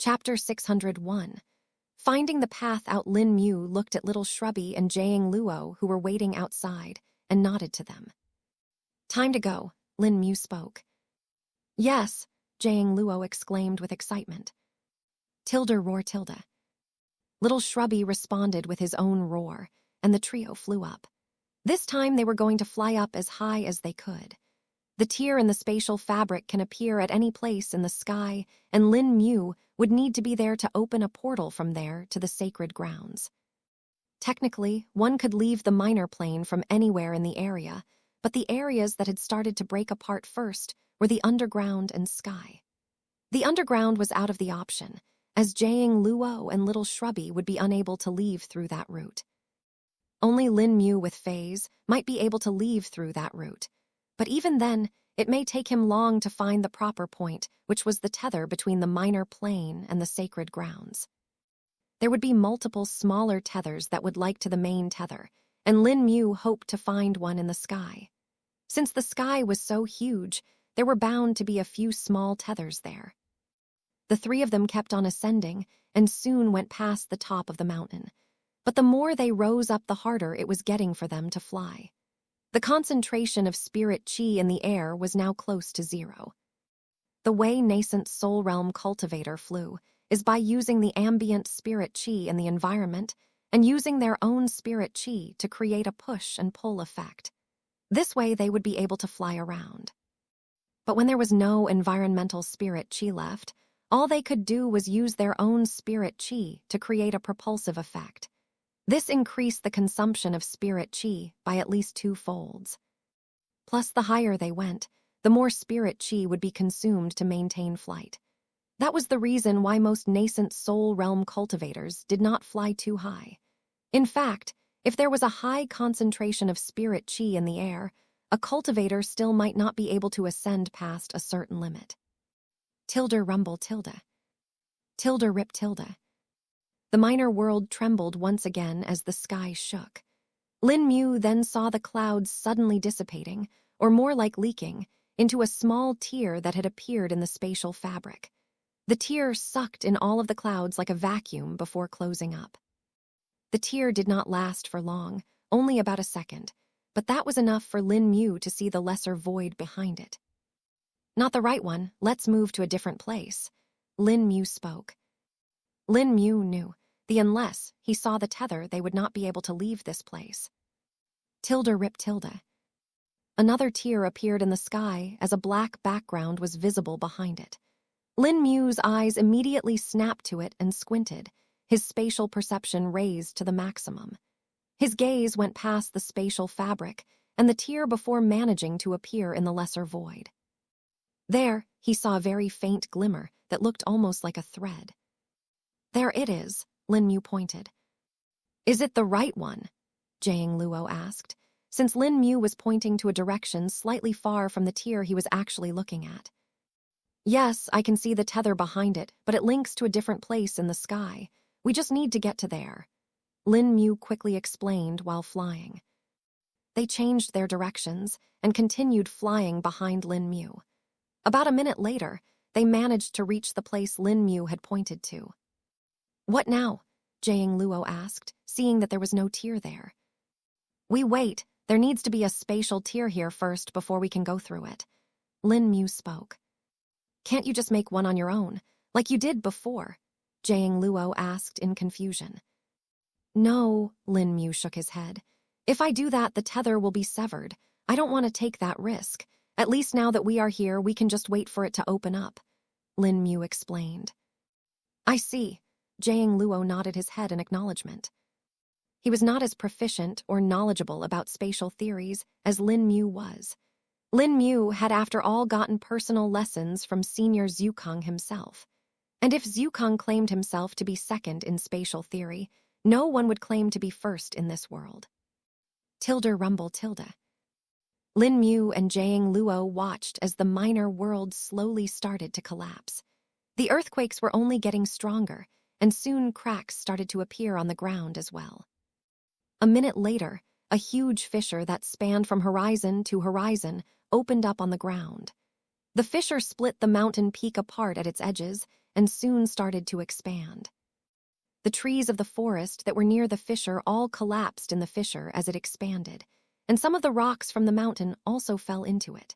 Chapter 601. Finding the path out, Lin Mu looked at little Shrubby and Jiang Luo, who were waiting outside, and nodded to them. Time to go, Lin Mu spoke. Yes, Jiang Luo exclaimed with excitement. Tilde roar tilde. Little Shrubby responded with his own roar, and the trio flew up. This time they were going to fly up as high as they could. The tear in the spatial fabric can appear at any place in the sky, and Lin Mu would need to be there to open a portal from there to the sacred grounds. Technically, one could leave the minor plane from anywhere in the area, but the areas that had started to break apart first were the underground and sky. The underground was out of the option, as Jiang Luo and Little Shrubby would be unable to leave through that route. Only Lin Mu with phase might be able to leave through that route, but even then, it may take him long to find the proper point, which was the tether between the minor plane and the sacred grounds. There would be multiple smaller tethers that would like to the main tether, and Lin Mu hoped to find one in the sky. Since the sky was so huge, there were bound to be a few small tethers there. The three of them kept on ascending and soon went past the top of the mountain. But the more they rose up, the harder it was getting for them to fly. The concentration of spirit chi in the air was now close to zero. The way nascent soul realm cultivator flew is by using the ambient spirit chi in the environment and using their own spirit chi to create a push and pull effect. This way they would be able to fly around. But when there was no environmental spirit chi left, all they could do was use their own spirit chi to create a propulsive effect. This increased the consumption of spirit chi by at least 2 folds. Plus, the higher they went, the more spirit chi would be consumed to maintain flight. That was the reason why most nascent soul realm cultivators did not fly too high. In fact, if there was a high concentration of spirit chi in the air, a cultivator still might not be able to ascend past a certain limit. Tilde rumble tilde. Tilde rip tilde. The minor world trembled once again as the sky shook. Lin Mu then saw the clouds suddenly dissipating, or more like leaking, into a small tear that had appeared in the spatial fabric. The tear sucked in all of the clouds like a vacuum before closing up. The tear did not last for long, only about a second, but that was enough for Lin Mu to see the lesser void behind it. Not the right one, let's move to a different place, Lin Mu spoke. Lin Mu knew. Unless he saw the tether, they would not be able to leave this place. Tilde rip tilde. Another tear appeared in the sky as a black background was visible behind it. Lin Mu's eyes immediately snapped to it and squinted, his spatial perception raised to the maximum. His gaze went past the spatial fabric and the tear before managing to appear in the lesser void. There, he saw a very faint glimmer that looked almost like a thread. There it is, Lin Mu pointed. Is it the right one? Jiang Luo asked, since Lin Mu was pointing to a direction slightly far from the tear he was actually looking at. Yes, I can see the tether behind it, but it links to a different place in the sky. We just need to get to there, Lin Mu quickly explained while flying. They changed their directions and continued flying behind Lin Mu. About a minute later, they managed to reach the place Lin Mu had pointed to. What now? Jiang Luo asked, seeing that there was no tear there. We wait. There needs to be a spatial tear here first before we can go through it, Lin Mu spoke. Can't you just make one on your own, like you did before? Jiang Luo asked in confusion. No, Lin Mu shook his head. If I do that, the tether will be severed. I don't want to take that risk. At least now that we are here, we can just wait for it to open up, Lin Mu explained. I see. Jiang Luo nodded his head in acknowledgement. He was not as proficient or knowledgeable about spatial theories as Lin Mu was. Lin Mu had after all gotten personal lessons from Senior Zhukang himself. And if Zhukang claimed himself to be second in spatial theory, no one would claim to be first in this world. Tilde rumble tilde. Lin Mu and Jiang Luo watched as the minor world slowly started to collapse. The earthquakes were only getting stronger, and soon cracks started to appear on the ground as well. A minute later, a huge fissure that spanned from horizon to horizon opened up on the ground. The fissure split the mountain peak apart at its edges and soon started to expand. The trees of the forest that were near the fissure all collapsed in the fissure as it expanded, and some of the rocks from the mountain also fell into it.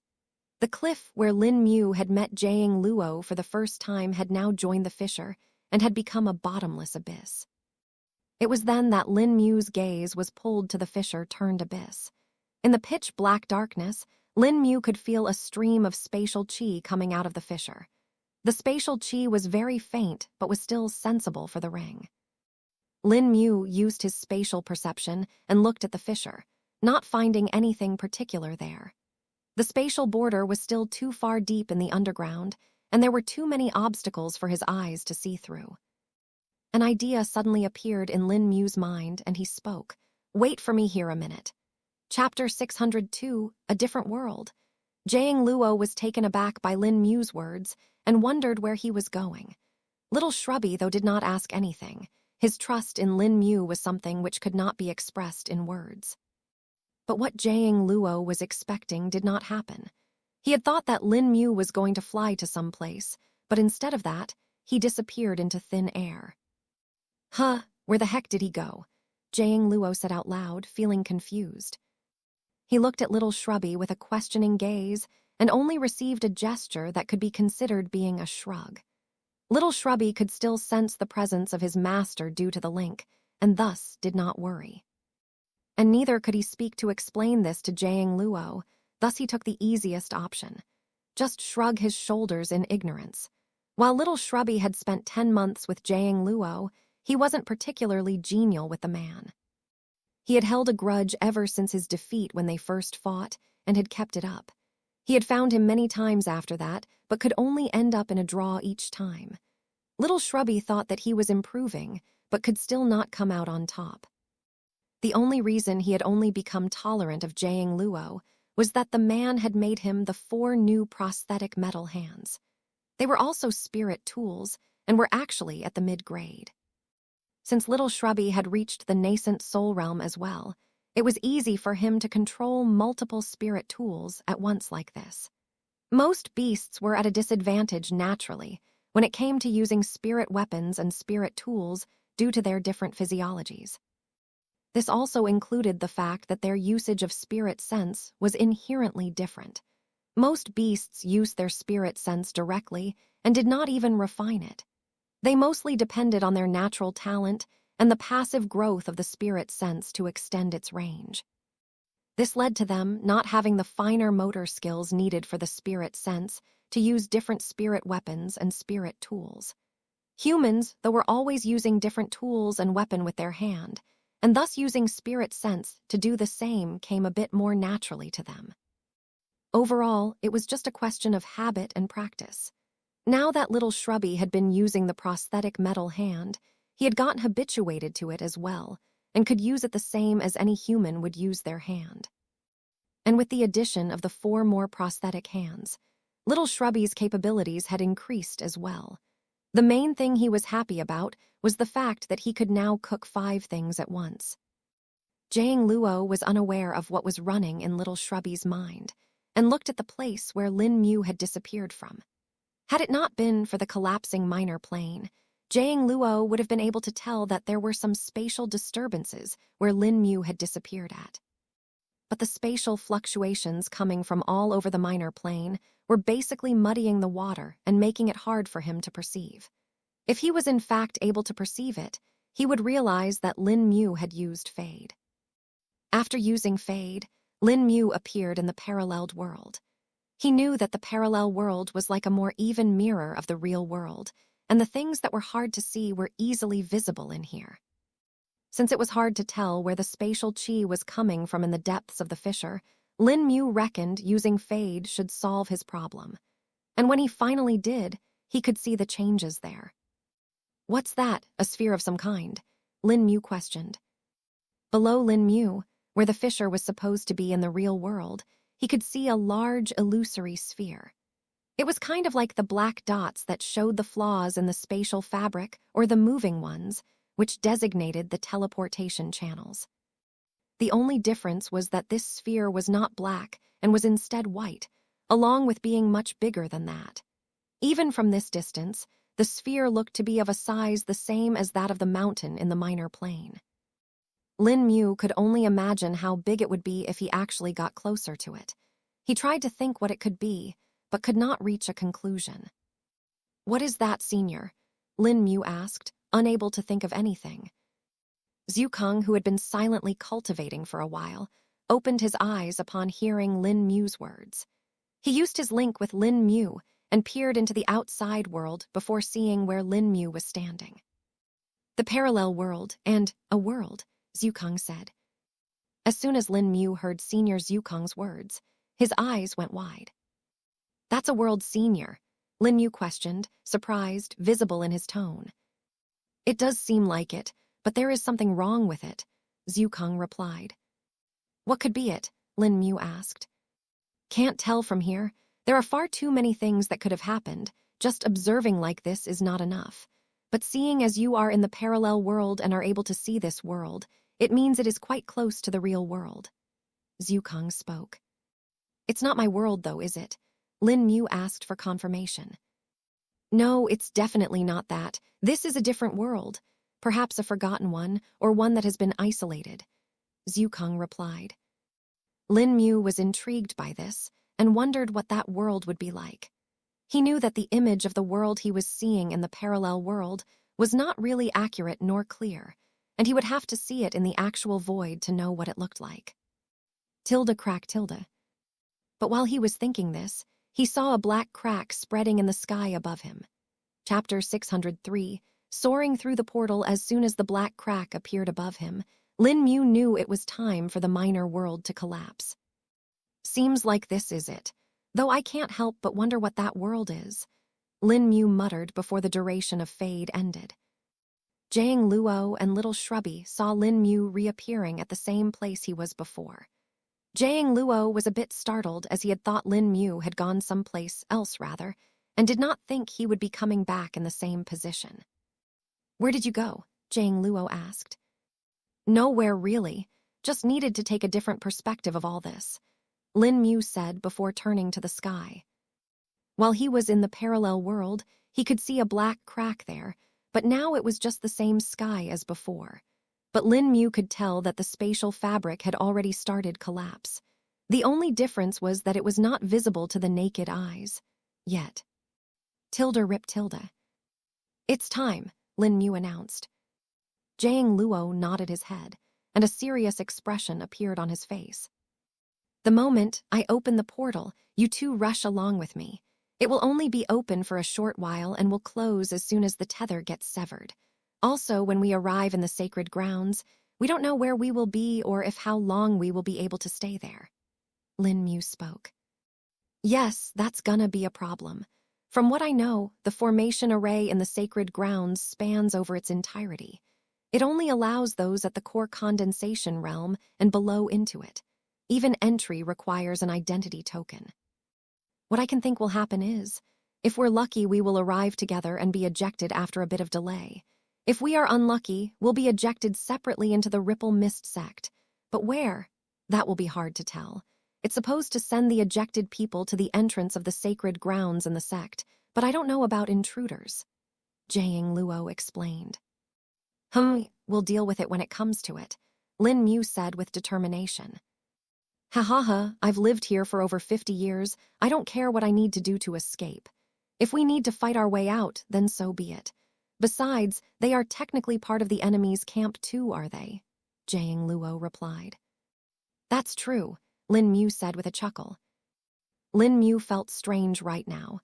The cliff where Lin Mu had met Jiang Luo for the first time had now joined the fissure and had become a bottomless abyss. It was then that Lin Mu's gaze was pulled to the fissure-turned abyss. In the pitch-black darkness, Lin Mu could feel a stream of spatial qi coming out of the fissure. The spatial qi was very faint, but was still sensible for the ring. Lin Mu used his spatial perception and looked at the fissure, not finding anything particular there. The spatial border was still too far deep in the underground, and there were too many obstacles for his eyes to see through. An idea suddenly appeared in Lin Mu's mind, and he spoke. "Wait for me here a minute." Chapter 602, A Different World. Jiang Luo was taken aback by Lin Mu's words and wondered where he was going. Little Shrubby, though, did not ask anything. His trust in Lin Mu was something which could not be expressed in words. But what Jiang Luo was expecting did not happen. He had thought that Lin Mu was going to fly to some place, but instead of that, he disappeared into thin air. "Huh, where the heck did he go?" Jiang Luo said out loud, feeling confused. He looked at Little Shrubby with a questioning gaze and only received a gesture that could be considered being a shrug. Little Shrubby could still sense the presence of his master due to the link, and thus did not worry. And neither could he speak to explain this to Jiang Luo, thus he took the easiest option. Just shrug his shoulders in ignorance. While Little Shrubby had spent 10 months with Jiang Luo, he wasn't particularly genial with the man. He had held a grudge ever since his defeat when they first fought, and had kept it up. He had found him many times after that, but could only end up in a draw each time. Little Shrubby thought that he was improving, but could still not come out on top. The only reason he had only become tolerant of Jiang Luo was that the man had made him the 4 new prosthetic metal hands. They were also spirit tools, and were actually at the mid-grade. Since Little Shrubby had reached the nascent soul realm as well, it was easy for him to control multiple spirit tools at once like this. Most beasts were at a disadvantage naturally when it came to using spirit weapons and spirit tools due to their different physiologies. This also included the fact that their usage of spirit sense was inherently different. Most beasts used their spirit sense directly and did not even refine it. They mostly depended on their natural talent and the passive growth of the spirit sense to extend its range. This led to them not having the finer motor skills needed for the spirit sense to use different spirit weapons and spirit tools. Humans, though, were always using different tools and weapon with their hand, and thus using spirit sense to do the same came a bit more naturally to them. Overall, it was just a question of habit and practice. Now that Little Shrubby had been using the prosthetic metal hand, he had gotten habituated to it as well, and could use it the same as any human would use their hand. And with the addition of the 4 more prosthetic hands, Little Shrubby's capabilities had increased as well. The main thing he was happy about was the fact that he could now cook 5 things at once. Jiang Luo was unaware of what was running in Little Shrubby's mind, and looked at the place where Lin Mu had disappeared from. Had it not been for the collapsing minor plane, Jiang Luo would have been able to tell that there were some spatial disturbances where Lin Mu had disappeared at. But the spatial fluctuations coming from all over the minor plane were basically muddying the water and making it hard for him to perceive. If he was in fact able to perceive it, he would realize that Lin Mu had used Fade. After using Fade, Lin Mu appeared in the paralleled world. He knew that the parallel world was like a more even mirror of the real world, and the things that were hard to see were easily visible in here. Since it was hard to tell where the spatial qi was coming from in the depths of the fissure, Lin Mu reckoned using Fade should solve his problem. And when he finally did, he could see the changes there. "What's that, a sphere of some kind?" Lin Mu questioned. Below Lin Mu, where the fissure was supposed to be in the real world, he could see a large, illusory sphere. It was kind of like the black dots that showed the flaws in the spatial fabric or the moving ones, which designated the teleportation channels. The only difference was that this sphere was not black and was instead white, along with being much bigger than that. Even from this distance, The sphere looked to be of a size the same as that of the mountain in the minor plane. Lin Mu could only imagine how big it would be if he actually got closer to it. He tried to think what it could be, but could not reach a conclusion. "What is that, Senior?" Lin Mu asked, unable to think of anything. Zhukang, who had been silently cultivating for a while, opened his eyes upon hearing Lin Mu's words. He used his link with Lin Mu and peered into the outside world before seeing where Lin Mu was standing. "The parallel world and a world," Zhukang said. As soon as Lin Mu heard Senior Zhukang's words, his eyes went wide. "That's a world, Senior?" Lin Mu questioned, surprised, visible in his tone. "It does seem like it, but there is something wrong with it," Zhukang replied. "What could be it?" Lin Mu asked. "Can't tell from here. There are far too many things that could have happened. Just observing like this is not enough. But seeing as you are in the parallel world and are able to see this world, it means it is quite close to the real world." Zhukang spoke. "It's not my world though, is it?" Lin Mu asked for confirmation. "No, it's definitely not that. This is a different world. Perhaps a forgotten one, or one that has been isolated," Zhukang replied. Lin Mu was intrigued by this and wondered what that world would be like. He knew that the image of the world he was seeing in the parallel world was not really accurate nor clear, and he would have to see it in the actual void to know what it looked like. Tilde crack tilde. But while he was thinking this, he saw a black crack spreading in the sky above him. Chapter 603, soaring through the portal as soon as the black crack appeared above him, Lin Mu knew it was time for the minor world to collapse. "Seems like this is it, though I can't help but wonder what that world is," Lin Mu muttered before the duration of fade ended. Jiang Luo and Little Shrubby saw Lin Mu reappearing at the same place he was before. Jiang Luo was a bit startled as he had thought Lin Mu had gone someplace else rather, and did not think he would be coming back in the same position. "Where did you go?" Jiang Luo asked. "Nowhere really, just needed to take a different perspective of all this," Lin Mu said before turning to the sky. While he was in the parallel world, he could see a black crack there, but now it was just the same sky as before. But Lin Mu could tell that the spatial fabric had already started collapse. The only difference was that it was not visible to the naked eyes. Yet. Tilde rip tilde. "It's time," Lin Mu announced. Jiang Luo nodded his head, and a serious expression appeared on his face. "The moment I open the portal, you two rush along with me. It will only be open for a short while and will close as soon as the tether gets severed. Also, when we arrive in the sacred grounds, we don't know where we will be or if how long we will be able to stay there." Lin Mu spoke. "Yes, that's gonna be a problem. From what I know, the formation array in the sacred grounds spans over its entirety. It only allows those at the core condensation realm and below into it. Even entry requires an identity token. What I can think will happen is, if we're lucky, we will arrive together and be ejected after a bit of delay. If we are unlucky, we'll be ejected separately into the Ripple Mist sect. But where? That will be hard to tell. It's supposed to send the ejected people to the entrance of the sacred grounds in the sect, but I don't know about intruders," Jiang Luo explained. We'll deal with it when it comes to it," Lin Mu said with determination. "Ha ha ha, I've lived here for over 50 years. I don't care what I need to do to escape. If we need to fight our way out, then so be it. Besides, they are technically part of the enemy's camp too, are they?" Jiang Luo replied. "That's true," Lin Mu said with a chuckle. Lin Mu felt strange right now.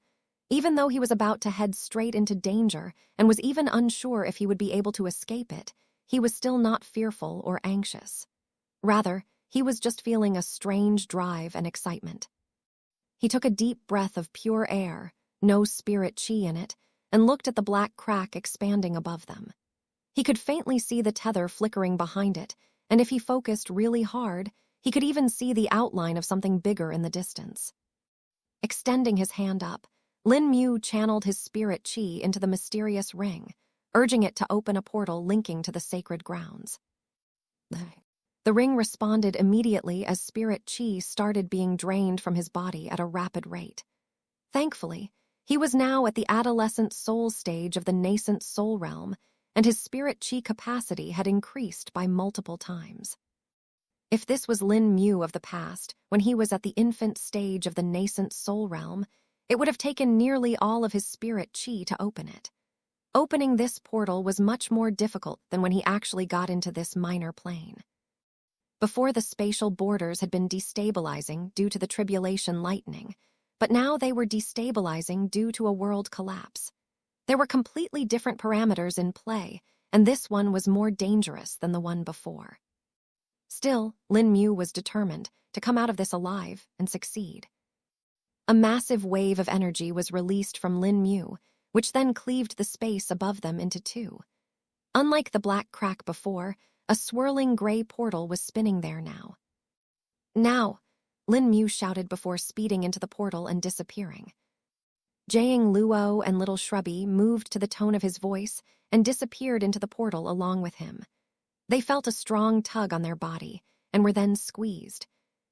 Even though he was about to head straight into danger and was even unsure if he would be able to escape it, he was still not fearful or anxious. Rather, he was just feeling a strange drive and excitement. He took a deep breath of pure air, no spirit chi in it, and looked at the black crack expanding above them. He could faintly see the tether flickering behind it, and if he focused really hard, he could even see the outline of something bigger in the distance. Extending his hand up, Lin Mu channeled his spirit chi into the mysterious ring, urging it to open a portal linking to the sacred grounds. The ring responded immediately as spirit chi started being drained from his body at a rapid rate. Thankfully, He was now at the adolescent soul stage of the nascent soul realm, and his spirit chi capacity had increased by multiple times. If this was Lin Mu of the past, when he was at the infant stage of the nascent soul realm, it would have taken nearly all of his spirit chi to open it. Opening this portal was much more difficult than when he actually got into this minor plane. Before, the spatial borders had been destabilizing due to the tribulation lightning, but now they were destabilizing due to a world collapse. There were completely different parameters in play, and this one was more dangerous than the one before. Still, Lin Mu was determined to come out of this alive and succeed. A massive wave of energy was released from Lin Mu, which then cleaved the space above them into two. Unlike the black crack before, a swirling gray portal was spinning there now. "Now!" Lin Mu shouted before speeding into the portal and disappearing. Jiang Luo and Little Shrubby moved to the tone of his voice and disappeared into the portal along with him. They felt a strong tug on their body and were then squeezed.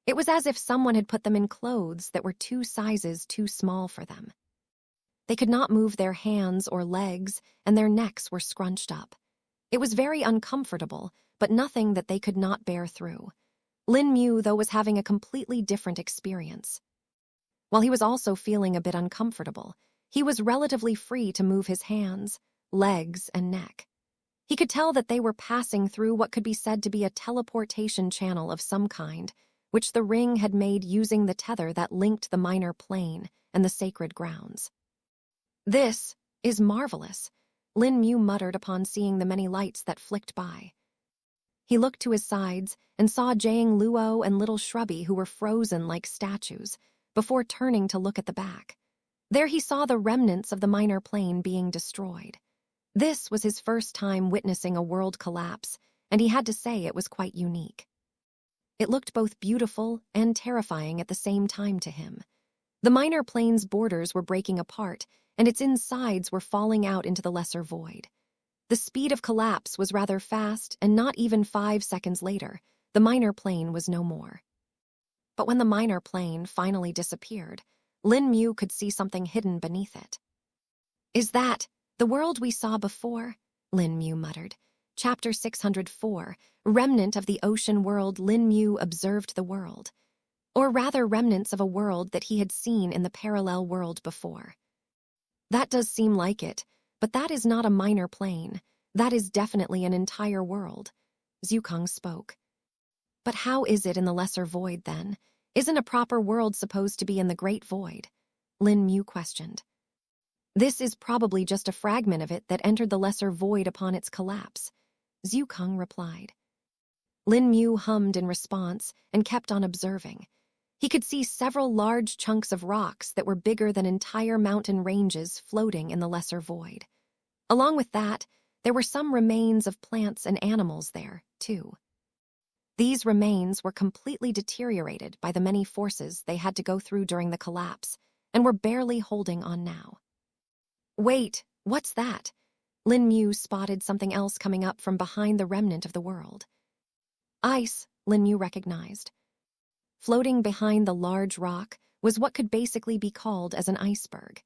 It was as if someone had put them in clothes that were 2 sizes too small for them. They could not move their hands or legs, and their necks were scrunched up. It was very uncomfortable, but nothing that they could not bear through. Lin Mu, though, was having a completely different experience. While he was also feeling a bit uncomfortable, he was relatively free to move his hands, legs, and neck. He could tell that they were passing through what could be said to be a teleportation channel of some kind, which the ring had made using the tether that linked the minor plane and the sacred grounds. "This is marvelous," Lin Mu muttered upon seeing the many lights that flicked by. He looked to his sides and saw Jiang Luo and Little Shrubby, who were frozen like statues, before turning to look at the back. There he saw the remnants of the minor plane being destroyed. This was his first time witnessing a world collapse, and he had to say it was quite unique. It looked both beautiful and terrifying at the same time to him. The minor plane's borders were breaking apart, and its insides were falling out into the lesser void. The speed of collapse was rather fast, and not even 5 seconds later, the minor plane was no more. But when the minor plane finally disappeared, Lin Mu could see something hidden beneath it. "Is that the world we saw before?" Lin Mu muttered. Chapter 604, Remnant of the Ocean World. Lin Mu observed the world. Or rather, remnants of a world that he had seen in the parallel world before. "That does seem like it, but that is not a minor plane. That is definitely an entire world," Zukong spoke. "But how is it in the lesser void, then? Isn't a proper world supposed to be in the great void?" Lin Mu questioned. "This is probably just a fragment of it that entered the lesser void upon its collapse," Zukong replied. Lin Mu hummed in response and kept on observing. He could see several large chunks of rocks that were bigger than entire mountain ranges floating in the lesser void. Along with that, there were some remains of plants and animals there, too. These remains were completely deteriorated by the many forces they had to go through during the collapse, and were barely holding on now. "Wait, what's that?" Lin Mu spotted something else coming up from behind the remnant of the world. "Ice," Lin Mu recognized. Floating behind the large rock was what could basically be called as an iceberg.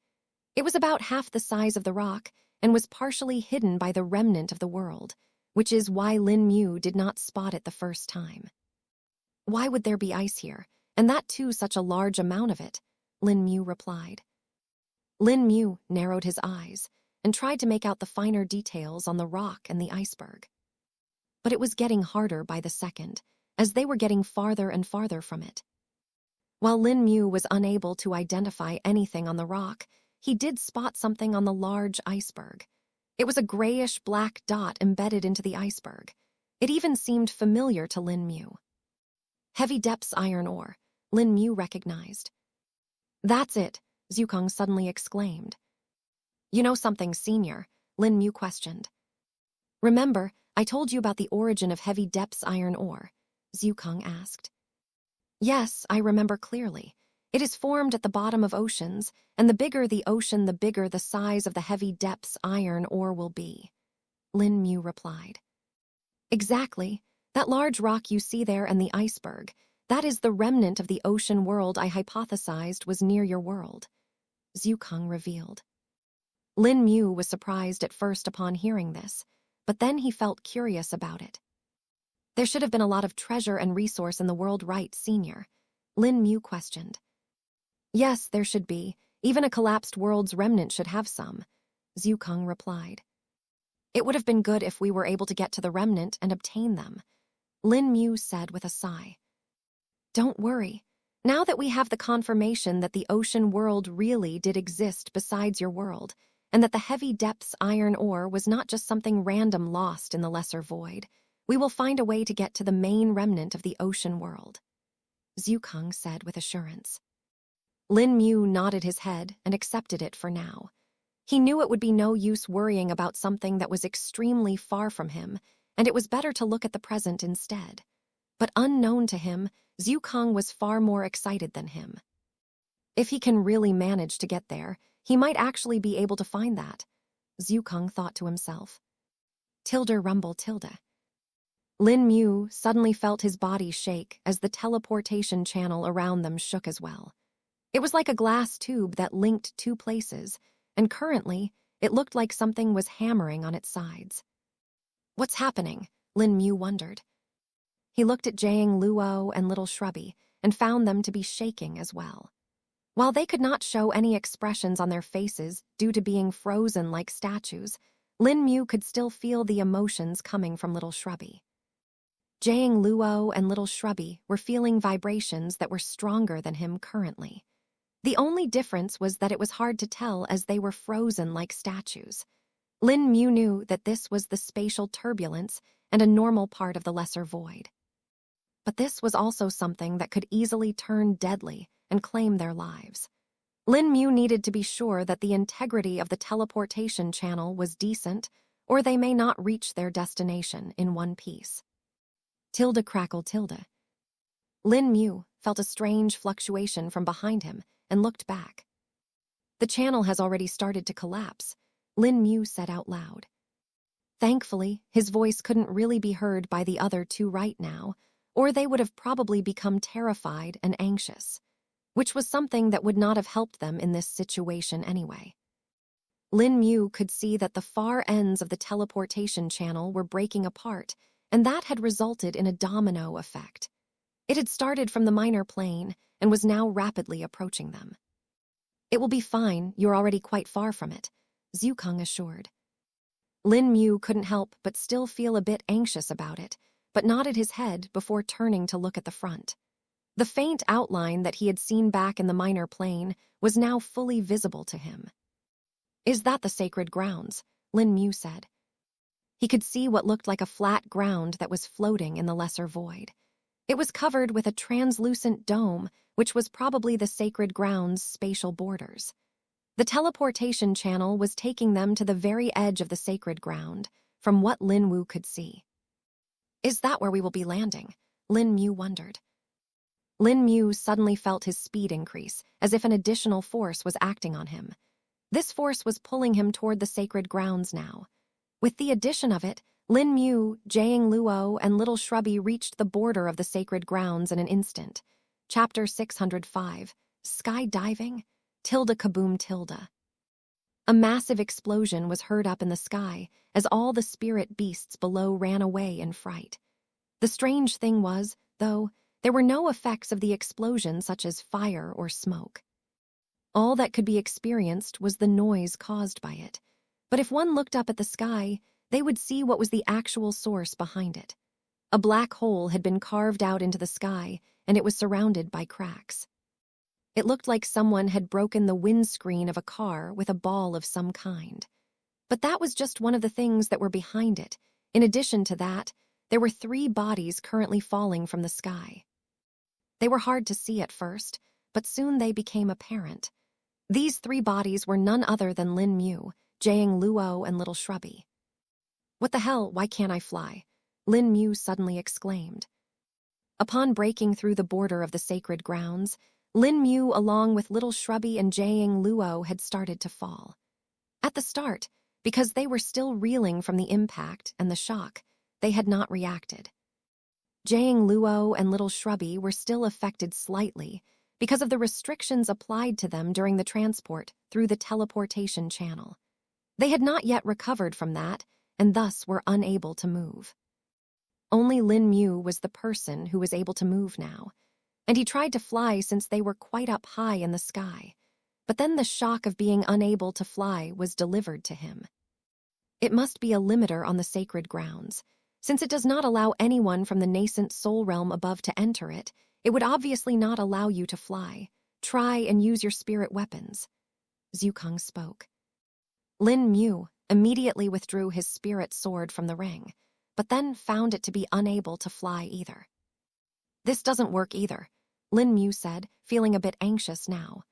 It was about half the size of the rock and was partially hidden by the remnant of the world, which is why Lin Mu did not spot it the first time. "Why would there be ice here, and that too such a large amount of it?" Lin Mu replied. Lin Mu narrowed his eyes and tried to make out the finer details on the rock and the iceberg. But it was getting harder by the second, as they were getting farther and farther from it. While Lin Mu was unable to identify anything on the rock, he did spot something on the large iceberg. It was a grayish-black dot embedded into the iceberg. It even seemed familiar to Lin Mu. "Heavy depths iron ore," Lin Mu recognized. "That's it," Zukong suddenly exclaimed. "You know something, Senior?" Lin Mu questioned. "Remember, I told you about the origin of heavy depths iron ore?" Zukong asked. "Yes, I remember clearly. It is formed at the bottom of oceans, and the bigger the ocean, the bigger the size of the heavy depths iron ore will be," Lin Mu replied. "Exactly. That large rock you see there and the iceberg, that is the remnant of the ocean world I hypothesized was near your world." Zhukang revealed. Lin Mu was surprised at first upon hearing this, but then he felt curious about it. There should have been a lot of treasure and resource in the world, right, Senior? Lin Mu questioned. Yes, there should be. Even a collapsed world's remnant should have some, Zhukang replied. It would have been good if we were able to get to the remnant and obtain them, Lin Mu said with a sigh. Don't worry. Now that we have the confirmation that the ocean world really did exist besides your world, and that the heavy depths iron ore was not just something random lost in the lesser void, we will find a way to get to the main remnant of the ocean world, Zhukang said with assurance. Lin Mu nodded his head and accepted it for now. He knew it would be no use worrying about something that was extremely far from him, and it was better to look at the present instead. But unknown to him, Zhukang was far more excited than him. If he can really manage to get there, he might actually be able to find that, Zhukang thought to himself. Tilde rumble tilde. Lin Mu suddenly felt his body shake as the teleportation channel around them shook as well. It was like a glass tube that linked two places, and currently, it looked like something was hammering on its sides. What's happening? Lin Mu wondered. He looked at Jiang Luo and Little Shrubby and found them to be shaking as well. While they could not show any expressions on their faces due to being frozen like statues, Lin Mu could still feel the emotions coming from Little Shrubby. Jiang Luo and Little Shrubby were feeling vibrations that were stronger than him currently. The only difference was that it was hard to tell as they were frozen like statues. Lin Mu knew that this was the spatial turbulence and a normal part of the lesser void. But this was also something that could easily turn deadly and claim their lives. Lin Mu needed to be sure that the integrity of the teleportation channel was decent, or they may not reach their destination in one piece. Tilde crackle tilde. Lin Mu felt a strange fluctuation from behind him and looked back. The channel has already started to collapse, Lin Mu said out loud. Thankfully, his voice couldn't really be heard by the other two right now, or they would have probably become terrified and anxious, which was something that would not have helped them in this situation anyway. Lin Mu could see that the far ends of the teleportation channel were breaking apart, and that had resulted in a domino effect. It had started from the minor plane and was now rapidly approaching them. It will be fine, you're already quite far from it, Zhukang assured. Lin Mu couldn't help but still feel a bit anxious about it, but nodded his head before turning to look at the front. The faint outline that he had seen back in the minor plane was now fully visible to him. Is that the sacred grounds? Lin Mu said. He could see what looked like a flat ground that was floating in the lesser void. It was covered with a translucent dome, which was probably the sacred ground's spatial borders. The teleportation channel was taking them to the very edge of the sacred ground, from what Lin Wu could see. Is that where we will be landing? Lin Mu wondered. Lin Mu suddenly felt his speed increase, as if an additional force was acting on him. This force was pulling him toward the sacred grounds now. With the addition of it, Lin Mu, Jiang Luo, and Little Shrubby reached the border of the sacred grounds in an instant. Chapter 605, Skydiving? Tilde kaboom tilde. A massive explosion was heard up in the sky as all the spirit beasts below ran away in fright. The strange thing was, though, there were no effects of the explosion such as fire or smoke. All that could be experienced was the noise caused by it. But if one looked up at the sky, they would see what was the actual source behind it. A black hole had been carved out into the sky, and it was surrounded by cracks. It looked like someone had broken the windscreen of a car with a ball of some kind. But that was just one of the things that were behind it. In addition to that, there were 3 bodies currently falling from the sky. They were hard to see at first, but soon they became apparent. These 3 bodies were none other than Lin Mu, Jiang Luo, and Little Shrubby. What the hell, why can't I fly? Lin Mu suddenly exclaimed. Upon breaking through the border of the sacred grounds, Lin Mu, along with Little Shrubby and Jiang Luo, had started to fall. At the start, because they were still reeling from the impact and the shock, they had not reacted. Jiang Luo and Little Shrubby were still affected slightly, because of the restrictions applied to them during the transport through the teleportation channel. They had not yet recovered from that, and thus were unable to move. Only Lin Mu was the person who was able to move now, and he tried to fly since they were quite up high in the sky. But then the shock of being unable to fly was delivered to him. It must be a limiter on the sacred grounds. Since it does not allow anyone from the nascent soul realm above to enter it, it would obviously not allow you to fly. Try and use your spirit weapons. Zhukang spoke. Lin Mu immediately withdrew his spirit sword from the ring, but then found it to be unable to fly either. This doesn't work either, Lin Mu said, feeling a bit anxious now.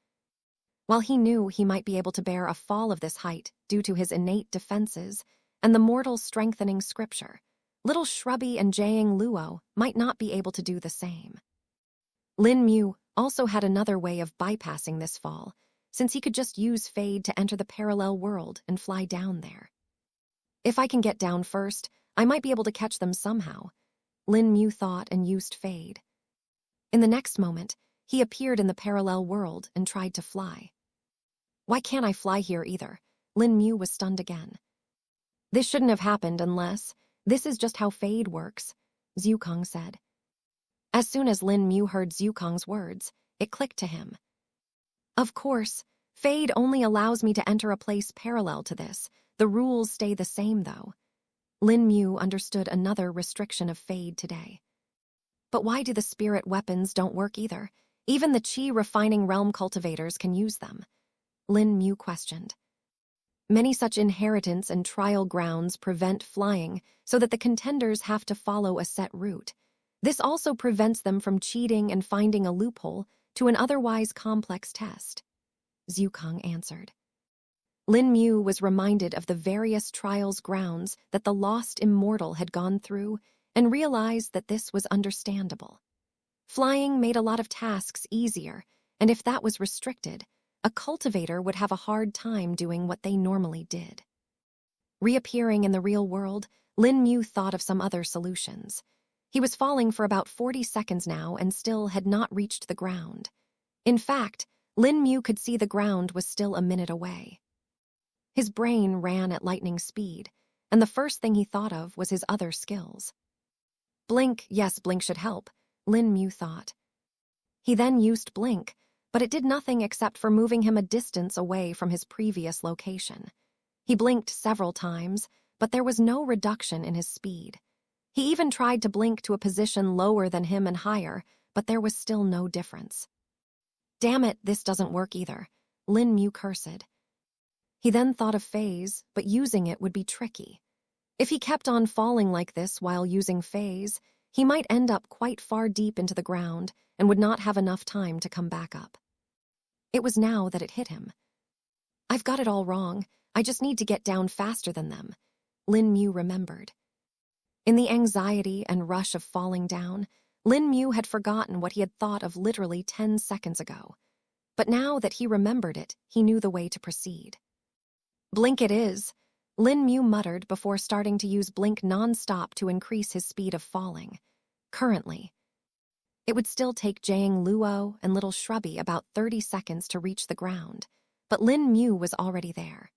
While he knew he might be able to bear a fall of this height due to his innate defenses and the mortal strengthening scripture, little Shrubby and Jiang Luo might not be able to do the same. Lin Mu also had another way of bypassing this fall, since he could just use Fade to enter the parallel world and fly down there. If I can get down first, I might be able to catch them somehow, Lin Mu thought and used Fade. In the next moment, he appeared in the parallel world and tried to fly. Why can't I fly here either? Lin Mu was stunned again. This shouldn't have happened unless this is just how Fade works, Zhukang said. As soon as Lin Mu heard Zhukang's words, it clicked to him. Of course, Fade only allows me to enter a place parallel to this. The rules stay the same, though. Lin Mu understood another restriction of Fade today. But why do the spirit weapons don't work either? Even the Qi refining realm cultivators can use them. Lin Mu questioned. Many such inheritance and trial grounds prevent flying so that the contenders have to follow a set route. This also prevents them from cheating and finding a loophole to an otherwise complex test, Zhukang answered. Lin Mu was reminded of the various trials grounds that the lost immortal had gone through and realized that this was understandable. Flying made a lot of tasks easier, and if that was restricted, a cultivator would have a hard time doing what they normally did. Reappearing in the real world, Lin Mu thought of some other solutions. He was falling for about 40 seconds now and still had not reached the ground. In fact, Lin Mu could see the ground was still a minute away. His brain ran at lightning speed, and the first thing he thought of was his other skills. Blink, yes, Blink should help, Lin Mu thought. He then used Blink, but it did nothing except for moving him a distance away from his previous location. He blinked several times, but there was no reduction in his speed. He even tried to blink to a position lower than him and higher, but there was still no difference. Damn it, this doesn't work either, Lin Mu cursed. He then thought of phase, but using it would be tricky. If he kept on falling like this while using phase, he might end up quite far deep into the ground and would not have enough time to come back up. It was now that it hit him. I've got it all wrong. I just need to get down faster than them, Lin Mu remembered. In the anxiety and rush of falling down, Lin Mu had forgotten what he had thought of literally 10 seconds ago. But now that he remembered it, he knew the way to proceed. Blink it is, Lin Mu muttered before starting to use Blink non-stop to increase his speed of falling. Currently, it would still take Jiang Luo and little Shrubby about 30 seconds to reach the ground, but Lin Mu was already there.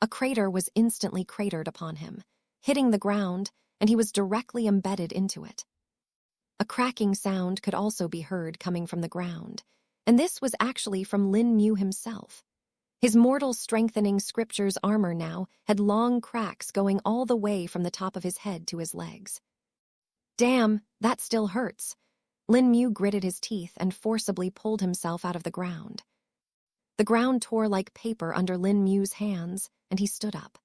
A crater was instantly cratered upon him, hitting the ground, and he was directly embedded into it. A cracking sound could also be heard coming from the ground, and this was actually from Lin Mu himself. His mortal strengthening scripture's armor now had long cracks going all the way from the top of his head to his legs. Damn, that still hurts. Lin Mu gritted his teeth and forcibly pulled himself out of the ground. The ground tore like paper under Lin Mu's hands, and he stood up.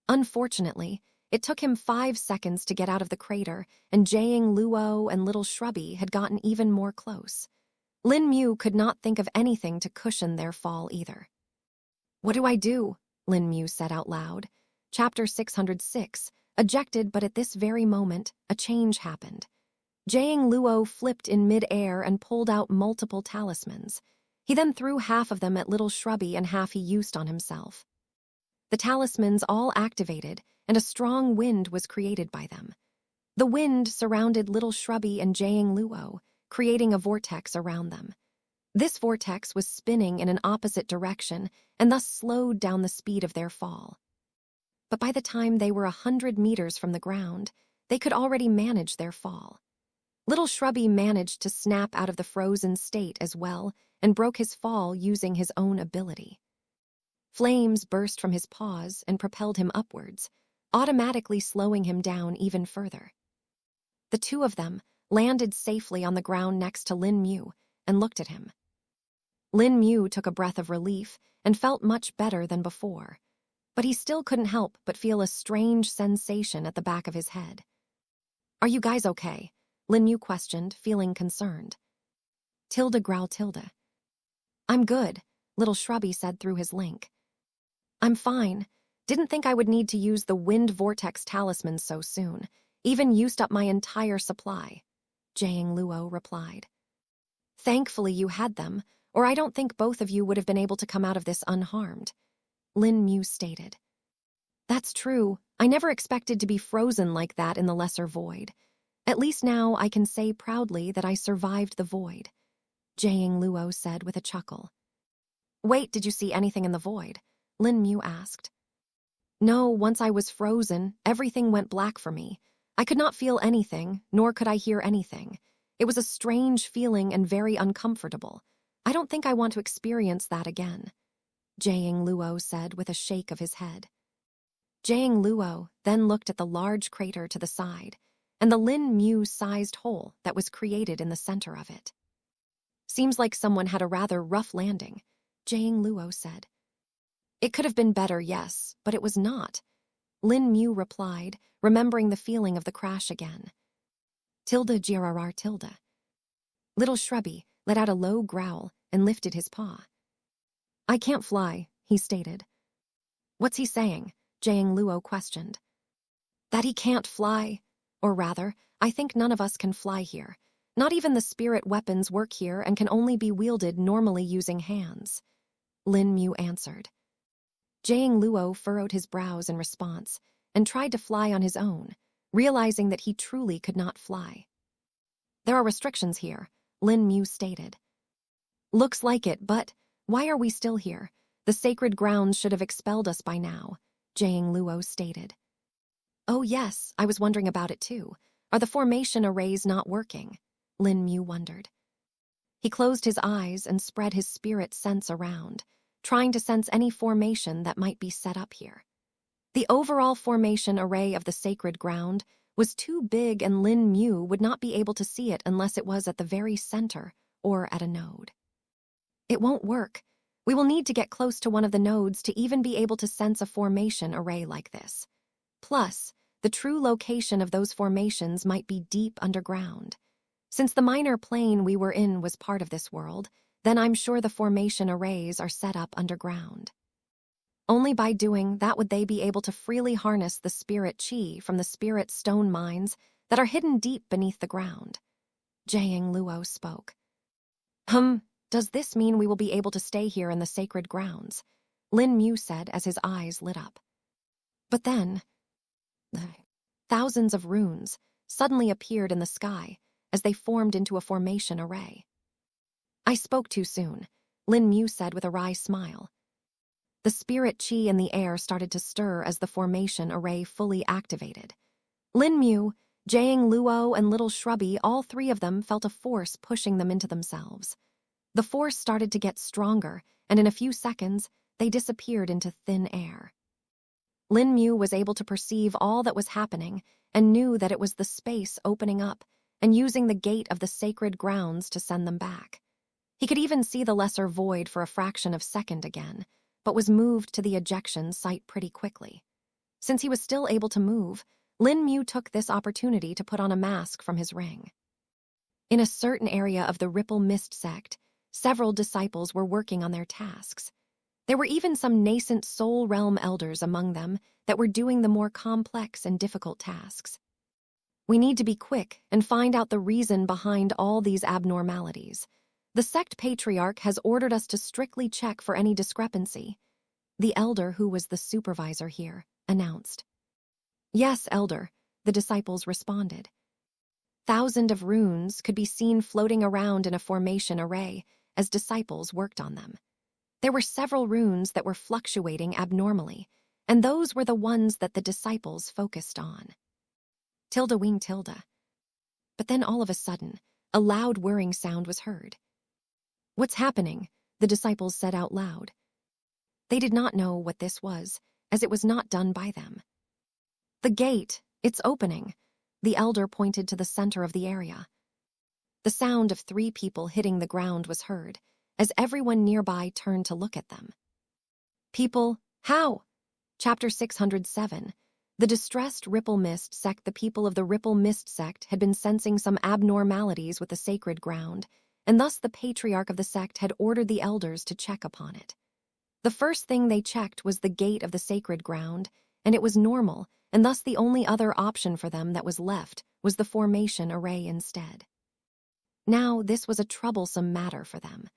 Unfortunately, it took him 5 seconds to get out of the crater, and Jiang Luo and little Shrubby had gotten even more close. Lin Mu could not think of anything to cushion their fall either. What do I do? Lin Mu said out loud. Chapter 606, ejected, but at this very moment, a change happened. Jiang Luo flipped in mid-air and pulled out multiple talismans. He then threw half of them at little Shrubby and half he used on himself. The talismans all activated, and a strong wind was created by them. The wind surrounded little Shrubby and Jiang Luo, creating a vortex around them. This vortex was spinning in an opposite direction and thus slowed down the speed of their fall. But by the time they were 100 meters from the ground, they could already manage their fall. Little Shrubby managed to snap out of the frozen state as well and broke his fall using his own ability. Flames burst from his paws and propelled him upwards, automatically slowing him down even further. The two of them landed safely on the ground next to Lin Mu and looked at him. Lin Mu took a breath of relief and felt much better than before, but he still couldn't help but feel a strange sensation at the back of his head. "Are you guys okay?" Lin Mu questioned, feeling concerned. Tilda growled Tilda. "I'm good," Little Shrubby said through his link. "I'm fine. Didn't think I would need to use the wind vortex talisman so soon. Even used up my entire supply," Jiang Luo replied. "Thankfully you had them, or I don't think both of you would have been able to come out of this unharmed," Lin Mu stated. "That's true. I never expected to be frozen like that in the Lesser Void. At least now I can say proudly that I survived the void," Jiang Luo said with a chuckle. "Wait, did you see anything in the void?" Lin Mu asked. "No, once I was frozen, everything went black for me. I could not feel anything, nor could I hear anything. It was a strange feeling and very uncomfortable. I don't think I want to experience that again," Jiang Luo said with a shake of his head. Jiang Luo then looked at the large crater to the side and the Lin Mu-sized hole that was created in the center of it. "Seems like someone had a rather rough landing," Jiang Luo said. "It could have been better, yes, but it was not," Lin Mu replied, remembering the feeling of the crash again. Tilda Girarar Tilda. Little Shrubby let out a low growl and lifted his paw. "I can't fly," he stated. "What's he saying?" Jiang Luo questioned. "That he can't fly. Or rather, I think none of us can fly here. Not even the spirit weapons work here and can only be wielded normally using hands," Lin Mu answered. Jiang Luo furrowed his brows in response and tried to fly on his own, realizing that he truly could not fly. "There are restrictions here," Lin Mu stated. "Looks like it, but why are we still here? The sacred grounds should have expelled us by now," Jiang Luo stated. "Oh yes, I was wondering about it too. Are the formation arrays not working?" Lin Mu wondered. He closed his eyes and spread his spirit sense around, trying to sense any formation that might be set up here. The overall formation array of the sacred ground was too big and Lin Mu would not be able to see it unless it was at the very center or at a node. "It won't work. We will need to get close to one of the nodes to even be able to sense a formation array like this. Plus, the true location of those formations might be deep underground. Since the minor plane we were in was part of this world, then I'm sure the formation arrays are set up underground. Only by doing that would they be able to freely harness the spirit chi from the spirit stone mines that are hidden deep beneath the ground," Jiang Luo spoke. Does this mean we will be able to stay here in the sacred grounds?" Lin Mu said as his eyes lit up. But then, thousands of runes suddenly appeared in the sky as they formed into a formation array. "I spoke too soon," Lin Mu said with a wry smile. The spirit chi in the air started to stir as the formation array fully activated. Lin Mu, Jiang Luo, and Little Shrubby, all three of them felt a force pushing them into themselves. The force started to get stronger, and in a few seconds, they disappeared into thin air. Lin Mu was able to perceive all that was happening and knew that it was the space opening up and using the gate of the sacred grounds to send them back. He could even see the lesser void for a fraction of a second again, but was moved to the ejection site pretty quickly. Since he was still able to move, Lin Mu took this opportunity to put on a mask from his ring. In a certain area of the Ripple Mist sect, several disciples were working on their tasks. There were even some nascent soul realm elders among them that were doing the more complex and difficult tasks. "We need to be quick and find out the reason behind all these abnormalities. The sect patriarch has ordered us to strictly check for any discrepancy," the elder, who was the supervisor here, announced. "Yes, elder," the disciples responded. Thousands of runes could be seen floating around in a formation array, as disciples worked on them. There were several runes that were fluctuating abnormally, and those were the ones that the disciples focused on. Tilda wing tilde. But then all of a sudden, a loud whirring sound was heard. "What's happening?" the disciples said out loud. They did not know what this was, as it was not done by them. "The gate, it's opening," the elder pointed to the center of the area. The sound of 3 people hitting the ground was heard, as everyone nearby turned to look at them. "People, how?" Chapter 607. The distressed Ripple Mist sect. The people of the Ripple Mist sect had been sensing some abnormalities with the sacred ground, and thus the patriarch of the sect had ordered the elders to check upon it. The first thing they checked was the gate of the sacred ground, and it was normal, and thus the only other option for them that was left was the formation array instead. Now this was a troublesome matter for them.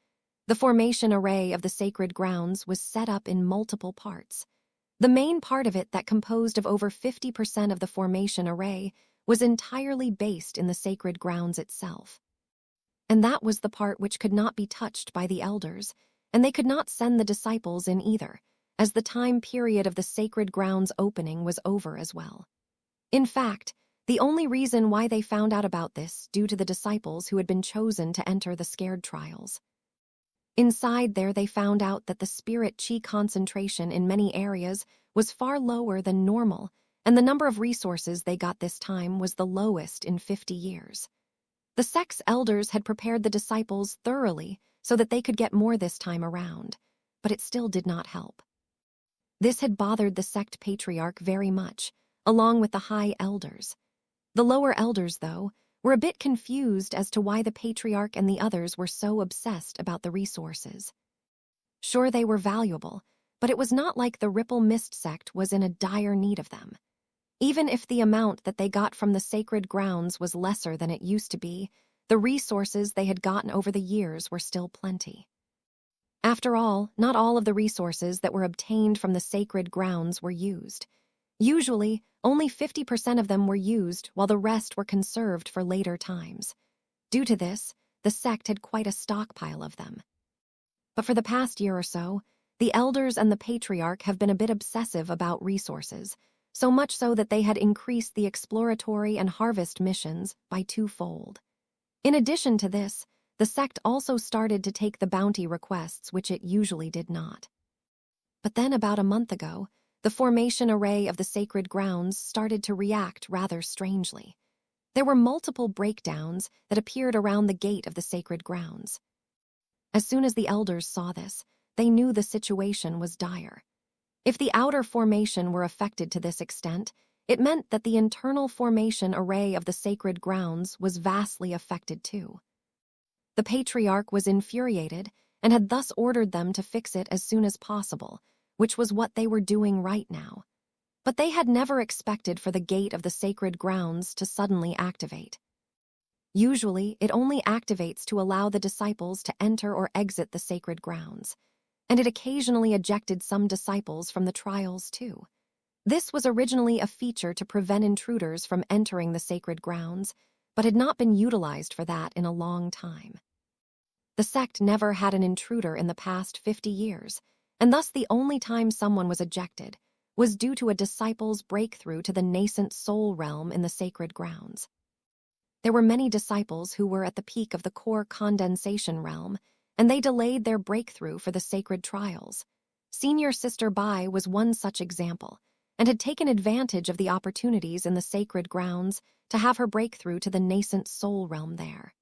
The formation array of the sacred grounds was set up in multiple parts. The main part of it that composed of over 50% of the formation array was entirely based in the sacred grounds itself. And that was the part which could not be touched by the elders, and they could not send the disciples in either, as the time period of the sacred grounds opening was over as well. In fact, the only reason why they found out about this due to the disciples who had been chosen to enter the scared trials. Inside there they found out that the spirit chi concentration in many areas was far lower than normal, and the number of resources they got this time was the lowest in 50 years. The sect's elders had prepared the disciples thoroughly so that they could get more this time around, but it still did not help. This had bothered the sect patriarch very much, along with the high elders. The lower elders, though, were a bit confused as to why the patriarch and the others were so obsessed about the resources. Sure, they were valuable, but it was not like the Ripple Mist sect was in a dire need of them. Even if the amount that they got from the sacred grounds was lesser than it used to be, the resources they had gotten over the years were still plenty. After all, not all of the resources that were obtained from the sacred grounds were used. Usually, only 50% of them were used, while the rest were conserved for later times. Due to this, the sect had quite a stockpile of them. But for the past year or so, the elders and the patriarch have been a bit obsessive about resources, so much so that they had increased the exploratory and harvest missions by 2-fold. In addition to this, the sect also started to take the bounty requests, which it usually did not. But then about a month ago, the formation array of the sacred grounds started to react rather strangely. There were multiple breakdowns that appeared around the gate of the sacred grounds. As soon as the elders saw this, they knew the situation was dire. If the outer formation were affected to this extent, it meant that the internal formation array of the sacred grounds was vastly affected too. The patriarch was infuriated and had thus ordered them to fix it as soon as possible, which was what they were doing right now. But they had never expected for the gate of the sacred grounds to suddenly activate. Usually, it only activates to allow the disciples to enter or exit the sacred grounds, and it occasionally ejected some disciples from the trials too. This was originally a feature to prevent intruders from entering the sacred grounds, but had not been utilized for that in a long time. The sect never had an intruder in the past 50 years, and thus the only time someone was ejected was due to a disciple's breakthrough to the nascent soul realm in the sacred grounds. There were many disciples who were at the peak of the core condensation realm, and they delayed their breakthrough for the sacred trials. Senior Sister Bai was one such example, and had taken advantage of the opportunities in the sacred grounds to have her breakthrough to the nascent soul realm there.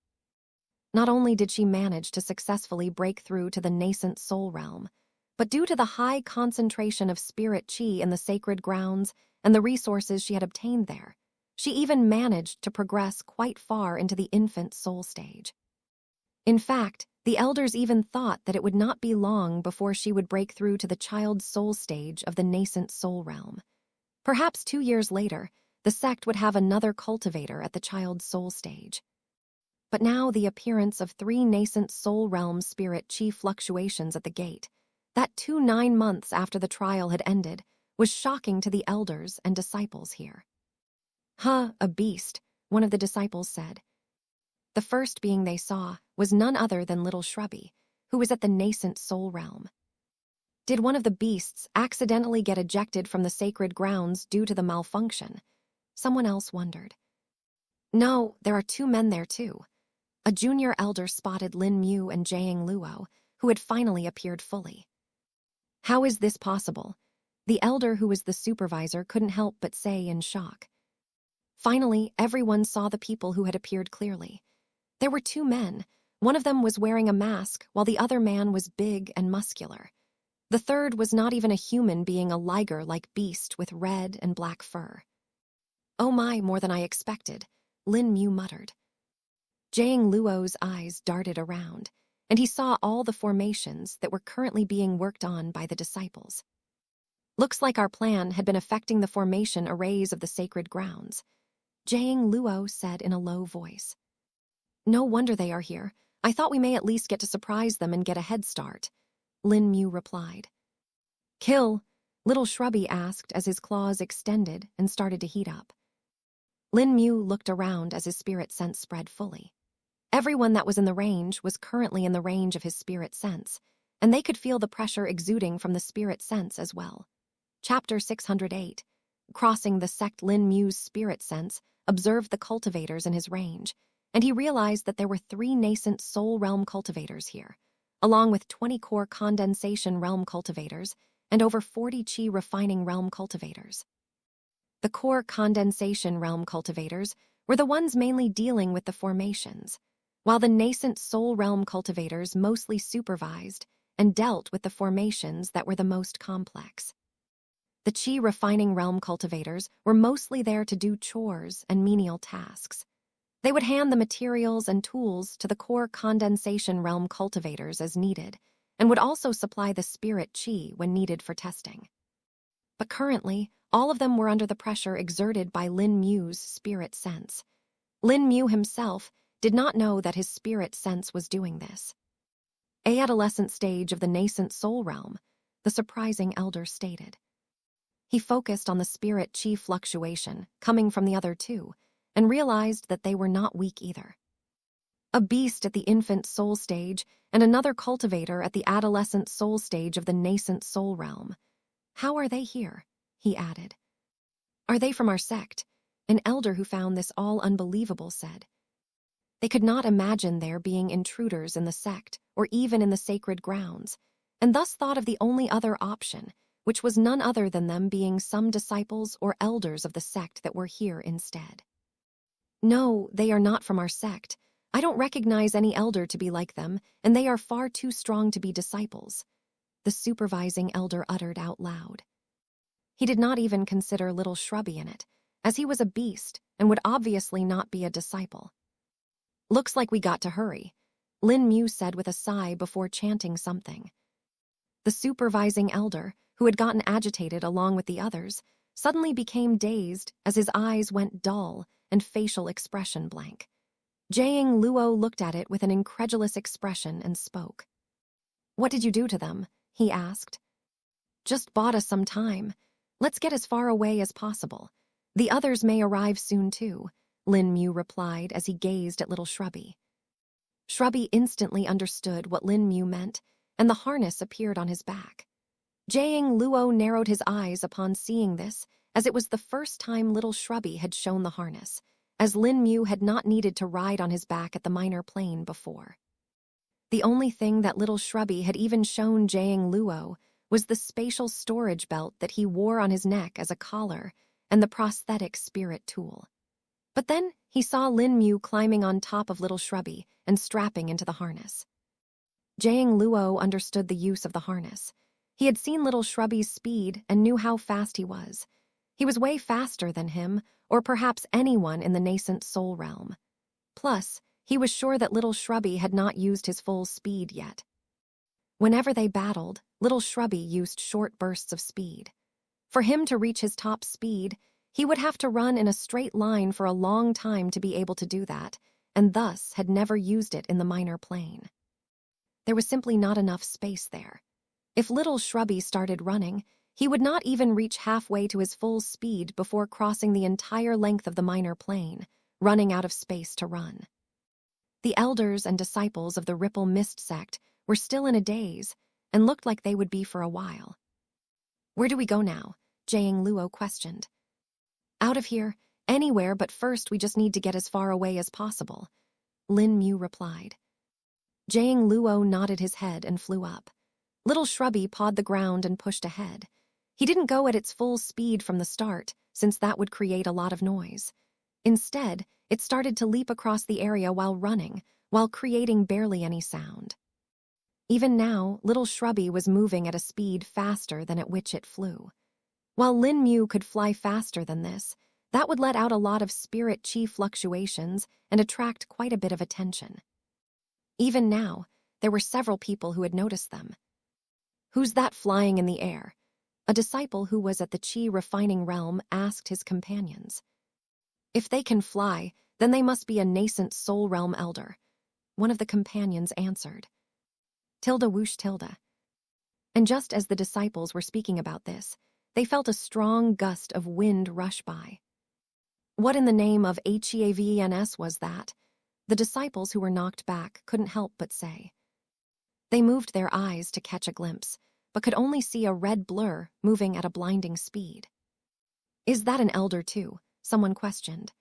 Not only did she manage to successfully break through to the nascent soul realm, but due to the high concentration of spirit chi in the sacred grounds and the resources she had obtained there, she even managed to progress quite far into the infant soul stage. In fact, the elders even thought that it would not be long before she would break through to the child soul stage of the nascent soul realm. Perhaps 2 years later, the sect would have another cultivator at the child soul stage. But now the appearance of 3 nascent soul realm spirit chi fluctuations at the gate, that 9 months after the trial had ended, was shocking to the elders and disciples here. "Huh, a beast," one of the disciples said. The first being they saw was none other than little Shrubby, who was at the nascent soul realm. Did one of the beasts accidentally get ejected from the sacred grounds due to the malfunction? Someone else wondered. No, there are two men there too. A junior elder spotted Lin Mu and Jiang Luo, who had finally appeared fully. How is this possible? The elder who was the supervisor couldn't help but say in shock. Finally, everyone saw the people who had appeared clearly. There were two men. One of them was wearing a mask, while the other man was big and muscular. The third was not even a human being, a liger-like beast with red and black fur. Oh my, more than I expected, Lin Mu muttered. Jiang Luo's eyes darted around, and he saw all the formations that were currently being worked on by the disciples. Looks like our plan had been affecting the formation arrays of the sacred grounds, Jiang Luo said in a low voice. No wonder they are here. I thought we may at least get to surprise them and get a head start, Lin Mu replied. Kill? Little Shrubby asked as his claws extended and started to heat up. Lin Mu looked around as his spirit sense spread fully. Everyone that was in the range was currently in the range of his spirit sense, and they could feel the pressure exuding from the spirit sense as well. Chapter 608. Crossing the sect. Lin Mu's spirit sense observed the cultivators in his range, and he realized that there were 3 nascent soul realm cultivators here, along with 20 core condensation realm cultivators and over 40 chi refining realm cultivators. The core condensation realm cultivators were the ones mainly dealing with the formations, while the nascent soul realm cultivators mostly supervised and dealt with the formations that were the most complex. The chi refining realm cultivators were mostly there to do chores and menial tasks. They would hand the materials and tools to the core condensation realm cultivators as needed, and would also supply the spirit chi when needed for testing. But currently, all of them were under the pressure exerted by Lin Mu's spirit sense. Lin Mu himself did not know that his spirit sense was doing this. A adolescent stage of the nascent soul realm, the surprising elder stated. He focused on the spirit chi fluctuation coming from the other two, and realized that they were not weak either. A beast at the infant soul stage and another cultivator at the adolescent soul stage of the nascent soul realm. How are they here? He added. Are they from our sect? An elder who found this all unbelievable said. They could not imagine there being intruders in the sect or even in the sacred grounds, and thus thought of the only other option, which was none other than them being some disciples or elders of the sect that were here instead. No, they are not from our sect. I don't recognize any elder to be like them, and they are far too strong to be disciples, the supervising elder uttered out loud. He did not even consider Little Shrubby in it, as he was a beast and would obviously not be a disciple. Looks like we got to hurry, Lin Mu said with a sigh before chanting something. The supervising elder, who had gotten agitated along with the others, suddenly became dazed as his eyes went dull and facial expression blank. Jiang Luo looked at it with an incredulous expression and spoke. What did you do to them? He asked. Just bought us some time. Let's get as far away as possible. The others may arrive soon too, Lin Mu replied as he gazed at Little Shrubby. Shrubby instantly understood what Lin Mu meant, and the harness appeared on his back. Jiang Luo narrowed his eyes upon seeing this, as it was the first time Little Shrubby had shown the harness, as Lin Mu had not needed to ride on his back at the minor plane before. The only thing that Little Shrubby had even shown Jiang Luo was the spatial storage belt that he wore on his neck as a collar and the prosthetic spirit tool. But then he saw Lin Mu climbing on top of Little Shrubby and strapping into the harness. Jiang Luo understood the use of the harness. He had seen Little Shrubby's speed and knew how fast he was. He was way faster than him, or perhaps anyone in the nascent soul realm. Plus, he was sure that Little Shrubby had not used his full speed yet. Whenever they battled, Little Shrubby used short bursts of speed. For him to reach his top speed, he would have to run in a straight line for a long time to be able to do that, and thus had never used it in the minor plane. There was simply not enough space there. If Little Shrubby started running, he would not even reach halfway to his full speed before crossing the entire length of the minor plane, running out of space to run. The elders and disciples of the Ripple Mist sect were still in a daze and looked like they would be for a while. "Where do we go now?" Jiang Luo questioned. "Out of here, anywhere, but first we just need to get as far away as possible," Lin Mu replied. Jiang Luo nodded his head and flew up. Little Shrubby pawed the ground and pushed ahead. He didn't go at its full speed from the start, since that would create a lot of noise. Instead, it started to leap across the area while running, while creating barely any sound. Even now, Little Shrubby was moving at a speed faster than at which it flew. While Lin Mu could fly faster than this, that would let out a lot of spirit chi fluctuations and attract quite a bit of attention. Even now, there were several people who had noticed them. "Who's that flying in the air?" A disciple who was at the chi refining realm asked his companions. "If they can fly, then they must be a nascent soul realm elder," one of the companions answered. Tilda whoosh tilde. And just as the disciples were speaking about this, they felt a strong gust of wind rush by. What in the name of Heavens was that? The disciples who were knocked back couldn't help but say. They moved their eyes to catch a glimpse, but could only see a red blur moving at a blinding speed. "Is that an elder too?" someone questioned.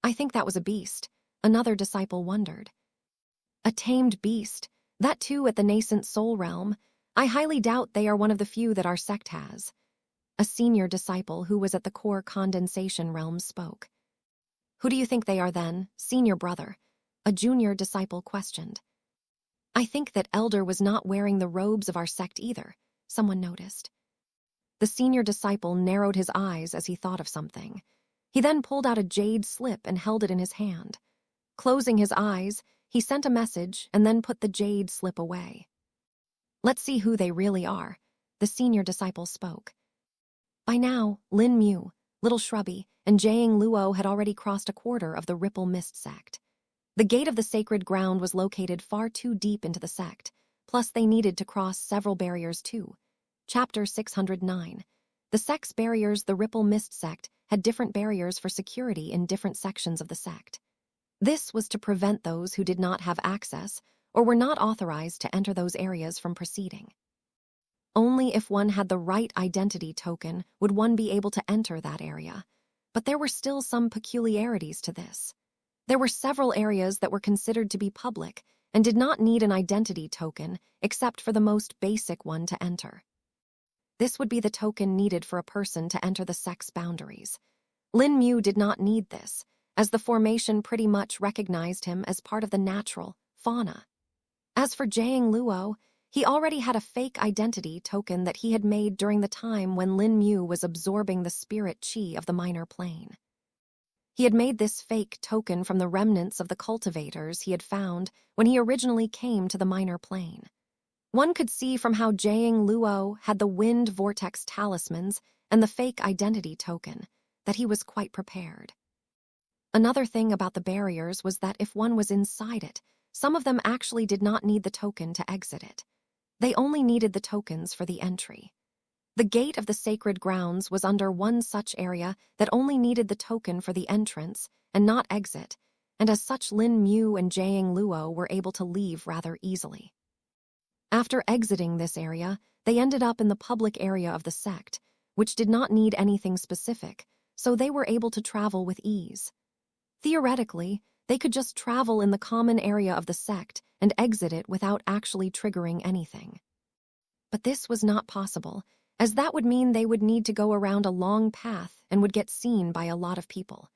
"I think that was a beast," another disciple wondered. "A tamed beast? That too at the nascent soul realm? I highly doubt they are one of the few that our sect has." A senior disciple who was at the core condensation realm spoke. "Who do you think they are then, senior brother?" a junior disciple questioned. "I think that elder was not wearing the robes of our sect either," someone noticed. The senior disciple narrowed his eyes as he thought of something. He then pulled out a jade slip and held it in his hand. Closing his eyes, he sent a message and then put the jade slip away. "Let's see who they really are," the senior disciple spoke. By now, Lin Mu, Little Shrubby, and Jiang Luo had already crossed a quarter of the Ripple Mist sect. The gate of the sacred ground was located far too deep into the sect, plus they needed to cross several barriers too. Chapter 609. The sect's barriers. The Ripple Mist sect had different barriers for security in different sections of the sect. This was to prevent those who did not have access or were not authorized to enter those areas from proceeding. Only if one had the right identity token would one be able to enter that area, but there were still some peculiarities to this. There were several areas that were considered to be public and did not need an identity token except for the most basic one to enter. This would be the token needed for a person to enter the sect's boundaries. Lin Mu did not need this, as the formation pretty much recognized him as part of the natural fauna. As for Jiang Luo, he already had a fake identity token that he had made during the time when Lin Mu was absorbing the spirit chi of the minor plane. He had made this fake token from the remnants of the cultivators he had found when he originally came to the minor plane. One could see from how Jiang Luo had the wind vortex talismans and the fake identity token that he was quite prepared. Another thing about the barriers was that if one was inside it, some of them actually did not need the token to exit it. They only needed the tokens for the entry. The gate of the sacred grounds was under one such area that only needed the token for the entrance and not exit, and as such Lin Mu and Jiang Luo were able to leave rather easily. After exiting this area, they ended up in the public area of the sect, which did not need anything specific, so they were able to travel with ease. Theoretically, they could just travel in the common area of the sect and exit it without actually triggering anything. But this was not possible, as that would mean they would need to go around a long path and would get seen by a lot of people.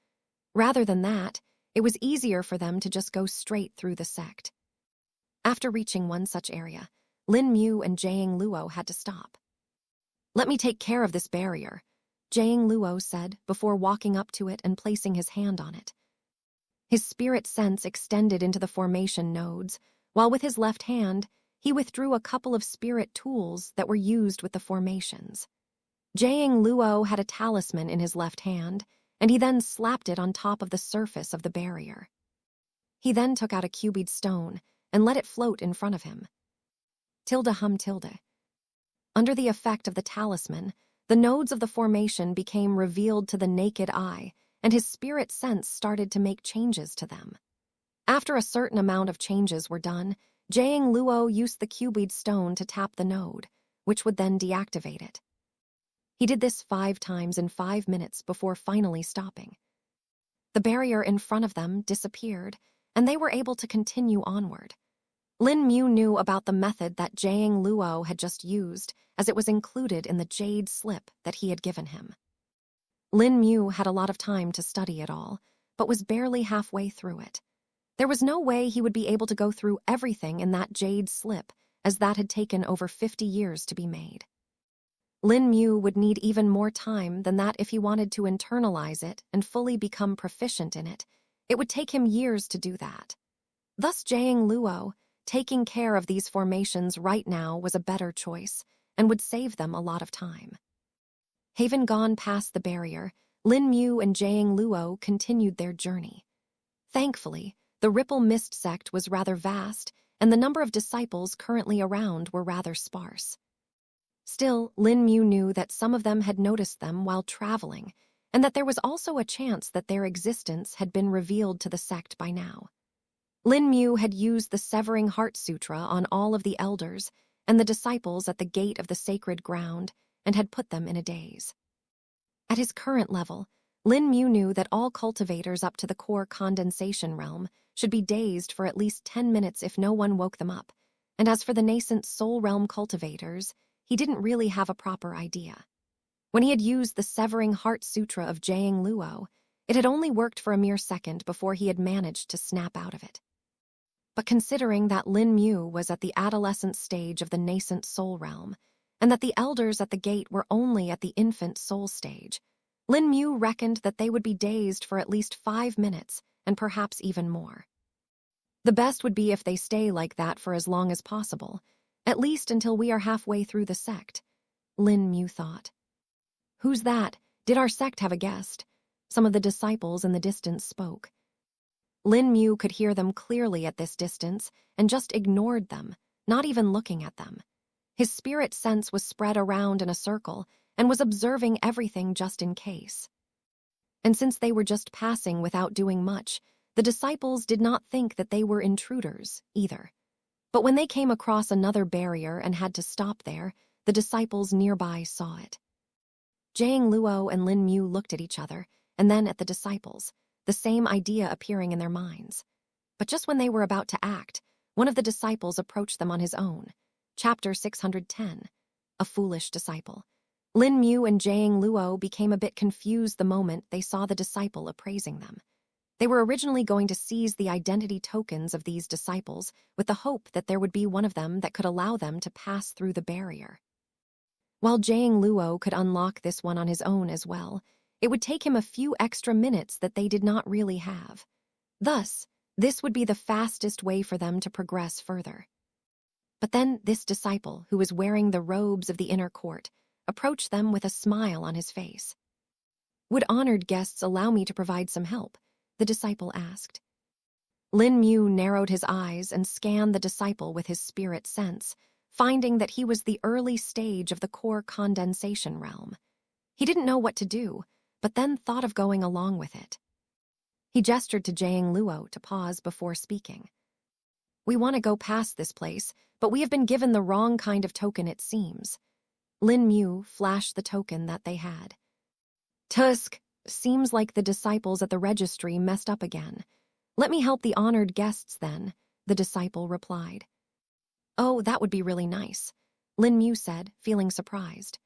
Rather than that, it was easier for them to just go straight through the sect. After reaching one such area, Lin Mu and Jiang Luo had to stop. "Let me take care of this barrier," Jiang Luo said before walking up to it and placing his hand on it. His spirit sense extended into the formation nodes, while with his left hand, he withdrew a couple of spirit tools that were used with the formations. Jiang Luo had a talisman in his left hand, and he then slapped it on top of the surface of the barrier. He then took out a cubied stone and let it float in front of him. Tilde hum tilde. Under the effect of the talisman, the nodes of the formation became revealed to the naked eye, and his spirit sense started to make changes to them. After a certain amount of changes were done, Jiang Luo used the cuboid stone to tap the node, which would then deactivate it. He did this 5 times in 5 minutes before finally stopping. The barrier in front of them disappeared, and they were able to continue onward. Lin Mu knew about the method that Jiang Luo had just used, as it was included in the jade slip that he had given him. Lin Mu had a lot of time to study it all, but was barely halfway through it. There was no way he would be able to go through everything in that jade slip, as that had taken over 50 years to be made. Lin Mu would need even more time than that if he wanted to internalize it and fully become proficient in it. It would take him years to do that. Thus, Jiang Luo, taking care of these formations right now was a better choice and would save them a lot of time. Having gone past the barrier, Lin Mu and Jiang Luo continued their journey. Thankfully, the Ripple Mist sect was rather vast, and the number of disciples currently around were rather sparse. Still, Lin Mu knew that some of them had noticed them while traveling, and that there was also a chance that their existence had been revealed to the sect by now. Lin Mu had used the Severing Heart Sutra on all of the elders and the disciples at the gate of the sacred ground and had put them in a daze. At his current level, Lin Mu knew that all cultivators up to the core condensation realm should be dazed for at least 10 minutes if no one woke them up, and as for the nascent soul realm cultivators, he didn't really have a proper idea. When he had used the Severing Heart Sutra of Jiang Luo, it had only worked for a mere second before he had managed to snap out of it. But considering that Lin Mu was at the adolescent stage of the nascent soul realm, and that the elders at the gate were only at the infant soul stage, Lin Mu reckoned that they would be dazed for at least 5 minutes, and perhaps even more. The best would be if they stay like that for as long as possible, at least until we are halfway through the sect, Lin Mu thought. Who's that? Did our sect have a guest? Some of the disciples in the distance spoke. Lin Mu could hear them clearly at this distance and just ignored them, not even looking at them. His spirit sense was spread around in a circle and was observing everything just in case. And since they were just passing without doing much, the disciples did not think that they were intruders either. But when they came across another barrier and had to stop there, the disciples nearby saw it. Jiang Luo and Lin Mu looked at each other and then at the disciples, the same idea appearing in their minds. But just when they were about to act, one of the disciples approached them on his own. Chapter 610, A Foolish Disciple. Lin Mu and Jiang Luo became a bit confused the moment they saw the disciple appraising them. They were originally going to seize the identity tokens of these disciples with the hope that there would be one of them that could allow them to pass through the barrier. While Jiang Luo could unlock this one on his own as well, it would take him a few extra minutes that they did not really have. Thus, this would be the fastest way for them to progress further. But then this disciple, who was wearing the robes of the inner court, approached them with a smile on his face. "Would honored guests allow me to provide some help?" the disciple asked. Lin Mu narrowed his eyes and scanned the disciple with his spirit sense, finding that he was the early stage of the core condensation realm. He didn't know what to do, but then thought of going along with it. He gestured to Jiang Luo to pause before speaking. "We want to go past this place, but we have been given the wrong kind of token, it seems." Lin Mu flashed the token that they had. "Tusk, seems like the disciples at the registry messed up again. Let me help the honored guests then," the disciple replied. "Oh, that would be really nice," Lin Mu said, feeling surprised.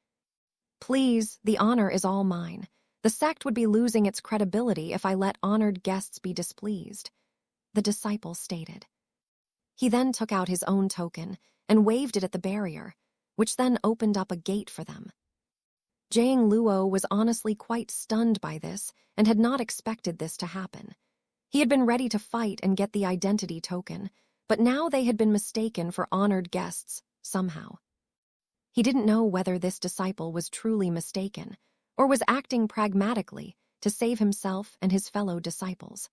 "Please, the honor is all mine. The sect would be losing its credibility if I let honored guests be displeased," the disciple stated. He then took out his own token and waved it at the barrier, which then opened up a gate for them. Jiang Luo was honestly quite stunned by this and had not expected this to happen. He had been ready to fight and get the identity token, but now they had been mistaken for honored guests, somehow. He didn't know whether this disciple was truly mistaken or was acting pragmatically to save himself and his fellow disciples.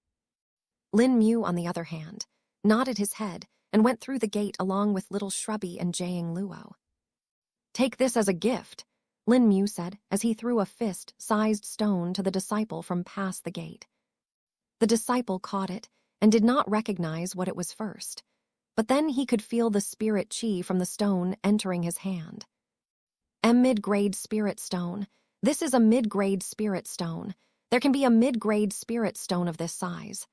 Lin Mu, on the other hand, nodded his head and went through the gate along with little Shrubby and Jiang Luo. "Take this as a gift," Lin Mu said as he threw a fist-sized stone to the disciple from past the gate. The disciple caught it and did not recognize what it was first, But then he could feel the spirit chi from the stone entering his hand. A mid-grade spirit stone. This is a mid-grade spirit stone. There can be a mid-grade spirit stone of this size.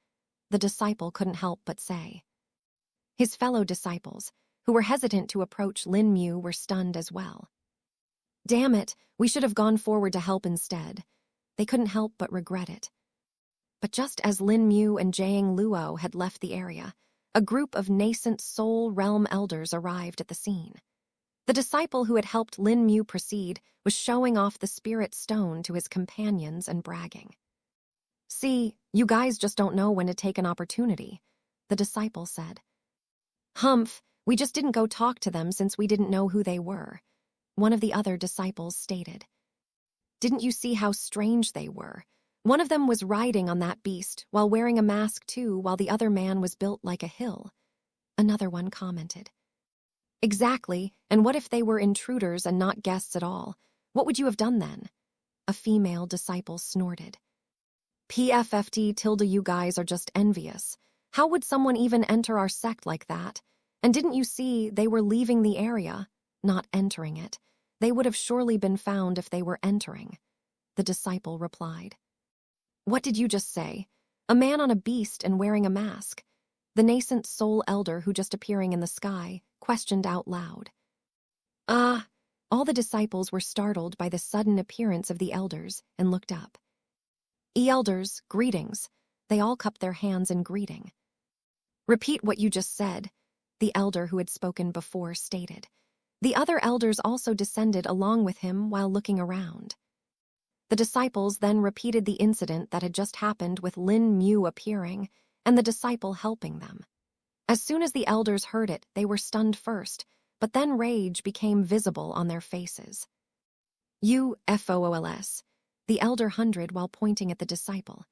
The disciple couldn't help but say. His fellow disciples, who were hesitant to approach Lin Mu, were stunned as well. Damn it, we should have gone forward to help instead. They couldn't help but regret it. But just as Lin Mu and Jiang Luo had left the area, a group of nascent soul realm elders arrived at the scene. The disciple who had helped Lin Mu proceed was showing off the spirit stone to his companions and bragging. See, you guys just don't know when to take an opportunity, the disciple said. Humph, we just didn't go talk to them since we didn't know who they were, one of the other disciples stated. Didn't you see how strange they were? One of them was riding on that beast while wearing a mask too, while the other man was built like a hill. Another one commented. Exactly, and what if they were intruders and not guests at all? What would you have done then? A female disciple snorted. PFFT tilde, you guys are just envious. How would someone even enter our sect like that? And didn't you see they were leaving the area, not entering it? They would have surely been found if they were entering. The disciple replied. What did you just say? A man on a beast and wearing a mask. The nascent soul elder who just appearing in the sky questioned out loud. All the disciples were startled by the sudden appearance of the elders and looked up. Elders, greetings. They all cupped their hands in greeting. Repeat what you just said, the elder who had spoken before stated. The other elders also descended along with him while looking around. The disciples then repeated the incident that had just happened with Lin Mu appearing and the disciple helping them. As soon as the elders heard it, they were stunned first, but then rage became visible on their faces. You FOOLS, the elder hundred while pointing at the disciple.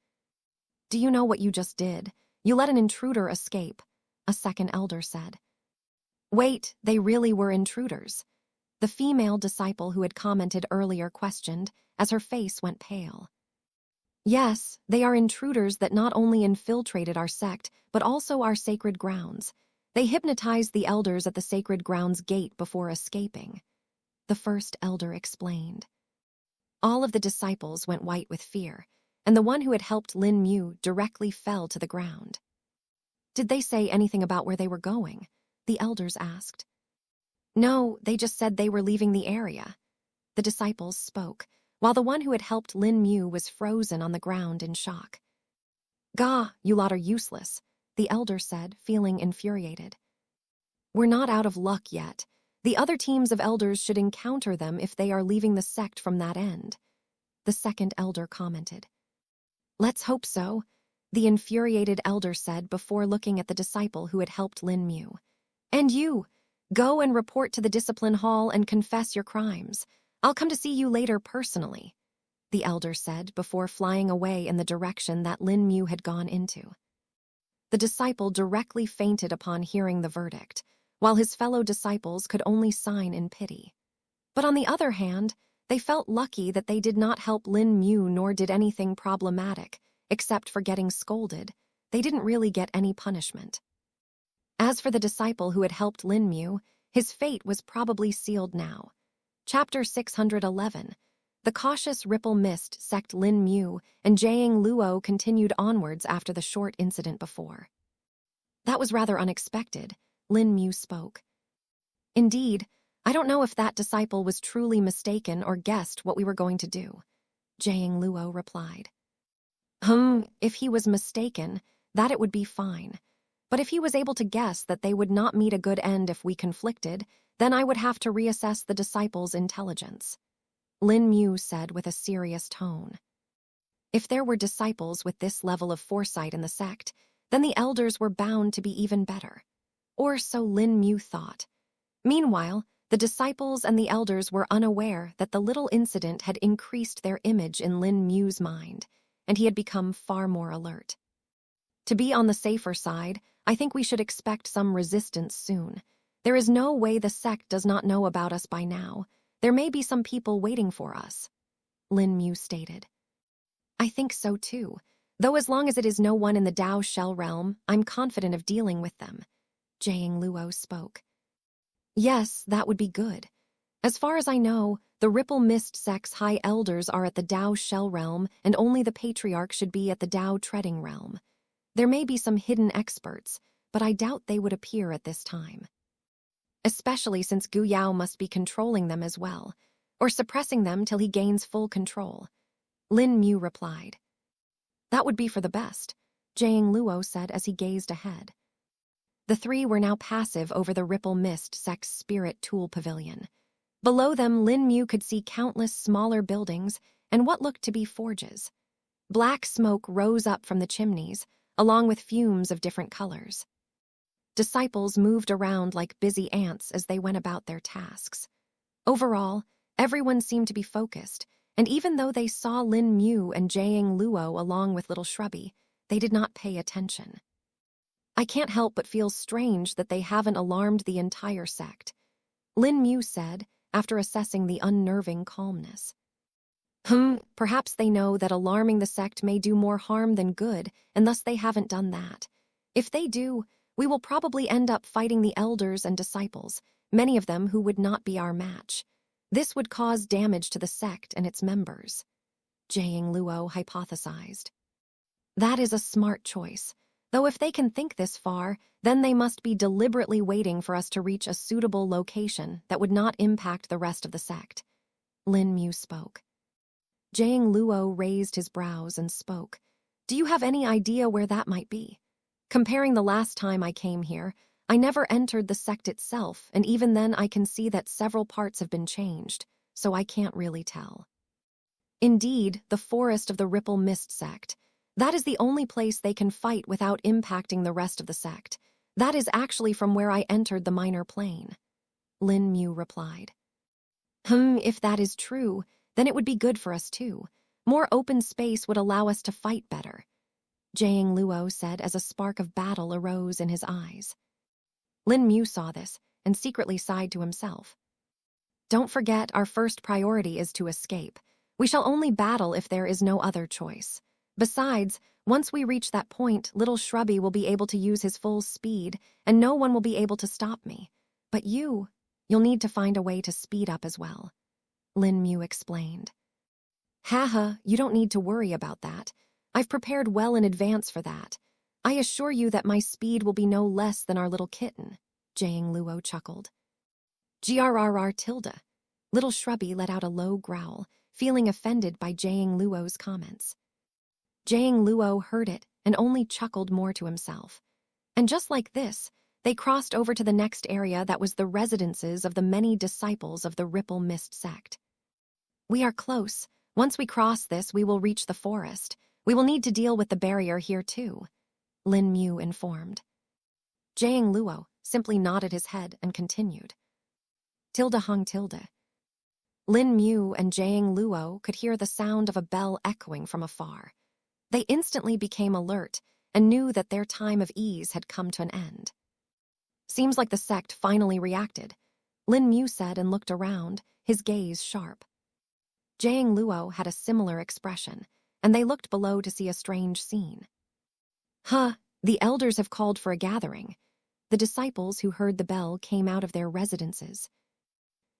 Do you know what you just did? You let an intruder escape, a second elder said. Wait, they really were intruders. The female disciple who had commented earlier questioned as her face went pale. Yes, they are intruders that not only infiltrated our sect, but also our sacred grounds. They hypnotized the elders at the sacred grounds gate before escaping. The first elder explained. All of the disciples went white with fear, and the one who had helped Lin Mu directly fell to the ground. Did they say anything about where they were going? The elders asked. No, they just said they were leaving the area. The disciples spoke, while the one who had helped Lin Mu was frozen on the ground in shock. Gah, you lot are useless, the elder said, feeling infuriated. We're not out of luck yet. The other teams of elders should encounter them if they are leaving the sect from that end. The second elder commented. Let's hope so, the infuriated elder said before looking at the disciple who had helped Lin Mu. And you, go and report to the discipline hall and confess your crimes. I'll come to see you later personally, the elder said before flying away in the direction that Lin Mu had gone into. The disciple directly fainted upon hearing the verdict, while his fellow disciples could only sign in pity. But on the other hand, they felt lucky that they did not help Lin Mu nor did anything problematic, except for getting scolded. They didn't really get any punishment. As for the disciple who had helped Lin Mu, his fate was probably sealed now. Chapter 611. The cautious ripple mist sect Lin Mu, and Jiang Luo continued onwards after the short incident before. That was rather unexpected, Lin Mu spoke. Indeed, I don't know if that disciple was truly mistaken or guessed what we were going to do, Jiang Luo replied. If he was mistaken, that it would be fine. But if he was able to guess that they would not meet a good end if we conflicted, then I would have to reassess the disciples' intelligence, Lin Mu said with a serious tone. If there were disciples with this level of foresight in the sect, then the elders were bound to be even better. Or so Lin Mu thought. Meanwhile, the disciples and the elders were unaware that the little incident had increased their image in Lin Mu's mind, and he had become far more alert. To be on the safer side, I think we should expect some resistance soon. There is no way the sect does not know about us by now. There may be some people waiting for us, Lin Mu stated. I think so too, though as long as it is no one in the Dao Shell realm, I'm confident of dealing with them, Jiang Luo spoke. Yes, that would be good. As far as I know, the Ripple Mist Sect's high elders are at the Dao Shell realm, and only the patriarch should be at the Dao Treading realm. There may be some hidden experts, but I doubt they would appear at this time. Especially since Gu Yao must be controlling them as well, or suppressing them till he gains full control. Lin Mu replied. That would be for the best, Jiang Luo said as he gazed ahead. The three were now passive over the Ripple Mist Sect's spirit tool pavilion. Below them, Lin Mu could see countless smaller buildings and what looked to be forges. Black smoke rose up from the chimneys, along with fumes of different colors. Disciples moved around like busy ants as they went about their tasks. Overall, everyone seemed to be focused, and even though they saw Lin Mu and Jiang Luo along with Little Shrubby, they did not pay attention. I can't help but feel strange that they haven't alarmed the entire sect, Lin Mu said, after assessing the unnerving calmness. Perhaps they know that alarming the sect may do more harm than good, and thus they haven't done that. If they do, we will probably end up fighting the elders and disciples, many of them who would not be our match. This would cause damage to the sect and its members, Jiang Luo hypothesized. That is a smart choice, though if they can think this far, then they must be deliberately waiting for us to reach a suitable location that would not impact the rest of the sect. Lin Mu spoke. Jiang Luo raised his brows and spoke. Do you have any idea where that might be? Comparing the last time I came here, I never entered the sect itself, and even then I can see that several parts have been changed, so I can't really tell. Indeed, the forest of the Ripple Mist Sect. That is the only place they can fight without impacting the rest of the sect. That is actually from where I entered the minor plane, Lin Mu replied. If that is true, then it would be good for us too. More open space would allow us to fight better, Jiang Luo said as a spark of battle arose in his eyes. Lin Mu saw this and secretly sighed to himself. Don't forget, our first priority is to escape. We shall only battle if there is no other choice. Besides, once we reach that point, Little Shrubby will be able to use his full speed, and no one will be able to stop me. But you'll need to find a way to speed up as well, Lin Mu explained. Haha, you don't need to worry about that. I've prepared well in advance for that. I assure you that my speed will be no less than our little kitten, Jiang Luo chuckled. Grrr tilde. Little Shrubby let out a low growl, feeling offended by Jiang Luo's comments. Jiang Luo heard it and only chuckled more to himself. And just like this, they crossed over to the next area that was the residences of the many disciples of the Ripple Mist Sect. We are close. Once we cross this, we will reach the forest. We will need to deal with the barrier here too, Lin Mu informed. Jiang Luo simply nodded his head and continued. Tilde hung tilde. Lin Mu and Jiang Luo could hear the sound of a bell echoing from afar. They instantly became alert and knew that their time of ease had come to an end. Seems like the sect finally reacted, Lin Mu said and looked around, his gaze sharp. Jiang Luo had a similar expression, and they looked below to see a strange scene. The elders have called for a gathering. The disciples who heard the bell came out of their residences.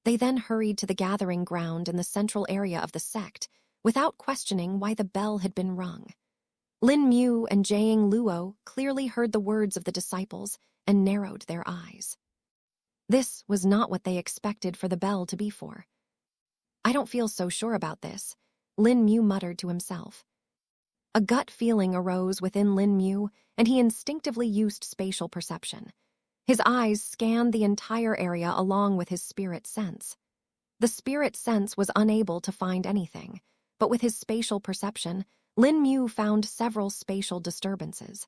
They then hurried to the gathering ground in the central area of the sect, without questioning why the bell had been rung. Lin Mu and Jiang Luo clearly heard the words of the disciples and narrowed their eyes. This was not what they expected for the bell to be for. I don't feel so sure about this, Lin Mu muttered to himself. A gut feeling arose within Lin Mu, and he instinctively used spatial perception. His eyes scanned the entire area along with his spirit sense. The spirit sense was unable to find anything, but with his spatial perception, Lin Mu found several spatial disturbances.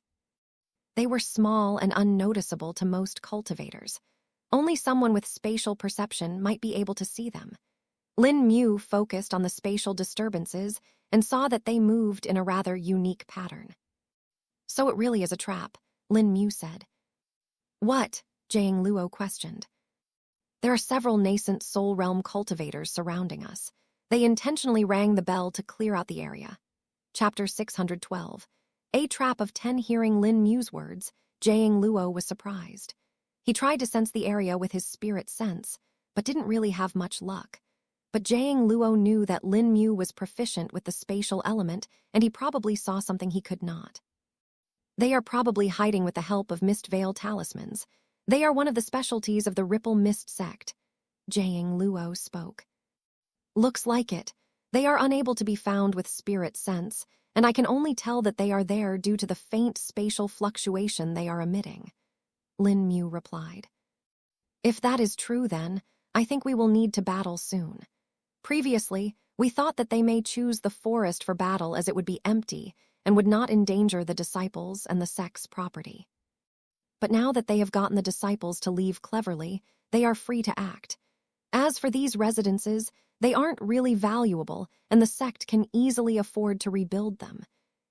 They were small and unnoticeable to most cultivators. Only someone with spatial perception might be able to see them. Lin Mu focused on the spatial disturbances and saw that they moved in a rather unique pattern. So it really is a trap, Lin Mu said. What? Jiang Luo questioned. There are several nascent soul realm cultivators surrounding us. They intentionally rang the bell to clear out the area. Chapter 612. A trap of 10. Hearing Lin Mu's words, Jiang Luo was surprised. He tried to sense the area with his spirit sense, but didn't really have much luck. But Jiang Luo knew that Lin Mu was proficient with the spatial element, and he probably saw something he could not. They are probably hiding with the help of Mist Veil talismans. They are one of the specialties of the Ripple Mist sect. Jiang Luo spoke. Looks like it. They are unable to be found with spirit sense, and I can only tell that they are there due to the faint spatial fluctuation they are emitting. Lin Mu replied. If that is true then, I think we will need to battle soon. Previously, we thought that they may choose the forest for battle as it would be empty and would not endanger the disciples and the sect's property. But now that they have gotten the disciples to leave cleverly, they are free to act. As for these residences, they aren't really valuable, and the sect can easily afford to rebuild them.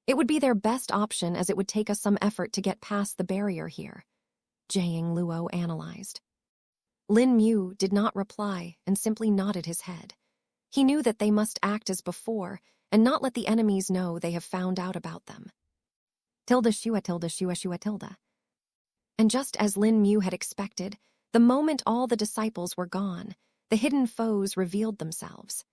It would be their best option as it would take us some effort to get past the barrier here. Jiang Luo analyzed. Lin Mu did not reply and simply nodded his head. He knew that they must act as before and not let the enemies know they have found out about them. Tilde shua tilde shua shua tilde. And just as Lin Mu had expected, the moment all the disciples were gone, the hidden foes revealed themselves.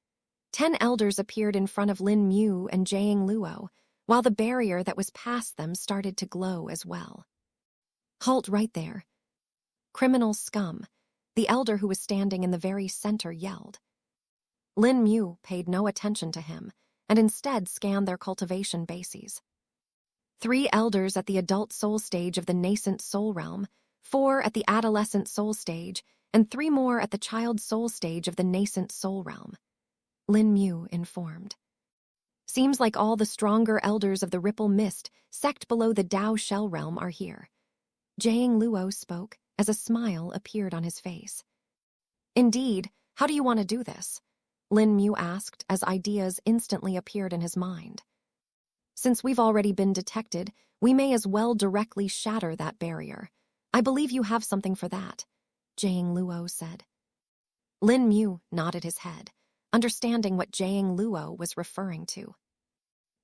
10 elders appeared in front of Lin Mu and Jiang Luo, while the barrier that was past them started to glow as well. Halt right there. Criminal scum, the elder who was standing in the very center yelled. Lin Mu paid no attention to him and instead scanned their cultivation bases. 3 elders at the adult soul stage of the nascent soul realm, 4 at the adolescent soul stage, and 3 more at the child soul stage of the nascent soul realm. Lin Mu informed. Seems like all the stronger elders of the Ripple Mist sect below the Dao Shell realm are here. Jiang Luo spoke as a smile appeared on his face. Indeed, how do you want to do this? Lin Mu asked as ideas instantly appeared in his mind. Since we've already been detected, we may as well directly shatter that barrier. I believe you have something for that, Jiang Luo said. Lin Mu nodded his head, understanding what Jiang Luo was referring to.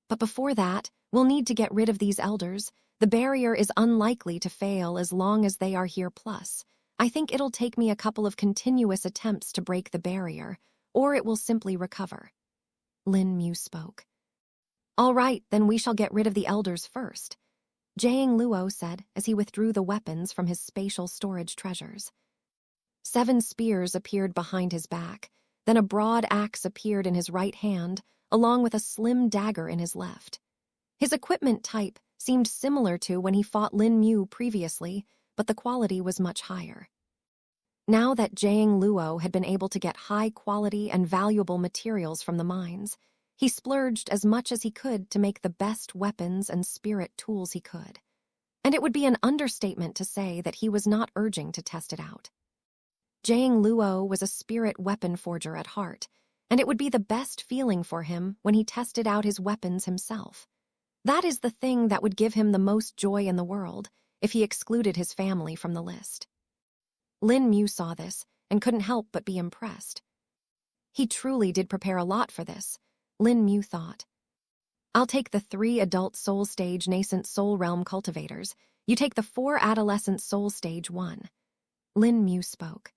But before that, we'll need to get rid of these elders. The barrier is unlikely to fail as long as they are here plus. I think it'll take me a couple of continuous attempts to break the barrier, or it will simply recover. Lin Mu spoke. All right, then we shall get rid of the elders first, Jiang Luo said as he withdrew the weapons from his spatial storage treasures. 7 spears appeared behind his back, then a broad axe appeared in his right hand, along with a slim dagger in his left. His equipment type seemed similar to when he fought Lin Mu previously, but the quality was much higher. Now that Jiang Luo had been able to get high-quality and valuable materials from the mines, he splurged as much as he could to make the best weapons and spirit tools he could. And it would be an understatement to say that he was not urging to test it out. Jiang Luo was a spirit weapon forger at heart, and it would be the best feeling for him when he tested out his weapons himself. That is the thing that would give him the most joy in the world if he excluded his family from the list. Lin Mu saw this and couldn't help but be impressed. He truly did prepare a lot for this, Lin Mu thought. I'll take the 3 adult soul stage nascent soul realm cultivators. You take the 4 adolescent soul stage 1. Lin Mu spoke.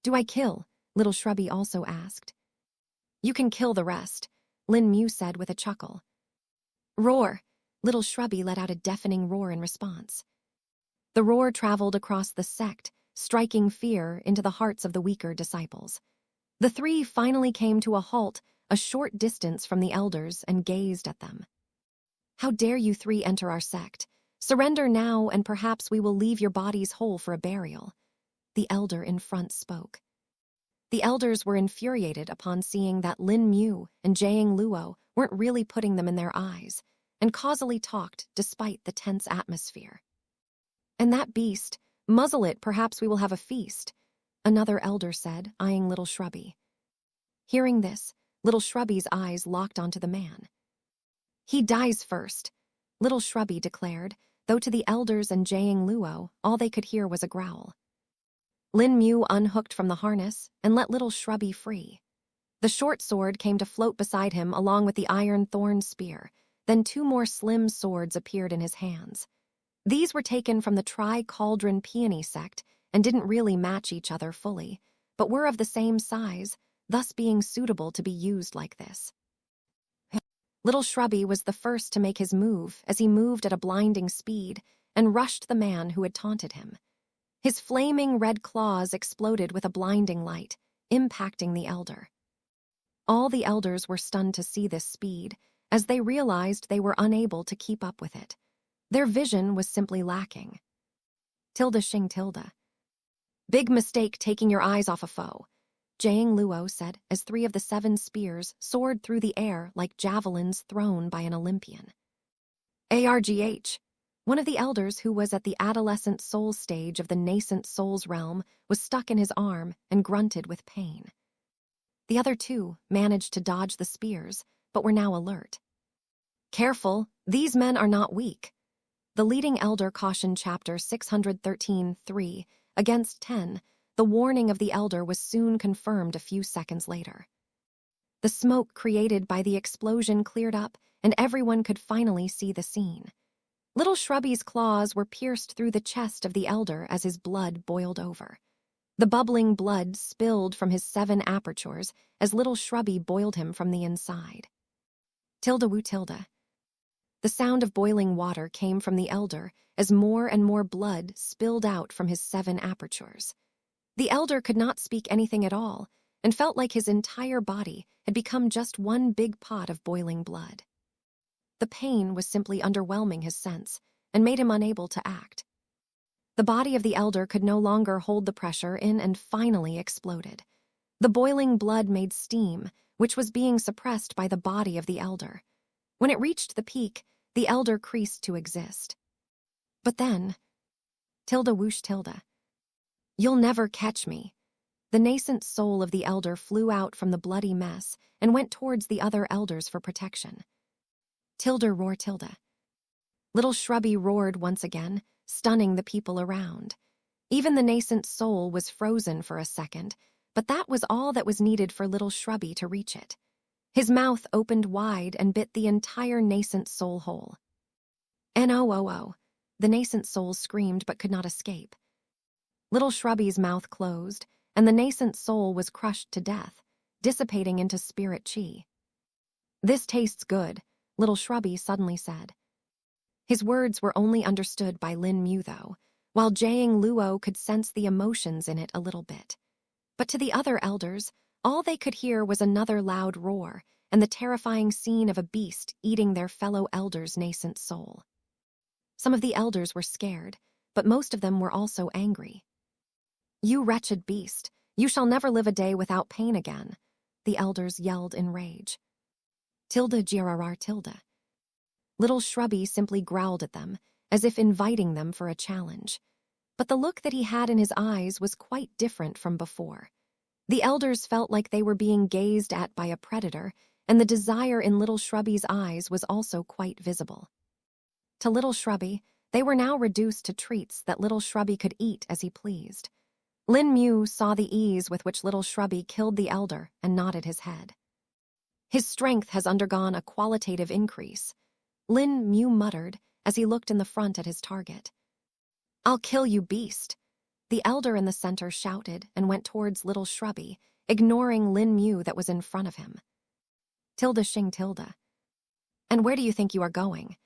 Do I kill? Little Shrubby also asked. You can kill the rest, Lin Mu said with a chuckle. Roar! Little Shrubby let out a deafening roar in response. The roar traveled across the sect, striking fear into the hearts of the weaker disciples. The 3 finally came to a halt a short distance from the elders and gazed at them. How dare you 3 enter our sect? Surrender now and perhaps we will leave your bodies whole for a burial. The elder in front spoke. The elders were infuriated upon seeing that Lin Mu and Jiang Luo weren't really putting them in their eyes, and causally talked despite the tense atmosphere. And that beast, muzzle it, perhaps we will have a feast, another elder said, eyeing Little Shrubby. Hearing this, Little Shrubby's eyes locked onto the man. He dies first, Little Shrubby declared, though to the elders and Jiang Luo, all they could hear was a growl. Lin Mu unhooked from the harness and let Little Shrubby free. The short sword came to float beside him along with the iron thorn spear, then 2 more slim swords appeared in his hands. These were taken from the Tri-Cauldron Peony sect and didn't really match each other fully, but were of the same size, thus being suitable to be used like this. Little Shrubby was the first to make his move as he moved at a blinding speed and rushed the man who had taunted him. His flaming red claws exploded with a blinding light, impacting the elder. All the elders were stunned to see this speed, as they realized they were unable to keep up with it. Their vision was simply lacking. Tilda Shing Tilda. Big mistake taking your eyes off a foe, Jiang Luo said as 3 of the 7 spears soared through the air like javelins thrown by an Olympian. ARGH. One of the elders who was at the adolescent soul stage of the nascent soul's realm was stuck in his arm and grunted with pain. The other 2 managed to dodge the spears, but were now alert. Careful, these men are not weak. The leading elder cautioned chapter 613-3 against 10. The warning of the elder was soon confirmed a few seconds later. The smoke created by the explosion cleared up, and everyone could finally see the scene. Little Shrubby's claws were pierced through the chest of the elder as his blood boiled over. The bubbling blood spilled from his 7 apertures as Little Shrubby boiled him from the inside. Tilda woo tilda. The sound of boiling water came from the elder as more and more blood spilled out from his 7 apertures. The elder could not speak anything at all and felt like his entire body had become just one big pot of boiling blood. The pain was simply underwhelming his sense and made him unable to act. The body of the elder could no longer hold the pressure in and finally exploded. The boiling blood made steam, which was being suppressed by the body of the elder. When it reached the peak, the elder ceased to exist. But then, tilde whoosh tilde. You'll never catch me. The nascent soul of the elder flew out from the bloody mess and went towards the other elders for protection. Tilde roar tilde. Little Shrubby roared once again, stunning the people around. Even the nascent soul was frozen for a second, but that was all that was needed for Little Shrubby to reach it. His mouth opened wide and bit the entire nascent soul whole. N-O-O-O. The nascent soul screamed but could not escape. Little Shrubby's mouth closed, and the nascent soul was crushed to death, dissipating into spirit chi. This tastes good, Little Shrubby suddenly said. His words were only understood by Lin Mu, though, while Jiang Luo could sense the emotions in it a little bit. But to the other elders, all they could hear was another loud roar and the terrifying scene of a beast eating their fellow elders' nascent soul. Some of the elders were scared, but most of them were also angry. You wretched beast, you shall never live a day without pain again, the elders yelled in rage. Tilde GRR tilde. Little Shrubby simply growled at them, as if inviting them for a challenge. But the look that he had in his eyes was quite different from before. The elders felt like they were being gazed at by a predator, and the desire in Little Shrubby's eyes was also quite visible. To Little Shrubby, they were now reduced to treats that Little Shrubby could eat as he pleased. Lin Mu saw the ease with which Little Shrubby killed the elder and nodded his head. His strength has undergone a qualitative increase, Lin Mu muttered as he looked in the front at his target. I'll kill you, beast, the elder in the center shouted and went towards Little Shrubby, ignoring Lin Mu that was in front of him. Tilde Shing Tilde. And where do you think you are going?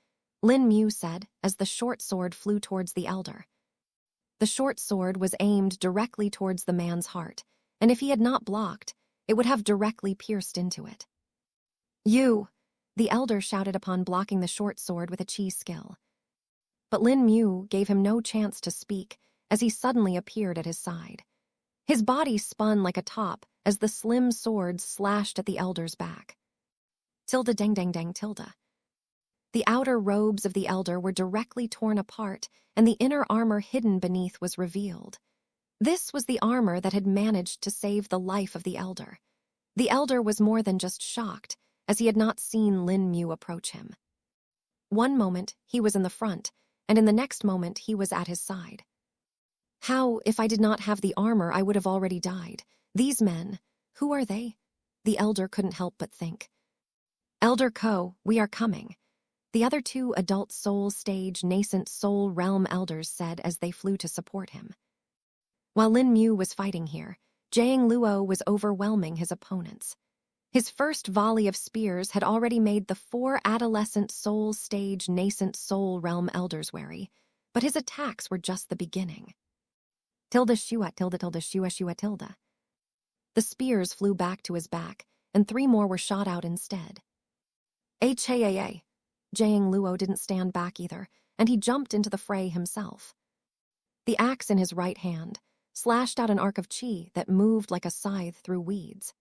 Lin Mu said as the short sword flew towards the elder. The short sword was aimed directly towards the man's heart, and if he had not blocked, it would have directly pierced into it. You, the elder shouted upon blocking the short sword with a chi skill. But Lin Mu gave him no chance to speak as he suddenly appeared at his side. His body spun like a top as the slim sword slashed at the elder's back. Tilde dang dang dang tilde. The outer robes of the elder were directly torn apart, and the inner armor hidden beneath was revealed. This was the armor that had managed to save the life of the elder. The elder was more than just shocked, as he had not seen Lin Mu approach him. One moment, he was in the front, and in the next moment, he was at his side. How, if I did not have the armor, I would have already died. These men, who are they? The elder couldn't help but think. Elder Ko, we are coming. the other two adult soul stage nascent soul realm elders said as they flew to support him. While Lin Mu was fighting here, Jiang Luo was overwhelming his opponents. His first volley of spears had already made the 4 adolescent soul stage nascent soul realm elders wary, but his attacks were just the beginning. Tilde shua tilde tilde shua shua tilde. The spears flew back to his back, and 3 more were shot out instead. Haa. Jiang Luo didn't stand back either, and he jumped into the fray himself. The axe in his right hand slashed out an arc of chi that moved like a scythe through weeds.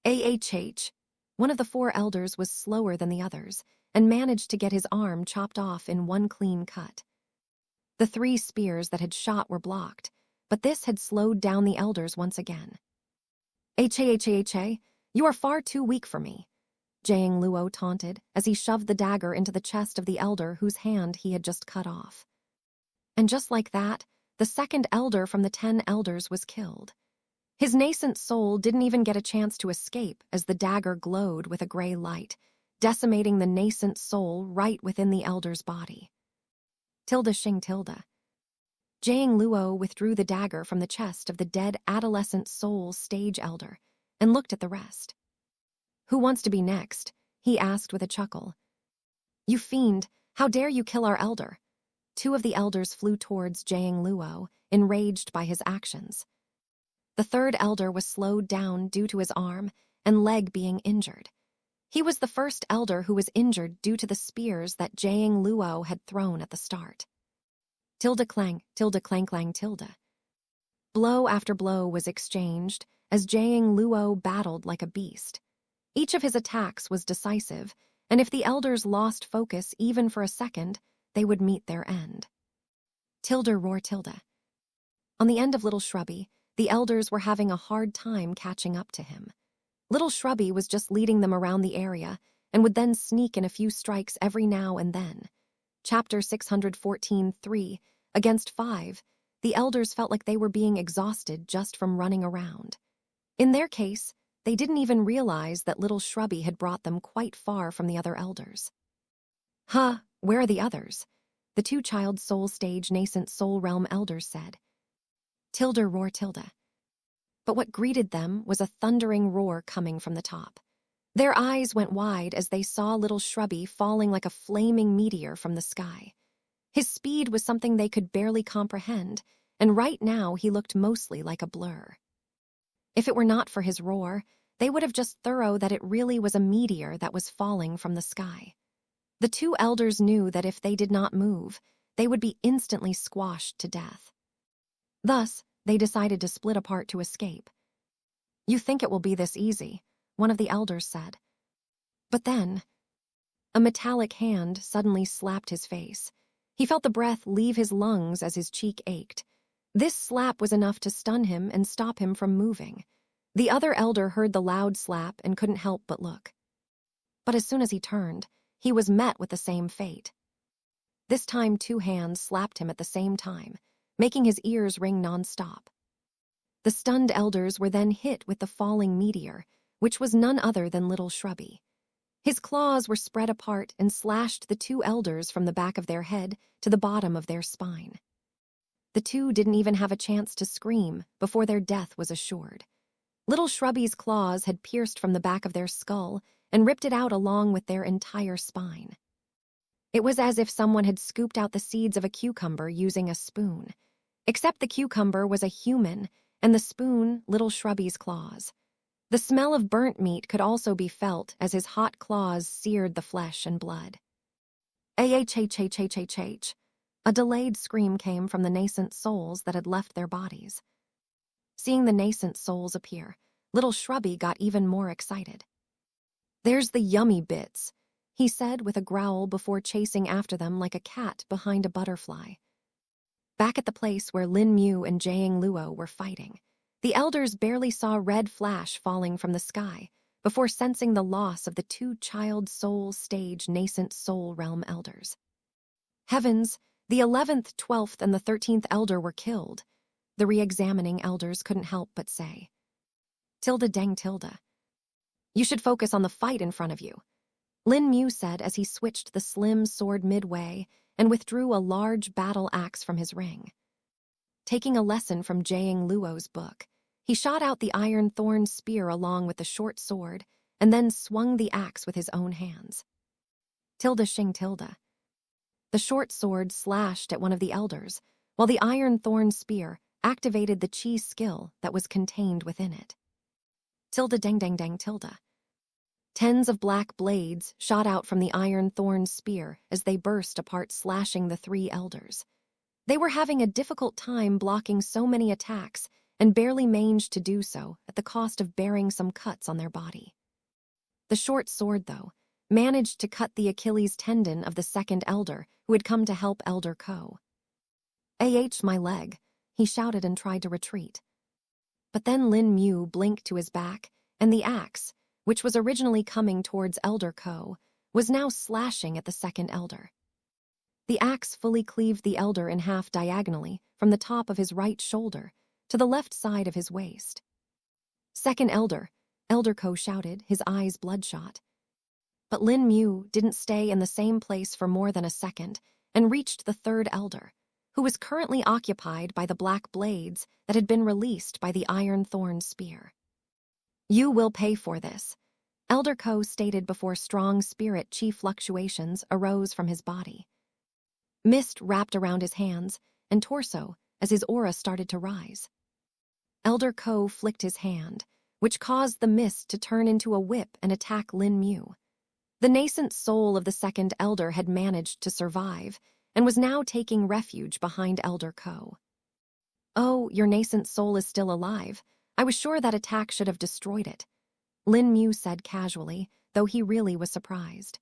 One of the 4 elders was slower than the others and managed to get his arm chopped off in one clean cut. The 3 spears that had shot were blocked, but this had slowed down the elders once again. You are far too weak for me, Jiang Luo taunted as he shoved the dagger into the chest of the elder whose hand he had just cut off. And just like that, the second elder from the 10 elders was killed. His nascent soul didn't even get a chance to escape as the dagger glowed with a gray light, decimating the nascent soul right within the elder's body. Tilde shing tilde. Jiang Luo withdrew the dagger from the chest of the dead adolescent soul stage elder and looked at the rest. Who wants to be next? He asked with a chuckle. You fiend, how dare you kill our elder? 2 of the elders flew towards Jiang Luo, enraged by his actions. The 3rd elder was slowed down due to his arm and leg being injured. He was the first elder who was injured due to the spears that Jiang Luo had thrown at the start. Tilde clang clang tilde. Blow after blow was exchanged as Jiang Luo battled like a beast. Each of his attacks was decisive, and if the elders lost focus even for a second, they would meet their end. Tilde roar tilde. On the end of Little Shrubby, the elders were having a hard time catching up to him. Little Shrubby was just leading them around the area and would then sneak in a few strikes every now and then. Chapter 614-3, against 5, the elders felt like they were being exhausted just from running around. In their case, they didn't even realize that Little Shrubby had brought them quite far from the other elders. Huh, where are the others? The 2 child soul stage nascent soul realm elders said. Tilde roar tilde. But what greeted them was a thundering roar coming from the top. Their eyes went wide as they saw Little Shrubby falling like a flaming meteor from the sky. His speed was something they could barely comprehend, and right now he looked mostly like a blur. If it were not for his roar, they would have just thought that it really was a meteor that was falling from the sky. The 2 elders knew that if they did not move, they would be instantly squashed to death. Thus, they decided to split apart to escape. You think it will be this easy, one of the elders said. But then, a metallic hand suddenly slapped his face. He felt the breath leave his lungs as his cheek ached. This slap was enough to stun him and stop him from moving. The other elder heard the loud slap and couldn't help but look. But as soon as he turned, he was met with the same fate. This time 2 hands slapped him at the same time, making his ears ring non-stop. The stunned elders were then hit with the falling meteor, which was none other than Little Shrubby. His claws were spread apart and slashed the 2 elders from the back of their head to the bottom of their spine. The 2 didn't even have a chance to scream before their death was assured. Little Shrubby's claws had pierced from the back of their skull and ripped it out along with their entire spine. It was as if someone had scooped out the seeds of a cucumber using a spoon, except the cucumber was a human and the spoon Little Shrubby's claws. The smell of burnt meat could also be felt as his hot claws seared the flesh and blood. Ah-h-h-h-h-h-h. A delayed scream came from the nascent souls that had left their bodies. Seeing the nascent souls appear, Little Shrubby got even more excited. There's the yummy bits, he said with a growl before chasing after them like a cat behind a butterfly. Back at the place where Lin Mu and Jiang Luo were fighting, the elders barely saw red flash falling from the sky before sensing the loss of the 2 child soul stage nascent soul realm elders. Heavens, the 11th, 12th, and the 13th elder were killed, the re-examining elders couldn't help but say. Tilde dang tilde. You should focus on the fight in front of you. Lin Mu said as he switched the slim sword midway and withdrew a large battle axe from his ring. Taking a lesson from Jiang Luo's book, he shot out the iron thorn spear along with the short sword and then swung the axe with his own hands. Tilde Xing Tilde. The short sword slashed at one of the elders, while the iron thorn spear activated the chi skill that was contained within it. Tilde Deng Deng Deng Tilde. Tens of black blades shot out from the iron thorn spear as they burst apart, slashing the three elders. They were having a difficult time blocking so many attacks and barely managed to do so at the cost of bearing some cuts on their body. The short sword, though, managed to cut the Achilles tendon of the second elder who had come to help Elder Ko. My leg, he shouted and tried to retreat. But then Lin Mu blinked to his back, and the axe, which was originally coming towards Elder Ko, was now slashing at the second elder. The axe fully cleaved the elder in half diagonally from the top of his right shoulder to the left side of his waist. Second elder, Elder Ko shouted, his eyes bloodshot. But Lin Mu didn't stay in the same place for more than a second and reached the third elder, who was currently occupied by the black blades that had been released by the iron thorn spear. You will pay for this, Elder Ko stated before strong spirit chi fluctuations arose from his body. Mist wrapped around his hands and torso as his aura started to rise. Elder Ko flicked his hand, which caused the mist to turn into a whip and attack Lin Mu. The nascent soul of the second elder had managed to survive and was now taking refuge behind Elder Ko. Oh, your nascent soul is still alive. I was sure that attack should have destroyed it, Lin Mu said casually, though he really was surprised.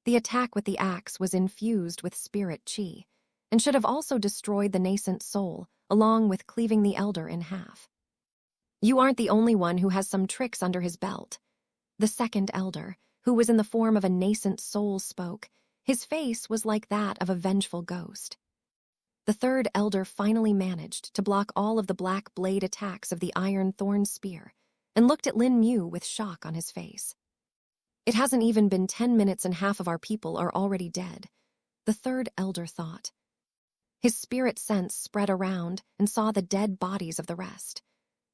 The attack with the axe was infused with spirit chi, and should have also destroyed the nascent soul, along with cleaving the elder in half. You aren't the only one who has some tricks under his belt. The second elder, who was in the form of a nascent soul, spoke. His face was like that of a vengeful ghost. The third elder finally managed to block all of the black blade attacks of the iron thorn spear and looked at Lin Mu with shock on his face. It hasn't even been 10 minutes and half of our people are already dead, the third elder thought. His spirit sense spread around and saw the dead bodies of the rest.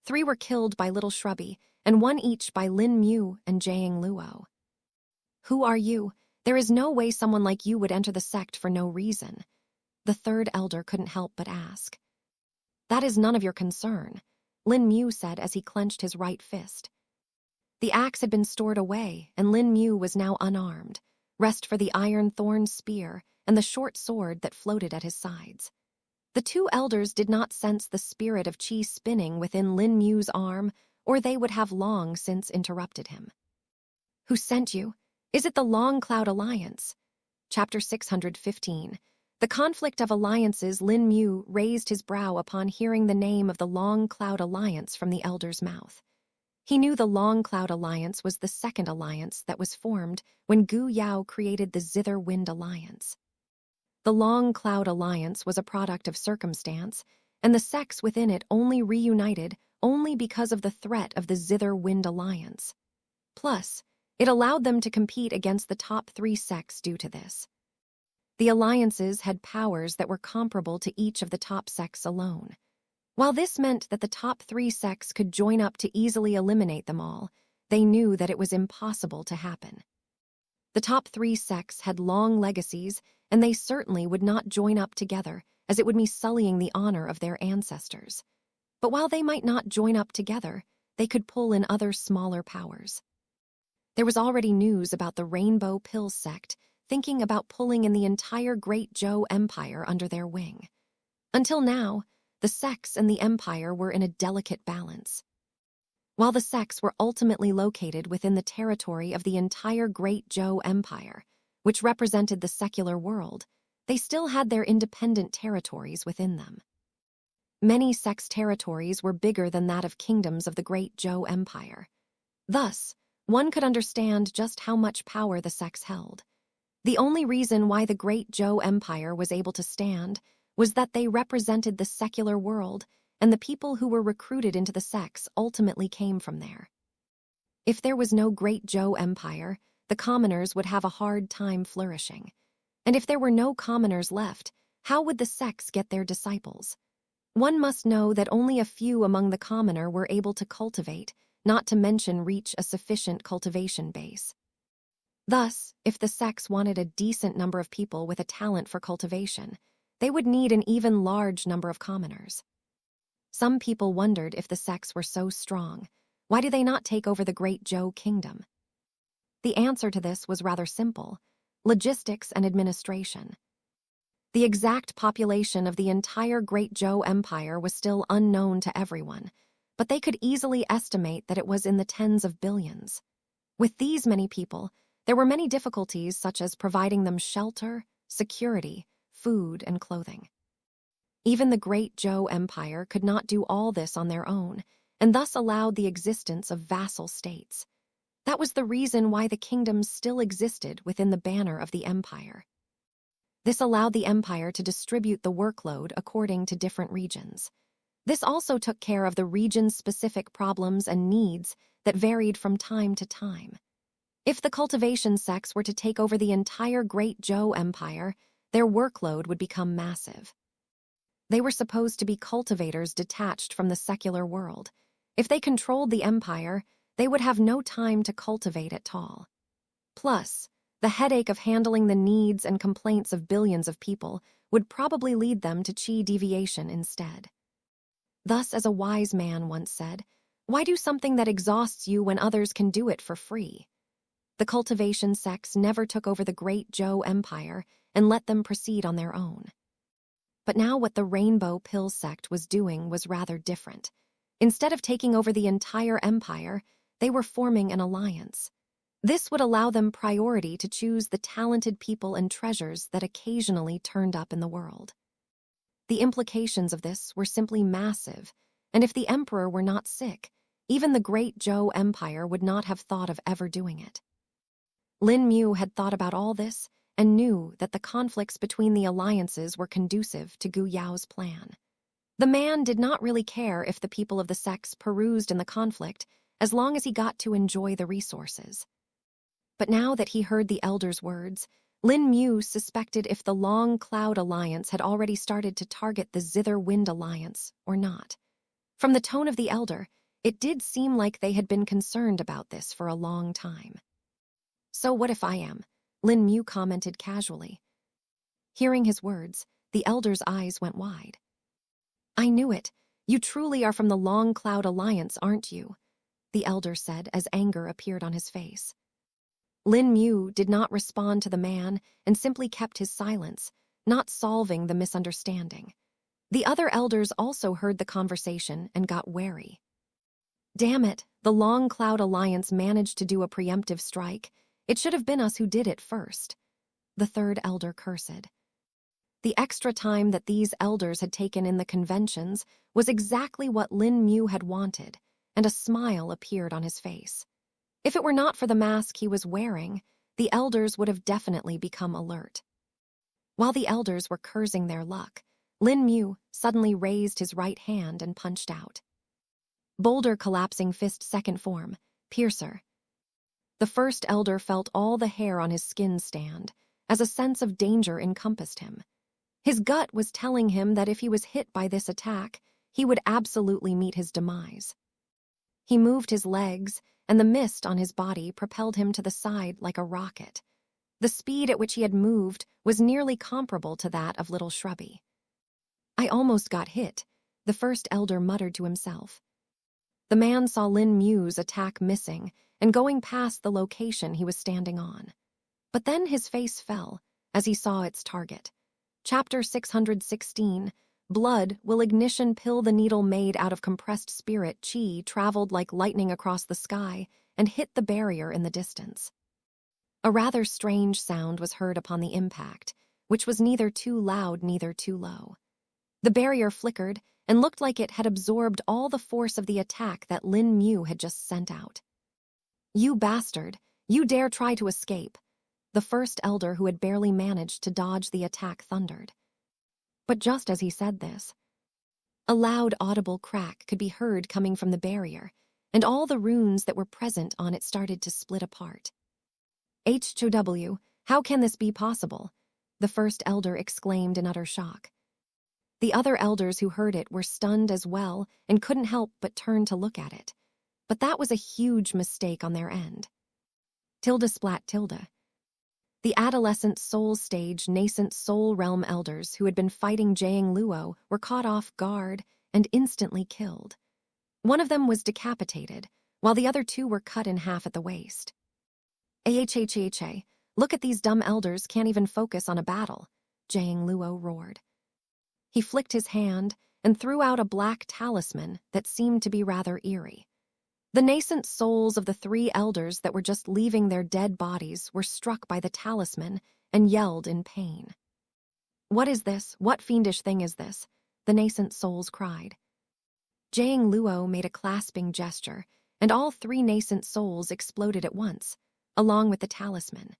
3 were killed by Little Shrubby and 1 each by Lin Mu and Jiang Luo. Who are you? There is no way someone like you would enter the sect for no reason, the third elder couldn't help but ask. That is none of your concern, Lin Mu said as he clenched his right fist. The axe had been stored away, and Lin Mu was now unarmed, rest for the iron thorn spear and the short sword that floated at his sides. The 2 elders did not sense the spirit of chi spinning within Lin Mu's arm, or they would have long since interrupted him. Who sent you? Is it the Long Cloud Alliance? Chapter 615. The conflict of alliances. Lin Mu raised his brow upon hearing the name of the Long Cloud Alliance from the elder's mouth. He knew the Long Cloud Alliance was the second alliance that was formed when Gu Yao created the Zither Wind Alliance. The Long Cloud Alliance was a product of circumstance, and the sects within it only reunited only because of the threat of the Zither Wind Alliance. Plus, it allowed them to compete against the top 3 sects due to this. The alliances had powers that were comparable to each of the top sects alone. While this meant that the top 3 sects could join up to easily eliminate them all, they knew that it was impossible to happen. The top 3 sects had long legacies, and they certainly would not join up together, as it would be sullying the honor of their ancestors. But while they might not join up together, they could pull in other smaller powers. There was already news about the Rainbow Pill sect thinking about pulling in the entire Great Zhou Empire under their wing. Until now, the sects and the empire were in a delicate balance. While the sects were ultimately located within the territory of the entire Great Zhou Empire, which represented the secular world, they still had their independent territories within them. Many sects' territories were bigger than that of kingdoms of the Great Zhou Empire. Thus, one could understand just how much power the sects held. The only reason why the Great Zhou Empire was able to stand was that they represented the secular world, and the people who were recruited into the sects ultimately came from there. If there was no Great Zhou Empire, the commoners would have a hard time flourishing. And if there were no commoners left, how would the sects get their disciples? One must know that only a few among the commoner were able to cultivate, not to mention reach a sufficient cultivation base. Thus, if the sects wanted a decent number of people with a talent for cultivation, they would need an even large number of commoners. Some people wondered if the sects were so strong, why do they not take over the Great Zhou kingdom? The answer to this was rather simple: logistics and administration. The exact population of the entire Great Zhou Empire was still unknown to everyone, but they could easily estimate that it was in the tens of billions. With these many people, there were many difficulties such as providing them shelter, security, food, and clothing. Even the Great Zhou Empire could not do all this on their own, and thus allowed the existence of vassal states. That was the reason why the kingdoms still existed within the banner of the empire. This allowed the empire to distribute the workload according to different regions. This also took care of the region's specific problems and needs that varied from time to time. If the cultivation sects were to take over the entire Great Zhou Empire, their workload would become massive. They were supposed to be cultivators detached from the secular world. If they controlled the empire, they would have no time to cultivate at all. Plus, the headache of handling the needs and complaints of billions of people would probably lead them to chi deviation instead. Thus, as a wise man once said, "Why do something that exhausts you when others can do it for free?" The cultivation sects never took over the Great Zhou Empire and let them proceed on their own. But now what the Rainbow Pill sect was doing was rather different. Instead of taking over the entire empire, they were forming an alliance. This would allow them priority to choose the talented people and treasures that occasionally turned up in the world. The implications of this were simply massive, and if the emperor were not sick, even the Great Zhou Empire would not have thought of ever doing it. Lin Mu had thought about all this and knew that the conflicts between the alliances were conducive to Gu Yao's plan. The man did not really care if the people of the sects perused in the conflict as long as he got to enjoy the resources. But now that he heard the elder's words, Lin Mu suspected if the Long Cloud Alliance had already started to target the Zither Wind Alliance or not. From the tone of the elder, it did seem like they had been concerned about this for a long time. "So what if I am?" Lin Mu commented casually. Hearing his words, the elder's eyes went wide. "I knew it. You truly are from the Long Cloud Alliance, aren't you?" the elder said as anger appeared on his face. Lin Mu did not respond to the man and simply kept his silence, not solving the misunderstanding. The other elders also heard the conversation and got wary. "Damn it, the Long Cloud Alliance managed to do a preemptive strike. It should have been us who did it first," the third elder cursed. The extra time that these elders had taken in the conventions was exactly what Lin Mu had wanted, and a smile appeared on his face. If it were not for the mask he was wearing, the elders would have definitely become alert. While the elders were cursing their luck, Lin Mu suddenly raised his right hand and punched out. Boulder collapsing fist second form, piercer. The first elder felt all the hair on his skin stand, as a sense of danger encompassed him. His gut was telling him that if he was hit by this attack, he would absolutely meet his demise. He moved his legs, and the mist on his body propelled him to the side like a rocket. The speed at which he had moved was nearly comparable to that of Little Shrubby. "I almost got hit," the first elder muttered to himself. The man saw Lin Mu's attack missing and going past the location he was standing on. But then his face fell as he saw its target. Chapter 616, Blood Will Ignition Pill. The needle made out of compressed spirit chi traveled like lightning across the sky and hit the barrier in the distance. A rather strange sound was heard upon the impact, which was neither too loud neither too low. The barrier flickered and looked like it had absorbed all the force of the attack that Lin Mu had just sent out. "You bastard, you dare try to escape," the first elder who had barely managed to dodge the attack thundered. But just as he said this, a loud audible crack could be heard coming from the barrier, and all the runes that were present on it started to split apart. HOW, how can this be possible? The first elder exclaimed in utter shock. The other elders who heard it were stunned as well and couldn't help but turn to look at it. But that was a huge mistake on their end. Tilde splat tilde. The adolescent soul stage nascent soul realm elders who had been fighting Jiang Luo were caught off guard and instantly killed. One of them was decapitated, while the other two were cut in half at the waist. Ahhha, look at these dumb elders can't even focus on a battle, Jiang Luo roared. He flicked his hand and threw out a black talisman that seemed to be rather eerie. The nascent souls of the three elders that were just leaving their dead bodies were struck by the talisman and yelled in pain. What is this? What fiendish thing is this? The nascent souls cried. Jiang Luo made a clasping gesture, and all three nascent souls exploded at once, along with the talisman.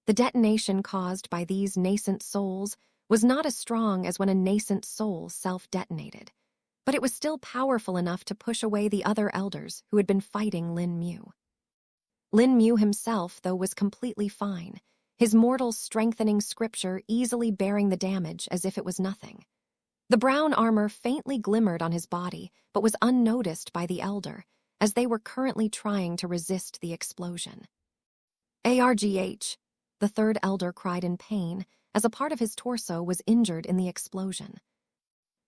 The detonation caused by these nascent souls was not as strong as when a nascent soul self-detonated, but it was still powerful enough to push away the other elders who had been fighting Lin Mu. Lin Mu himself, though, was completely fine, his mortal strengthening scripture easily bearing the damage as if it was nothing. The brown armor faintly glimmered on his body, but was unnoticed by the elder, as they were currently trying to resist the explosion. Argh, the third elder cried in pain, as a part of his torso was injured in the explosion.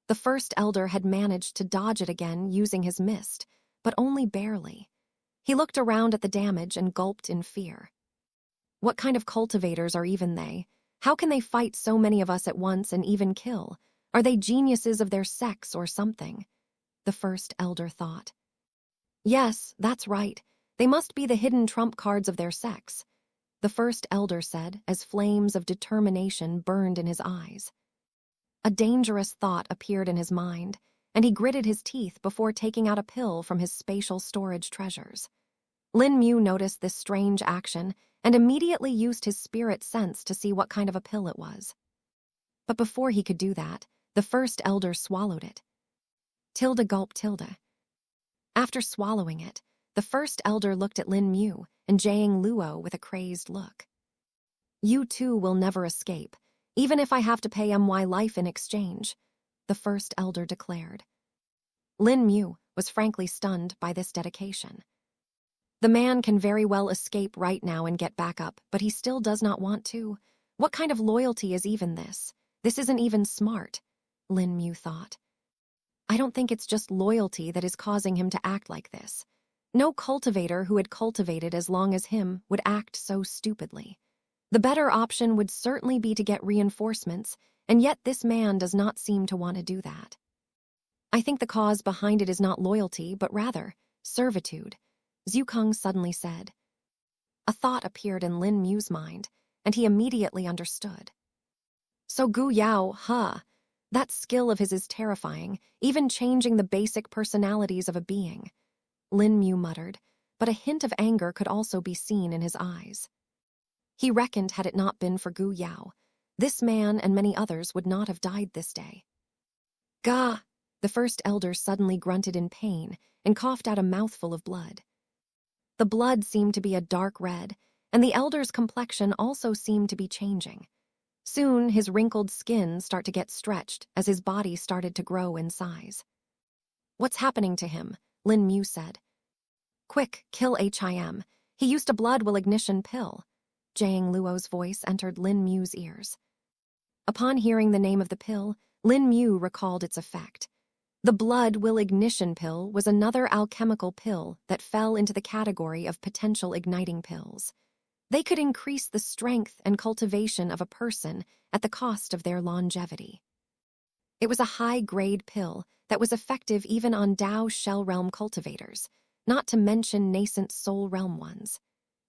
The first elder had managed to dodge it again using his mist, but only barely. He looked around at the damage and gulped in fear. What kind of cultivators are even they? How can they fight so many of us at once and even kill? Are they geniuses of their sex or something? The first elder thought. Yes, that's right. They must be the hidden trump cards of their sex, the first elder said as flames of determination burned in his eyes. A dangerous thought appeared in his mind, and he gritted his teeth before taking out a pill from his spatial storage treasures. Lin Mu noticed this strange action and immediately used his spirit sense to see what kind of a pill it was. But before he could do that, the first elder swallowed it. Tilde gulp tilde. After swallowing it, the first elder looked at Lin Mu and Jiang Luo with a crazed look. You two will never escape, even if I have to pay my life in exchange, the first elder declared. Lin Mu was frankly stunned by this dedication. The man can very well escape right now and get back up, but he still does not want to. What kind of loyalty is even this? This isn't even smart, Lin Mu thought. I don't think it's just loyalty that is causing him to act like this. No cultivator who had cultivated as long as him would act so stupidly. The better option would certainly be to get reinforcements, and yet this man does not seem to want to do that. I think the cause behind it is not loyalty, but rather servitude, Zhukong suddenly said. A thought appeared in Lin Mu's mind, and he immediately understood. So Gu Yao, huh? That skill of his is terrifying, even changing the basic personalities of a being, Lin Mu muttered, but a hint of anger could also be seen in his eyes. He reckoned had it not been for Gu Yao, this man and many others would not have died this day. Gah! The first elder suddenly grunted in pain and coughed out a mouthful of blood. The blood seemed to be a dark red, and the elder's complexion also seemed to be changing. Soon, his wrinkled skin started to get stretched as his body started to grow in size. What's happening to him? Lin Mu said. Quick, kill him. He used a blood will ignition pill. Jiang Luo's voice entered Lin Mu's ears. Upon hearing the name of the pill, Lin Mu recalled its effect. The blood will ignition pill was another alchemical pill that fell into the category of potential igniting pills. They could increase the strength and cultivation of a person at the cost of their longevity. It was a high-grade pill that was effective even on Dao Shell Realm cultivators, not to mention nascent Soul Realm ones.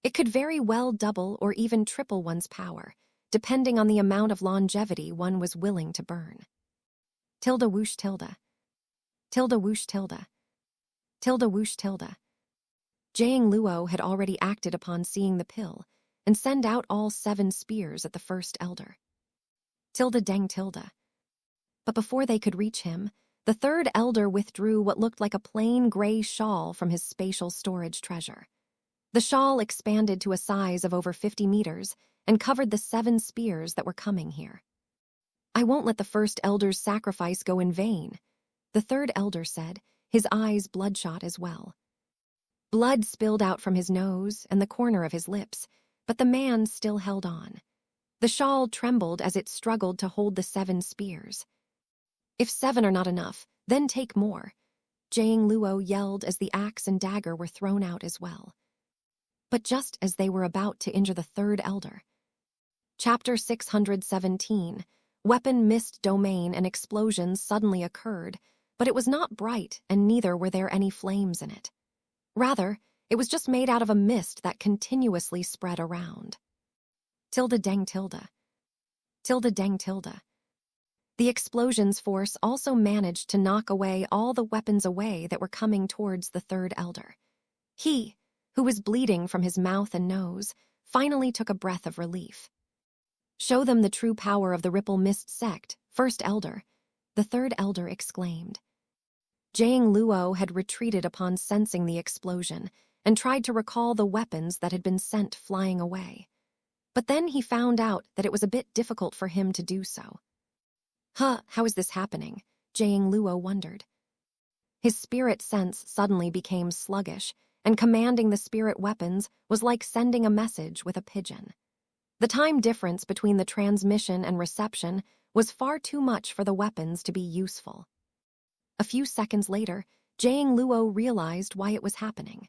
It could very well double or even triple one's power, depending on the amount of longevity one was willing to burn. Tilde whoosh tilde. Tilde whoosh tilde. Tilde whoosh tilde. Jiang Luo had already acted upon seeing the pill and send out all 7 spears at the first elder. Tilde dang tilde. But before they could reach him, the third elder withdrew what looked like a plain gray shawl from his spatial storage treasure. The shawl expanded to a size of over 50 meters and covered the 7 spears that were coming here. "I won't let the first elder's sacrifice go in vain," the third elder said, his eyes bloodshot as well. Blood spilled out from his nose and the corner of his lips, but the man still held on. The shawl trembled as it struggled to hold the 7 spears. "If 7 are not enough, then take more," Jiang Luo yelled as the axe and dagger were thrown out as well. But just as they were about to injure the third elder. Chapter 617, Weapon Mist Domain and explosions suddenly occurred, but it was not bright and neither were there any flames in it. Rather, it was just made out of a mist that continuously spread around. Tilde deng tilde. Tilde deng tilde. The explosion's force also managed to knock away all the weapons away that were coming towards the third elder. He, who was bleeding from his mouth and nose, finally took a breath of relief. "Show them the true power of the Ripple Mist sect, first elder," the third elder exclaimed. Jiang Luo had retreated upon sensing the explosion and tried to recall the weapons that had been sent flying away. But then he found out that it was a bit difficult for him to do so. How is this happening? Jiang Luo wondered. His spirit sense suddenly became sluggish, and commanding the spirit weapons was like sending a message with a pigeon. The time difference between the transmission and reception was far too much for the weapons to be useful. A few seconds later, Jiang Luo realized why it was happening.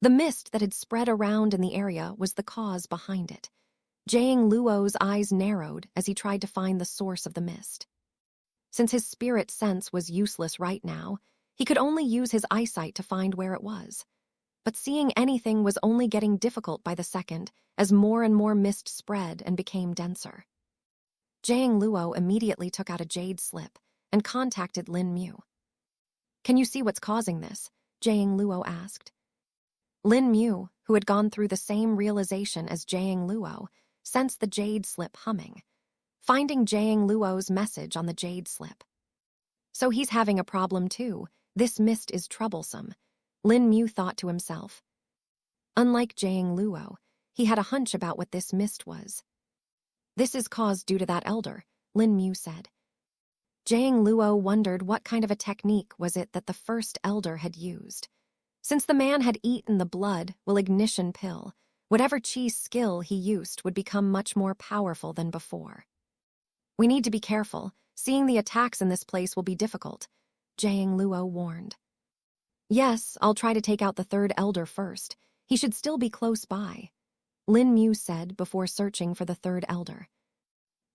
The mist that had spread around in the area was the cause behind it. Jiang Luo's eyes narrowed as he tried to find the source of the mist. Since his spirit sense was useless right now, he could only use his eyesight to find where it was. But seeing anything was only getting difficult by the second as more and more mist spread and became denser. Jiang Luo immediately took out a jade slip and contacted Lin Mu. "Can you see what's causing this?" Jiang Luo asked. Lin Mu, who had gone through the same realization as Jiang Luo, sensed the jade slip humming, finding Jiang Luo's message on the jade slip. "So he's having a problem too. This mist is troublesome," Lin Mu thought to himself. Unlike Jiang Luo, he had a hunch about what this mist was. "This is caused due to that elder," Lin Mu said. Jiang Luo wondered what kind of a technique was it that the first elder had used. Since the man had eaten the blood will ignition pill, whatever chi skill he used would become much more powerful than before. "We need to be careful. Seeing the attacks in this place will be difficult," Jiang Luo warned. "Yes, I'll try to take out the third elder first. He should still be close by," Lin Mu said before searching for the third elder.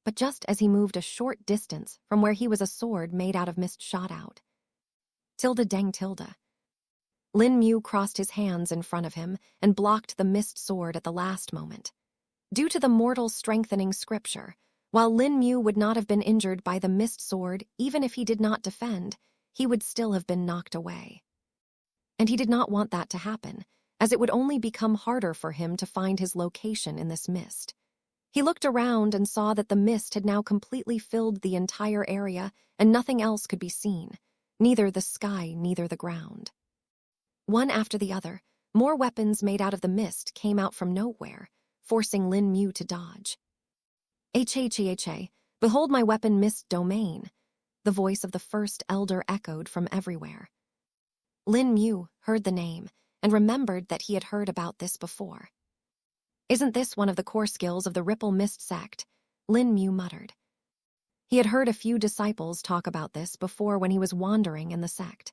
But just as he moved a short distance from where he was, a sword made out of mist shot out. Tilde deng tilde. Lin Mu crossed his hands in front of him and blocked the mist sword at the last moment. Due to the mortal strengthening scripture, while Lin Mu would not have been injured by the mist sword even if he did not defend, he would still have been knocked away. And he did not want that to happen, as it would only become harder for him to find his location in this mist. He looked around and saw that the mist had now completely filled the entire area and nothing else could be seen, neither the sky, neither the ground. One after the other, more weapons made out of the mist came out from nowhere, forcing Lin Mu to dodge. "Ha, behold my weapon mist domain," the voice of the first elder echoed from everywhere. Lin Mu heard the name and remembered that he had heard about this before. "Isn't this one of the core skills of the Ripple Mist sect?" Lin Mu muttered. He had heard a few disciples talk about this before when he was wandering in the sect.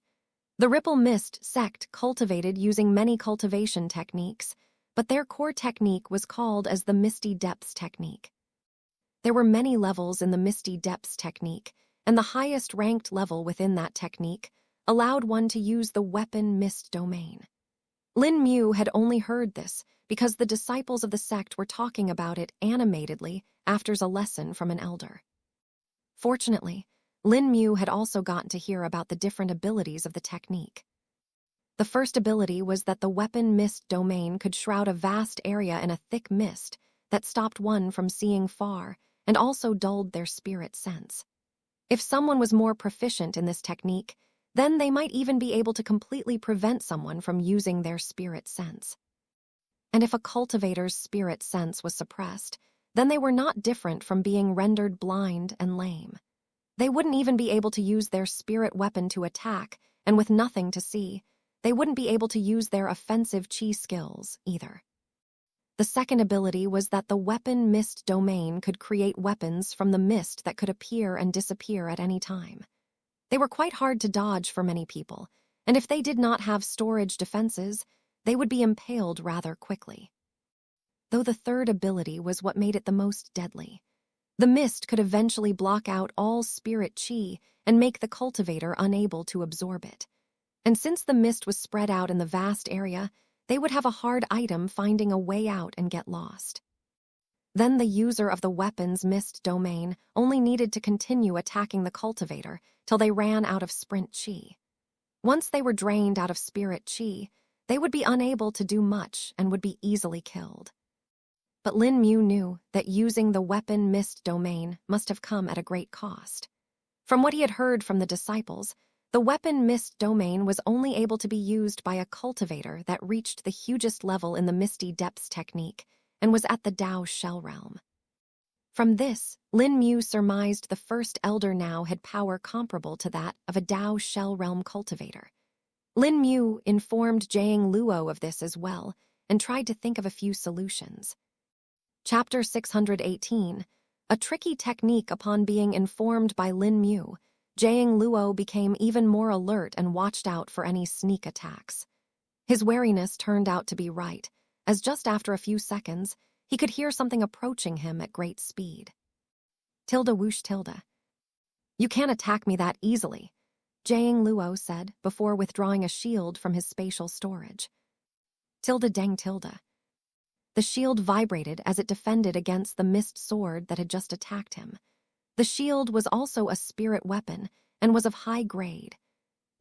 The Ripple Mist sect cultivated using many cultivation techniques, but their core technique was called as the Misty Depths technique. There were many levels in the Misty Depths technique, and the highest ranked level within that technique allowed one to use the weapon mist domain. Lin Mu had only heard this because the disciples of the sect were talking about it animatedly after a lesson from an elder. Fortunately, Lin Mu had also gotten to hear about the different abilities of the technique. The first ability was that the weapon mist domain could shroud a vast area in a thick mist that stopped one from seeing far and also dulled their spirit sense. If someone was more proficient in this technique, then they might even be able to completely prevent someone from using their spirit sense. And if a cultivator's spirit sense was suppressed, then they were not different from being rendered blind and lame. They wouldn't even be able to use their spirit weapon to attack, and with nothing to see, they wouldn't be able to use their offensive chi skills either. The second ability was that the weapon mist domain could create weapons from the mist that could appear and disappear at any time. They were quite hard to dodge for many people, and if they did not have storage defenses, they would be impaled rather quickly. Though the third ability was what made it the most deadly. The mist could eventually block out all spirit chi and make the cultivator unable to absorb it. And since the mist was spread out in the vast area, they would have a hard item finding a way out and get lost. Then the user of the weapon's mist domain only needed to continue attacking the cultivator till they ran out of sprint chi. Once they were drained out of spirit chi, they would be unable to do much and would be easily killed. But Lin Mu knew that using the weapon mist domain must have come at a great cost. From what he had heard from the disciples, the weapon mist domain was only able to be used by a cultivator that reached the hugest level in the Misty Depths technique and was at the Dao Shell realm. From this, Lin Mu surmised the first elder now had power comparable to that of a Dao Shell realm cultivator. Lin Mu informed Jiang Luo of this as well and tried to think of a few solutions. Chapter 618, a tricky technique. Upon being informed by Lin Mu, Jiang Luo became even more alert and watched out for any sneak attacks. His wariness turned out to be right, as just after a few seconds, he could hear something approaching him at great speed. Tilde whoosh tilde. You can't attack me that easily, Jiang Luo said before withdrawing a shield from his spatial storage. Tilde deng tilde. The shield vibrated as it defended against the mist sword that had just attacked him. The shield was also a spirit weapon and was of high grade.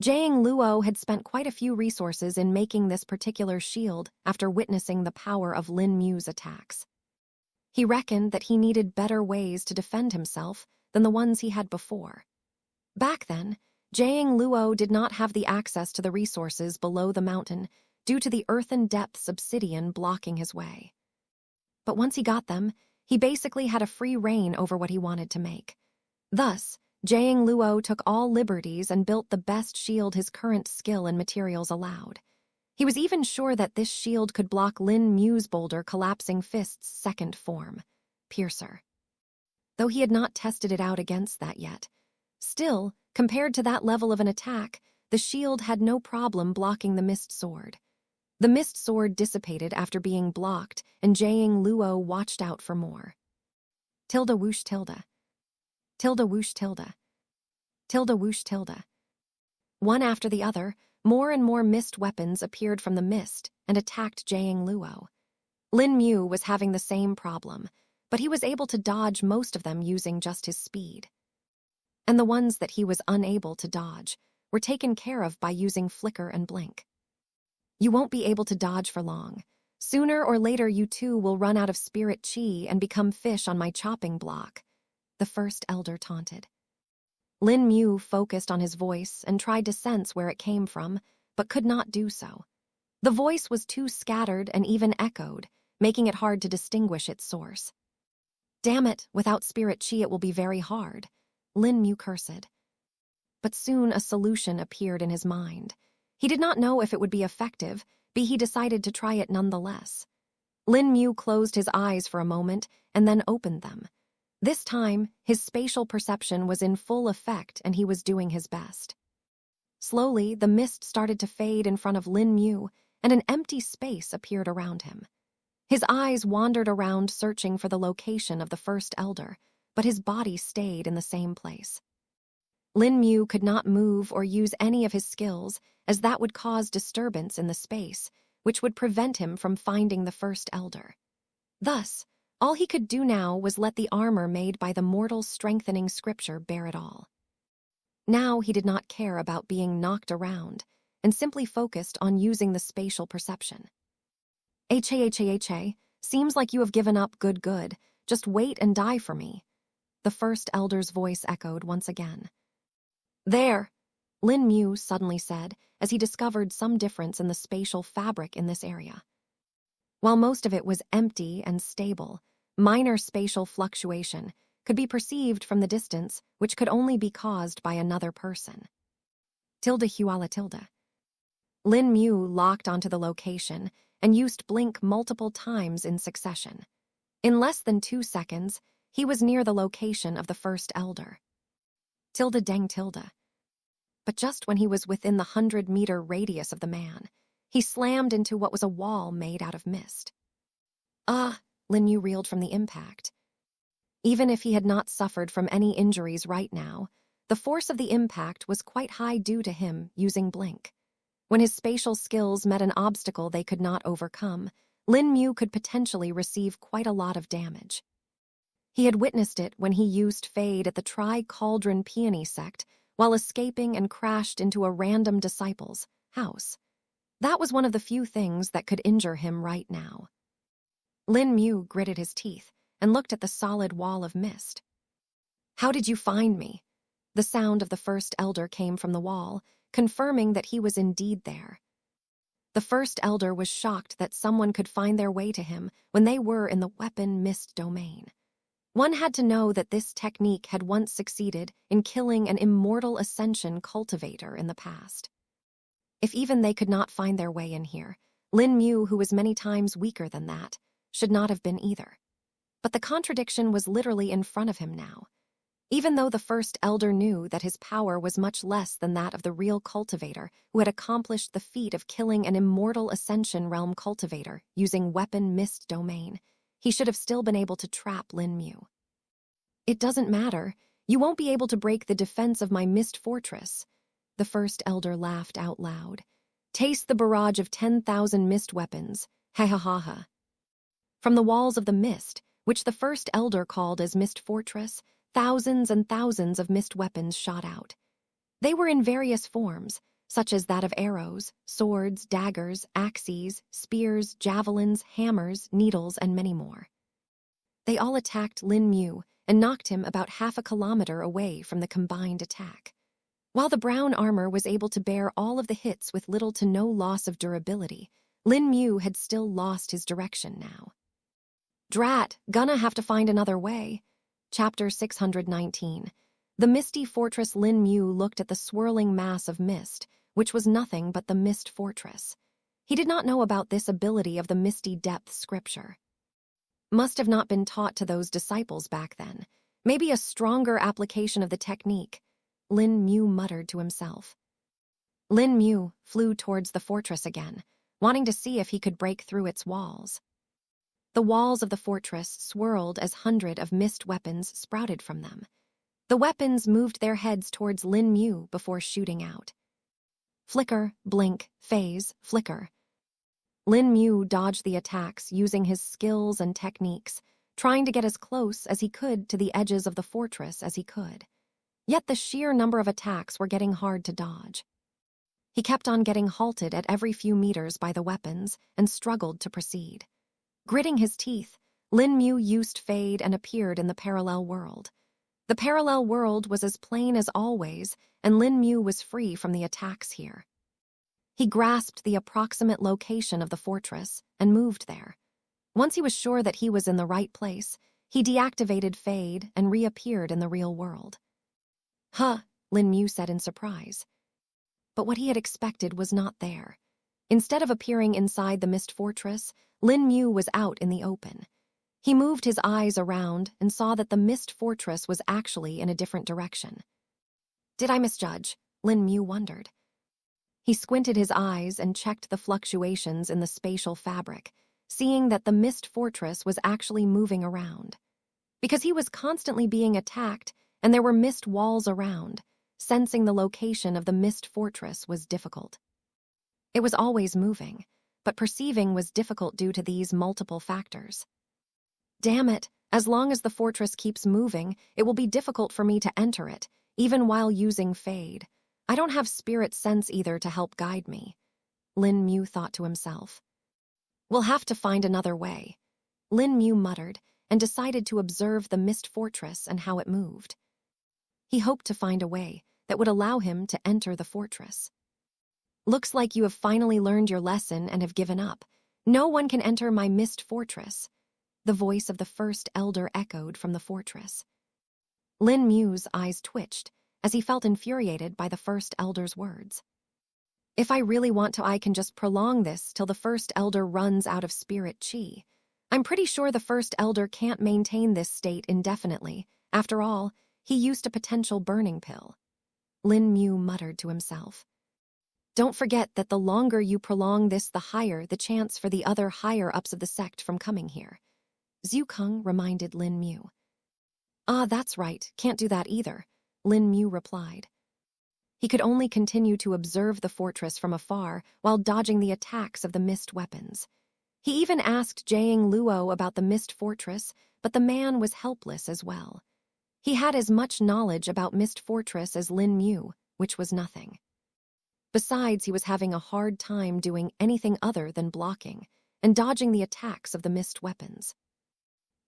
Jiang Luo had spent quite a few resources in making this particular shield after witnessing the power of Lin Mu's attacks. He reckoned that he needed better ways to defend himself than the ones he had before. Back then, Jiang Luo did not have the access to the resources below the mountain due to the earthen depths obsidian blocking his way. But once he got them, he basically had a free rein over what he wanted to make. Thus, Jiang Luo took all liberties and built the best shield his current skill and materials allowed. He was even sure that this shield could block Lin Mu's boulder collapsing fist's second form, Piercer. Though he had not tested it out against that yet. Still, compared to that level of an attack, the shield had no problem blocking the mist sword. The mist sword dissipated after being blocked, and Jiang Luo watched out for more. Tilde whoosh tilde. Tilde whoosh tilde. Tilde whoosh tilde. One after the other, more and more mist weapons appeared from the mist and attacked Jiang Luo. Lin Mu was having the same problem, but he was able to dodge most of them using just his speed. And the ones that he was unable to dodge were taken care of by using flicker and blink. You won't be able to dodge for long. Sooner or later you too will run out of spirit chi and become fish on my chopping block, the first elder taunted. Lin Mu focused on his voice and tried to sense where it came from, but could not do so. The voice was too scattered and even echoed, making it hard to distinguish its source. Damn it, without spirit chi it will be very hard, Lin Mu cursed. But soon a solution appeared in his mind. He did not know if it would be effective, but he decided to try it nonetheless. Lin Mu closed his eyes for a moment and then opened them. This time, his spatial perception was in full effect and he was doing his best. Slowly, the mist started to fade in front of Lin Mu and an empty space appeared around him. His eyes wandered around searching for the location of the first elder, but his body stayed in the same place. Lin Mu could not move or use any of his skills, as that would cause disturbance in the space, which would prevent him from finding the first elder. Thus, all he could do now was let the armor made by the mortal strengthening scripture bear it all. Now he did not care about being knocked around, and simply focused on using the spatial perception. "Ha, seems like you have given up good, just wait and die for me," the first elder's voice echoed once again. "There," Lin Mu suddenly said, as he discovered some difference in the spatial fabric in this area. While most of it was empty and stable, minor spatial fluctuation could be perceived from the distance, which could only be caused by another person. Tilde Huala Tilde. Lin Mu locked onto the location and used blink multiple times in succession. In less than 2 seconds, he was near the location of the first elder. Tilde Deng Tilde. But just when he was within the 100-meter radius of the man, he slammed into what was a wall made out of mist. Lin Mu reeled from the impact. Even if he had not suffered from any injuries right now, the force of the impact was quite high due to him using blink. When his spatial skills met an obstacle they could not overcome, Lin Mu could potentially receive quite a lot of damage. He had witnessed it when he used Fade at the Tri-Cauldron Peony sect while escaping and crashed into a random disciple's house. That was one of the few things that could injure him right now. Lin Mu gritted his teeth and looked at the solid wall of mist. "How did you find me?" The sound of the first elder came from the wall, confirming that he was indeed there. The first elder was shocked that someone could find their way to him when they were in the weapon mist domain. One had to know that this technique had once succeeded in killing an immortal ascension cultivator in the past. If even they could not find their way in here, Lin Mu, who was many times weaker than that, should not have been either. But the contradiction was literally in front of him now. Even though the first elder knew that his power was much less than that of the real cultivator who had accomplished the feat of killing an immortal ascension realm cultivator using weapon mist domain, he should have still been able to trap Lin Mu. "It doesn't matter. You won't be able to break the defense of my mist fortress." The first elder laughed out loud. "Taste the barrage of 10,000 mist weapons. Ha ha ha ha." From the walls of the mist, which the first elder called as Mist Fortress, thousands and thousands of mist weapons shot out. They were in various forms, such as that of arrows, swords, daggers, axes, spears, javelins, hammers, needles, and many more. They all attacked Lin Mu and knocked him about 1/2 kilometer away from the combined attack. While the brown armor was able to bear all of the hits with little to no loss of durability, Lin Mu had still lost his direction now. "Drat, gonna have to find another way." Chapter 619. The misty fortress. Lin Mu looked at the swirling mass of mist, which was nothing but the mist fortress. He did not know about this ability of the misty depth scripture. Must have not been taught to those disciples back then. Maybe a stronger application of the technique, Lin Mu muttered to himself. Lin Mu flew towards the fortress again, wanting to see if he could break through its walls. The walls of the fortress swirled as hundreds of mist weapons sprouted from them. The weapons moved their heads towards Lin Mu before shooting out. Flicker, blink, phase, flicker. Lin Mu dodged the attacks using his skills and techniques, trying to get as close as he could to the edges of the fortress as he could. Yet the sheer number of attacks were getting hard to dodge. He kept on getting halted at every few meters by the weapons and struggled to proceed. Gritting his teeth, Lin Mu used Fade and appeared in the parallel world. The parallel world was as plain as always, and Lin Mu was free from the attacks here. He grasped the approximate location of the fortress and moved there. Once he was sure that he was in the right place, he deactivated Fade and reappeared in the real world. "Huh," Lin Mu said in surprise. But what he had expected was not there. Instead of appearing inside the mist fortress, Lin Mu was out in the open. He moved his eyes around and saw that the mist fortress was actually in a different direction. Did I misjudge? Lin Mu wondered. He squinted his eyes and checked the fluctuations in the spatial fabric, seeing that the mist fortress was actually moving around. Because he was constantly being attacked and there were mist walls around, sensing the location of the mist fortress was difficult. It was always moving, but perceiving was difficult due to these multiple factors. Damn it, as long as the fortress keeps moving, it will be difficult for me to enter it, even while using Fade. I don't have spirit sense either to help guide me, Lin Mu thought to himself. We'll have to find another way, Lin Mu muttered, and decided to observe the mist fortress and how it moved. He hoped to find a way that would allow him to enter the fortress. Looks like you have finally learned your lesson and have given up. "No one can enter my mist fortress." The voice of the first elder echoed from the fortress. Lin Mu's eyes twitched as he felt infuriated by the first elder's words. "If I really want to, I can just prolong this till the first elder runs out of spirit chi. I'm pretty sure the first elder can't maintain this state indefinitely. After all, he used a potential burning pill." Lin Mu muttered to himself. "Don't forget that the longer you prolong this, the higher the chance for the other higher-ups of the sect from coming here." Zhu Keng reminded Lin Mu. "Ah, that's right, can't do that either," Lin Mu replied. He could only continue to observe the fortress from afar while dodging the attacks of the mist weapons. He even asked Jiang Luo about the mist fortress, but the man was helpless as well. He had as much knowledge about mist fortress as Lin Mu, which was nothing. Besides, he was having a hard time doing anything other than blocking and dodging the attacks of the mist weapons.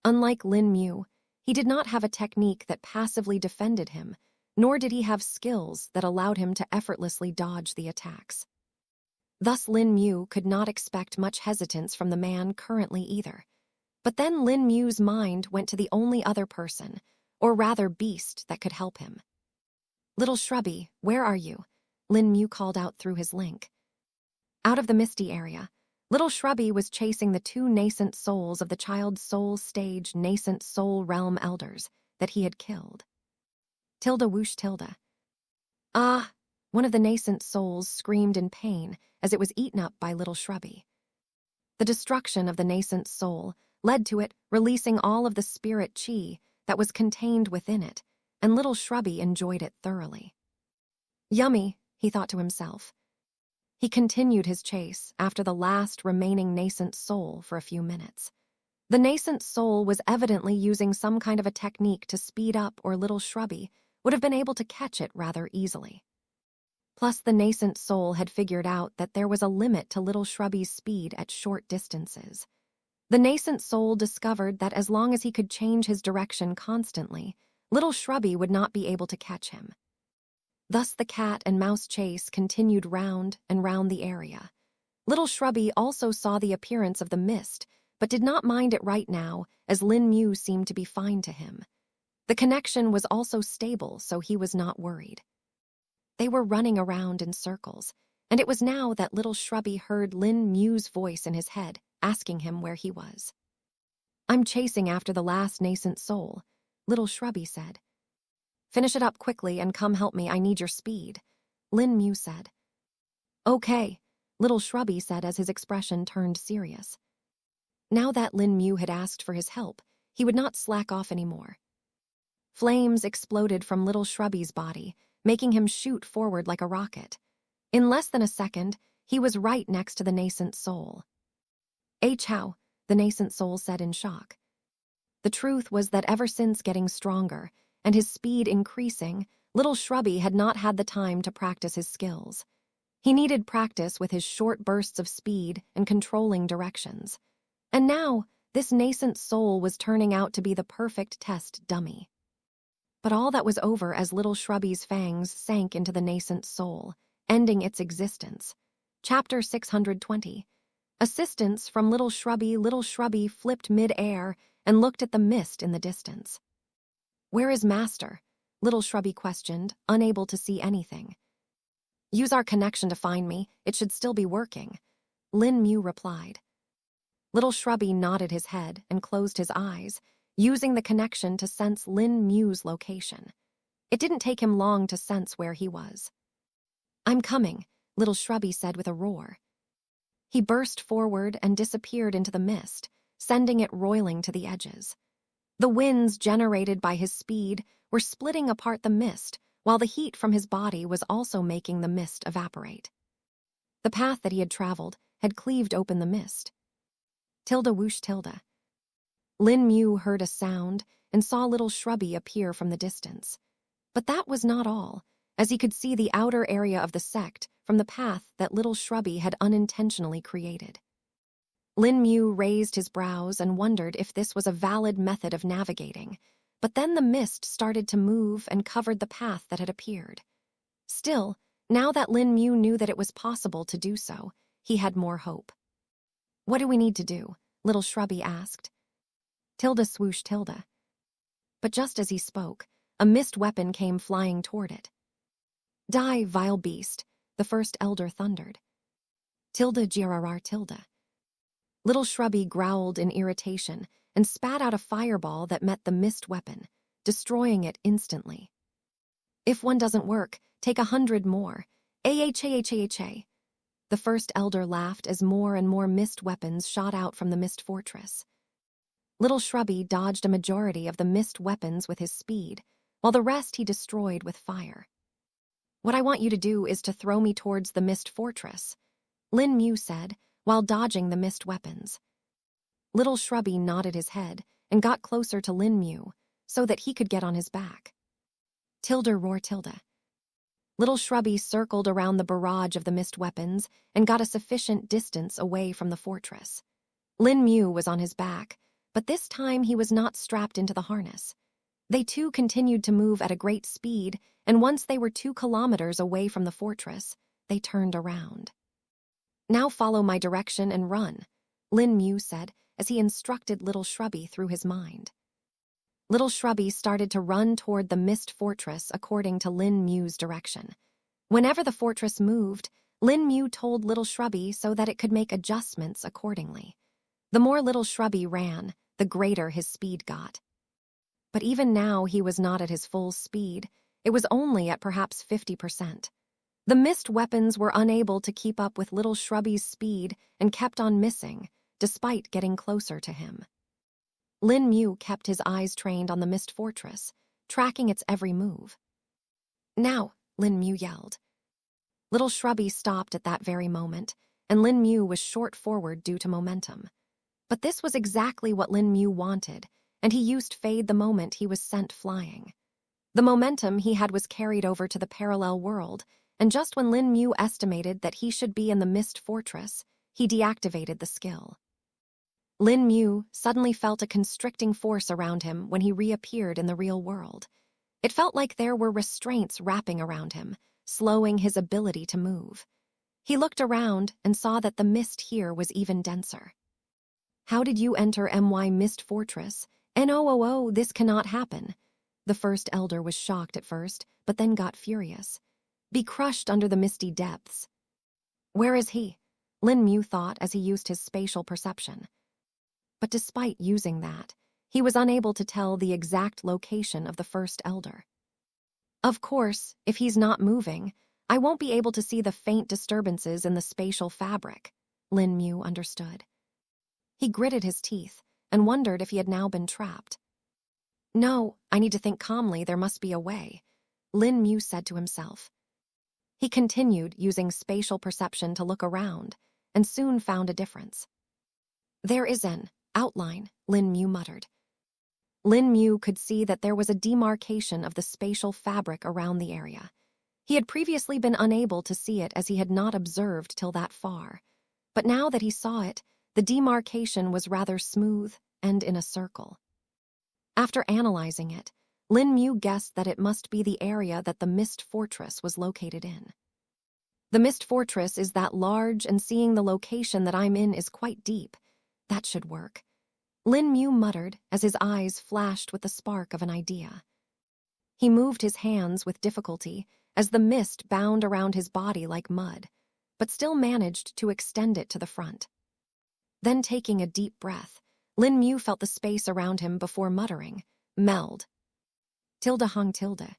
Unlike Lin Mu, he did not have a technique that passively defended him, nor did he have skills that allowed him to effortlessly dodge the attacks. Thus Lin Mu could not expect much hesitance from the man currently either. But then Lin Mu's mind went to the only other person, or rather beast, that could help him. "Little Shrubby, where are you?" Lin Mu called out through his link. Out of the misty area, Little Shrubby was chasing the two nascent souls of the child soul stage nascent soul realm elders that he had killed. Tilda whoosh tilde. "Ah!" One of the nascent souls screamed in pain as it was eaten up by Little Shrubby. The destruction of the nascent soul led to it releasing all of the spirit chi that was contained within it, and Little Shrubby enjoyed it thoroughly. "Yummy," he thought to himself. He continued his chase after the last remaining nascent soul for a few minutes. The nascent soul was evidently using some kind of a technique to speed up, or Little Shrubby would have been able to catch it rather easily. Plus, the nascent soul had figured out that there was a limit to Little Shrubby's speed at short distances. The nascent soul discovered that as long as he could change his direction constantly, Little Shrubby would not be able to catch him. Thus the cat and mouse chase continued round and round the area. Little Shrubby also saw the appearance of the mist, but did not mind it right now, as Lin Mu seemed to be fine to him. The connection was also stable, so he was not worried. They were running around in circles, and it was now that Little Shrubby heard Lin Mu's voice in his head, asking him where he was. "I'm chasing after the last nascent soul," Little Shrubby said. "Finish it up quickly and come help me, I need your speed," Lin Mu said. "Okay," Little Shrubby said as his expression turned serious. Now that Lin Mu had asked for his help, he would not slack off anymore. Flames exploded from Little Shrubby's body, making him shoot forward like a rocket. In less than a second, he was right next to the nascent soul. "Chow," the nascent soul said in shock. The truth was that ever since getting stronger and his speed increasing, Little Shrubby had not had the time to practice his skills. He needed practice with his short bursts of speed and controlling directions. And now, this nascent soul was turning out to be the perfect test dummy. But all that was over as Little Shrubby's fangs sank into the nascent soul, ending its existence. Chapter 620. Assistance from Little Shrubby. Little Shrubby flipped mid-air and looked at the mist in the distance. "Where is Master?" Little Shrubby questioned, unable to see anything. "Use our connection to find me. It should still be working," Lin Mu replied. Little Shrubby nodded his head and closed his eyes, using the connection to sense Lin Mu's location. It didn't take him long to sense where he was. "I'm coming," Little Shrubby said with a roar. He burst forward and disappeared into the mist, sending it roiling to the edges. The winds generated by his speed were splitting apart the mist, while the heat from his body was also making the mist evaporate. The path that he had traveled had cleaved open the mist. Tilda whoosh tilde. Lin Mu heard a sound and saw Little Shrubby appear from the distance. But that was not all, as he could see the outer area of the sect from the path that Little Shrubby had unintentionally created. Lin Mu raised his brows and wondered if this was a valid method of navigating, but then the mist started to move and covered the path that had appeared. Still, now that Lin Mu knew that it was possible to do so, he had more hope. What do we need to do? Little Shrubby asked. Tilda swooshed Tilda. But just as he spoke, a mist weapon came flying toward it. Die, vile beast, the first elder thundered. Tilda Girrar Tilda. Little Shrubby growled in irritation and spat out a fireball that met the mist weapon, destroying it instantly. If one doesn't work, take 100 more. Aha. The first elder laughed as more and more mist weapons shot out from the mist fortress. Little Shrubby dodged a majority of the mist weapons with his speed, while the rest he destroyed with fire. What I want you to do is to throw me towards the mist fortress, Lin Mu said, while dodging the mist weapons. Little Shrubby nodded his head and got closer to Lin Mu so that he could get on his back. Tilda roar Tilda. Little Shrubby circled around the barrage of the mist weapons and got a sufficient distance away from the fortress. Lin Mu was on his back, but this time he was not strapped into the harness. They too continued to move at a great speed, and once they were 2 kilometers away from the fortress, they turned around. Now follow my direction and run, Lin Mu said as he instructed Little Shrubby through his mind. Little Shrubby started to run toward the mist fortress according to Lin Mu's direction. Whenever the fortress moved, Lin Mu told Little Shrubby so that it could make adjustments accordingly. The more Little Shrubby ran, the greater his speed got. But even now he was not at his full speed. It was only at perhaps 50%. The mist weapons were unable to keep up with Little Shrubby's speed and kept on missing, despite getting closer to him. Lin Mu kept his eyes trained on the mist fortress, tracking its every move. Now, Lin Mu yelled. Little Shrubby stopped at that very moment, and Lin Mu was short forward due to momentum. But this was exactly what Lin Mu wanted, and he used fade the moment he was sent flying. The momentum he had was carried over to the parallel world, and just when Lin Mu estimated that he should be in the mist fortress, he deactivated the skill. Lin Mu suddenly felt a constricting force around him when he reappeared in the real world. It felt like there were restraints wrapping around him, slowing his ability to move. He looked around and saw that the mist here was even denser. How did you enter MY Mist Fortress? No, this cannot happen. The first elder was shocked at first, but then got furious. Be crushed under the misty depths. Where is he? Lin Mu thought as he used his spatial perception. But despite using that, he was unable to tell the exact location of the first elder. Of course, if he's not moving, I won't be able to see the faint disturbances in the spatial fabric, Lin Mu understood. He gritted his teeth and wondered if he had now been trapped. No, I need to think calmly, there must be a way, Lin Mu said to himself. He continued using spatial perception to look around, and soon found a difference. There is an outline, Lin Mu muttered. Lin Mu could see that there was a demarcation of the spatial fabric around the area. He had previously been unable to see it as he had not observed till that far, but now that he saw it, the demarcation was rather smooth and in a circle. After analyzing it, Lin Mu guessed that it must be the area that the Mist Fortress was located in. The Mist Fortress is that large, and seeing the location that I'm in is quite deep. That should work, Lin Mu muttered as his eyes flashed with the spark of an idea. He moved his hands with difficulty as the mist bound around his body like mud, but still managed to extend it to the front. Then taking a deep breath, Lin Mu felt the space around him before muttering, meld. Tilda hung tilde.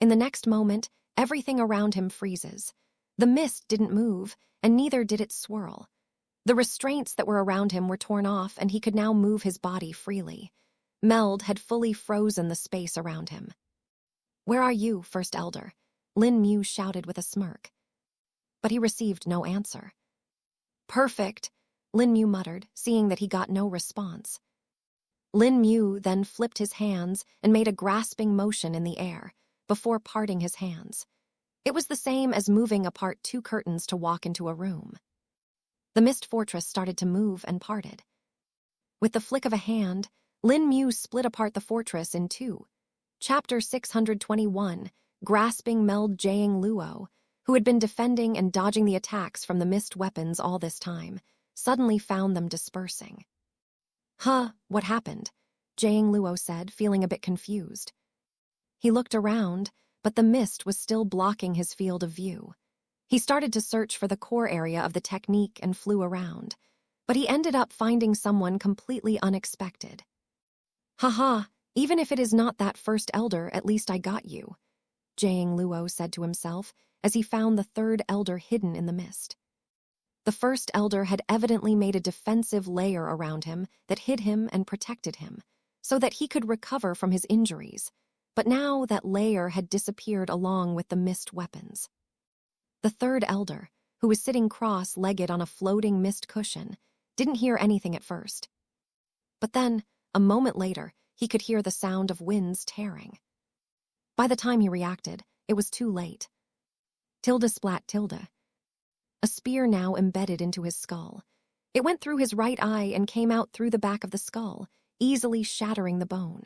In the next moment, everything around him freezes. The mist didn't move, and neither did it swirl. The restraints that were around him were torn off, and he could now move his body freely. Meld had fully frozen the space around him. Where are you, First Elder? Lin Mu shouted with a smirk. But he received no answer. Perfect, Lin Mu muttered, seeing that he got no response. Lin Mu then flipped his hands and made a grasping motion in the air, before parting his hands. It was the same as moving apart two curtains to walk into a room. The Mist Fortress started to move and parted. With the flick of a hand, Lin Mu split apart the fortress in two. Chapter 621, Grasping Meld Jiang Luo, who had been defending and dodging the attacks from the mist weapons all this time, suddenly found them dispersing. Huh, what happened? Jiang Luo said, feeling a bit confused. He looked around, but the mist was still blocking his field of view. He started to search for the core area of the technique and flew around, but he ended up finding someone completely unexpected. Haha, even if it is not that first elder, at least I got you, Jiang Luo said to himself as he found the third elder hidden in the mist. The first elder had evidently made a defensive layer around him that hid him and protected him, so that he could recover from his injuries, but now that layer had disappeared along with the mist weapons. The third elder, who was sitting cross-legged on a floating mist cushion, didn't hear anything at first. But then, a moment later, he could hear the sound of winds tearing. By the time he reacted, it was too late. Tilde splat tilde. A spear now embedded into his skull. It went through his right eye and came out through the back of the skull, easily shattering the bone.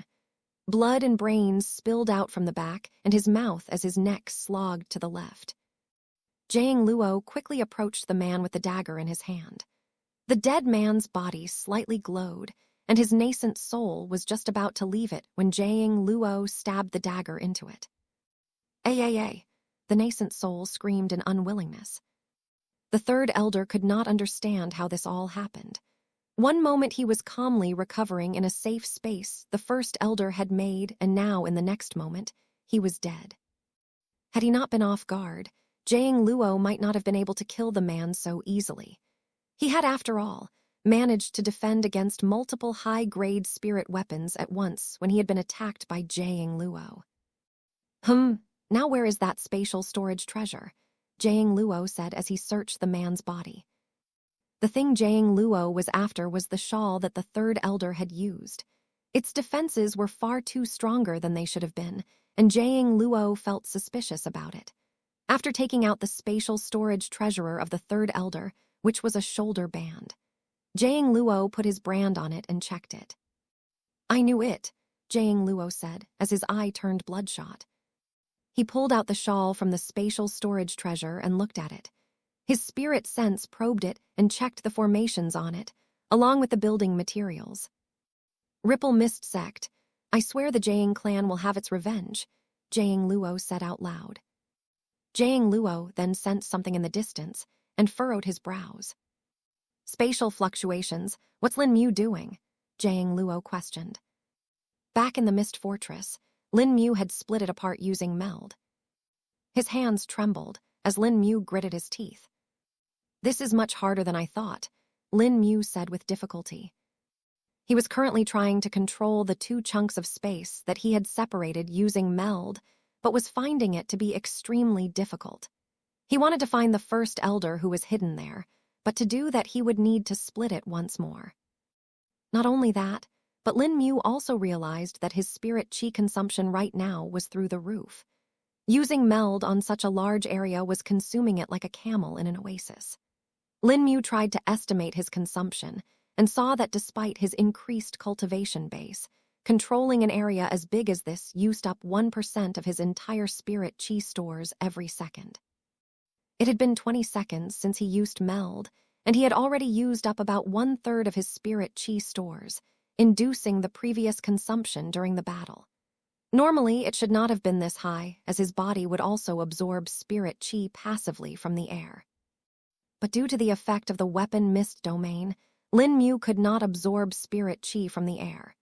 Blood and brains spilled out from the back and his mouth as his neck slogged to the left. Jiang Luo quickly approached the man with the dagger in his hand. The dead man's body slightly glowed, and his nascent soul was just about to leave it when Jiang Luo stabbed the dagger into it. Ay, the nascent soul screamed in unwillingness. The third elder could not understand how this all happened. One moment he was calmly recovering in a safe space the first elder had made, and now in the next moment, he was dead. Had he not been off guard, Jiang Luo might not have been able to kill the man so easily. He had, after all, managed to defend against multiple high-grade spirit weapons at once when he had been attacked by Jiang Luo. Now where is that spatial storage treasure? Jiang Luo said as he searched the man's body. The thing Jiang Luo was after was the shawl that the third elder had used. Its defenses were far too stronger than they should have been, and Jiang Luo felt suspicious about it. After taking out the spatial storage treasurer of the third elder, which was a shoulder band, Jiang Luo put his brand on it and checked it. I knew it, Jiang Luo said as his eye turned bloodshot. He pulled out the shawl from the spatial storage treasure and looked at it. His spirit sense probed it and checked the formations on it, along with the building materials. Ripple Mist Sect, I swear the Jiang clan will have its revenge, Jiang Luo said out loud. Jiang Luo then sensed something in the distance and furrowed his brows. Spatial fluctuations, what's Lin Mu doing? Jiang Luo questioned. Back in the Mist Fortress, Lin Mu had split it apart using meld. His hands trembled as Lin Mu gritted his teeth. This is much harder than I thought, Lin Mu said with difficulty. He was currently trying to control the two chunks of space that he had separated using meld, but was finding it to be extremely difficult. He wanted to find the first elder who was hidden there, but to do that he would need to split it once more. Not only that, but Lin Mu also realized that his spirit chi consumption right now was through the roof. Using meld on such a large area was consuming it like a camel in an oasis. Lin Mu tried to estimate his consumption and saw that despite his increased cultivation base, controlling an area as big as this used up 1% of his entire spirit chi stores every second. It had been 20 seconds since he used meld, and he had already used up about 1/3 of his spirit chi stores, inducing the previous consumption during the battle. Normally, it should not have been this high, as his body would also absorb spirit chi passively from the air. But due to the effect of the weapon mist domain, Lin Mu could not absorb spirit chi from the air.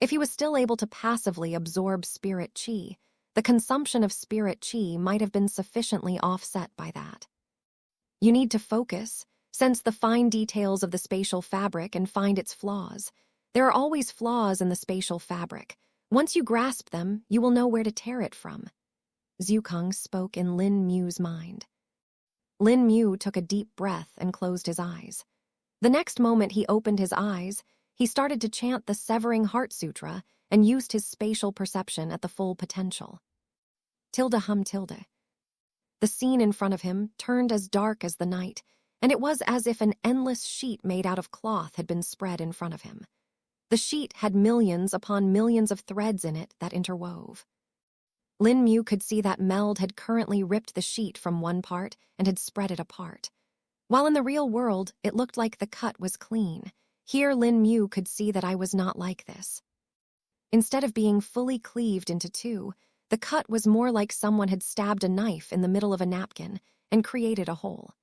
If he was still able to passively absorb spirit chi, the consumption of spirit chi might have been sufficiently offset by that. You need to focus, sense the fine details of the spatial fabric and find its flaws. There are always flaws in the spatial fabric. Once you grasp them, you will know where to tear it from. Zhukang spoke in Lin Mu's mind. Lin Mu took a deep breath and closed his eyes. The next moment he opened his eyes, he started to chant the Severing Heart Sutra and used his spatial perception at the full potential. Tilde. The scene in front of him turned as dark as the night, and it was as if an endless sheet made out of cloth had been spread in front of him. The sheet had millions upon millions of threads in it that interwove. Lin Mu could see that meld had currently ripped the sheet from one part and had spread it apart. While in the real world, it looked like the cut was clean, here Lin Mu could see that I was not like this. Instead of being fully cleaved into two, the cut was more like someone had stabbed a knife in the middle of a napkin and created a hole.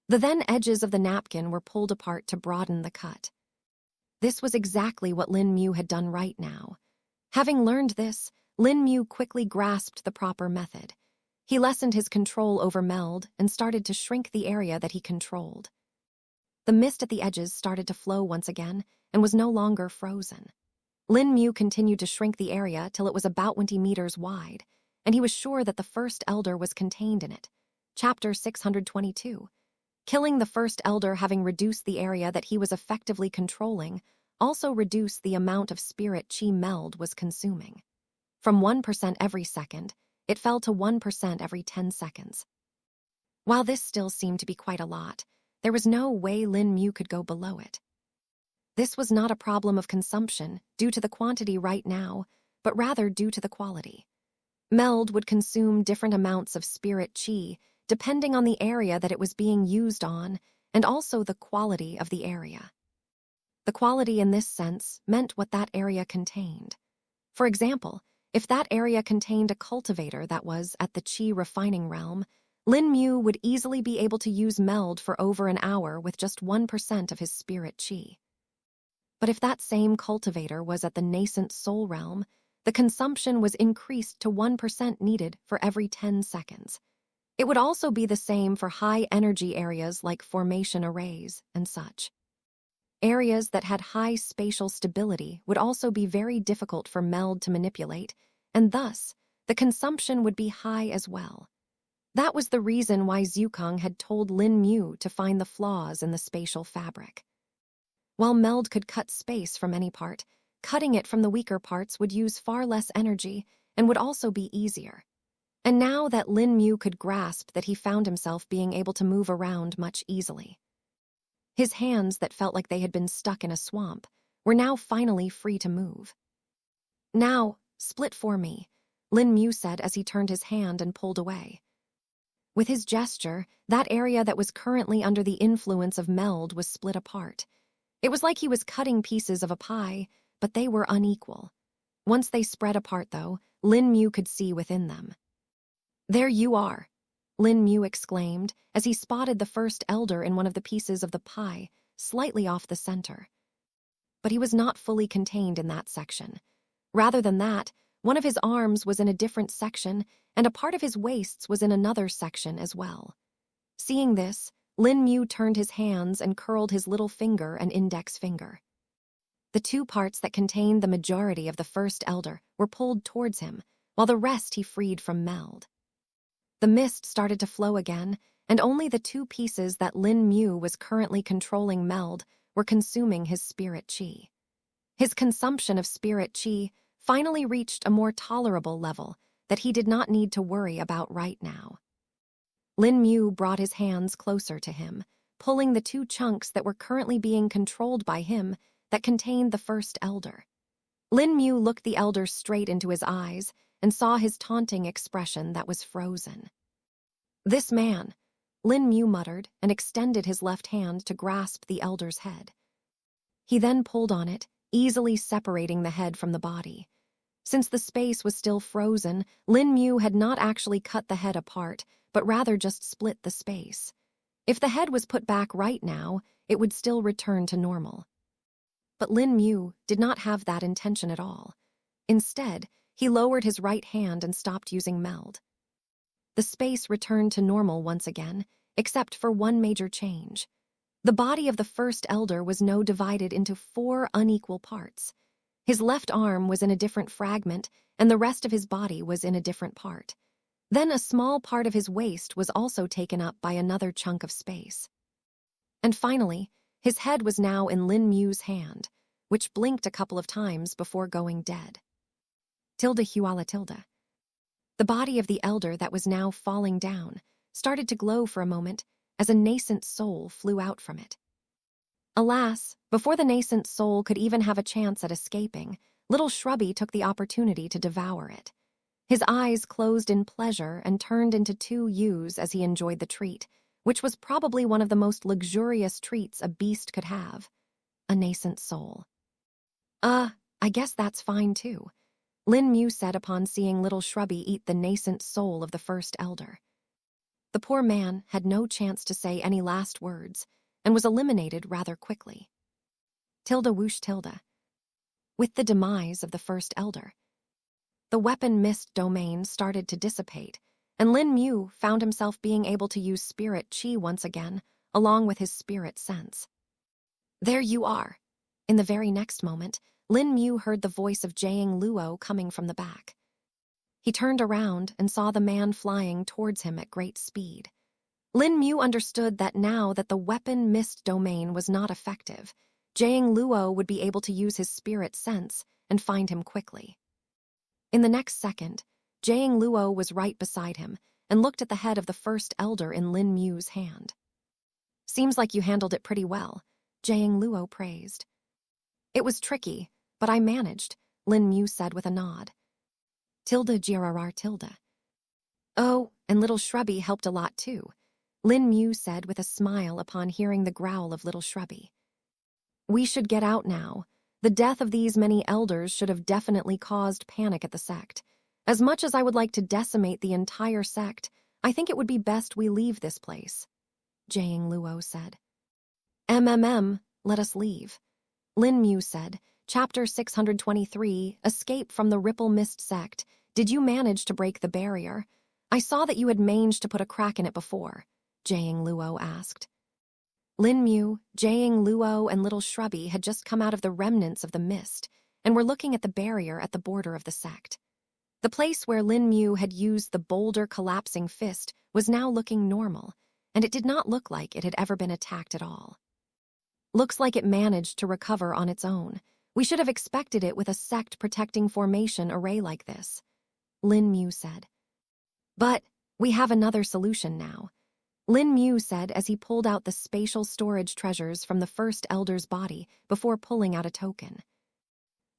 The then edges of the napkin were pulled apart to broaden the cut. This was exactly what Lin Mu had done right now. Having learned this, Lin Mu quickly grasped the proper method. He lessened his control over Meld and started to shrink the area that he controlled. The mist at the edges started to flow once again and was no longer frozen. Lin Mu continued to shrink the area till it was about 20 meters wide, and he was sure that the first elder was contained in it. Chapter 622. Killing the first elder, having reduced the area that he was effectively controlling, also reduced the amount of spirit chi Meld was consuming. From 1% every second, it fell to 1% every 10 seconds. While this still seemed to be quite a lot, there was no way Lin Mu could go below it. This was not a problem of consumption due to the quantity right now, but rather due to the quality. Meld would consume different amounts of spirit chi depending on the area that it was being used on and also the quality of the area. The quality in this sense meant what that area contained. For example, if that area contained a cultivator that was at the chi refining realm, Lin Mu would easily be able to use Meld for over an hour with just 1% of his spirit chi. But if that same cultivator was at the nascent soul realm, the consumption was increased to 1% needed for every 10 seconds. It would also be the same for high-energy areas like formation arrays and such. Areas that had high spatial stability would also be very difficult for Meld to manipulate, and thus, the consumption would be high as well. That was the reason why Zhukang had told Lin Mu to find the flaws in the spatial fabric. While Meld could cut space from any part, cutting it from the weaker parts would use far less energy and would also be easier. And now that Lin Mu could grasp that, he found himself being able to move around much easily. His hands that felt like they had been stuck in a swamp were now finally free to move. "Now, split for me," Lin Mu said as he turned his hand and pulled away. With his gesture, that area that was currently under the influence of Meld was split apart. It was like he was cutting pieces of a pie, but they were unequal. Once they spread apart, though, Lin Mu could see within them. "There you are," Lin Mu exclaimed as he spotted the first elder in one of the pieces of the pie, slightly off the center. But he was not fully contained in that section. Rather than that, one of his arms was in a different section, and a part of his waist was in another section as well. Seeing this, Lin Mu turned his hands and curled his little finger and index finger. The two parts that contained the majority of the first elder were pulled towards him, while the rest he freed from Meld. The mist started to flow again, and only the two pieces that Lin Mu was currently controlling Meld were consuming his spirit chi. His consumption of spirit chi finally reached a more tolerable level that he did not need to worry about right now. Lin Mu brought his hands closer to him, pulling the two chunks that were currently being controlled by him that contained the first elder. Lin Mu looked the elder straight into his eyes and saw his taunting expression that was frozen. "This man," Lin Mu muttered and extended his left hand to grasp the elder's head. He then pulled on it, easily separating the head from the body. Since the space was still frozen, Lin Mu had not actually cut the head apart, but rather just split the space. If the head was put back right now, it would still return to normal. But Lin Mu did not have that intention at all. Instead, he lowered his right hand and stopped using Meld. The space returned to normal once again, except for one major change. The body of the first elder was now divided into 4 unequal parts. His left arm was in a different fragment, and the rest of his body was in a different part. Then a small part of his waist was also taken up by another chunk of space. And finally, his head was now in Lin Mu's hand, which blinked a couple of times before going dead. Tilde Huala tilde. The body of the elder that was now falling down started to glow for a moment as a nascent soul flew out from it. Alas, before the nascent soul could even have a chance at escaping, little Shrubby took the opportunity to devour it. His eyes closed in pleasure and turned into 2 U's as he enjoyed the treat, which was probably one of the most luxurious treats a beast could have. A nascent soul. I guess that's fine too, Lin Mu said upon seeing little Shrubby eat the nascent soul of the first elder. The poor man had no chance to say any last words and was eliminated rather quickly. Tilda whoosh tilde. With the demise of the first elder, the weapon mist domain started to dissipate, and Lin Mu found himself being able to use spirit chi once again, along with his spirit sense. There you are. In the very next moment, Lin Mu heard the voice of Jiang Luo coming from the back. He turned around and saw the man flying towards him at great speed. Lin Mu understood that now that the weapon mist domain was not effective, Jiang Luo would be able to use his spirit sense and find him quickly. In the next second, Jiang Luo was right beside him and looked at the head of the first elder in Lin Mu's hand. Seems like you handled it pretty well, Jiang Luo praised. It was tricky, but I managed, Lin Mu said with a nod. Tilde GRR tilde. Oh, and little Shrubby helped a lot too, Lin Mu said with a smile upon hearing the growl of little Shrubby. We should get out now. The death of these many elders should have definitely caused panic at the sect. As much as I would like to decimate the entire sect, I think it would be best we leave this place, Jiang Luo said. Let us leave. Lin Mu said, Chapter 623, Escape from the Ripple Mist Sect. Did you manage to break the barrier? I saw that you had managed to put a crack in it before, Jiang Luo asked. Lin Mu, Jiang Luo, and little Shrubby had just come out of the remnants of the mist and were looking at the barrier at the border of the sect. The place where Lin Mu had used the boulder collapsing fist was now looking normal, and it did not look like it had ever been attacked at all. Looks like it managed to recover on its own. We should have expected it with a sect-protecting formation array like this, Lin Mu said. But we have another solution now, Lin Mu said as he pulled out the spatial storage treasures from the first elder's body before pulling out a token.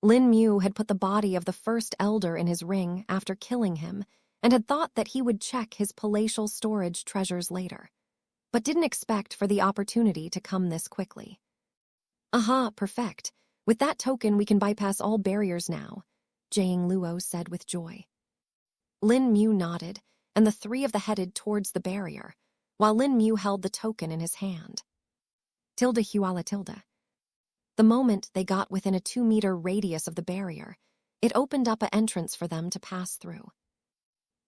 Lin Mu had put the body of the first elder in his ring after killing him and had thought that he would check his palatial storage treasures later, but didn't expect for the opportunity to come this quickly. Aha, perfect. With that token we can bypass all barriers now, Jiang Luo said with joy. Lin Mu nodded, and the three of them headed towards the barrier, while Lin Mu held the token in his hand. Tilde Huala tilde. The moment they got within a 2-meter radius of the barrier, it opened up an entrance for them to pass through.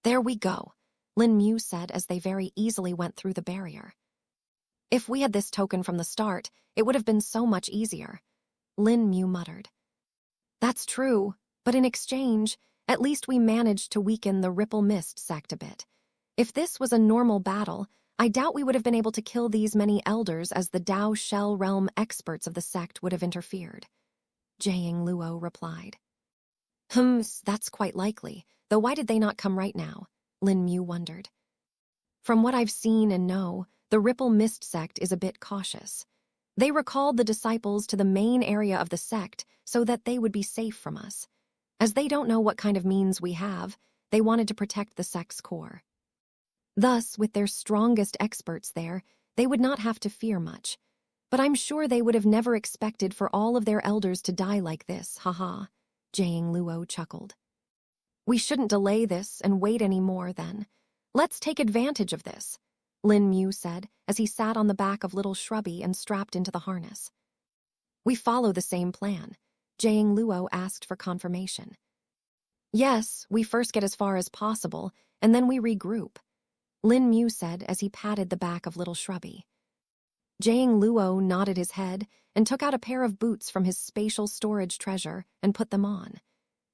There we go, Lin Mu said as they very easily went through the barrier. If we had this token from the start, it would have been so much easier, Lin Mu muttered. That's true, but in exchange, at least we managed to weaken the Ripple Mist sect a bit. If this was a normal battle, I doubt we would have been able to kill these many elders as the Dao Shell Realm experts of the sect would have interfered, Jiang Luo replied. That's quite likely, though why did they not come right now? Lin Mu wondered. From what I've seen and know, the Ripple Mist sect is a bit cautious. They recalled the disciples to the main area of the sect so that they would be safe from us. As they don't know what kind of means we have, they wanted to protect the sect's core. Thus, with their strongest experts there, they would not have to fear much. But I'm sure they would have never expected for all of their elders to die like this, haha, Jiang Luo chuckled. We shouldn't delay this and wait any more, then. Let's take advantage of this, Lin Mu said as he sat on the back of little Shrubby and strapped into the harness. We follow the same plan, Jiang Luo asked for confirmation. Yes, we first get as far as possible, and then we regroup, Lin Mu said as he patted the back of little Shrubby. Jiang Luo nodded his head and took out a pair of boots from his spatial storage treasure and put them on.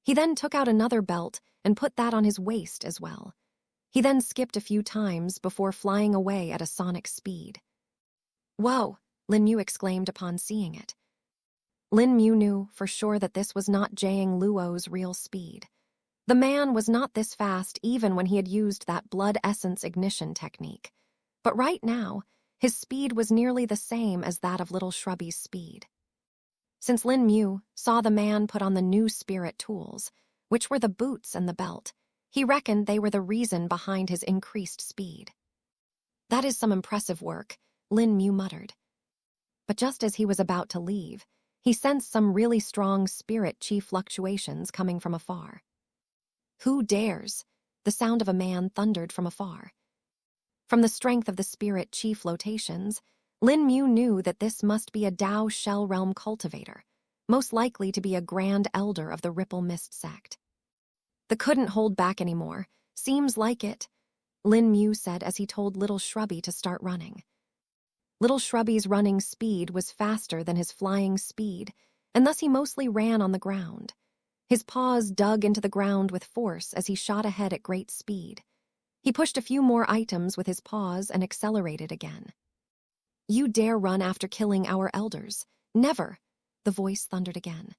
He then took out another belt and put that on his waist as well. He then skipped a few times before flying away at a sonic speed. Whoa, Lin Mu exclaimed upon seeing it. Lin Mu knew for sure that this was not Jiang Luo's real speed. The man was not this fast even when he had used that blood essence ignition technique. But right now, his speed was nearly the same as that of little Shrubby's speed. Since Lin Mu saw the man put on the new spirit tools, which were the boots and the belt, he reckoned they were the reason behind his increased speed. That is some impressive work, Lin Mu muttered. But just as he was about to leave, he sensed some really strong spirit chi fluctuations coming from afar. Who dares? The sound of a man thundered from afar. From the strength of the spirit chi flotations, Lin Mu knew that this must be a Tao Shell Realm cultivator, most likely to be a grand elder of the Ripple Mist sect. The couldn't hold back anymore. Seems like it, Lin Mu said as he told Little Shrubby to start running. Little Shrubby's running speed was faster than his flying speed, and thus he mostly ran on the ground. His paws dug into the ground with force as he shot ahead at great speed. He pushed a few more items with his paws and accelerated again. You dare run after killing our elders? Never, the voice thundered again.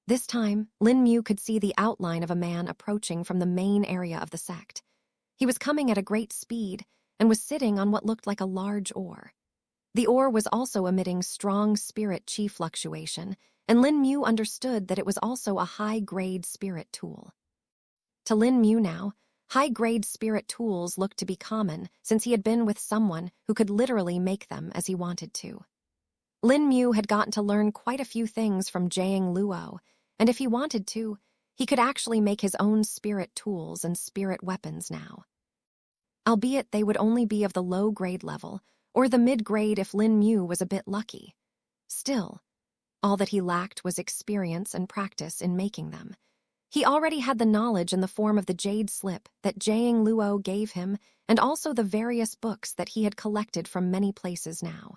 This time, Lin Mu could see the outline of a man approaching from the main area of the sect. He was coming at a great speed and was sitting on what looked like a large oar. The oar was also emitting strong spirit chi fluctuation, and Lin Mu understood that it was also a high-grade spirit tool. To Lin Mu now, high-grade spirit tools looked to be common since he had been with someone who could literally make them as he wanted to. Lin Mu had gotten to learn quite a few things from Jiang Luo, and if he wanted to, he could actually make his own spirit tools and spirit weapons now. Albeit they would only be of the low-grade level, or the mid-grade if Lin Mu was a bit lucky. Still, all that he lacked was experience and practice in making them. He already had the knowledge in the form of the jade slip that Jiang Luo gave him, and also the various books that he had collected from many places now.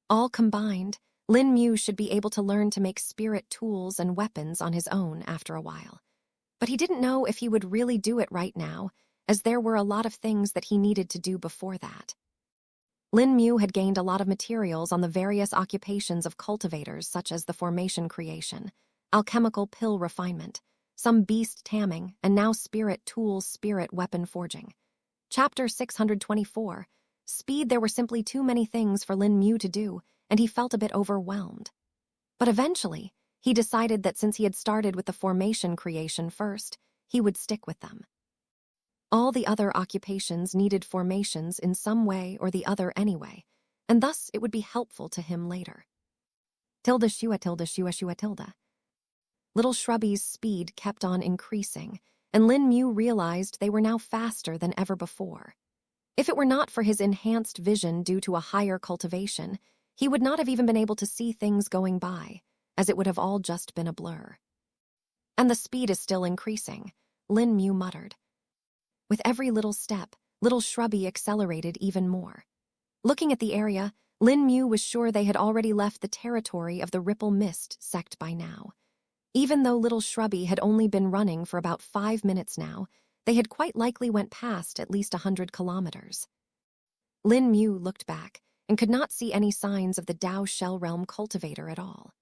All combined, Lin Mu should be able to learn to make spirit tools and weapons on his own after a while. But he didn't know if he would really do it right now, as there were a lot of things that he needed to do before that. Lin Mu had gained a lot of materials on the various occupations of cultivators such as the formation creation, alchemical pill refinement, some beast tamming, and now spirit tools, spirit weapon forging. Chapter 624. Speed. There were simply too many things for Lin Mu to do, and he felt a bit overwhelmed. But eventually, he decided that since he had started with the formation creation first, he would stick with them. All the other occupations needed formations in some way or the other anyway, and thus it would be helpful to him later. Tilde shua tilde shua shua tilde. Little Shrubby's speed kept on increasing, and Lin Mu realized they were now faster than ever before. If it were not for his enhanced vision due to a higher cultivation, he would not have even been able to see things going by, as it would have all just been a blur. And the speed is still increasing, Lin Mu muttered. With every little step, Little Shrubby accelerated even more. Looking at the area, Lin Mu was sure they had already left the territory of the Ripple Mist sect by now. Even though Little Shrubby had only been running for about 5 minutes now, they had quite likely went past at least 100 kilometers. Lin Mu looked back and could not see any signs of the Tao Shell Realm cultivator at all.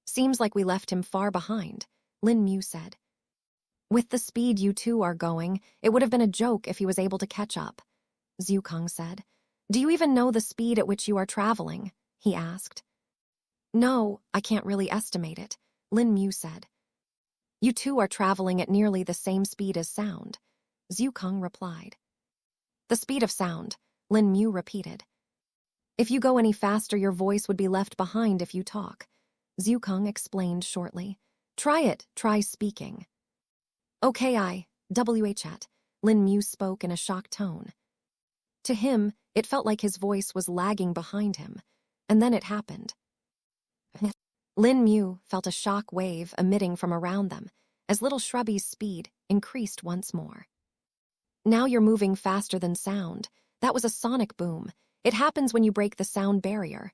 Seems like we left him far behind, Lin Mu said. With the speed you two are going, it would have been a joke if he was able to catch up, Zhukong said. Do you even know the speed at which you are traveling? He asked. No, I can't really estimate it, Lin Mu said. You two are traveling at nearly the same speed as sound, Zhukong replied. The speed of sound, Lin Mu repeated. If you go any faster, your voice would be left behind if you talk, Zhukong explained shortly. Try it, try speaking. Okay, WHat, Lin Mu spoke in a shocked tone. To him, it felt like his voice was lagging behind him, and then it happened. Lin Mu felt a shock wave emitting from around them as Little Shrubby's speed increased once more. Now you're moving faster than sound. That was a sonic boom. It happens when you break the sound barrier,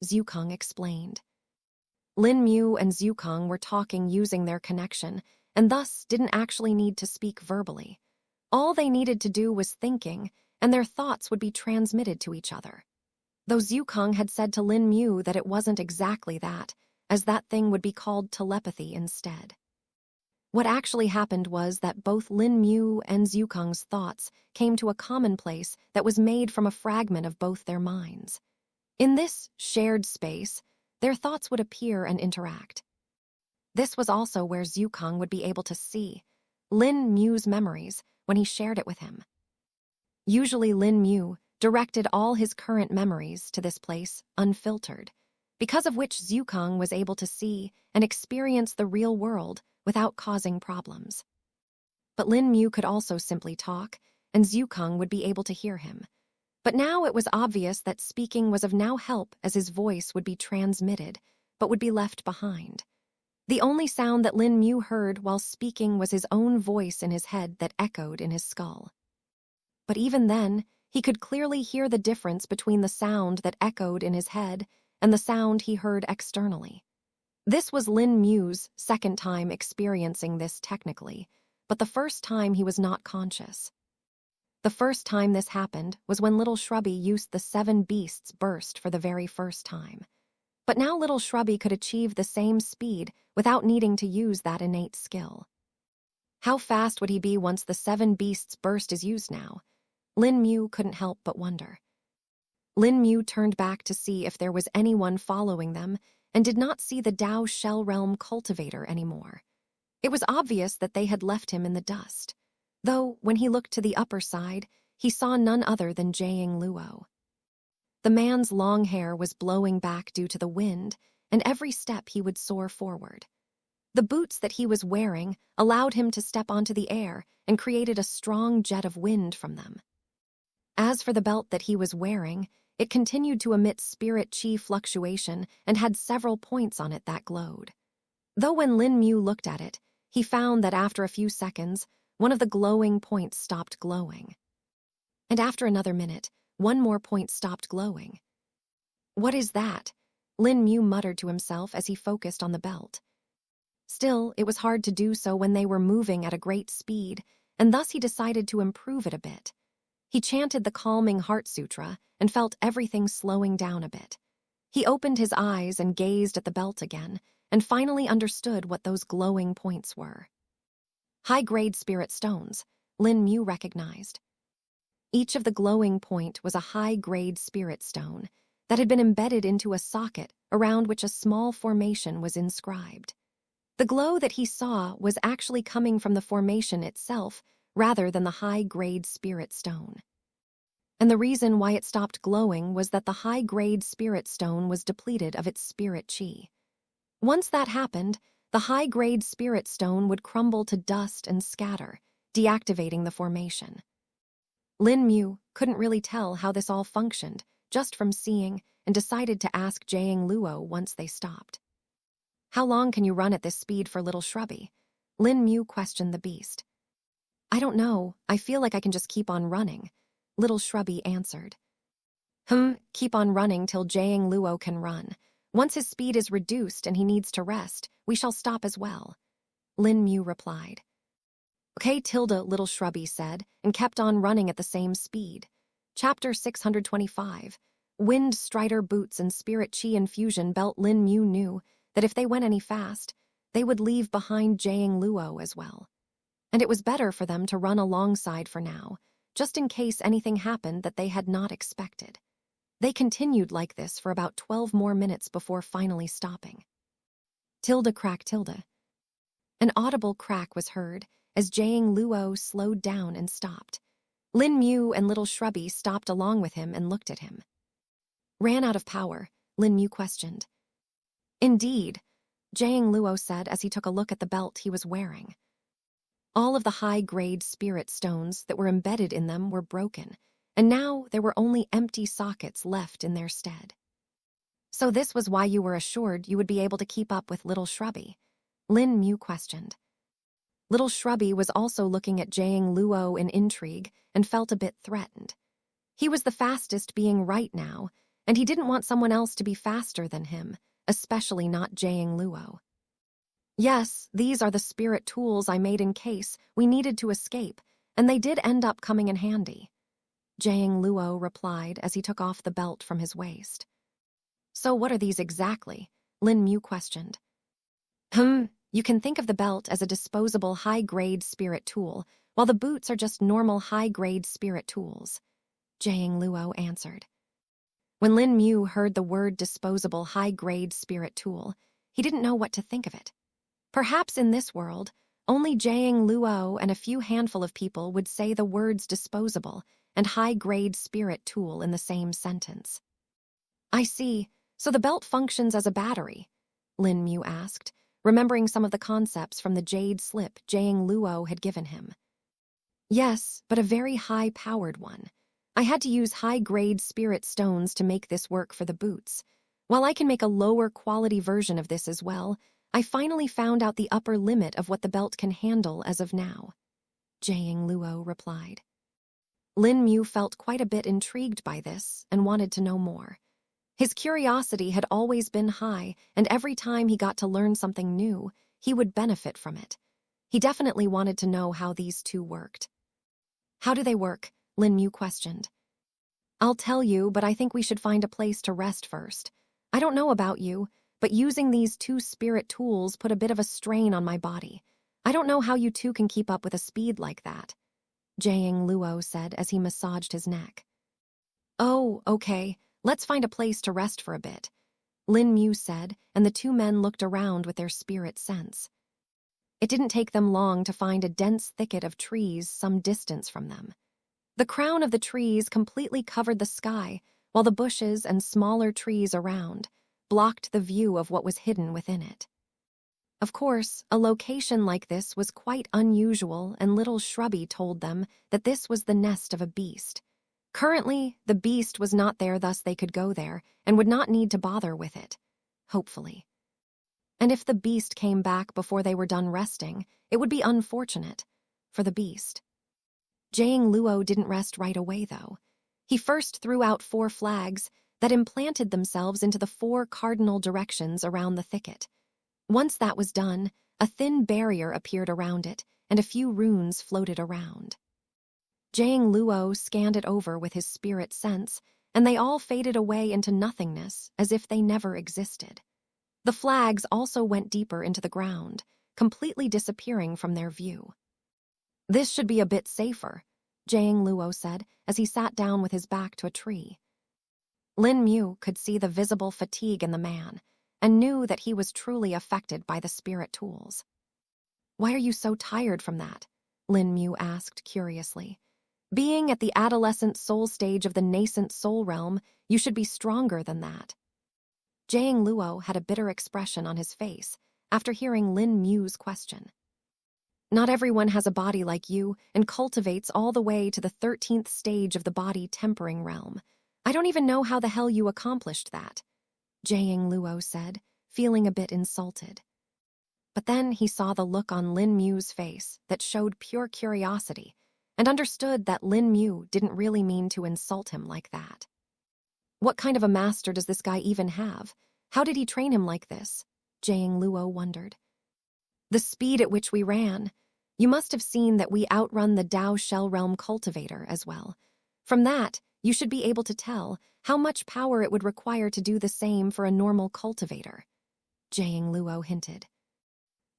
Zhukong explained. Lin Mu and Zhukong were talking using their connection, and thus didn't actually need to speak verbally. All they needed to do was thinking, and their thoughts would be transmitted to each other. Though Zhukong had said to Lin Mu that it wasn't exactly that, as that thing would be called telepathy instead. What actually happened was that both Lin Mu and Zhukong's thoughts came to a common place that was made from a fragment of both their minds. In this shared space, their thoughts would appear and interact. This was also where Zhukong would be able to see Lin Mu's memories when he shared it with him. Usually Lin Mu directed all his current memories to this place unfiltered, because of which Zhukang was able to see and experience the real world without causing problems. But Lin Mu could also simply talk, and Zhukang would be able to hear him. But now it was obvious that speaking was of no help, as his voice would be transmitted, but would be left behind. The only sound that Lin Mu heard while speaking was his own voice in his head that echoed in his skull. But even then, he could clearly hear the difference between the sound that echoed in his head and the sound he heard externally. This was Lin Mu's second time experiencing this technically, but the first time he was not conscious. The first time this happened was when Little Shrubby used the 7 Beasts burst for the very first time. But now Little Shrubby could achieve the same speed without needing to use that innate skill. How fast would he be once the 7 Beasts burst is used now? Lin Mu couldn't help but wonder. Lin Mu turned back to see if there was anyone following them and did not see the Dao Shell Realm cultivator anymore. It was obvious that they had left him in the dust, though when he looked to the upper side, he saw none other than Jiang Luo. The man's long hair was blowing back due to the wind, and every step he would soar forward. The boots that he was wearing allowed him to step onto the air and created a strong jet of wind from them. As for the belt that he was wearing, it continued to emit spirit chi fluctuation and had several points on it that glowed. Though when Lin Mu looked at it, he found that after a few seconds, one of the glowing points stopped glowing. And after another minute, one more point stopped glowing. "What is that?" Lin Mu muttered to himself as he focused on the belt. Still, it was hard to do so when they were moving at a great speed, and thus he decided to improve it a bit. He chanted the calming Heart Sutra and felt everything slowing down a bit. He opened his eyes and gazed at the belt again, and finally understood what those glowing points were. High-grade spirit stones, Lin Mu recognized. Each of the glowing point was a high-grade spirit stone that had been embedded into a socket around which a small formation was inscribed. The glow that he saw was actually coming from the formation itself rather than the high-grade spirit stone. And the reason why it stopped glowing was that the high-grade spirit stone was depleted of its spirit chi. Once that happened, the high-grade spirit stone would crumble to dust and scatter, deactivating the formation. Lin Mu couldn't really tell how this all functioned, just from seeing, and decided to ask Jiang Luo once they stopped. "How long can you run at this speed for Little Shrubby?" Lin Mu questioned the beast. "I don't know, I feel like I can just keep on running," Little Shrubby answered. Keep on running till Jiang Luo can run. Once his speed is reduced and he needs to rest, we shall stop as well," Lin Mu replied. "Okay, Tilda," Little Shrubby said, and kept on running at the same speed. Chapter 625. Wind Strider Boots and Spirit Chi Infusion Belt. Lin Mu knew that if they went any fast, they would leave behind Jiang Luo as well. And it was better for them to run alongside for now, just in case anything happened that they had not expected. They continued like this for about 12 more minutes before finally stopping. Tilda crack Tilda. An audible crack was heard as Jiang Luo slowed down and stopped. Lin Mu and Little Shrubby stopped along with him and looked at him. "Ran out of power?" Lin Mu questioned. "Indeed," Jiang Luo said as he took a look at the belt he was wearing. All of the high-grade spirit stones that were embedded in them were broken, and now there were only empty sockets left in their stead. "So this was why you were assured you would be able to keep up with Little Shrubby?" Lin Mu questioned. Little Shrubby was also looking at Jiang Luo in intrigue and felt a bit threatened. He was the fastest being right now, and he didn't want someone else to be faster than him, especially not Jiang Luo. "Yes, these are the spirit tools I made in case we needed to escape, and they did end up coming in handy," Jiang Luo replied as he took off the belt from his waist. "So what are these exactly?" Lin Mu questioned. You can think of the belt as a disposable high-grade spirit tool, while the boots are just normal high-grade spirit tools," Jiang Luo answered. When Lin Mu heard the word disposable high-grade spirit tool, he didn't know what to think of it. Perhaps in this world, Only Jiang Luo and a few handful of people would say the words disposable and high-grade spirit tool in the same sentence. I see. So the belt functions as a battery? Lin Mu asked, remembering some of the concepts from the jade slip Jiang Luo had given him. Yes, but a very high-powered one. I had to use high-grade spirit stones to make this work for the boots. While I can make a lower-quality version of this as well, I finally found out the upper limit of what the belt can handle as of now. Jiang Luo replied. Lin Mu felt quite a bit intrigued by this and wanted to know more. His curiosity had always been high, and every time he got to learn something new, he would benefit from it. He definitely wanted to know how these two worked. How do they work? Lin Mu questioned. I'll tell you, but I think we should find a place to rest first. I don't know about you, but using these two spirit tools put a bit of a strain on my body. I don't know how you two can keep up with a speed like that, Jiang Luo said as he massaged his neck. Oh, okay, let's find a place to rest for a bit, Lin Mu said, and the two men looked around with their spirit sense. It didn't take them long to find a dense thicket of trees some distance from them. The crown of the trees completely covered the sky, while the bushes and smaller trees around blocked the view of what was hidden within it. Of course, a location like this was quite unusual, and little Shrubby told them that this was the nest of a beast. Currently, the beast was not there, thus they could go there and would not need to bother with it, hopefully. And if the beast came back before they were done resting, it would be unfortunate for the beast. Jiang Luo didn't rest right away, though. He first threw out 4 flags that implanted themselves into the 4 cardinal directions around the thicket. Once that was done, a thin barrier appeared around it, and a few runes floated around. Jiang Luo scanned it over with his spirit sense, and they all faded away into nothingness as if they never existed. The flags also went deeper into the ground, completely disappearing from their view. This should be a bit safer, Jiang Luo said as he sat down with his back to a tree. Lin Mu could see the visible fatigue in the man and knew that he was truly affected by the spirit tools. Why are you so tired from that? Lin Mu asked curiously. Being at the adolescent soul stage of the nascent soul realm, you should be stronger than that. Jiang Luo had a bitter expression on his face after hearing Lin Mu's question. Not everyone has a body like you and cultivates all the way to the 13th stage of the body tempering realm. I don't even know how the hell you accomplished that, Jiang Luo said, feeling a bit insulted. But then he saw the look on Lin Mu's face that showed pure curiosity and understood that Lin Mu didn't really mean to insult him like that. What kind of a master does this guy even have? How did he train him like this? Jiang Luo wondered. The speed at which we ran. You must have seen that we outrun the Dao Shell Realm cultivator as well. From that, you should be able to tell how much power it would require to do the same for a normal cultivator, Jiang Luo hinted.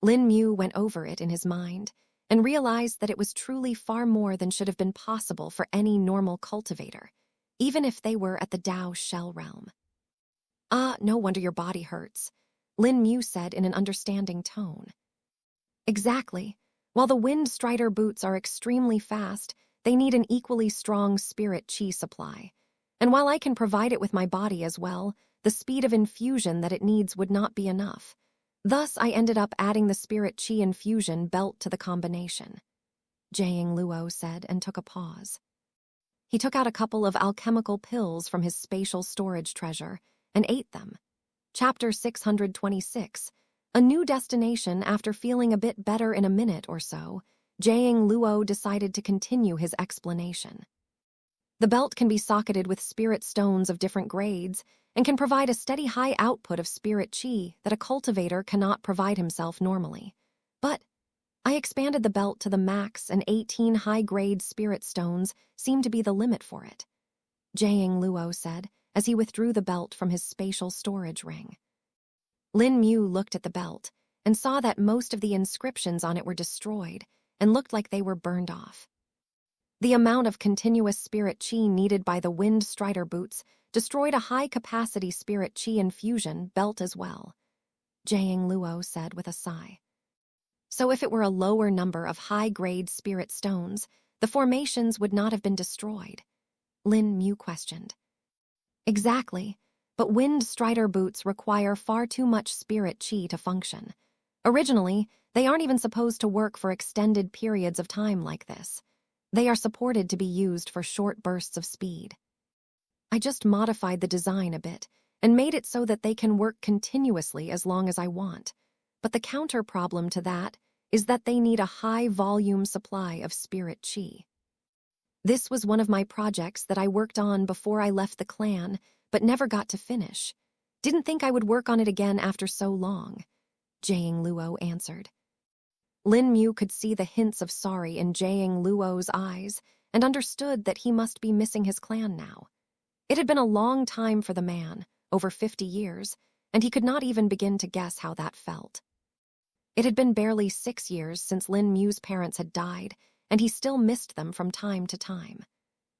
Lin Mu went over it in his mind and realized that it was truly far more than should have been possible for any normal cultivator, even if they were at the Dao Shell Realm. No wonder your body hurts, Lin Mu said in an understanding tone. Exactly. While the Wind Strider boots are extremely fast, they need an equally strong spirit chi supply. And while I can provide it with my body as well, the speed of infusion that it needs would not be enough. Thus, I ended up adding the spirit chi infusion belt to the combination, Jiang Luo said and took a pause. He took out a couple of alchemical pills from his spatial storage treasure and ate them. Chapter 626. A new destination. After feeling a bit better in a minute or so, Jiang Luo decided to continue his explanation. The belt can be socketed with spirit stones of different grades and can provide a steady high output of spirit chi that a cultivator cannot provide himself normally. But I expanded the belt to the max, and 18 high-grade spirit stones seemed to be the limit for it, Jiang Luo said as he withdrew the belt from his spatial storage ring. Lin Mu looked at the belt and saw that most of the inscriptions on it were destroyed and looked like they were burned off. The amount of continuous spirit chi needed by the Wind Strider boots destroyed a high-capacity spirit chi infusion belt as well, Jiang Luo said with a sigh. So if it were a lower number of high-grade spirit stones, the formations would not have been destroyed. Lin Mu questioned. Exactly, but wind strider boots require far too much spirit chi to function. Originally, they aren't even supposed to work for extended periods of time like this. They are supported to be used for short bursts of speed. I just modified the design a bit and made it so that they can work continuously as long as I want. But the counter problem to that is that they need a high-volume supply of spirit chi. This was one of my projects that I worked on before I left the clan, but never got to finish. Didn't think I would work on it again after so long, Jiang Luo answered. Lin Mu could see the hints of sorry in Jiang Luo's eyes and understood that he must be missing his clan now. It had been a long time for the man, over 50 years, and he could not even begin to guess how that felt. It had been barely 6 years since Lin Mu's parents had died, and he still missed them from time to time.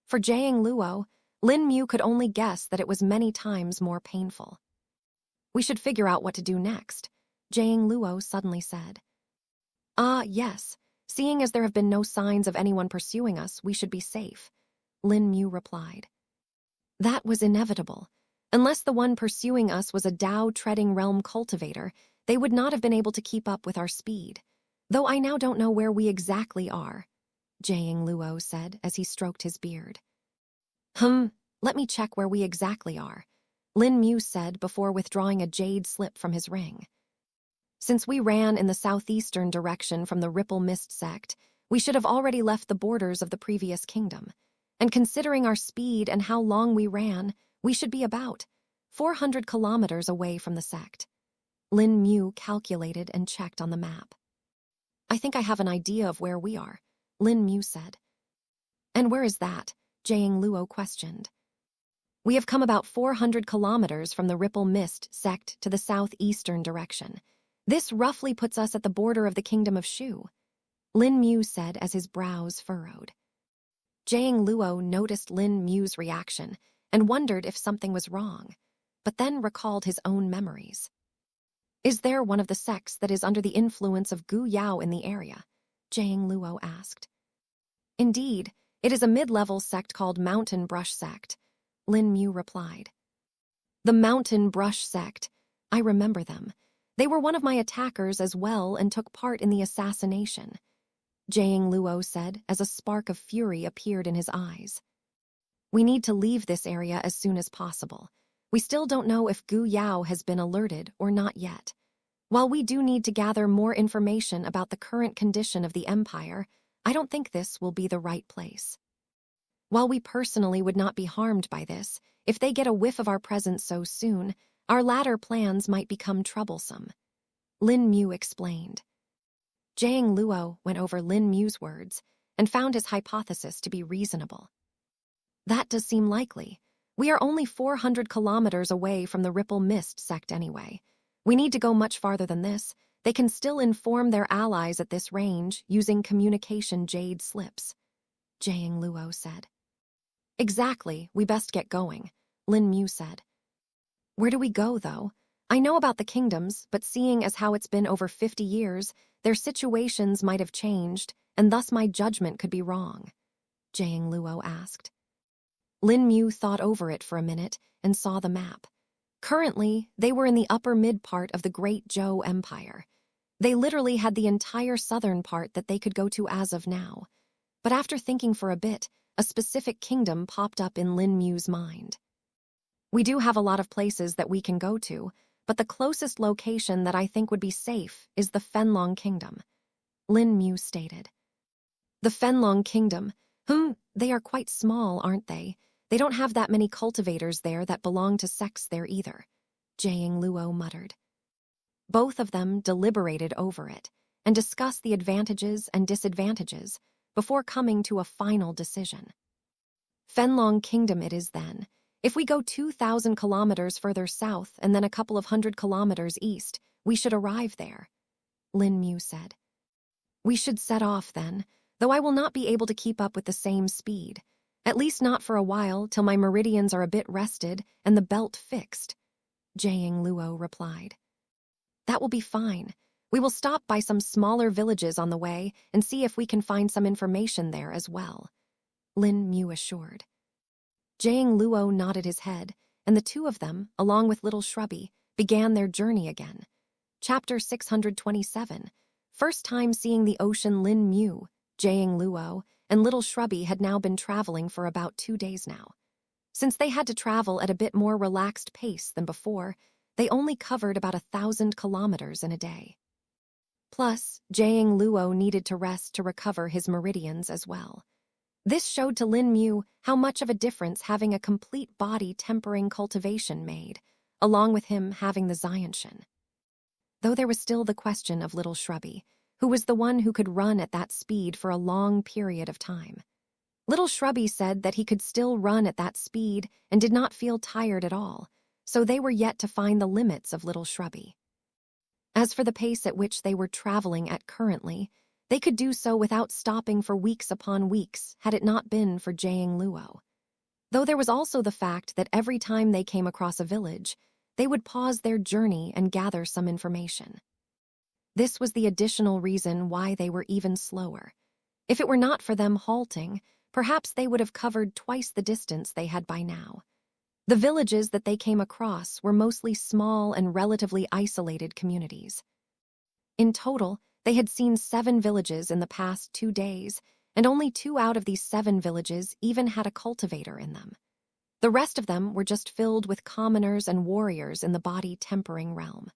For Jiang Luo, Lin Mu could only guess that it was many times more painful. We should figure out what to do next, Jiang Luo suddenly said. Yes. Seeing as there have been no signs of anyone pursuing us, we should be safe, Lin Mu replied. That was inevitable. Unless the one pursuing us was a Tao-treading realm cultivator, they would not have been able to keep up with our speed. Though I now don't know where we exactly are, Jiang Luo said as he stroked his beard. Let me check where we exactly are, Lin Mu said before withdrawing a jade slip from his ring. Since we ran in the southeastern direction from the Ripple Mist sect, we should have already left the borders of the previous kingdom. And considering our speed and how long we ran, we should be about 400 kilometers away from the sect. Lin Mu calculated and checked on the map. I think I have an idea of where we are, Lin Mu said. And where is that? Jiang Luo questioned. We have come about 400 kilometers from the Ripple Mist sect to the southeastern direction. This roughly puts us at the border of the kingdom of Shu, Lin Mu said as his brows furrowed. Jiang Luo noticed Lin Mu's reaction and wondered if something was wrong, but then recalled his own memories. Is there one of the sects that is under the influence of Gu Yao in the area? Jiang Luo asked. Indeed, it is a mid-level sect called Mountain Brush Sect, Lin Mu replied. The Mountain Brush Sect. I remember them. They were one of my attackers as well and took part in the assassination, Jiang Luo said as a spark of fury appeared in his eyes. We need to leave this area as soon as possible. We still don't know if Gu Yao has been alerted or not yet. While we do need to gather more information about the current condition of the empire, I don't think this will be the right place. While we personally would not be harmed by this, if they get a whiff of our presence so soon, our latter plans might become troublesome, Lin Mu explained. Jiang Luo went over Lin Mu's words and found his hypothesis to be reasonable. That does seem likely. We are only 400 kilometers away from the Ripple Mist sect anyway. We need to go much farther than this. They can still inform their allies at this range using communication jade slips, Jiang Luo said. Exactly, we best get going, Lin Mu said. Where do we go, though? I know about the kingdoms, but seeing as how it's been over 50 years, their situations might have changed, and thus my judgment could be wrong, Jiang Luo asked. Lin Mu thought over it for a minute and saw the map. Currently, they were in the upper mid part of the Great Zhou Empire. They literally had the entire southern part that they could go to as of now. But after thinking for a bit, a specific kingdom popped up in Lin Mu's mind. We do have a lot of places that we can go to, but the closest location that I think would be safe is the Fenlong Kingdom, Lin Mu stated. The Fenlong Kingdom? They are quite small, aren't they? They don't have that many cultivators there that belong to sects there either, Jiang Luo muttered. Both of them deliberated over it and discussed the advantages and disadvantages before coming to a final decision. Fenlong Kingdom it is then. If we go 2,000 kilometers further south and then a couple of 100 kilometers east, we should arrive there, Lin Mu said. We should set off then, though I will not be able to keep up with the same speed, at least not for a while till my meridians are a bit rested and the belt fixed, Jiang Luo replied. That will be fine. We will stop by some smaller villages on the way and see if we can find some information there as well," Lin Mu assured. Jiang Luo nodded his head, and the two of them, along with little Shrubby, began their journey again. Chapter 627. First time seeing the ocean. Lin Mu, Jiang Luo, and little Shrubby had now been traveling for about 2 days now. Since they had to travel at a bit more relaxed pace than before, they only covered about 1,000 kilometers in a day. Plus, Jiang Luo needed to rest to recover his meridians as well. This showed to Lin Mu how much of a difference having a complete body tempering cultivation made, along with him having the Xianshan. Though there was still the question of little Shrubby, who was the one who could run at that speed for a long period of time. Little Shrubby said that he could still run at that speed and did not feel tired at all, so they were yet to find the limits of little Shrubby. As for the pace at which they were traveling at currently, they could do so without stopping for weeks upon weeks had it not been for Jiang Luo. Though there was also the fact that every time they came across a village, they would pause their journey and gather some information. This was the additional reason why they were even slower. If it were not for them halting, perhaps they would have covered twice the distance they had by now. The villages that they came across were mostly small and relatively isolated communities. In total, they had seen 7 villages in the past 2 days, and only 2 out of these 7 villages even had a cultivator in them. The rest of them were just filled with commoners and warriors in the body-tempering realm.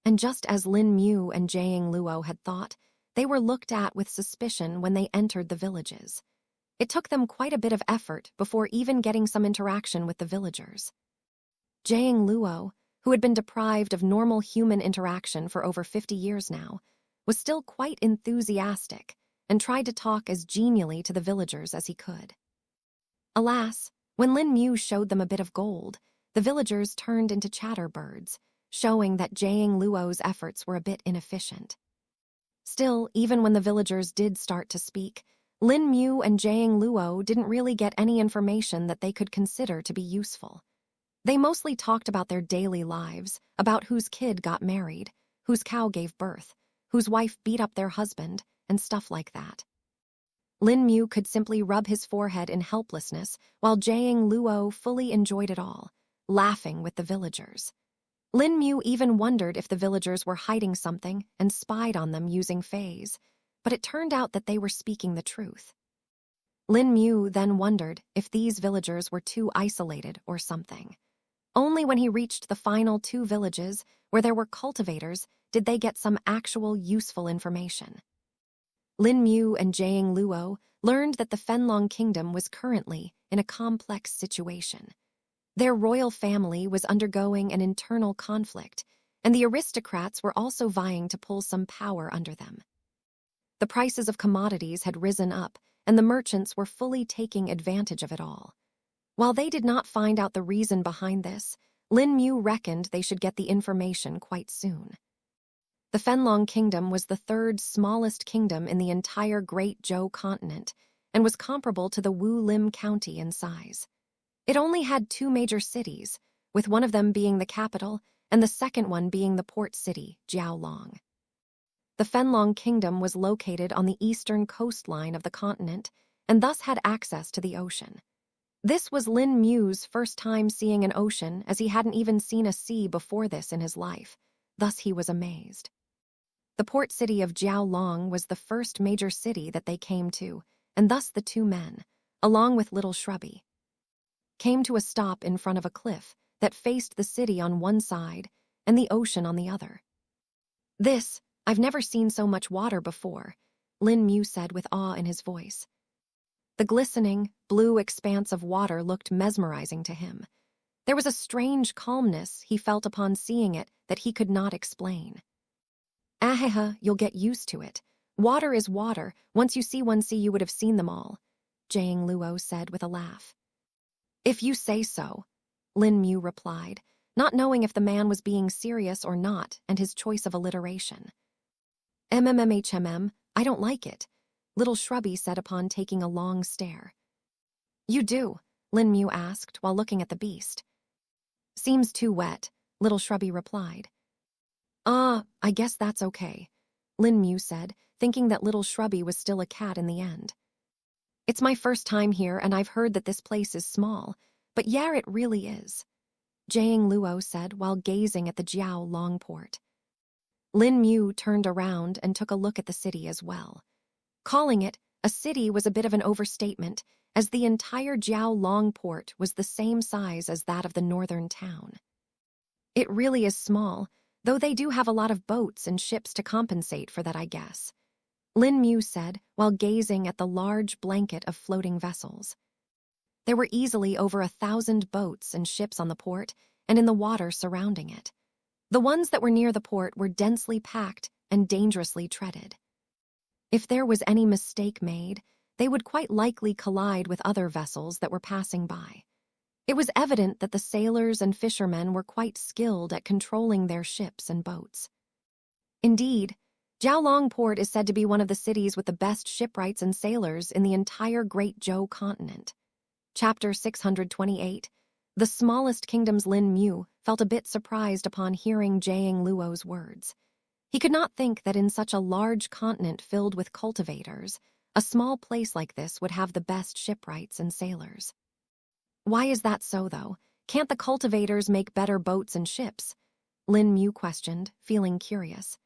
And just as Lin Mu and Jiang Luo had thought, they were looked at with suspicion when they entered the villages. It took them quite a bit of effort before even getting some interaction with the villagers. Jiang Luo, who had been deprived of normal human interaction for over 50 years now, was still quite enthusiastic and tried to talk as genially to the villagers as he could. Alas, when Lin Mu showed them a bit of gold, the villagers turned into chatterbirds, showing that Jiang Luo's efforts were a bit inefficient. Still, even when the villagers did start to speak, Lin Mu and Jiang Luo didn't really get any information that they could consider to be useful. They mostly talked about their daily lives, about whose kid got married, whose cow gave birth, whose wife beat up their husband, and stuff like that. Lin Mu could simply rub his forehead in helplessness, while Jiang Luo fully enjoyed it all, laughing with the villagers. Lin Mu even wondered if the villagers were hiding something and spied on them using phase, but it turned out that they were speaking the truth. Lin Mu then wondered if these villagers were too isolated or something. Only when he reached the final 2 villages, where there were cultivators, did they get some actual useful information. Lin Mu and Jiang Luo learned that the Fenlong Kingdom was currently in a complex situation. Their royal family was undergoing an internal conflict, and the aristocrats were also vying to pull some power under them. The prices of commodities had risen up, and the merchants were fully taking advantage of it all. While they did not find out the reason behind this, Lin Mu reckoned they should get the information quite soon. The Fenlong Kingdom was the 3rd smallest kingdom in the entire Great Zhou continent and was comparable to the Wu Lim County in size. It only had 2 major cities, with one of them being the capital and the second one being the port city, Jiaolong. The Fenlong Kingdom was located on the eastern coastline of the continent and thus had access to the ocean. This was Lin Mu's first time seeing an ocean, as he hadn't even seen a sea before this in his life, thus he was amazed. The port city of Jiaolong was the first major city that they came to, and thus the 2 men, along with little Shrubby, came to a stop in front of a cliff that faced the city on one side and the ocean on the other. I've never seen so much water before," Lin Mu said with awe in his voice. The glistening, blue expanse of water looked mesmerizing to him. There was a strange calmness he felt upon seeing it that he could not explain. "Ahaha, you'll get used to it. Water is water. Once you see one sea, you would have seen them all," Jiang Luo said with a laugh. "If you say so," Lin Mu replied, not knowing if the man was being serious or not, and his choice of alliteration. I don't like it," little Shrubby said upon taking a long stare. "You do?" Lin Mu asked while looking at the beast. "Seems too wet," little Shrubby replied. I guess that's okay, Lin Mu said, thinking that little Shrubby was still a cat in the end. It's my first time here and I've heard that this place is small, but yeah, it really is, Jiang Luo said while gazing at the Jiao Long port. Lin Mu turned around and took a look at the city as well. Calling it a city was a bit of an overstatement, as the entire Jiao Long port was the same size as that of the northern town. It really is small, though they do have a lot of boats and ships to compensate for that, I guess, Lin Mu said while gazing at the large blanket of floating vessels. There were easily over 1,000 boats and ships on the port and in the water surrounding it. The ones that were near the port were densely packed and dangerously treaded. If there was any mistake made, they would quite likely collide with other vessels that were passing by. It was evident that the sailors and fishermen were quite skilled at controlling their ships and boats. Indeed, Jiaolong Port is said to be one of the cities with the best shipwrights and sailors in the entire Great Zhou continent. Chapter 628. The smallest kingdom's Lin Mu felt a bit surprised upon hearing Jiang Luo's words. He could not think that in such a large continent filled with cultivators, a small place like this would have the best shipwrights and sailors. Why is that so, though? Can't the cultivators make better boats and ships? Lin Mu questioned, feeling curious.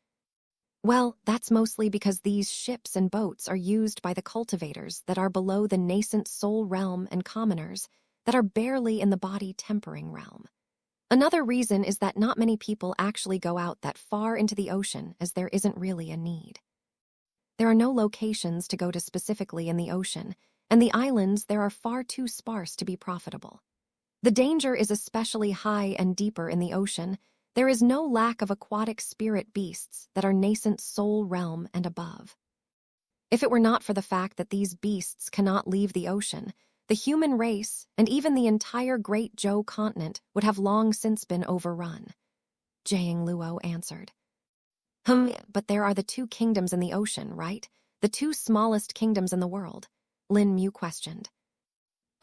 Well, that's mostly because these ships and boats are used by the cultivators that are below the nascent soul realm and commoners that are barely in the body tempering realm. Another reason is that not many people actually go out that far into the ocean, as there isn't really a need. There are no locations to go to specifically in the ocean, and the islands there are far too sparse to be profitable. The danger is especially high and deeper in the ocean. There is no lack of aquatic spirit beasts that are nascent soul realm and above. If it were not for the fact that these beasts cannot leave the ocean, the human race and even the entire Great Zhou continent would have long since been overrun, Jiang Luo answered. But there are the two kingdoms in the ocean, right? The two smallest kingdoms in the world, Lin Mu questioned.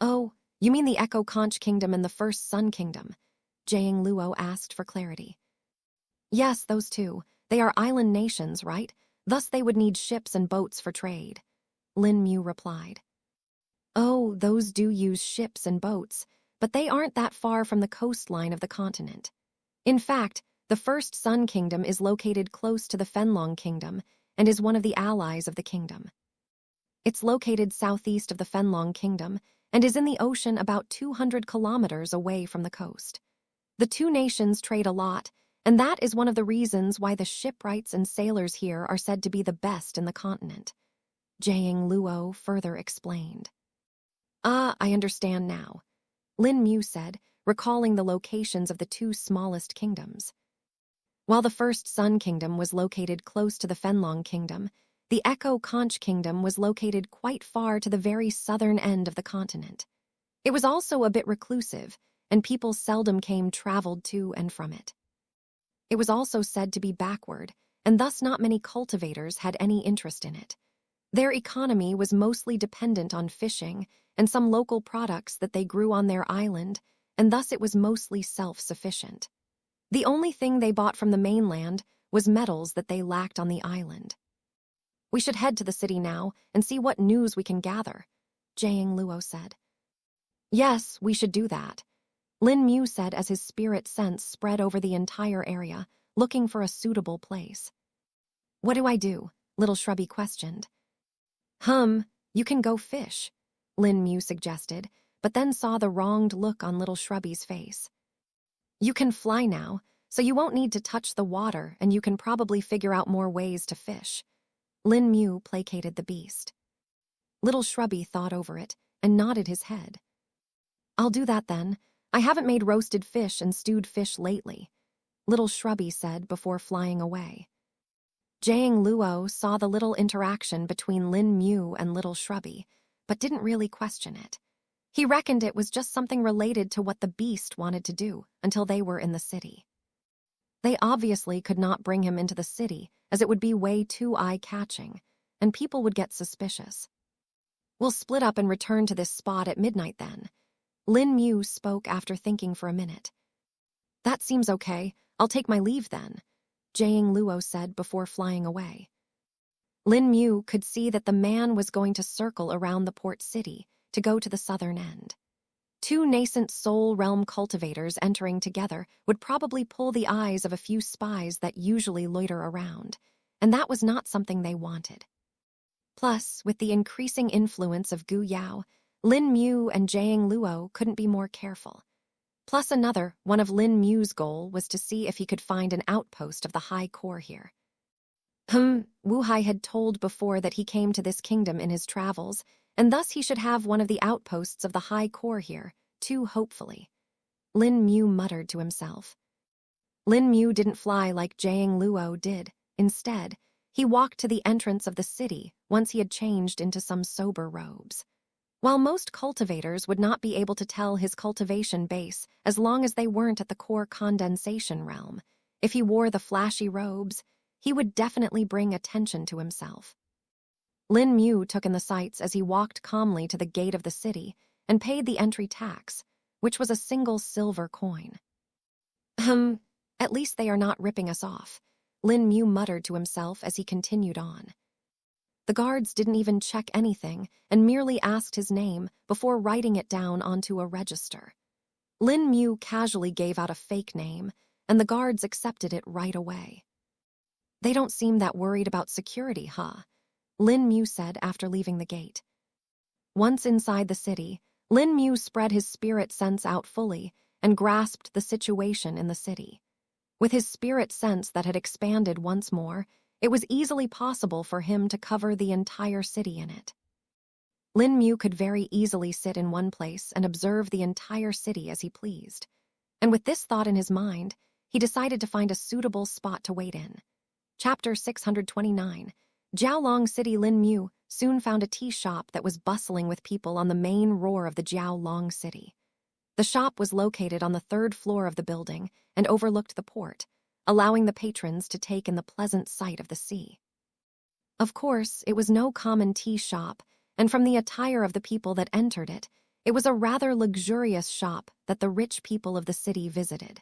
Oh, you mean the Echo Conch Kingdom and the First Sun Kingdom? Jiang Luo asked for clarity. Yes, those two. They are island nations, right? Thus they would need ships and boats for trade, Lin Mu replied. Oh, those do use ships and boats, but they aren't that far from the coastline of the continent. In fact, the First Sun Kingdom is located close to the Fenlong Kingdom and is one of the allies of the kingdom. It's located southeast of the Fenlong Kingdom and is in the ocean about 200 kilometers away from the coast. The two nations trade a lot, and that is one of the reasons why the shipwrights and sailors here are said to be the best in the continent, Jiang Luo further explained. I understand now, Lin Mu said, recalling the locations of the two smallest kingdoms. While the First Sun Kingdom was located close to the Fenlong Kingdom, the Echo Conch Kingdom was located quite far to the very southern end of the continent. It was also a bit reclusive, and people seldom traveled to and from it. It was also said to be backward, and thus not many cultivators had any interest in it. Their economy was mostly dependent on fishing and some local products that they grew on their island, and thus it was mostly self-sufficient. The only thing they bought from the mainland was metals that they lacked on the island. We should head to the city now and see what news we can gather, Jiang Luo said. Yes, we should do that, Lin Mu said as his spirit sense spread over the entire area, looking for a suitable place. What do I do? Little Shrubby questioned. You can go fish, Lin Mu suggested, but then saw the wronged look on Little Shrubby's face. You can fly now, so you won't need to touch the water and you can probably figure out more ways to fish. Lin Mu placated the beast. Little Shrubby thought over it and nodded his head. I'll do that then. I haven't made roasted fish and stewed fish lately, Little Shrubby said before flying away. Jiang Luo saw the little interaction between Lin Mu and Little Shrubby, but didn't really question it. He reckoned it was just something related to what the beast wanted to do until they were in the city. They obviously could not bring him into the city, as it would be way too eye-catching, and people would get suspicious. We'll split up and return to this spot at midnight then, Lin Mu spoke after thinking for a minute. That seems okay. I'll take my leave then, Jiang Luo said before flying away. Lin Mu could see that the man was going to circle around the port city to go to the southern end. Two nascent soul realm cultivators entering together would probably pull the eyes of a few spies that usually loiter around, and that was not something they wanted. Plus, with the increasing influence of Gu Yao, Lin Mu and Jiang Luo couldn't be more careful. Plus one of Lin Mu's goal was to see if he could find an outpost of the High Court here. Wu Hai had told before that he came to this kingdom in his travels, and thus he should have one of the outposts of the High Court here, too, hopefully. Lin Mu muttered to himself. Lin Mu didn't fly like Jiang Luo did. Instead, he walked to the entrance of the city once he had changed into some sober robes. While most cultivators would not be able to tell his cultivation base as long as they weren't at the core condensation realm, if he wore the flashy robes, he would definitely bring attention to himself. Lin Mu took in the sights as he walked calmly to the gate of the city and paid the entry tax, which was a single silver coin. At least they are not ripping us off, Lin Mu muttered to himself as he continued on. The guards didn't even check anything and merely asked his name before writing it down onto a register. Lin Mu casually gave out a fake name, and the guards accepted it right away. They don't seem that worried about security, huh? Lin Mu said after leaving the gate. Once inside the city, Lin Mu spread his spirit sense out fully and grasped the situation in the city. With his spirit sense that had expanded once more, it was easily possible for him to cover the entire city in it. Lin Mu could very easily sit in one place and observe the entire city as he pleased. And with this thought in his mind, he decided to find a suitable spot to wait in. Chapter 629. Jiaolong City. Lin Mu soon found a tea shop that was bustling with people on the main roar of the Jiaolong City. The shop was located on the third floor of the building and overlooked the port, allowing the patrons to take in the pleasant sight of the sea. Of course, it was no common tea shop, and from the attire of the people that entered it, it was a rather luxurious shop that the rich people of the city visited.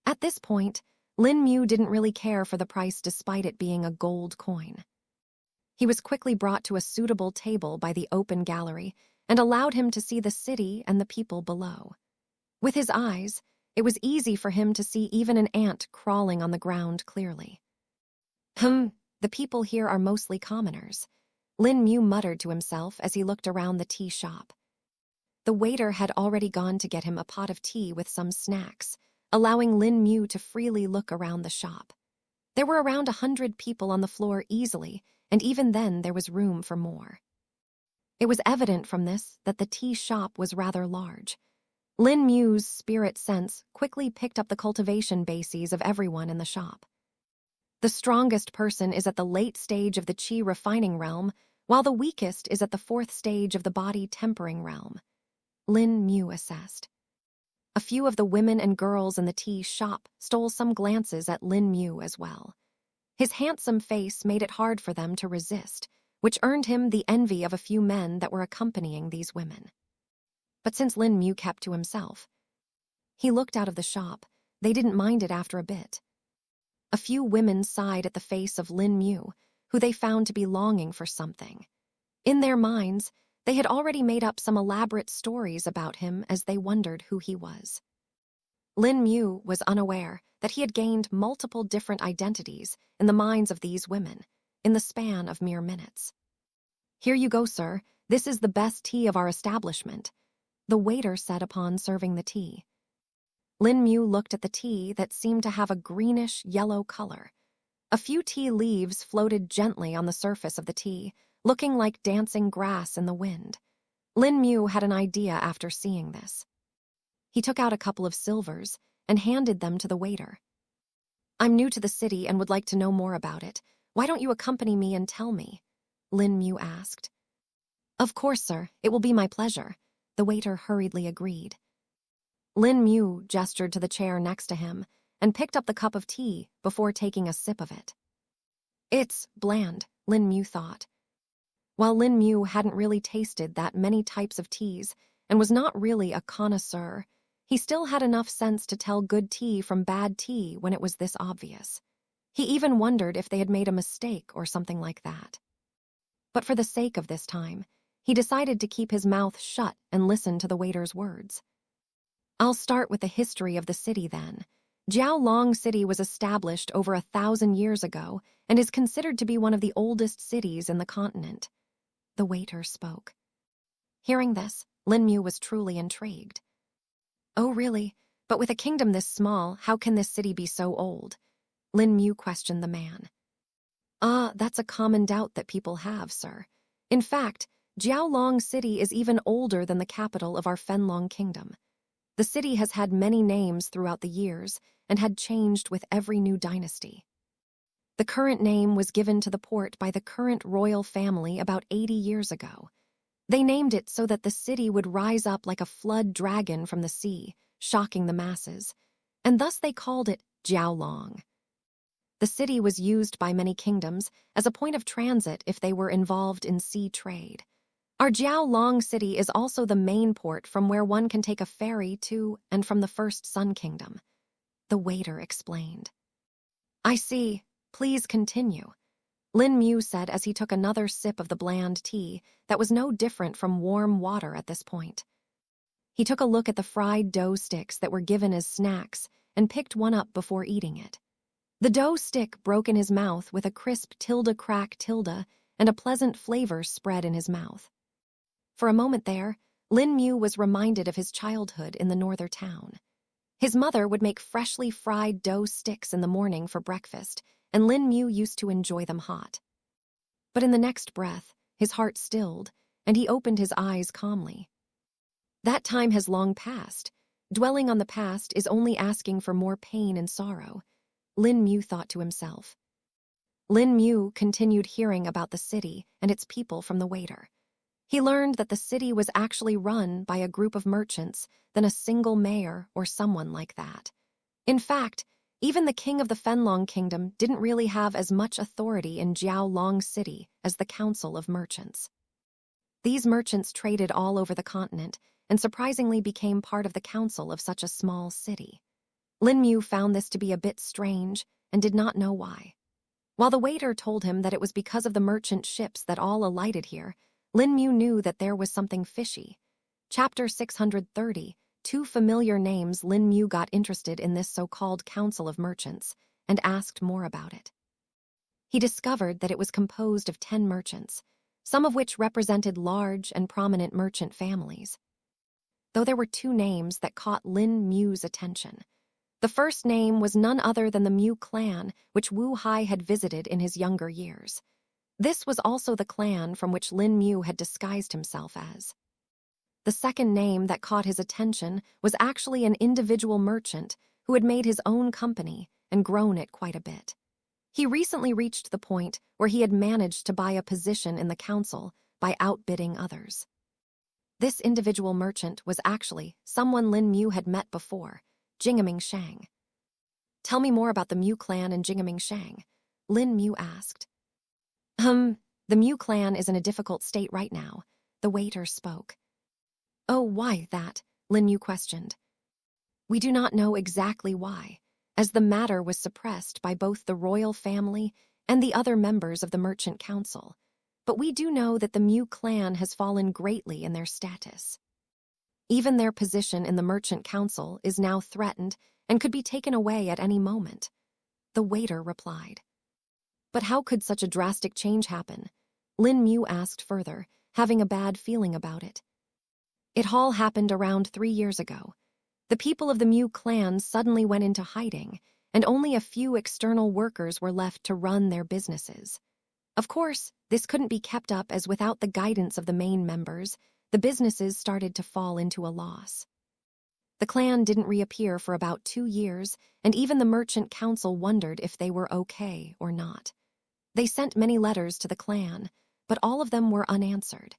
At this point, Lin Mu didn't really care for the price despite it being a gold coin. He was quickly brought to a suitable table by the open gallery and allowed him to see the city and the people below. With his eyes, it was easy for him to see even an ant crawling on the ground clearly. The people here are mostly commoners, Lin Mu muttered to himself as he looked around the tea shop. The waiter had already gone to get him a pot of tea with some snacks, allowing Lin Mu to freely look around the shop. There were around 100 people on the floor easily, and even then there was room for more. It was evident from this that the tea shop was rather large. Lin Mu's spirit sense quickly picked up the cultivation bases of everyone in the shop. The strongest person is at the late stage of the qi refining realm, while the weakest is at the fourth stage of the body tempering realm, Lin Mu assessed. A few of the women and girls in the tea shop stole some glances at Lin Mu as well. His handsome face made it hard for them to resist, which earned him the envy of a few men that were accompanying these women. But since Lin Mu kept to himself, he looked out of the shop. They didn't mind it after a bit. A few women sighed at the face of Lin Mu, who they found to be longing for something. In their minds, they had already made up some elaborate stories about him as they wondered who he was. Lin Mu was unaware that he had gained multiple different identities in the minds of these women in the span of mere minutes. "Here you go, sir. This is the best tea of our establishment," the waiter said upon serving the tea. Lin Mu looked at the tea that seemed to have a greenish-yellow color. A few tea leaves floated gently on the surface of the tea, looking like dancing grass in the wind. Lin Mu had an idea after seeing this. He took out a couple of silvers and handed them to the waiter. "I'm new to the city and would like to know more about it. Why don't you accompany me and tell me?" Lin Mu asked. "Of course, sir. It will be my pleasure," the waiter hurriedly agreed. Lin Mu gestured to the chair next to him and picked up the cup of tea before taking a sip of it. "It's bland," Lin Mu thought. While Lin Mu hadn't really tasted that many types of teas and was not really a connoisseur, he still had enough sense to tell good tea from bad tea when it was this obvious. He even wondered if they had made a mistake or something like that. But for the sake of this time, he decided to keep his mouth shut and listen to the waiter's words. I'll start with the history of the city then. Jiaolong City was established over 1,000 years ago and is considered to be one of the oldest cities in the continent. The waiter spoke. Hearing this, Lin Mu was truly intrigued. Oh, really? But with a kingdom this small, how can this city be so old? Lin Mu questioned the man. That's a common doubt that people have, sir. In fact, Jiaolong City is even older than the capital of our Fenlong kingdom. The city has had many names throughout the years and had changed with every new dynasty. The current name was given to the port by the current royal family about 80 years ago. They named it so that the city would rise up like a flood dragon from the sea, shocking the masses, and thus they called it Jiaolong. The city was used by many kingdoms as a point of transit if they were involved in sea trade. Our Jiaolong City is also the main port from where one can take a ferry to and from the First Sun Kingdom. The waiter explained. I see. Please continue. Lin Mu said as he took another sip of the bland tea that was no different from warm water at this point. He took a look at the fried dough sticks that were given as snacks and picked one up before eating it. The dough stick broke in his mouth with a crisp tilde-crack tilde and a pleasant flavor spread in his mouth. For a moment there, Lin Mu was reminded of his childhood in the northern town. His mother would make freshly fried dough sticks in the morning for breakfast, and Lin Mu used to enjoy them hot. But in the next breath, his heart stilled, and he opened his eyes calmly. That time has long passed. Dwelling on the past is only asking for more pain and sorrow, Lin Mu thought to himself. Lin Mu continued hearing about the city and its people from the waiter. He learned that the city was actually run by a group of merchants than a single mayor or someone like that. In fact, even the king of the Fenlong kingdom didn't really have as much authority in Jiaolong City as the council of merchants. These merchants traded all over the continent and surprisingly became part of the council of such a small city. Lin Mu found this to be a bit strange and did not know why. While the waiter told him that it was because of the merchant ships that all alighted here, Lin Mu knew that there was something fishy. Chapter 630, two familiar names. Lin Mu got interested in this so-called council of merchants and asked more about it. He discovered that it was composed of 10 merchants, some of which represented large and prominent merchant families. Though there were two names that caught Lin Mu's attention. The first name was none other than the Mu clan, which Wu Hai had visited in his younger years. This was also the clan from which Lin Mu had disguised himself as. The second name that caught his attention was actually an individual merchant who had made his own company and grown it quite a bit. He recently reached the point where he had managed to buy a position in the council by outbidding others. This individual merchant was actually someone Lin Mu had met before, Jingaming Shang. Tell me more about the Mu clan and Jingaming Shang, Lin Mu asked. The Mu clan is in a difficult state right now, the waiter spoke. Oh, why that? Lin Mu questioned. We do not know exactly why, as the matter was suppressed by both the royal family and the other members of the merchant council, but we do know that the Mu clan has fallen greatly in their status. Even their position in the merchant council is now threatened and could be taken away at any moment, the waiter replied. But how could such a drastic change happen? Lin Mu asked further, having a bad feeling about it. It all happened around 3 years ago. The people of the Mu clan suddenly went into hiding, and only a few external workers were left to run their businesses. Of course, this couldn't be kept up as without the guidance of the main members, the businesses started to fall into a loss. The clan didn't reappear for about 2 years, and even the merchant council wondered if they were okay or not. They sent many letters to the clan, but all of them were unanswered.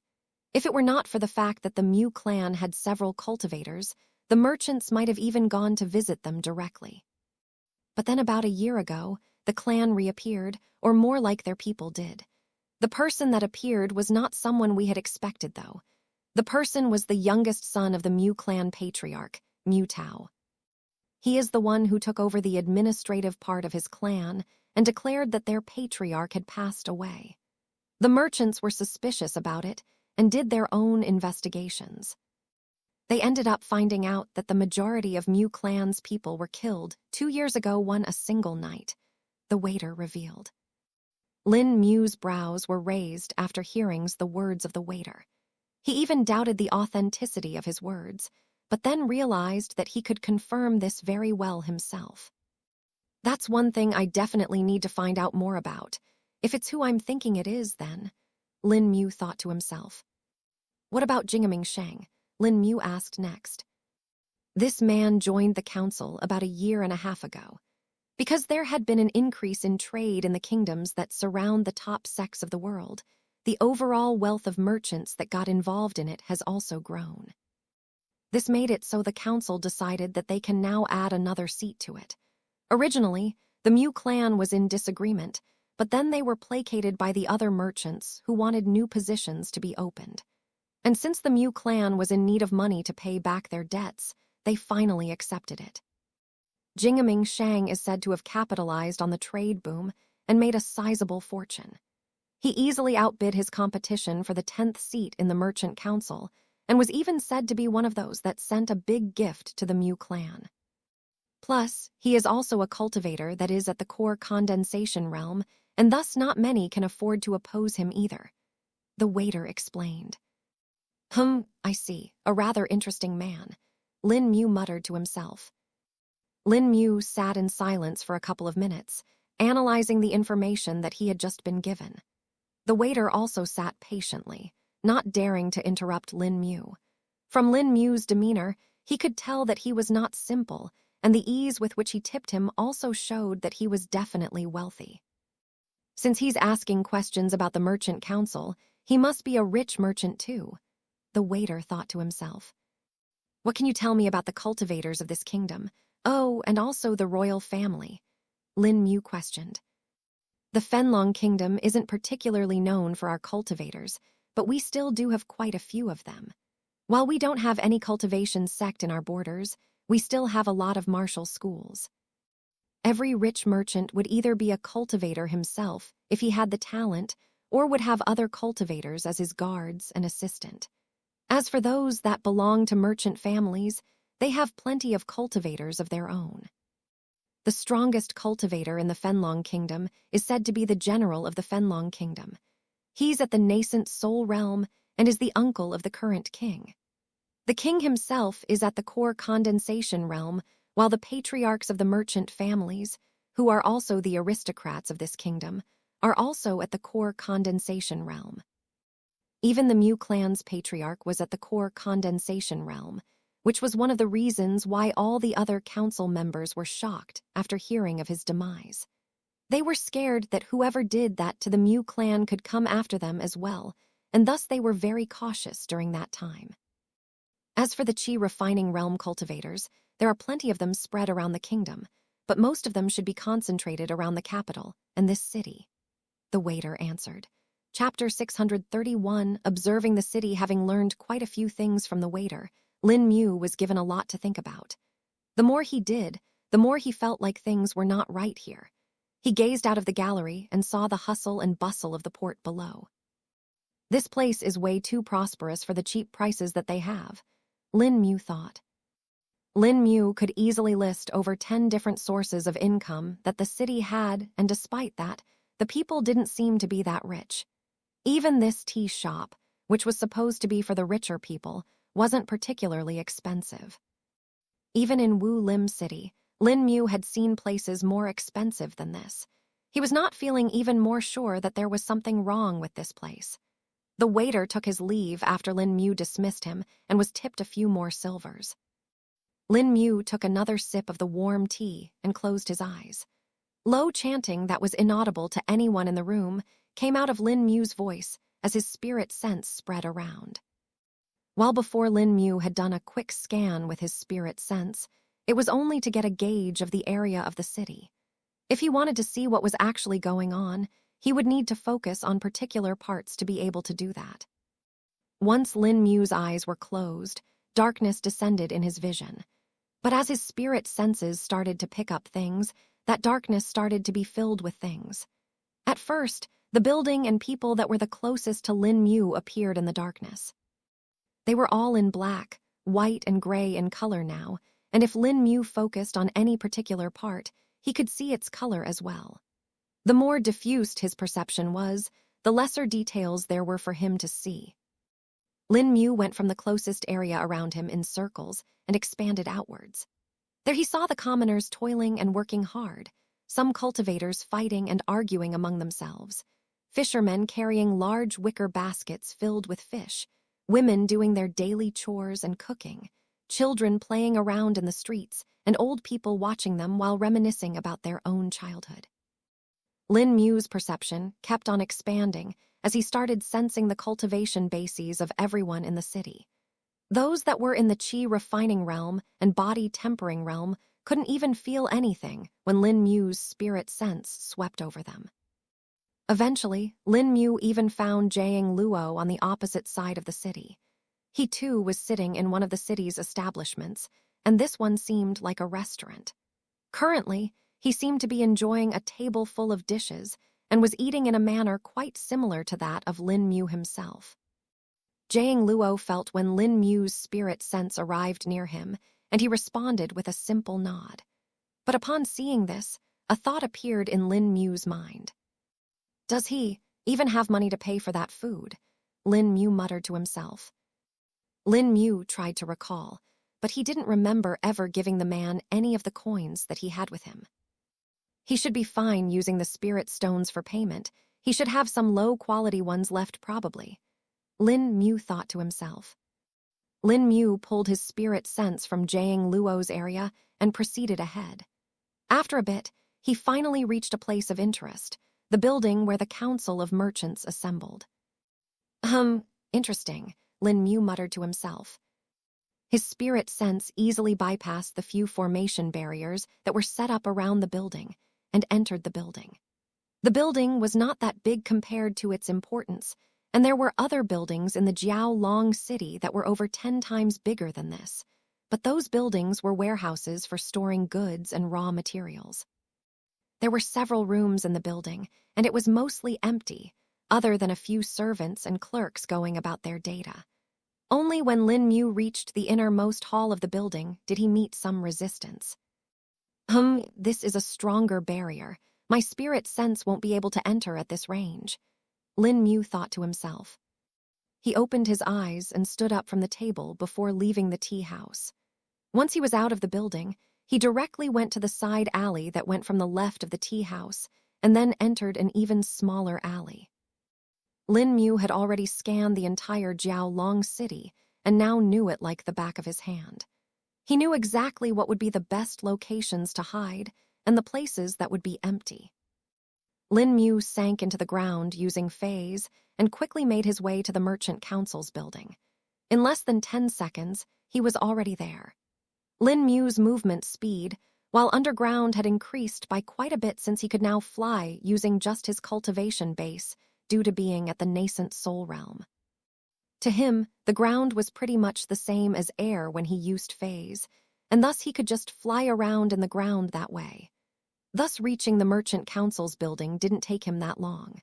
If it were not for the fact that the Mu clan had several cultivators, the merchants might have even gone to visit them directly. But then about a year ago, the clan reappeared, or more like their people did. The person that appeared was not someone we had expected, though. The person was the youngest son of the Mu clan patriarch, Mu Tao. He is the one who took over the administrative part of his clan and declared that their patriarch had passed away. The merchants were suspicious about it and did their own investigations. They ended up finding out that the majority of Mu clan's people were killed 2 years ago a single night, the waiter revealed. Lin Mu's brows were raised after hearing the words of the waiter. He even doubted the authenticity of his words, but then realized that he could confirm this very well himself. That's one thing I definitely need to find out more about. If it's who I'm thinking it is, then, Lin Mu thought to himself. What about Jingming Sheng? Lin Mu asked next. This man joined the council about 1.5 years ago. Because there had been an increase in trade in the kingdoms that surround the top sects of the world, the overall wealth of merchants that got involved in it has also grown. This made it so the council decided that they can now add another seat to it. Originally, the Mu clan was in disagreement, but then they were placated by the other merchants who wanted new positions to be opened. And since the Mu clan was in need of money to pay back their debts, they finally accepted it. Jingming Sheng is said to have capitalized on the trade boom and made a sizable fortune. He easily outbid his competition for the 10th seat in the merchant council and was even said to be one of those that sent a big gift to the Mu clan. Plus, he is also a cultivator that is at the core condensation realm, and thus not many can afford to oppose him either. The waiter explained. I see. A rather interesting man, Lin Mu muttered to himself. Lin Mu sat in silence for a couple of minutes, analyzing the information that he had just been given. The waiter also sat patiently, not daring to interrupt Lin Mu. From Lin Mu's demeanor, he could tell that he was not simple, and the ease with which he tipped him also showed that he was definitely wealthy. Since he's asking questions about the merchant council, he must be a rich merchant too, the waiter thought to himself. What can you tell me about the cultivators of this kingdom? Oh, and also the royal family, Lin Mu questioned. The Fenlong Kingdom isn't particularly known for our cultivators, but we still do have quite a few of them. While we don't have any cultivation sect in our borders, we still have a lot of martial schools. Every rich merchant would either be a cultivator himself, if he had the talent, or would have other cultivators as his guards and assistant. As for those that belong to merchant families, they have plenty of cultivators of their own. The strongest cultivator in the Fenlong Kingdom is said to be the general of the Fenlong Kingdom. He's at the nascent Soul Realm and is the uncle of the current king. The king himself is at the core condensation realm, while the patriarchs of the merchant families, who are also the aristocrats of this kingdom, are also at the core condensation realm. Even the Mu clan's patriarch was at the core condensation realm, which was one of the reasons why all the other council members were shocked after hearing of his demise. They were scared that whoever did that to the Mu clan could come after them as well, and thus they were very cautious during that time. As for the Qi refining realm cultivators, there are plenty of them spread around the kingdom, but most of them should be concentrated around the capital and this city, the waiter answered. Chapter 631, observing the city. Having learned quite a few things from the waiter, Lin Mu was given a lot to think about. The more he did, the more he felt like things were not right here. He gazed out of the gallery and saw the hustle and bustle of the port below. This place is way too prosperous for the cheap prices that they have, Lin Mu thought. Lin Mu could easily list over 10 different sources of income that the city had, and despite that, the people didn't seem to be that rich. Even this tea shop, which was supposed to be for the richer people, wasn't particularly expensive. Even in Wu Lim City, Lin Mu had seen places more expensive than this. He was not feeling even more sure that there was something wrong with this place. The waiter took his leave after Lin Mu dismissed him and was tipped a few more silvers. Lin Mu took another sip of the warm tea and closed his eyes. Low chanting that was inaudible to anyone in the room came out of Lin Mu's voice as his spirit sense spread around. While before Lin Mu had done a quick scan with his spirit sense, it was only to get a gauge of the area of the city. If he wanted to see what was actually going on, he would need to focus on particular parts to be able to do that. Once Lin Mu's eyes were closed, darkness descended in his vision. But as his spirit senses started to pick up things, that darkness started to be filled with things. At first, the building and people that were the closest to Lin Mu appeared in the darkness. They were all in black, white and gray in color now, and if Lin Mu focused on any particular part, he could see its color as well. The more diffused his perception was, the lesser details there were for him to see. Lin Mu went from the closest area around him in circles and expanded outwards. There he saw the commoners toiling and working hard, some cultivators fighting and arguing among themselves, fishermen carrying large wicker baskets filled with fish, women doing their daily chores and cooking, children playing around in the streets, and old people watching them while reminiscing about their own childhood. Lin Mu's perception kept on expanding as he started sensing the cultivation bases of everyone in the city. Those that were in the chi refining realm and body tempering realm couldn't even feel anything when Lin Mu's spirit sense swept over them. Eventually, Lin Mu even found Jiang Luo on the opposite side of the city. He too was sitting in one of the city's establishments, and this one seemed like a restaurant. Currently, he seemed to be enjoying a table full of dishes and was eating in a manner quite similar to that of Lin Mu himself. Jiang Luo felt when Lin Mu's spirit sense arrived near him, and he responded with a simple nod. But upon seeing this, a thought appeared in Lin Mu's mind. Does he even have money to pay for that food? Lin Mu muttered to himself. Lin Mu tried to recall, but he didn't remember ever giving the man any of the coins that he had with him. He should be fine using the spirit stones for payment. He should have some low-quality ones left probably. Lin Mu thought to himself. Lin Mu pulled his spirit sense from Jiang Luo's area and proceeded ahead. After a bit, he finally reached a place of interest, the building where the Council of Merchants assembled. Interesting, Lin Mu muttered to himself. His spirit sense easily bypassed the few formation barriers that were set up around the building and entered the building. The building was not that big compared to its importance, and there were other buildings in the Jiao Long city that were over 10 times bigger than this, but those buildings were warehouses for storing goods and raw materials. There were several rooms in the building, and it was mostly empty, other than a few servants and clerks going about their data. Only when Lin Mu reached the innermost hall of the building did he meet some resistance. This is a stronger barrier. My spirit sense won't be able to enter at this range, Lin Mu thought to himself. He opened his eyes and stood up from the table before leaving the tea house. Once he was out of the building, he directly went to the side alley that went from the left of the tea house and then entered an even smaller alley. Lin Mu had already scanned the entire Jiao Long city and now knew it like the back of his hand. He knew exactly what would be the best locations to hide and the places that would be empty. Lin Mu sank into the ground using phase and quickly made his way to the Merchant Council's building. In less than 10 seconds, he was already there. Lin Mu's movement speed, while underground, had increased by quite a bit since he could now fly using just his cultivation base due to being at the nascent soul realm. To him, the ground was pretty much the same as air when he used phase, and thus he could just fly around in the ground that way. Thus reaching the Merchant Council's building didn't take him that long.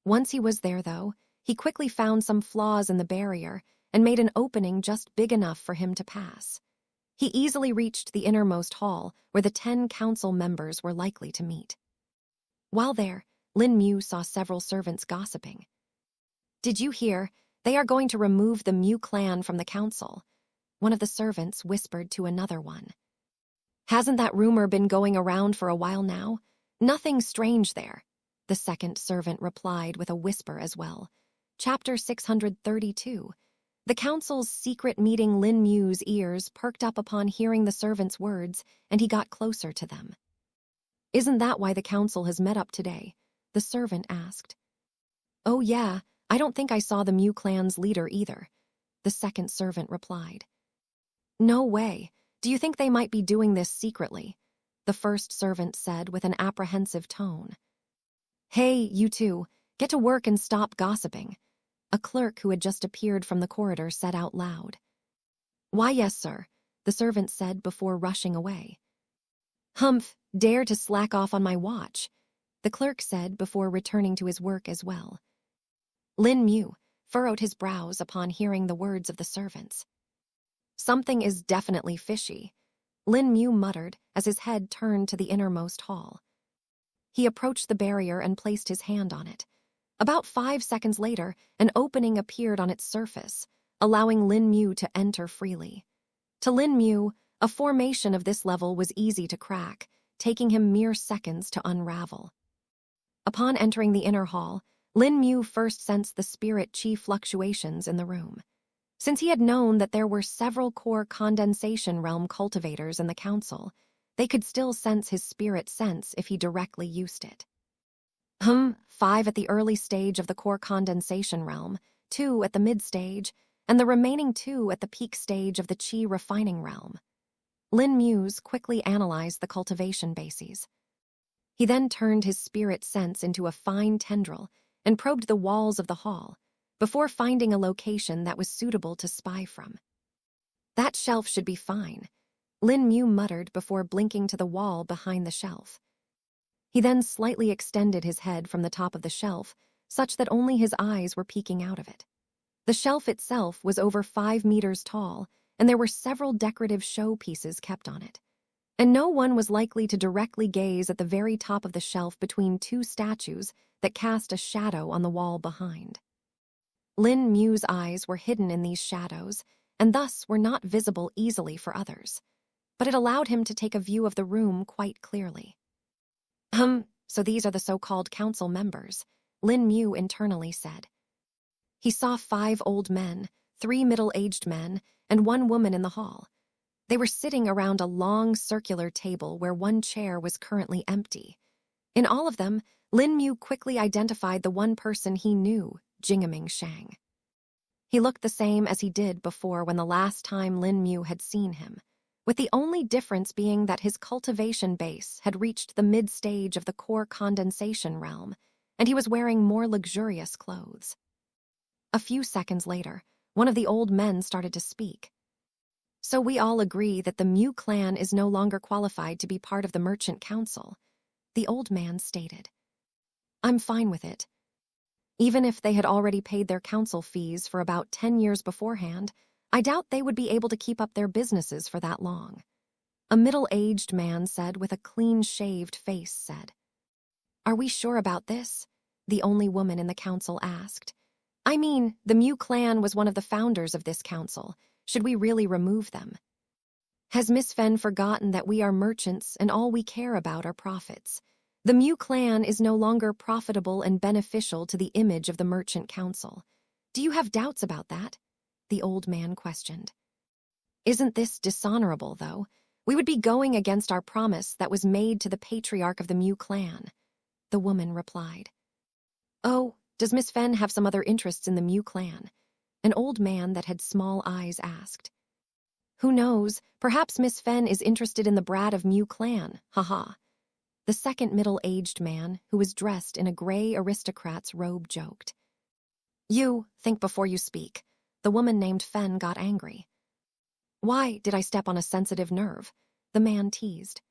Once he was there, though, he quickly found some flaws in the barrier and made an opening just big enough for him to pass. He easily reached the innermost hall where the 10 council members were likely to meet. While there, Lin Mu saw several servants gossiping. "Did you hear? They are going to remove the Mu clan from the council," one of the servants whispered to another one. "Hasn't that rumor been going around for a while now? Nothing strange there," the second servant replied with a whisper as well. Chapter 632. The council's secret meeting. Lin Mu's ears perked up upon hearing the servant's words, and he got closer to them. "Isn't that why the council has met up today?" the servant asked. "Oh yeah, I don't think I saw the Mu clan's leader either," the second servant replied. "No way. Do you think they might be doing this secretly?" the first servant said with an apprehensive tone. "Hey, you two, get to work and stop gossiping," a clerk who had just appeared from the corridor said out loud. "Why, yes, sir," the servant said before rushing away. Humph, dare to slack off on my watch, the clerk said before returning to his work as well. Lin Mu furrowed his brows upon hearing the words of the servants. Something is definitely fishy, Lin Mu muttered as his head turned to the innermost hall. He approached the barrier and placed his hand on it. About 5 seconds later, an opening appeared on its surface, allowing Lin Mu to enter freely. To Lin Mu, a formation of this level was easy to crack, taking him mere seconds to unravel. Upon entering the inner hall, Lin Mu first sensed the spirit chi fluctuations in the room. Since he had known that there were several core condensation realm cultivators in the council, they could still sense his spirit sense if he directly used it. 5 at the early stage of the core condensation realm, 2 at the mid-stage, and the remaining 2 at the peak stage of the chi refining realm. Lin Mu quickly analyzed the cultivation bases. He then turned his spirit sense into a fine tendril and probed the walls of the hall, before finding a location that was suitable to spy from. That shelf should be fine, Lin Mu muttered before blinking to the wall behind the shelf. He then slightly extended his head from the top of the shelf, such that only his eyes were peeking out of it. The shelf itself was over 5 meters tall, and there were several decorative showpieces kept on it. And no one was likely to directly gaze at the very top of the shelf between 2 statues that cast a shadow on the wall behind. Lin Mu's eyes were hidden in these shadows, and thus were not visible easily for others, but it allowed him to take a view of the room quite clearly. So these are the so-called council members, Lin Mu internally said. He saw 5 old men, 3 middle-aged men, and 1 woman in the hall. They were sitting around a long circular table where 1 chair was currently empty. In all of them, Lin Mu quickly identified the one person he knew, Jingming Shang. He looked the same as he did before when the last time Lin Mu had seen him, with the only difference being that his cultivation base had reached the mid-stage of the core condensation realm, and he was wearing more luxurious clothes. A few seconds later, one of the old men started to speak. So we all agree that the Mu clan is no longer qualified to be part of the merchant council, the old man stated. I'm fine with it. Even if they had already paid their council fees for about 10 years beforehand, I doubt they would be able to keep up their businesses for that long. A middle-aged man said with a clean-shaved face said. Are we sure about this? The only woman in the council asked. I mean, the Mu clan was one of the founders of this council. Should we really remove them? Has Miss Fen forgotten that we are merchants and all we care about are profits? The Mu clan is no longer profitable and beneficial to the image of the merchant council. Do you have doubts about that? The old man questioned. Isn't this dishonorable, though? We would be going against our promise that was made to the patriarch of the Mu clan, the woman replied. Oh, does Miss Fen have some other interests in the Mu clan? An old man that had small eyes asked. Who knows, perhaps Miss Fen is interested in the brat of Mu clan, haha. The second middle-aged man, who was dressed in a gray aristocrat's robe, joked. You, think before you speak. The woman named Fen got angry. Why did I step on a sensitive nerve? The man teased.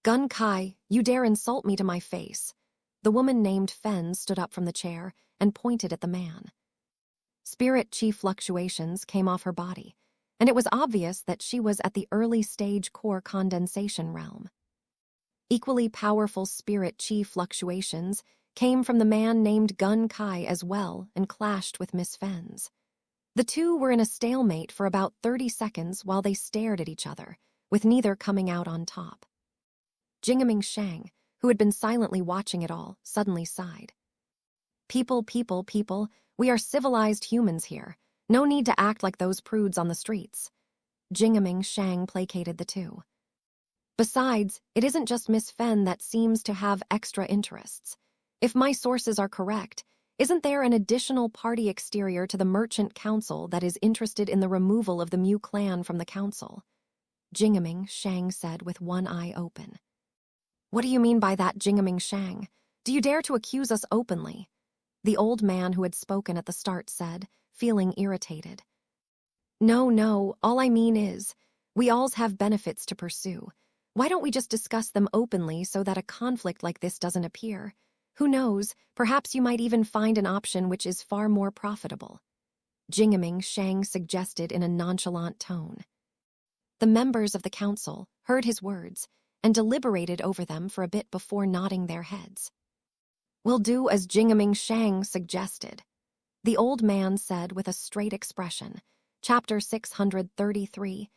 Gun Kai, you dare insult me to my face. The woman named Fen stood up from the chair and pointed at the man. Spirit chi fluctuations came off her body, and it was obvious that she was at the early stage core condensation realm. Equally powerful spirit chi fluctuations came from the man named Gun Kai as well and clashed with Miss Fen's. The two were in a stalemate for about 30 seconds while they stared at each other, with neither coming out on top. Jingming Shang, who had been silently watching it all, suddenly sighed. People, we are civilized humans here. No need to act like those prudes on the streets. Jingming Shang placated the two. Besides, it isn't just Miss Fen that seems to have extra interests. If my sources are correct, isn't there an additional party exterior to the Merchant Council that is interested in the removal of the Mu clan from the council? Jingming Shang said with one eye open. What do you mean by that, Jingming Shang? Do you dare to accuse us openly? The old man who had spoken at the start said, feeling irritated. No, all I mean is, We alls have benefits to pursue. Why don't we just discuss them openly so that a conflict like this doesn't appear? Who knows, perhaps you might even find an option which is far more profitable. Jingaming Shang suggested in a nonchalant tone. The members of the council heard his words and deliberated over them for a bit before nodding their heads. We'll do as Jingaming Shang suggested, the old man said with a straight expression. Chapter 633.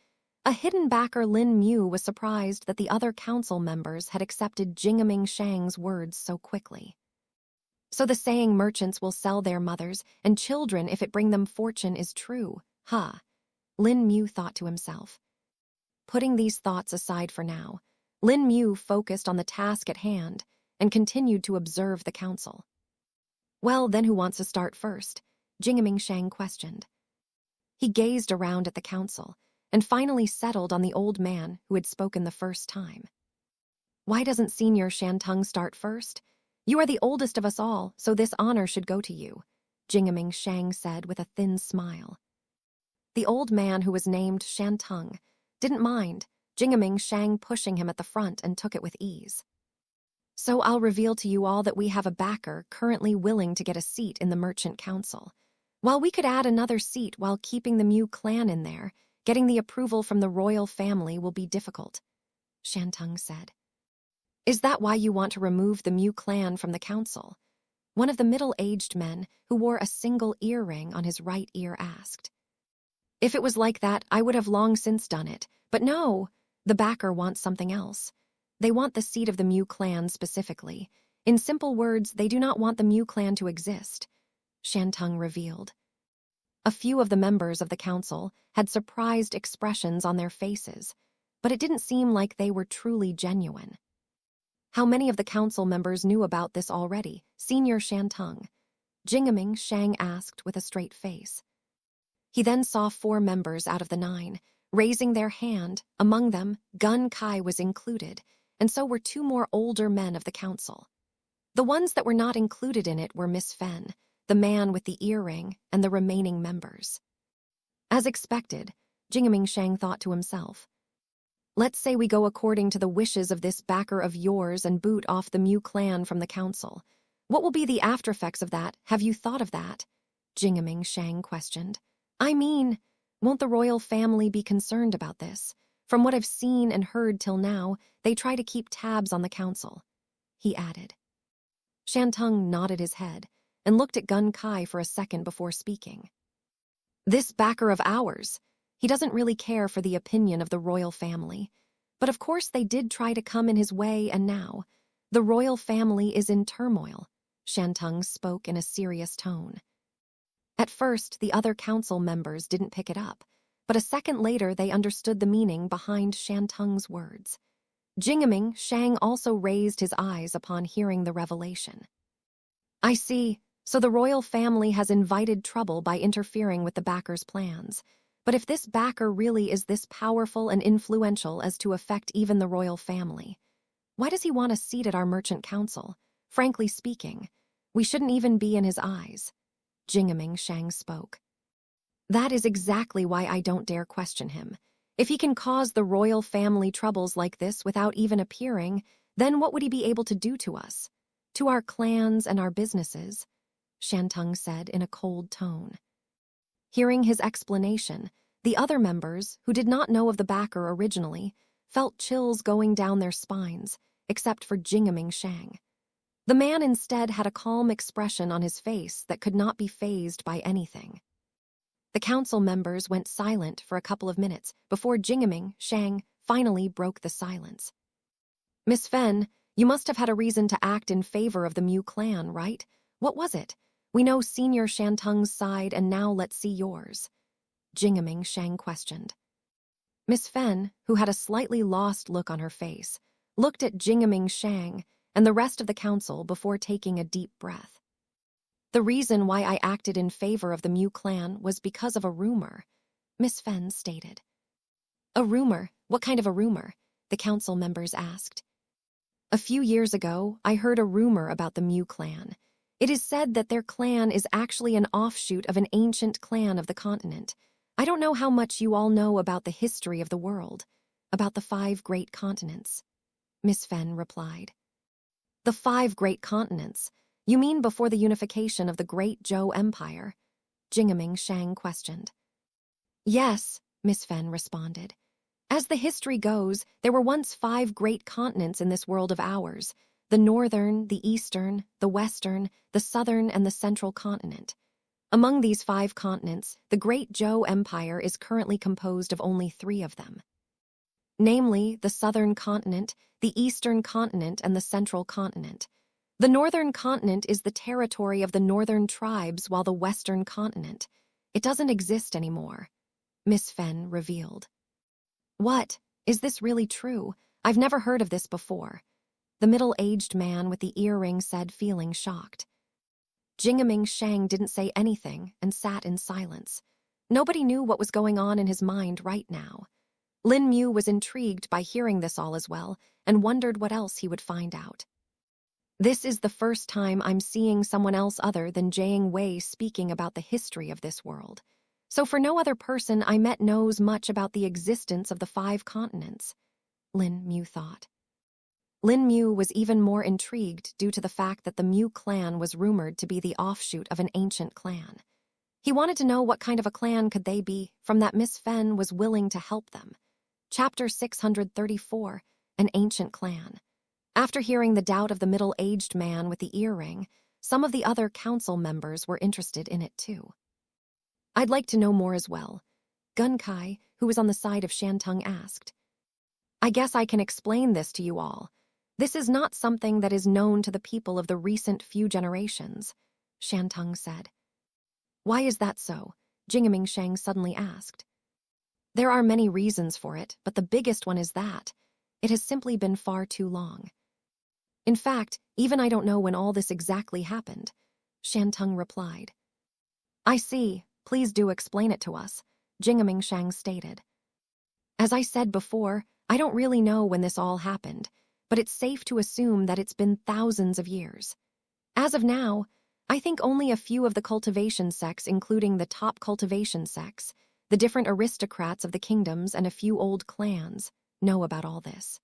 A hidden backer Lin Mu was surprised that the other council members had accepted Jingaming Shang's words so quickly. So the saying merchants will sell their mothers and children if it bring them fortune is true, huh? Lin Mu thought to himself. Putting these thoughts aside for now, Lin Mu focused on the task at hand and continued to observe the council. Well, then who wants to start first? Jingaming Shang questioned. He gazed around at the council and finally settled on the old man who had spoken the first time. Why doesn't Senior Shantung start first? You are the oldest of us all, so this honor should go to you, Jingaming Shang said with a thin smile. The old man, who was named Shantung, didn't mind Jingaming Shang pushing him at the front and took it with ease. So I'll reveal to you all that we have a backer currently willing to get a seat in the Merchant Council. While we could add another seat while keeping the Mu clan in there, getting the approval from the royal family will be difficult, Shantung said. Is that why you want to remove the Mu clan from the council? One of the middle-aged men who wore a single earring on his right ear asked. If it was like that, I would have long since done it. But no, the backer wants something else. They want the seat of the Mu clan specifically. In simple words, they do not want the Mu clan to exist, Shantung revealed. A few of the members of the council had surprised expressions on their faces, but it didn't seem like they were truly genuine. How many of the council members knew about this already? Senior Shantung, Jingaming Shang asked with a straight face. He then saw 4 members out of the 9, raising their hand. Among them, Gun Kai was included, and so were 2 more older men of the council. The ones that were not included in it were Miss Fen, the man with the earring, and the remaining members. As expected, Jingaming Shang thought to himself. Let's say we go according to the wishes of this backer of yours and boot off the Mu clan from the council. What will be the aftereffects of that? Have you thought of that? Jingaming Shang questioned. I mean, won't the royal family be concerned about this? From what I've seen and heard till now, they try to keep tabs on the council, he added. Shantung nodded his head and looked at Gun Kai for a second before speaking. This backer of ours, he doesn't really care for the opinion of the royal family. But of course they did try to come in his way, and now the royal family is in turmoil, Shantung spoke in a serious tone. At first, the other council members didn't pick it up, but a second later they understood the meaning behind Shantung's words. Jingaming Shang also raised his eyes upon hearing the revelation. I see, so the royal family has invited trouble by interfering with the backer's plans. But if this backer really is this powerful and influential as to affect even the royal family, why does he want a seat at our merchant council? Frankly speaking, we shouldn't even be in his eyes, Jingaming Shang spoke. That is exactly why I don't dare question him. If he can cause the royal family troubles like this without even appearing, then what would he be able to do to us? To our clans and our businesses, Shantung said in a cold tone. Hearing his explanation, the other members, who did not know of the backer originally, felt chills going down their spines, except for Jingaming Shang. The man instead had a calm expression on his face that could not be fazed by anything. The council members went silent for a couple of minutes before Jingaming Shang finally broke the silence. Miss Fen, you must have had a reason to act in favor of the Mu clan, right? What was it? We know Senior Shantung's side, and now let's see yours, Jingaming Shang questioned. Miss Fen, who had a slightly lost look on her face, looked at Jingaming Shang and the rest of the council before taking a deep breath. The reason why I acted in favor of the Mu clan was because of a rumor, Miss Fen stated. A rumor? What kind of a rumor? The council members asked. A few years ago, I heard a rumor about the Mu clan. It is said that their clan is actually an offshoot of an ancient clan of the continent. I don't know how much you all know about the history of the world, about the 5 great continents, Miss Fenn replied. The 5 great continents? You mean before the unification of the Great Zhou Empire? Jingaming Shang questioned. Yes, Miss Fenn responded. As the history goes, there were once 5 great continents in this world of ours: the northern, the eastern, the western, the southern, and the central continent. Among these 5 continents, the Great Zhou Empire is currently composed of only 3 of them. Namely, the southern continent, the eastern continent, and the central continent. The northern continent is the territory of the northern tribes, while the western continent, it doesn't exist anymore, Miss Fenn revealed. What? Is this really true? I've never heard of this before, the middle-aged man with the earring said, feeling shocked. Jingaming Shang didn't say anything and sat in silence. Nobody knew what was going on in his mind right now. Lin Mu was intrigued by hearing this all as well and wondered what else he would find out. This is the first time I'm seeing someone else other than Jiang Wei speaking about the history of this world. So for no other person I met knows much about the existence of the 5 continents, Lin Mu thought. Lin Mu was even more intrigued due to the fact that the Mu clan was rumored to be the offshoot of an ancient clan. He wanted to know what kind of a clan could they be, from that Miss Fenn was willing to help them. Chapter 634, An Ancient Clan. After hearing the doubt of the middle-aged man with the earring, some of the other council members were interested in it too. I'd like to know more as well, Gun Kai, who was on the side of Shantung, asked. I guess I can explain this to you all. This is not something that is known to the people of the recent few generations, Shantung said. Why is that so? Jingaming Shang suddenly asked. There are many reasons for it, but the biggest one is that it has simply been far too long. In fact, even I don't know when all this exactly happened, Shantung replied. I see, please do explain it to us, Jingaming Shang stated. As I said before, I don't really know when this all happened, but it's safe to assume that it's been thousands of years. As of now, I think only a few of the cultivation sects, including the top cultivation sects, the different aristocrats of the kingdoms, and a few old clans, know about all this.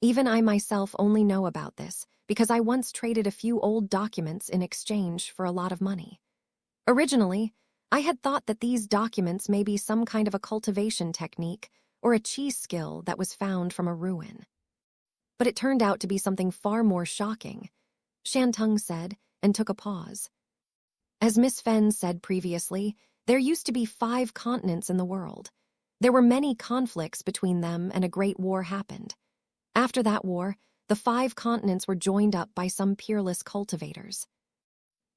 Even I myself only know about this because I once traded a few old documents in exchange for a lot of money. Originally, I had thought that these documents may be some kind of a cultivation technique or a cheese skill that was found from a ruin. But it turned out to be something far more shocking, Shantung said, and took a pause. As Miss Fenn said previously, there used to be 5 continents in the world. There were many conflicts between them, and a great war happened. After that war, the 5 continents were joined up by some peerless cultivators.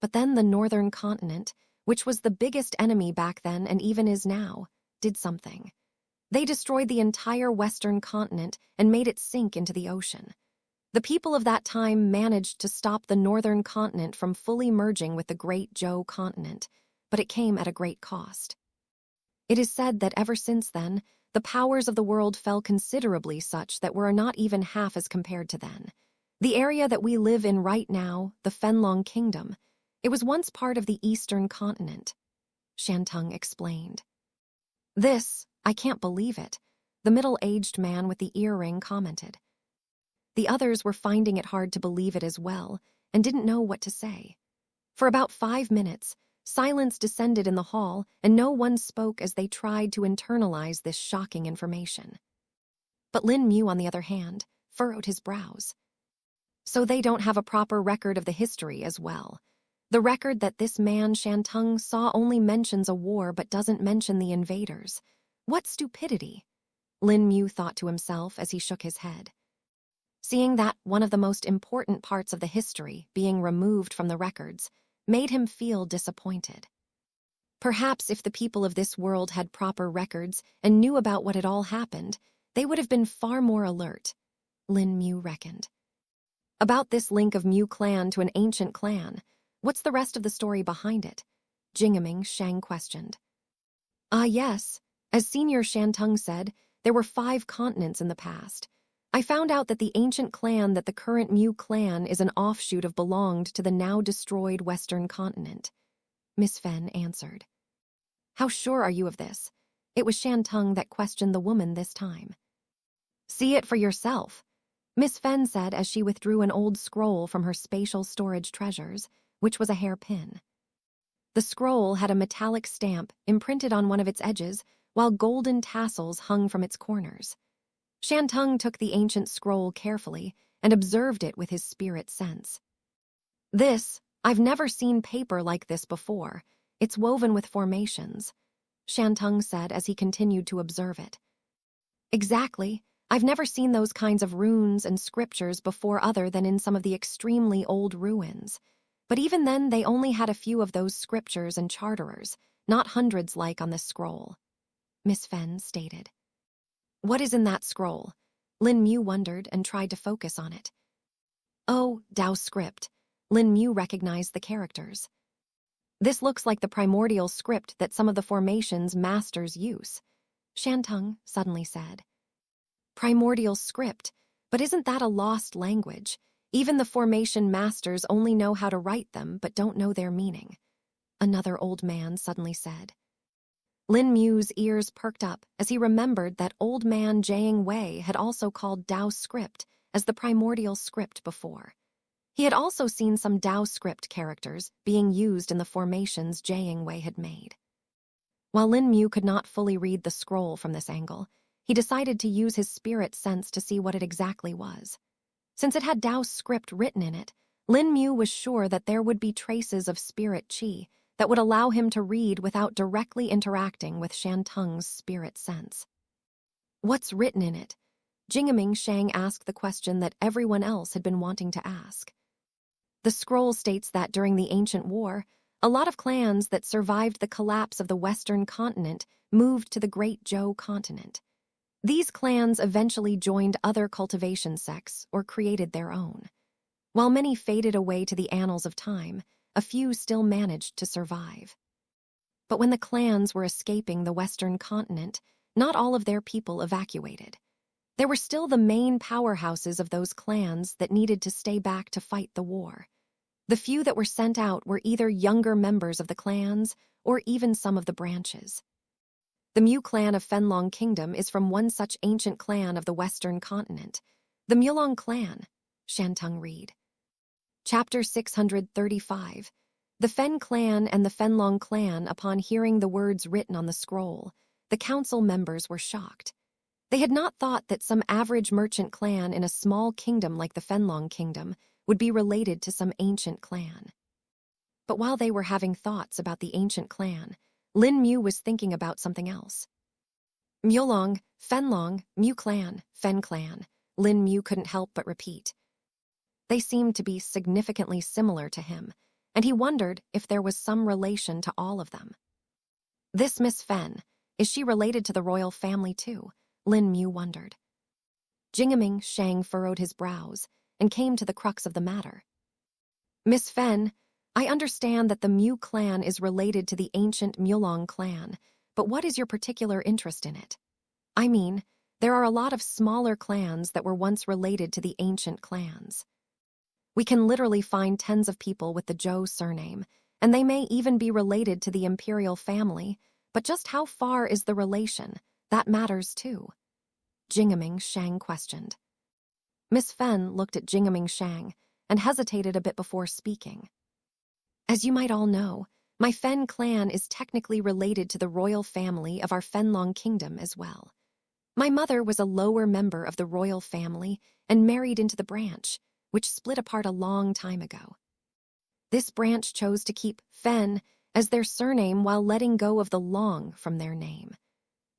But then the northern continent, which was the biggest enemy back then and even is now, did something. They destroyed the entire western continent and made it sink into the ocean. The people of that time managed to stop the northern continent from fully merging with the Great Zhou continent, but it came at a great cost. It is said that ever since then, the powers of the world fell considerably, such that we're not even half as compared to then. The area that we live in right now, the Fenlong Kingdom, it was once part of the eastern continent, Shantung explained. This, I can't believe it, the middle-aged man with the earring commented. The others were finding it hard to believe it as well and didn't know what to say. For about 5 minutes, silence descended in the hall and no one spoke as they tried to internalize this shocking information. But Lin Mu, on the other hand, furrowed his brows. So they don't have a proper record of the history as well. The record that this man Shantung saw only mentions a war but doesn't mention the invaders. What stupidity, Lin Mu thought to himself as he shook his head. Seeing that one of the most important parts of the history being removed from the records made him feel disappointed. Perhaps if the people of this world had proper records and knew about what had all happened, they would have been far more alert, Lin Mu reckoned. About this link of Mu clan to an ancient clan, what's the rest of the story behind it? Jingaming Shang questioned. Yes, as Senior Shantung said, there were 5 continents in the past. I found out that the ancient clan that the current Mu clan is an offshoot of belonged to the now destroyed Western continent, Miss Fenn answered. How sure are you of this? It was Shantung that questioned the woman this time. See it for yourself, Miss Fend said as she withdrew an old scroll from her spatial storage treasures, which was a hairpin. The scroll had a metallic stamp imprinted on one of its edges, while golden tassels hung from its corners. Shantung took the ancient scroll carefully and observed it with his spirit sense. I've never seen paper like this before. It's woven with formations, Shantung said as he continued to observe it. Exactly. I've never seen those kinds of runes and scriptures before other than in some of the extremely old ruins. But even then, they only had a few of those scriptures and charterers, not hundreds like on this scroll, Miss Fend stated. What is in that scroll? Lin Mu wondered and tried to focus on it. Oh, Tao script. Lin Mu recognized the characters. This looks like the primordial script that some of the formation's masters use, Shantung suddenly said. Primordial script, but isn't that a lost language? Even the formation masters only know how to write them but don't know their meaning, another old man suddenly said. Lin Mu's ears perked up as he remembered that old man Jiang Wei had also called Tao script as the primordial script before. He had also seen some Tao script characters being used in the formations Jiang Wei had made. While Lin Mu could not fully read the scroll from this angle, he decided to use his spirit sense to see what it exactly was. Since it had Tao script written in it, Lin Mu was sure that there would be traces of spirit qi that would allow him to read without directly interacting with Shantung's spirit sense. What's written in it? Jingaming Shang asked the question that everyone else had been wanting to ask. The scroll states that during the ancient war, a lot of clans that survived the collapse of the Western continent moved to the Great Zhou continent. These clans eventually joined other cultivation sects or created their own. While many faded away to the annals of time, a few still managed to survive. But when the clans were escaping the Western continent, not all of their people evacuated. There were still the main powerhouses of those clans that needed to stay back to fight the war. The few that were sent out were either younger members of the clans or even some of the branches. The Mu clan of Fenlong Kingdom is from one such ancient clan of the Western continent, the Mulong clan, Shantung read. Chapter 635. The Fen clan and the Fenlong clan, upon hearing the words written on the scroll, the council members were shocked. They had not thought that some average merchant clan in a small kingdom like the Fenlong Kingdom would be related to some ancient clan. But while they were having thoughts about the ancient clan, Lin Mu was thinking about something else. Mulong, Fenlong, Mu clan, Fen clan, Lin Mu couldn't help but repeat. They seemed to be significantly similar to him, and he wondered if there was some relation to all of them. This Miss Fen, is she related to the royal family too? Lin Mu wondered. Jingaming Shang furrowed his brows and came to the crux of the matter. Miss Fen, I understand that the Mu clan is related to the ancient Mulong clan, but what is your particular interest in it? I mean, there are a lot of smaller clans that were once related to the ancient clans. We can literally find tens of people with the Zhou surname, and they may even be related to the imperial family, but just how far is the relation? That matters too. Jingaming Shang questioned. Miss Fen looked at Jingaming Shang and hesitated a bit before speaking. As you might all know, my Fen clan is technically related to the royal family of our Fenlong Kingdom as well. My mother was a lower member of the royal family and married into the branch, which split apart a long time ago. This branch chose to keep Fen as their surname while letting go of the Long from their name.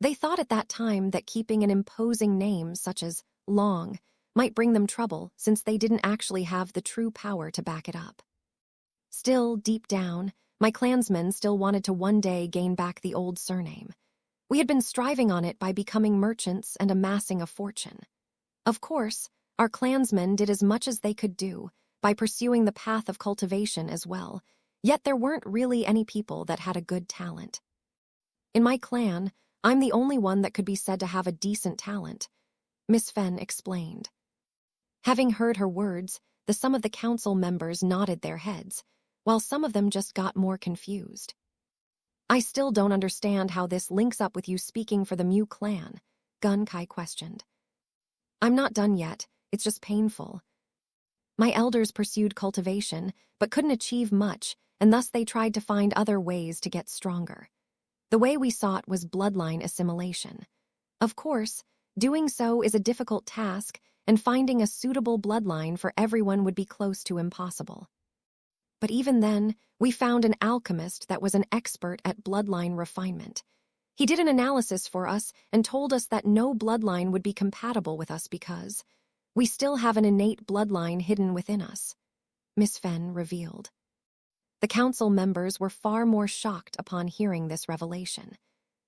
They thought at that time that keeping an imposing name such as Long might bring them trouble since they didn't actually have the true power to back it up. Still, deep down, my clansmen still wanted to one day gain back the old surname. We had been striving on it by becoming merchants and amassing a fortune. Of course, our clansmen did as much as they could do by pursuing the path of cultivation as well, yet there weren't really any people that had a good talent. In my clan, I'm the only one that could be said to have a decent talent, Miss Fen explained. Having heard her words, some of the council members nodded their heads, while some of them just got more confused. I still don't understand how this links up with you speaking for the Mu clan, Gun Kai questioned. I'm not done yet, it's just painful. My elders pursued cultivation, but couldn't achieve much, and thus they tried to find other ways to get stronger. The way we sought was bloodline assimilation. Of course, doing so is a difficult task, and finding a suitable bloodline for everyone would be close to impossible. But even then, we found an alchemist that was an expert at bloodline refinement. He did an analysis for us and told us that no bloodline would be compatible with us because we still have an innate bloodline hidden within us, Miss Fenn revealed. The council members were far more shocked upon hearing this revelation.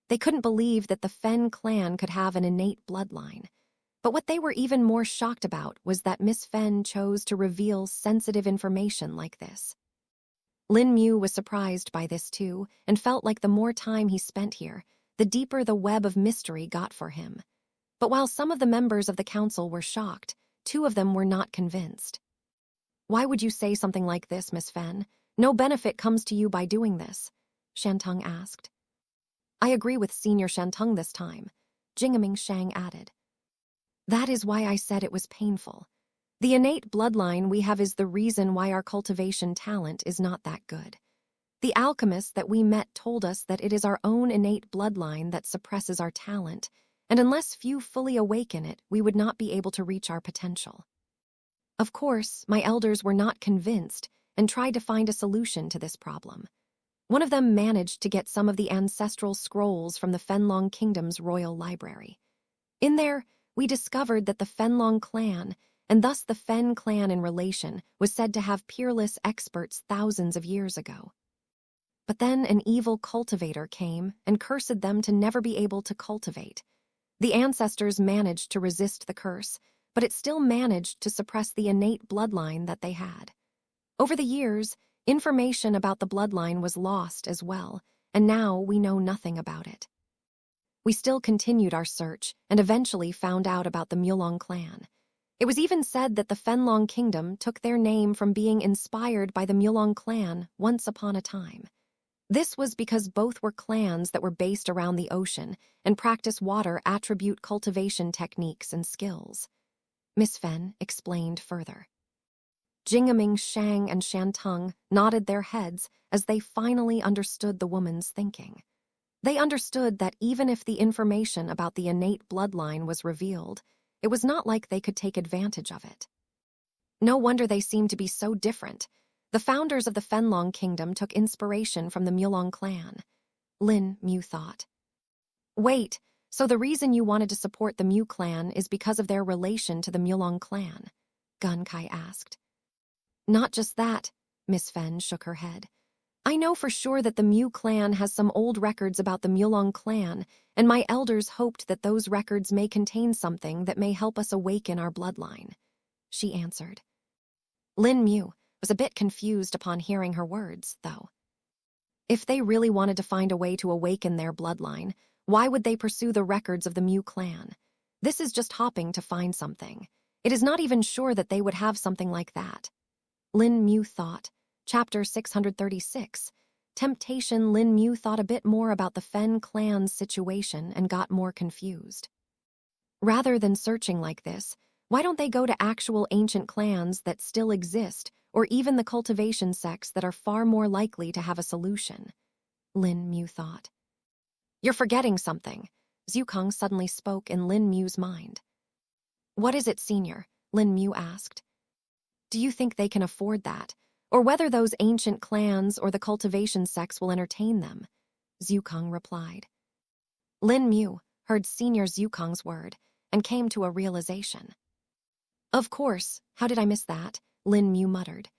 They couldn't believe that the Fenn clan could have an innate bloodline. But what they were even more shocked about was that Miss Fenn chose to reveal sensitive information like this. Lin Mu was surprised by this too, and felt like the more time he spent here, the deeper the web of mystery got for him. But while some of the members of the council were shocked, two of them were not convinced. Why would you say something like this, Miss Fenn? No benefit comes to you by doing this, Shantung asked. I agree with Senior Shantung this time, Jingaming Shang added. That is why I said it was painful. The innate bloodline we have is the reason why our cultivation talent is not that good. The alchemists that we met told us that it is our own innate bloodline that suppresses our talent, and unless few fully awaken it, we would not be able to reach our potential. Of course, my elders were not convinced and tried to find a solution to this problem. One of them managed to get some of the ancestral scrolls from the Fenlong Kingdom's royal library. In there, we discovered that the Fenlong clan, and thus the Fen clan in relation, was said to have peerless experts thousands of years ago. But then an evil cultivator came and cursed them to never be able to cultivate. The ancestors managed to resist the curse, but it still managed to suppress the innate bloodline that they had. Over the years, information about the bloodline was lost as well, and now we know nothing about it. We still continued our search and eventually found out about the Mulong clan. It was even said that the Fenlong Kingdom took their name from being inspired by the Mulong clan once upon a time. This was because both were clans that were based around the ocean and practice water attribute cultivation techniques and skills. Miss Fenn explained further. Jingaming Shang and Shantung nodded their heads as they finally understood the woman's thinking. They understood that even if the information about the innate bloodline was revealed, it was not like they could take advantage of it. No wonder they seemed to be so different. The founders of the Fenlong Kingdom took inspiration from the Mulong clan, Lin Mu thought. Wait, so the reason you wanted to support the Mu clan is because of their relation to the Mulong clan? Gun Kai asked. Not just that, Miss Fenn shook her head. I know for sure that the Mu clan has some old records about the Mulong clan, and my elders hoped that those records may contain something that may help us awaken our bloodline, she answered. Lin Mu was a bit confused upon hearing her words, though. If they really wanted to find a way to awaken their bloodline, why would they pursue the records of the Mu clan? This is just hopping to find something. It is not even sure that they would have something like that. Lin Mu thought. Chapter 636. Temptation. Lin Mu thought a bit more about the Fen clan's situation and got more confused. Rather than searching like this, why don't they go to actual ancient clans that still exist, or even the cultivation sects that are far more likely to have a solution? Lin Mu thought. You're forgetting something. Zhukang suddenly spoke in Lin Mu's mind. What is it, Senior? Lin Mu asked. Do you think they can afford that? Or whether those ancient clans or the cultivation sects will entertain them? Zhukang replied. Lin Mu heard Senior Zhukang's word and came to a realization. Of course, how did I miss that? Lin Mu muttered.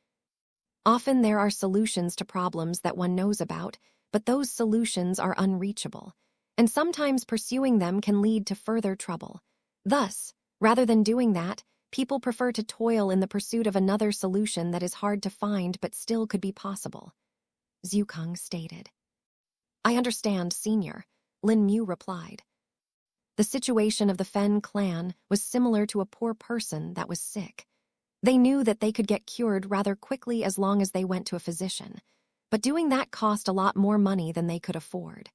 Often there are solutions to problems that one knows about, but those solutions are unreachable, and sometimes pursuing them can lead to further trouble. Thus, rather than doing that, people prefer to toil in the pursuit of another solution that is hard to find but still could be possible, Zhukang stated. I understand, Senior, Lin Mu replied. The situation of the Fen clan was similar to a poor person that was sick. They knew that they could get cured rather quickly as long as they went to a physician. But doing that cost a lot more money than they could afford.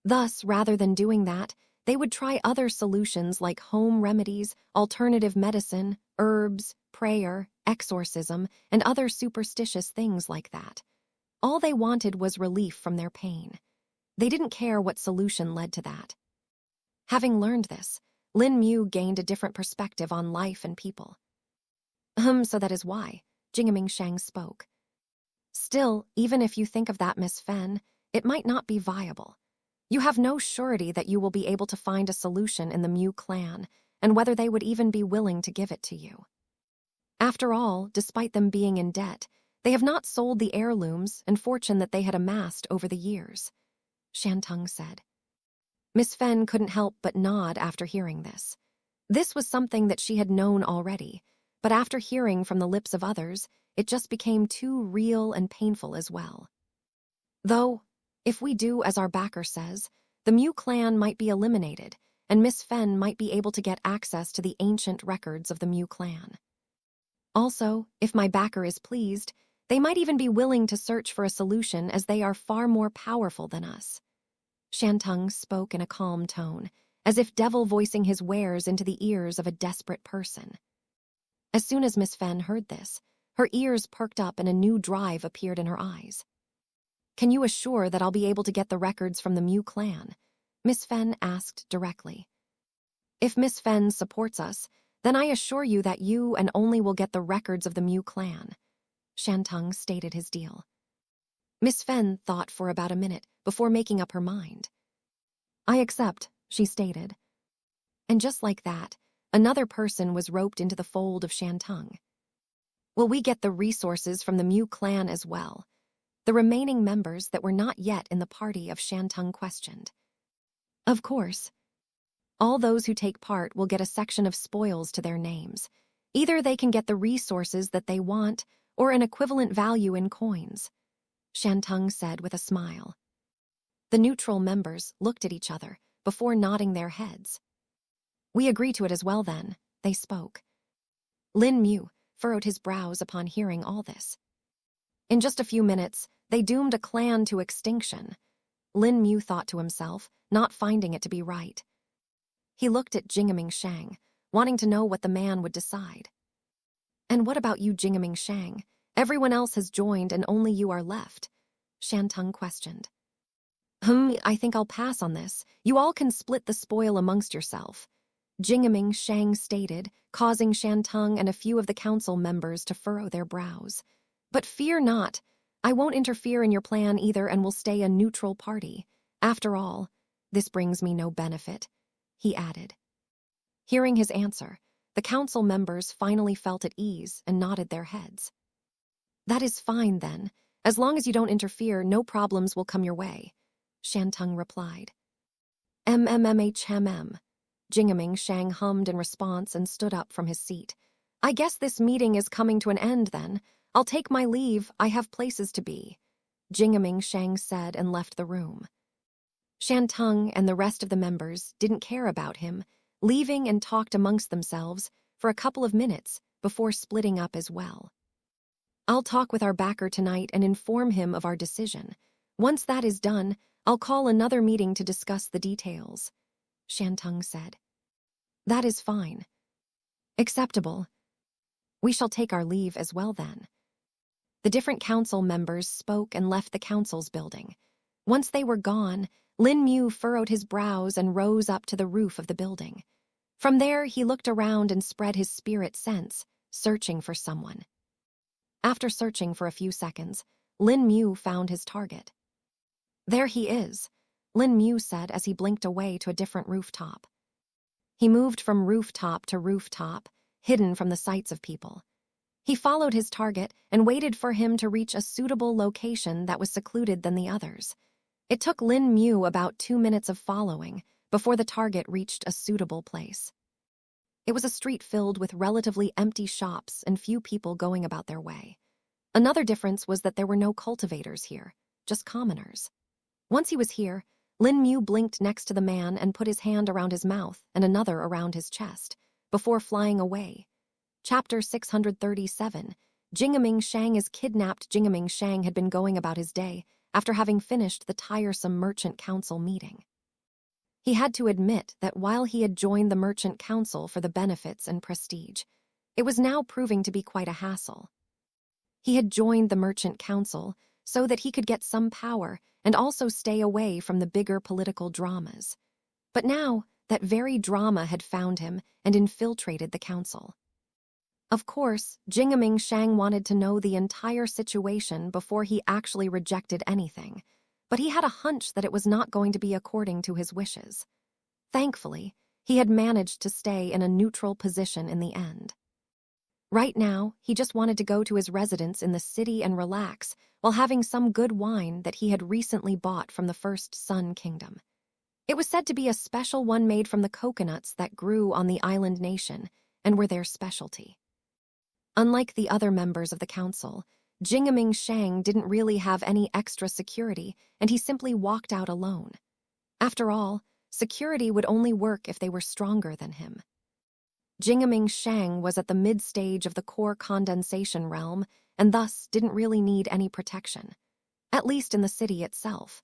Thus, rather than doing that, they would try other solutions like home remedies, alternative medicine, herbs, prayer, exorcism, and other superstitious things like that. All they wanted was relief from their pain. They didn't care what solution led to that. Having learned this, Lin Mu gained a different perspective on life and people. So that is why, Jingming Shang spoke. Still, even if you think of that, Miss Fen, it might not be viable. You have no surety that you will be able to find a solution in the Mu clan, and whether they would even be willing to give it to you. After all, despite them being in debt, they have not sold the heirlooms and fortune that they had amassed over the years, Shantung said. Miss Fen couldn't help but nod after hearing this. This was something that she had known already, but after hearing from the lips of others, it just became too real and painful as well. Though, if we do as our backer says, the Mu clan might be eliminated, and Miss Fen might be able to get access to the ancient records of the Mu clan. Also, if my backer is pleased, they might even be willing to search for a solution as they are far more powerful than us. Shantung spoke in a calm tone, as if devil voicing his wares into the ears of a desperate person. As soon as Miss Fen heard this, her ears perked up and a new drive appeared in her eyes. Can you assure that I'll be able to get the records from the Mu clan? Miss Fen asked directly. If Miss Fen supports us, then I assure you that you and only will get the records of the Mu clan, Shantung stated his deal. Miss Fen thought for about a minute before making up her mind. I accept, she stated. And just like that, another person was roped into the fold of Shantung. Will we get the resources from the Mu clan as well? The remaining members that were not yet in the party of Shantung questioned. Of course. All those who take part will get a section of spoils to their names. Either they can get the resources that they want or an equivalent value in coins, Shantung said with a smile. The neutral members looked at each other before nodding their heads. We agree to it as well then, they spoke. Lin Mu furrowed his brows upon hearing all this. In just a few minutes, they doomed a clan to extinction. Lin Mu thought to himself, not finding it to be right. He looked at Jingming Shang, wanting to know what the man would decide. And what about you, Jingming Shang? Everyone else has joined and only you are left, Shantung questioned. I think I'll pass on this. You all can split the spoil amongst yourself, Jingming Shang stated, causing Shantung and a few of the council members to furrow their brows. But fear not. I won't interfere in your plan either and will stay a neutral party. After all, this brings me no benefit, he added. Hearing his answer, the council members finally felt at ease and nodded their heads. That is fine then. As long as you don't interfere, no problems will come your way, Shantung replied. MMMHMM. Jingming Shang hummed in response and stood up from his seat. I guess this meeting is coming to an end then. I'll take my leave, I have places to be, Jingming Shang said and left the room. Shantung and the rest of the members didn't care about him, leaving and talked amongst themselves for a couple of minutes before splitting up as well. I'll talk with our backer tonight and inform him of our decision. Once that is done, I'll call another meeting to discuss the details, Shantung said. That is fine. Acceptable. We shall take our leave as well then. The different council members spoke and left the council's building. Once they were gone, Lin Mu furrowed his brows and rose up to the roof of the building. From there, he looked around and spread his spirit sense, searching for someone. After searching for a few seconds, Lin Mu found his target. There he is, Lin Mu said as he blinked away to a different rooftop. He moved from rooftop to rooftop, hidden from the sights of people. He followed his target and waited for him to reach a suitable location that was secluded than the others. It took Lin Mu about 2 minutes of following before the target reached a suitable place. It was a street filled with relatively empty shops and few people going about their way. Another difference was that there were no cultivators here, just commoners. Once he was here, Lin Mu blinked next to the man and put his hand around his mouth and another around his chest, before flying away. Chapter 637, Jingaming Shang is kidnapped. Jingaming Shang had been going about his day after having finished the tiresome merchant council meeting. He had to admit that while he had joined the merchant council for the benefits and prestige, it was now proving to be quite a hassle. He had joined the merchant council so that he could get some power and also stay away from the bigger political dramas. But now, that very drama had found him and infiltrated the council. Of course, Jingaming Shang wanted to know the entire situation before he actually rejected anything, but he had a hunch that it was not going to be according to his wishes. Thankfully, he had managed to stay in a neutral position in the end. Right now, he just wanted to go to his residence in the city and relax while having some good wine that he had recently bought from the First Sun Kingdom. It was said to be a special one made from the coconuts that grew on the island nation and were their specialty. Unlike the other members of the council, Jingaming Shang didn't really have any extra security, and he simply walked out alone. After all, security would only work if they were stronger than him. Jingaming Shang was at the mid-stage of the core condensation realm and thus didn't really need any protection, at least in the city itself.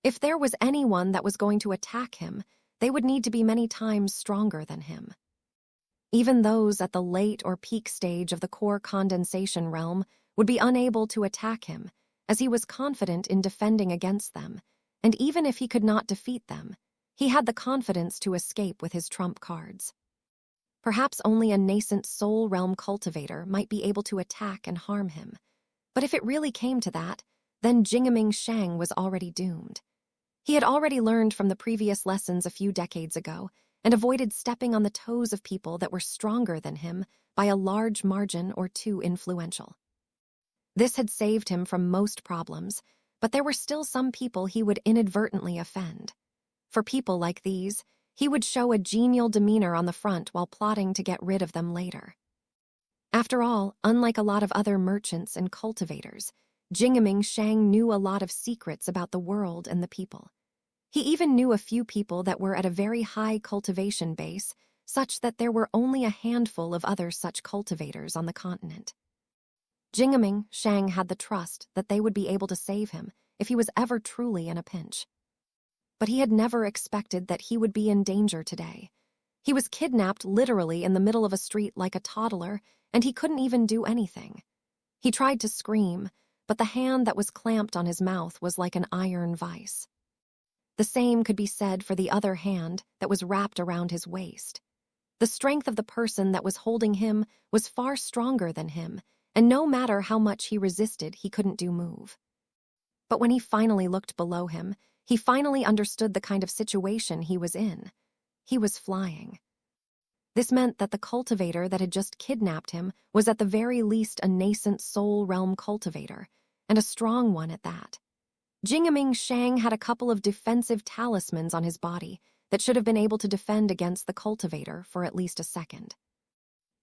If there was anyone that was going to attack him, they would need to be many times stronger than him. Even those at the late or peak stage of the core condensation realm would be unable to attack him, as he was confident in defending against them, and even if he could not defeat them, he had the confidence to escape with his trump cards. Perhaps only a nascent soul realm cultivator might be able to attack and harm him, but if it really came to that, then Jingaming Shang was already doomed. He had already learned from the previous lessons a few decades ago and avoided stepping on the toes of people that were stronger than him by a large margin or too influential. This had saved him from most problems, but there were still some people he would inadvertently offend. For people like these, he would show a genial demeanor on the front while plotting to get rid of them later. After all, unlike a lot of other merchants and cultivators, Jingaming Shang knew a lot of secrets about the world and the people. He even knew a few people that were at a very high cultivation base, such that there were only a handful of other such cultivators on the continent. Jingaming Shang had the trust that they would be able to save him if he was ever truly in a pinch. But he had never expected that he would be in danger today. He was kidnapped literally in the middle of a street like a toddler, and he couldn't even do anything. He tried to scream, but the hand that was clamped on his mouth was like an iron vice. The same could be said for the other hand that was wrapped around his waist. The strength of the person that was holding him was far stronger than him, and no matter how much he resisted, he couldn't do move. But when he finally looked below him, he finally understood the kind of situation he was in. He was flying. This meant that the cultivator that had just kidnapped him was at the very least a nascent soul realm cultivator, and a strong one at that. Jingaming Shang had a couple of defensive talismans on his body that should have been able to defend against the cultivator for at least a second.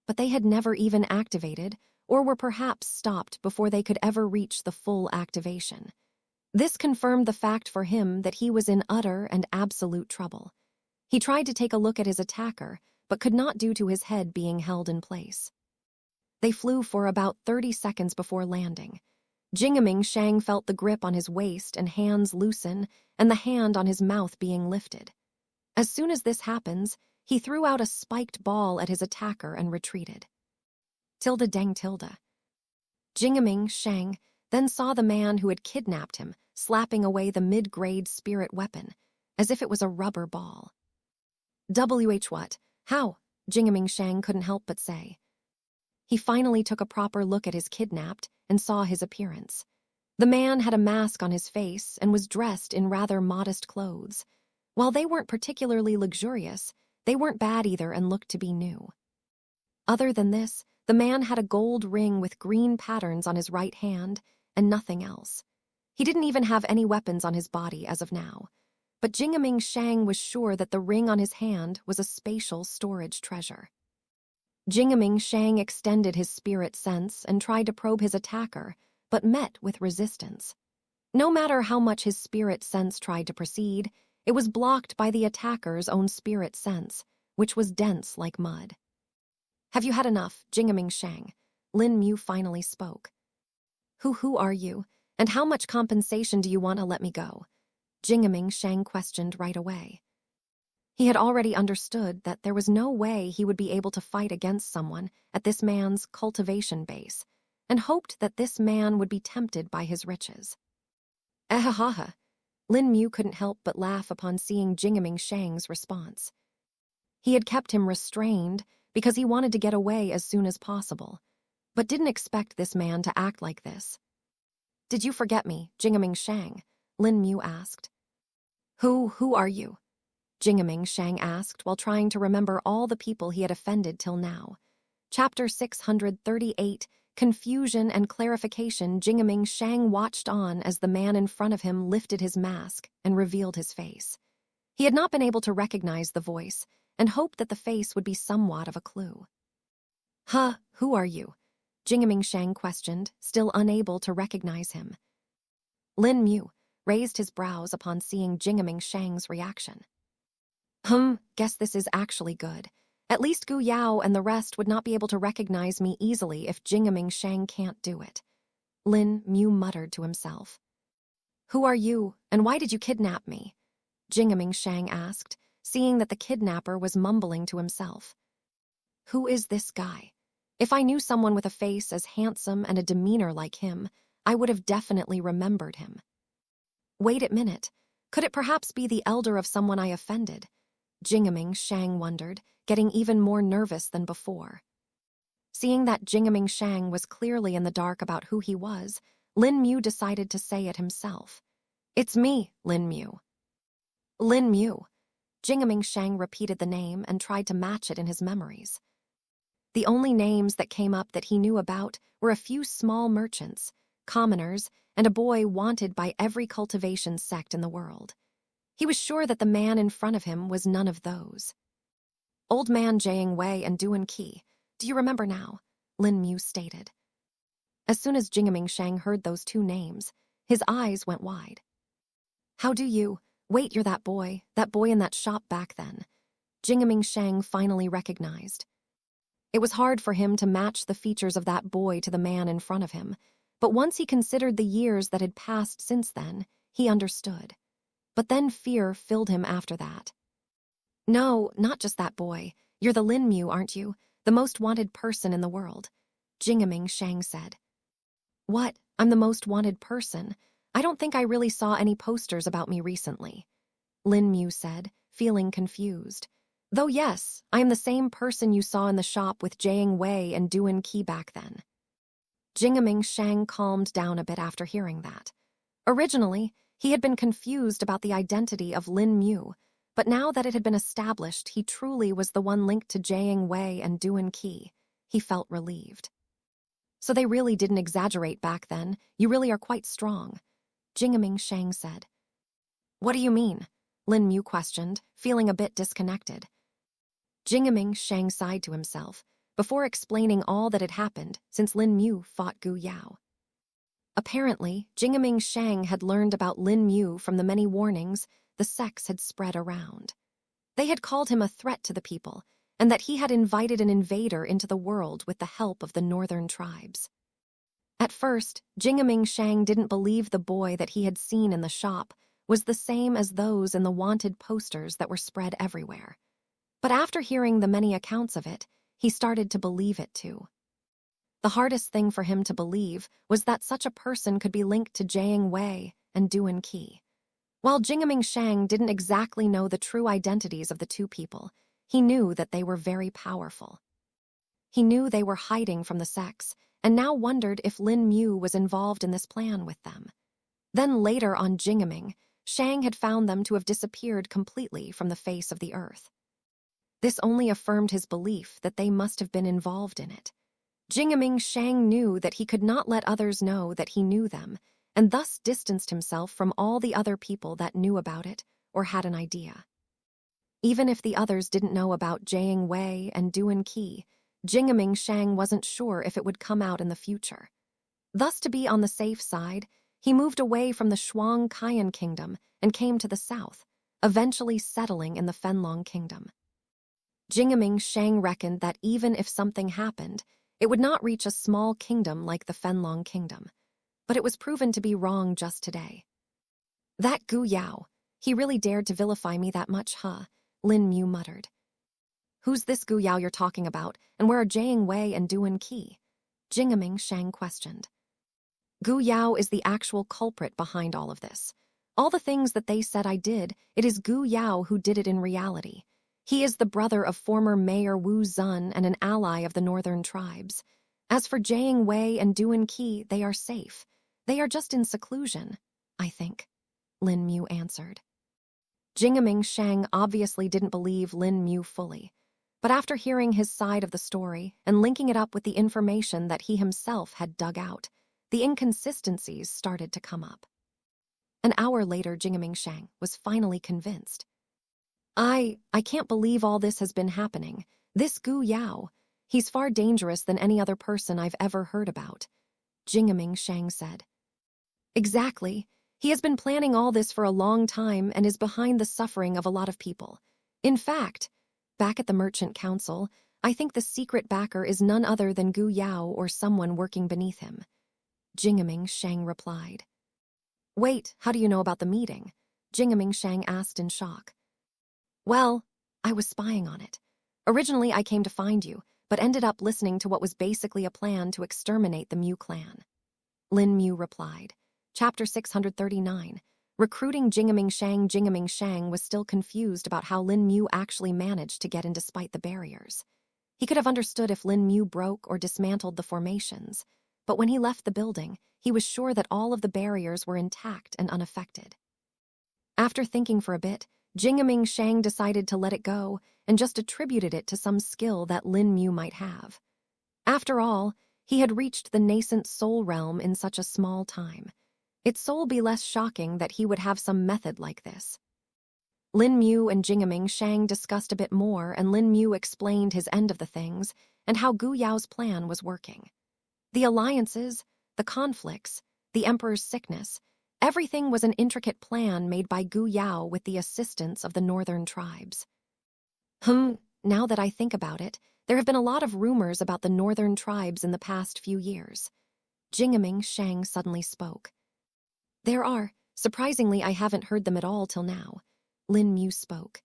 But they had never even activated, or were perhaps stopped before they could ever reach the full activation. This confirmed the fact for him that he was in utter and absolute trouble. He tried to take a look at his attacker, but could not due to his head being held in place. They flew for about 30 seconds before landing. Jingaming Shang felt the grip on his waist and hands loosen, and the hand on his mouth being lifted. As soon as this happens, he threw out a spiked ball at his attacker and retreated. Tilda dang tilda. Jingaming Shang then saw the man who had kidnapped him slapping away the mid-grade spirit weapon, as if it was a rubber ball. What? How? Jingaming Shang couldn't help but say. He finally took a proper look at his kidnapped and saw his appearance. The man had a mask on his face and was dressed in rather modest clothes. While they weren't particularly luxurious, they weren't bad either and looked to be new. Other than this, the man had a gold ring with green patterns on his right hand and nothing else. He didn't even have any weapons on his body as of now, but Jingaming Shang was sure that the ring on his hand was a spatial storage treasure. Jingaming Shang extended his spirit sense and tried to probe his attacker, but met with resistance. No matter how much his spirit sense tried to proceed, it was blocked by the attacker's own spirit sense, which was dense like mud. Have you had enough, Jingaming Shang? Lin Mu finally spoke. Who are you, and how much compensation do you want to let me go? Jingming Shang questioned right away. He had already understood that there was no way he would be able to fight against someone at this man's cultivation base, and hoped that this man would be tempted by his riches. Ahahaha. Lin Mu couldn't help but laugh upon seeing Jingming Shang's response. He had kept him restrained because he wanted to get away as soon as possible, but didn't expect this man to act like this. Did you forget me, Jingming Shang? Lin Mu asked. Who are you? Jingming Shang asked while trying to remember all the people he had offended till now. Chapter 638, Confusion and Clarification. Jingming Shang watched on as the man in front of him lifted his mask and revealed his face. He had not been able to recognize the voice and hoped that the face would be somewhat of a clue. Who are you? Jingming Shang questioned, still unable to recognize him. Lin Mu raised his brows upon seeing Jingming Shang's reaction. Guess this is actually good. At least Gu Yao and the rest would not be able to recognize me easily if Jingming Shang can't do it. Lin Mu muttered to himself. Who are you, and why did you kidnap me? Jingming Shang asked, seeing that the kidnapper was mumbling to himself. Who is this guy? If I knew someone with a face as handsome and a demeanor like him, I would have definitely remembered him. Wait a minute. Could it perhaps be the elder of someone I offended? Jingming Shang wondered, getting even more nervous than before. Seeing that Jingming Shang was clearly in the dark about who he was, Lin Mu decided to say it himself. It's me, Lin Mu. Lin Mu. Jingming Shang repeated the name and tried to match it in his memories. The only names that came up that he knew about were a few small merchants, commoners, and a boy wanted by every cultivation sect in the world. He was sure that the man in front of him was none of those. Old man Jiang Wei and Duan Qi, do you remember now? Lin Mu stated. As soon as Jingming Shang heard those two names, his eyes went wide. How do you? Wait, you're that boy in that shop back then. Jingming Shang finally recognized. It was hard for him to match the features of that boy to the man in front of him, but once he considered the years that had passed since then, he understood. But then fear filled him after that. No, not just that boy. You're the Lin Mu, aren't you? The most wanted person in the world. Jingming Shang said. What? I'm the most wanted person? I don't think I really saw any posters about me recently. Lin Mu said, feeling confused. Though yes, I am the same person you saw in the shop with Jiang Wei and Duan Qi back then. Jingming Shang calmed down a bit after hearing that. Originally, he had been confused about the identity of Lin Mu, but now that it had been established he truly was the one linked to Jiang Wei and Duan Qi, he felt relieved. So they really didn't exaggerate back then. You really are quite strong, Jingming Shang said. What do you mean? Lin Mu questioned, feeling a bit disconnected. Jingming Shang sighed to himself, before explaining all that had happened since Lin Mu fought Gu Yao. Apparently, Jingming Shang had learned about Lin Mu from the many warnings the sects had spread around. They had called him a threat to the people, and that he had invited an invader into the world with the help of the northern tribes. At first, Jingming Shang didn't believe the boy that he had seen in the shop was the same as those in the wanted posters that were spread everywhere. But after hearing the many accounts of it, he started to believe it too. The hardest thing for him to believe was that such a person could be linked to Jiang Wei and Duan Qi. While Jingming Shang didn't exactly know the true identities of the two people, he knew that they were very powerful. He knew they were hiding from the sects, and now wondered if Lin Mu was involved in this plan with them. Then later on Jingming, Shang had found them to have disappeared completely from the face of the earth. This only affirmed his belief that they must have been involved in it. Jingming Shang knew that he could not let others know that he knew them, and thus distanced himself from all the other people that knew about it or had an idea. Even if the others didn't know about Jiang Wei and Duan Qi, Jingming Shang wasn't sure if it would come out in the future. Thus, to be on the safe side, he moved away from the Shuang Qian kingdom and came to the south, eventually settling in the Fenlong kingdom. Jingming Shang reckoned that even if something happened, It would not reach a small kingdom like the Fenlong kingdom. But it was proven to be wrong just today. That Gu Yao, he really dared to vilify me that much, huh? Lin Mu muttered. Who's this Gu Yao you're talking about, and where are Jiang Wei and Duan Qi? Jingaming Shang questioned. Gu Yao is the actual culprit behind all of this. All the things that they said I did, it is Gu Yao who did it in reality. He is the brother of former Mayor Wu Zun and an ally of the northern tribes. As for Jiang Wei and Duan Qi, they are safe. They are just in seclusion, I think, Lin Mu answered. Jingaming Shang obviously didn't believe Lin Mu fully, but after hearing his side of the story and linking it up with the information that he himself had dug out, the inconsistencies started to come up. An hour later, Jingaming Shang was finally convinced. I can't believe all this has been happening. This Gu Yao, he's far dangerous than any other person I've ever heard about, Jingaming Shang said. Exactly. He has been planning all this for a long time and is behind the suffering of a lot of people. In fact, back at the Merchant Council, I think the secret backer is none other than Gu Yao or someone working beneath him. Jingaming Shang replied. Wait, how do you know about the meeting? Jingaming Shang asked in shock. Well, I was spying on it. Originally I came to find you, but ended up listening to what was basically a plan to exterminate the Mu clan. Lin Mu replied. Chapter 639. Recruiting Jingaming Shang. Jingaming Shang was still confused about how Lin Mu actually managed to get in despite the barriers. He could have understood if Lin Mu broke or dismantled the formations, but when he left the building, he was sure that all of the barriers were intact and unaffected. After thinking for a bit, Jingaming Shang decided to let it go and just attributed it to some skill that Lin Mu might have. After all, he had reached the nascent soul realm in such a small time. It soul be less shocking that he would have some method like this. Lin Mu and Jingaming Shang discussed a bit more, and Lin Mu explained his end of the things and how Gu Yao's plan was working. The alliances, the conflicts, the emperor's sickness, everything was an intricate plan made by Gu Yao with the assistance of the northern tribes. Now that I think about it, there have been a lot of rumors about the northern tribes in the past few years. Jingaming Shang suddenly spoke. There are. Surprisingly, I haven't heard them at all till now. Lin Mu spoke.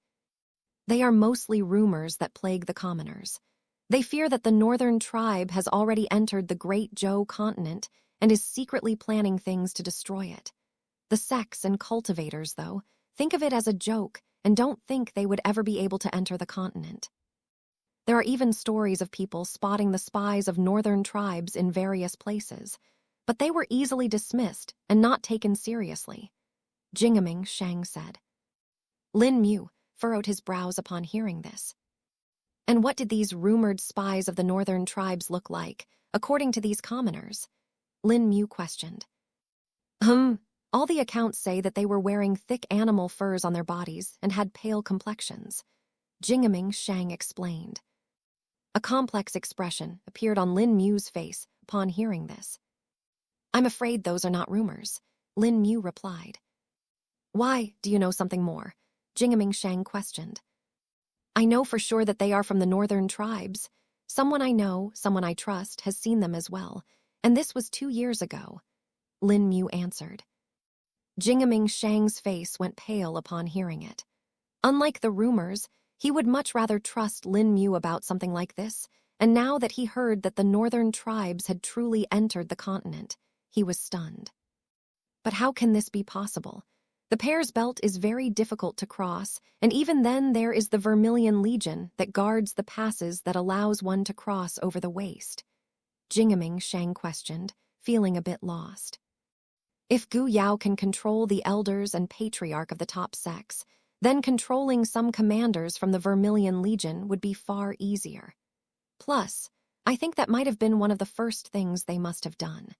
They are mostly rumors that plague the commoners. They fear that the northern tribe has already entered the Great Zhou continent and is secretly planning things to destroy it. The sects and cultivators, though, think of it as a joke and don't think they would ever be able to enter the continent. There are even stories of people spotting the spies of northern tribes in various places, but they were easily dismissed and not taken seriously, Jingaming Shang said. Lin Mu furrowed his brows upon hearing this. And what did these rumored spies of the northern tribes look like, according to these commoners? Lin Mu questioned. All the accounts say that they were wearing thick animal furs on their bodies and had pale complexions, Jingaming Shang explained. A complex expression appeared on Lin Mu's face upon hearing this. I'm afraid those are not rumors, Lin Mu replied. Why, do you know something more? Jingaming Shang questioned. I know for sure that they are from the northern tribes. Someone I know, someone I trust, has seen them as well, and this was 2 years ago, Lin Mu answered. Jingaming Shang's face went pale upon hearing it. Unlike the rumors, he would much rather trust Lin Mu about something like this, and now that he heard that the northern tribes had truly entered the continent, he was stunned. But how can this be possible? The Pear's Belt is very difficult to cross, and even then there is the Vermilion Legion that guards the passes that allows one to cross over the waste. Jingaming Shang questioned, feeling a bit lost. If Gu Yao can control the elders and patriarch of the top sects, then controlling some commanders from the Vermilion Legion would be far easier. Plus, I think that might have been one of the first things they must have done.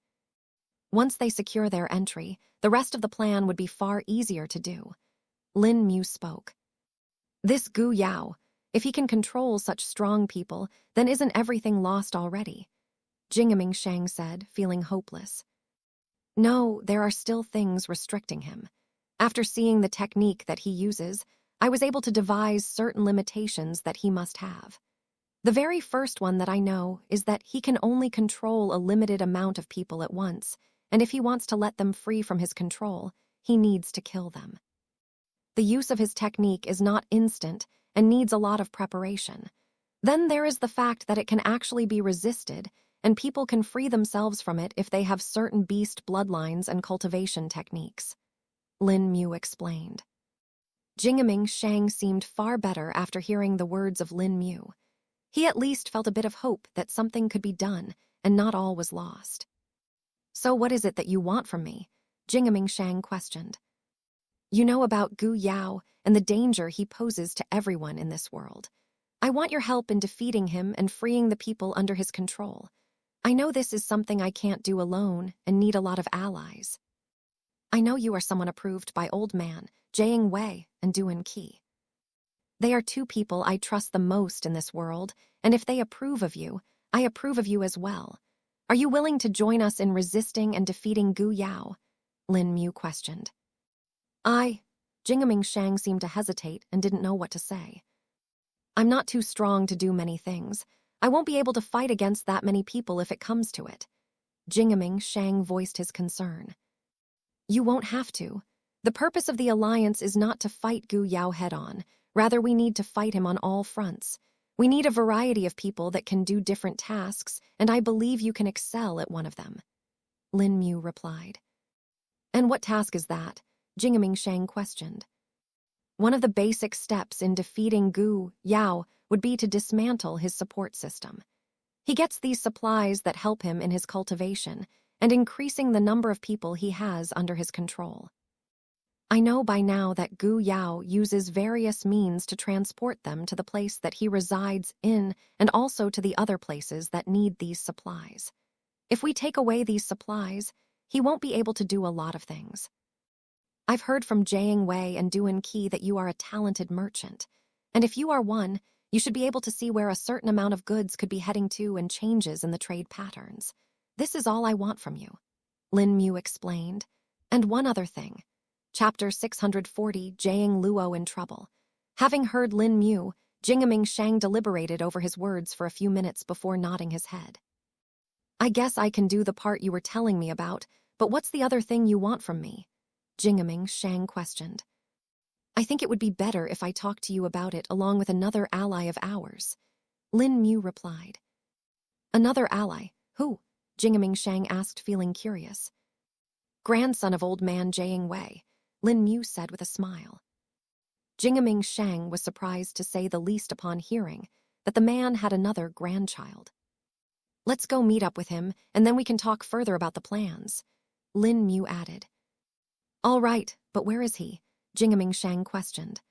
Once they secure their entry, the rest of the plan would be far easier to do. Lin Mu spoke. This Gu Yao, if he can control such strong people, then isn't everything lost already? Jingaming Shang said, feeling hopeless. No, there are still things restricting him. After seeing the technique that he uses, I was able to devise certain limitations that he must have. The very first one that I know is that he can only control a limited amount of people at once, and if he wants to let them free from his control, he needs to kill them. The use of his technique is not instant and needs a lot of preparation. Then there is the fact that it can actually be resisted, and people can free themselves from it if they have certain beast bloodlines and cultivation techniques. Lin Mu explained. Jingming Shang seemed far better after hearing the words of Lin Mu. He at least felt a bit of hope that something could be done and not all was lost. So what is it that you want from me? Jingming Shang questioned. You know about Gu Yao and the danger he poses to everyone in this world. I want your help in defeating him and freeing the people under his control. I know this is something I can't do alone and need a lot of allies. I know you are someone approved by Old Man, Jiang Wei, and Duan Qi. They are two people I trust the most in this world, and if they approve of you, I approve of you as well. Are you willing to join us in resisting and defeating Gu Yao? Lin Mu questioned. Jingming Shang seemed to hesitate and didn't know what to say. I'm not too strong to do many things. I won't be able to fight against that many people if it comes to it. Jingming Shang voiced his concern. You won't have to. The purpose of the alliance is not to fight Gu Yao head-on. Rather, we need to fight him on all fronts. We need a variety of people that can do different tasks, and I believe you can excel at one of them. Lin Mu replied. And what task is that? Jingming Shang questioned. One of the basic steps in defeating Gu Yao would be to dismantle his support system. He gets these supplies that help him in his cultivation and increasing the number of people he has under his control. I know by now that Gu Yao uses various means to transport them to the place that he resides in and also to the other places that need these supplies. If we take away these supplies, he won't be able to do a lot of things. I've heard from Jiang Wei and Duan Qi that you are a talented merchant, and if you are one, you should be able to see where a certain amount of goods could be heading to and changes in the trade patterns. This is all I want from you, Lin Mu explained. And one other thing. Chapter 640, Jiang Luo in Trouble. Having heard Lin Mu, Jingming Shang deliberated over his words for a few minutes before nodding his head. I guess I can do the part you were telling me about, but what's the other thing you want from me? Jingming Shang questioned. I think it would be better if I talked to you about it along with another ally of ours. Lin Mu replied. Another ally? Who? Jingming Shang asked, feeling curious. Grandson of old man Jiang Wei, Lin Mu said with a smile. Jingming Shang was surprised to say the least upon hearing that the man had another grandchild. Let's go meet up with him, and then we can talk further about the plans, Lin Mu added. All right, but where is he? Jingming Shang questioned.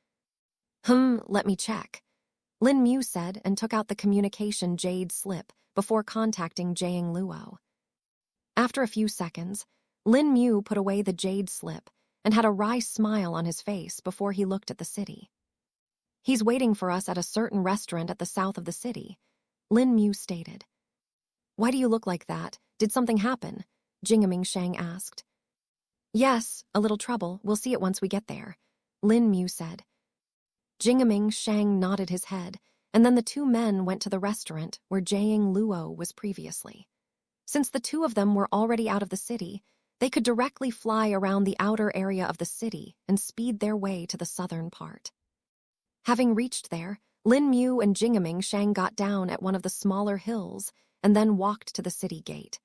Let me check. Lin Mu said and took out the communication jade slip before contacting Jiang Luo. After a few seconds, Lin Mu put away the jade slip and had a wry smile on his face before he looked at the city. He's waiting for us at a certain restaurant at the south of the city, Lin Mu stated. Why do you look like that? Did something happen? Jingming Shang asked. Yes, a little trouble. We'll see it once we get there, Lin Mu said. Jingming Shang nodded his head, and then the two men went to the restaurant where Jiang Luo was previously. Since the two of them were already out of the city, they could directly fly around the outer area of the city and speed their way to the southern part. Having reached there, Lin Mu and Jingming Shang got down at one of the smaller hills and then walked to the city gate.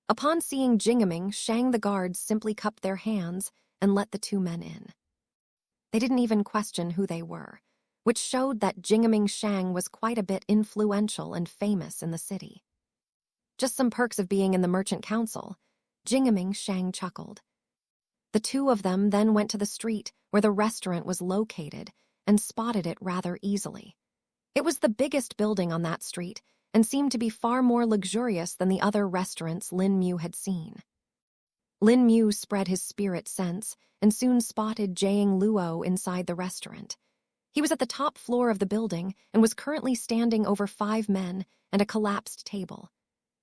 Upon seeing Jingming Shang, the guards simply cupped their hands and let the two men in. They didn't even question who they were, which showed that Jingming Shang was quite a bit influential and famous in the city. Just some perks of being in the merchant council, Jingming Shang chuckled. The two of them then went to the street where the restaurant was located and spotted it rather easily. It was the biggest building on that street and seemed to be far more luxurious than the other restaurants Lin Mu had seen. Lin Mu spread his spirit sense and soon spotted Jiang Luo inside the restaurant. He was at the top floor of the building and was currently standing over 5 men and a collapsed table.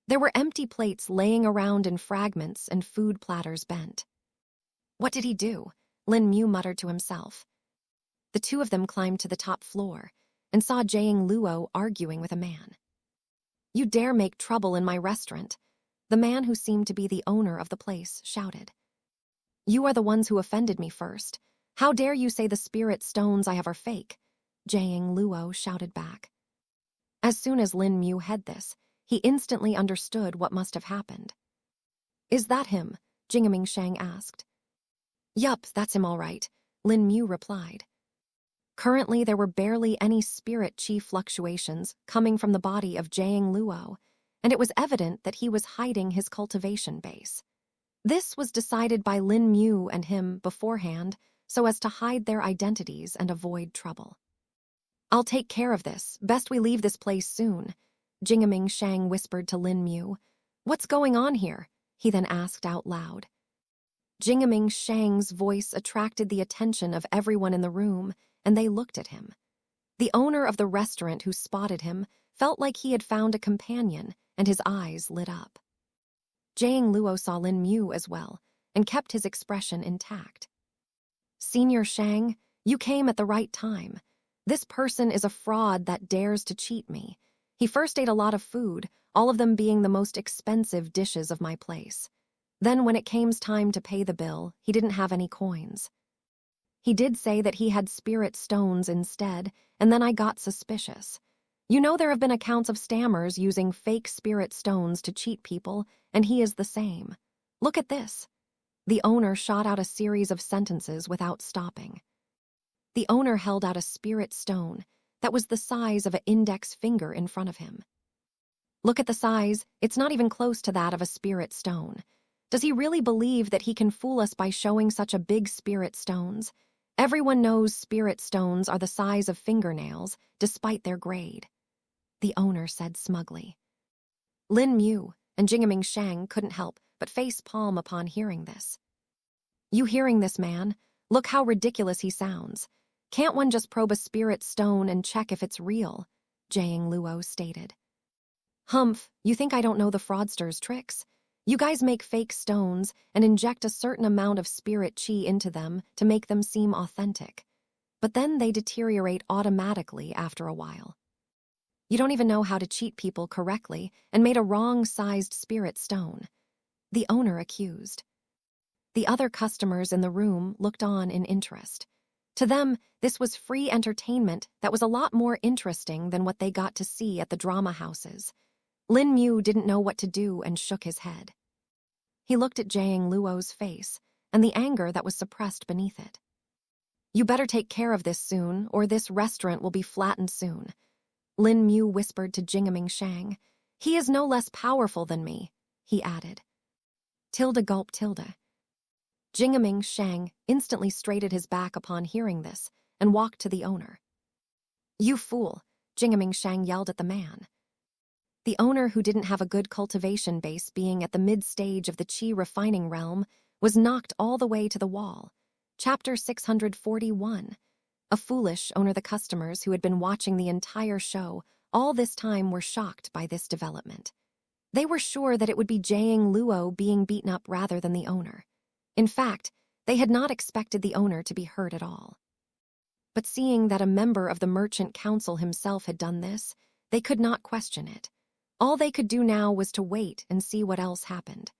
There were empty plates laying around in fragments and food platters bent. What did he do? Lin Mu muttered to himself. The two of them climbed to the top floor, and saw Jiang Luo arguing with a man. "You dare make trouble in my restaurant," the man who seemed to be the owner of the place shouted. "You are the ones who offended me first. How dare you say the spirit stones I have are fake?" Jiang Luo shouted back. As soon as Lin Mu heard this, he instantly understood what must have happened. "Is that him?" Jingming Shang asked. "Yup, that's him all right," Lin Mu replied. Currently, there were barely any spirit chi fluctuations coming from the body of Jiang Luo, and it was evident that he was hiding his cultivation base. This was decided by Lin Mu and him beforehand so as to hide their identities and avoid trouble. "I'll take care of this. Best we leave this place soon," Jingming Shang whispered to Lin Mu. "What's going on here?" he then asked out loud. Jingming Shang's voice attracted the attention of everyone in the room, and they looked at him. The owner of the restaurant who spotted him felt like he had found a companion, and his eyes lit up. Jiang Luo saw Lin Mu as well, and kept his expression intact. "Senior Shang, you came at the right time. This person is a fraud that dares to cheat me. He first ate a lot of food, all of them being the most expensive dishes of my place. Then when it came time to pay the bill, he didn't have any coins. He did say that he had spirit stones instead, and then I got suspicious. You know there have been accounts of stammers using fake spirit stones to cheat people, and he is the same. Look at this." The owner shot out a series of sentences without stopping. The owner held out a spirit stone that was the size of an index finger in front of him. "Look at the size, it's not even close to that of a spirit stone. Does he really believe that he can fool us by showing such a big spirit stones? Everyone knows spirit stones are the size of fingernails, despite their grade," the owner said smugly. Lin Mu and Jingming Shang couldn't help but face palm upon hearing this. "You hearing this, man? Look how ridiculous he sounds. Can't one just probe a spirit stone and check if it's real?" Jiang Luo stated. "Humph, you think I don't know the fraudsters' tricks? You guys make fake stones and inject a certain amount of spirit chi into them to make them seem authentic. But then they deteriorate automatically after a while. You don't even know how to cheat people correctly and made a wrong-sized spirit stone," the owner accused. The other customers in the room looked on in interest. To them, this was free entertainment that was a lot more interesting than what they got to see at the drama houses. Lin Mu didn't know what to do and shook his head. He looked at Jiang Luo's face and the anger that was suppressed beneath it. "You better take care of this soon, or this restaurant will be flattened soon," Lin Mu whispered to Jingming Shang. "He is no less powerful than me," he added. Tilda gulp tilde. Jingming Shang instantly straightened his back upon hearing this and walked to the owner. "You fool," Jingming Shang yelled at the man. The owner, who didn't have a good cultivation base being at the mid-stage of the chi refining realm, was knocked all the way to the wall. Chapter 641. A foolish owner. The customers who had been watching the entire show all this time were shocked by this development. They were sure that it would be Jiang Luo being beaten up rather than the owner. In fact, they had not expected the owner to be hurt at all. But seeing that a member of the merchant council himself had done this, they could not question it. All they could do now was to wait and see what else happened.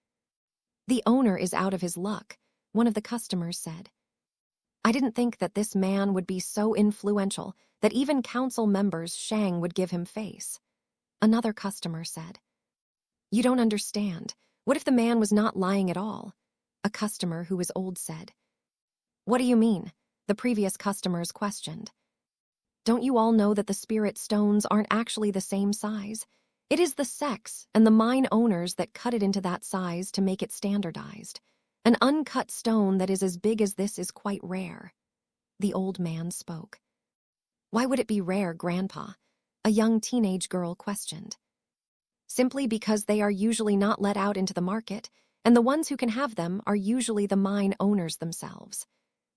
"The owner is out of his luck," one of the customers said. "I didn't think that this man would be so influential that even council members Shang would give him face," another customer said. "You don't understand. What if the man was not lying at all?" a customer who was old said. "What do you mean?" the previous customers questioned. "Don't you all know that the spirit stones aren't actually the same size? It is the sex and the mine owners that cut it into that size to make it standardized. An uncut stone that is as big as this is quite rare," the old man spoke. "Why would it be rare, Grandpa?" a young teenage girl questioned. "Simply because they are usually not let out into the market, and the ones who can have them are usually the mine owners themselves.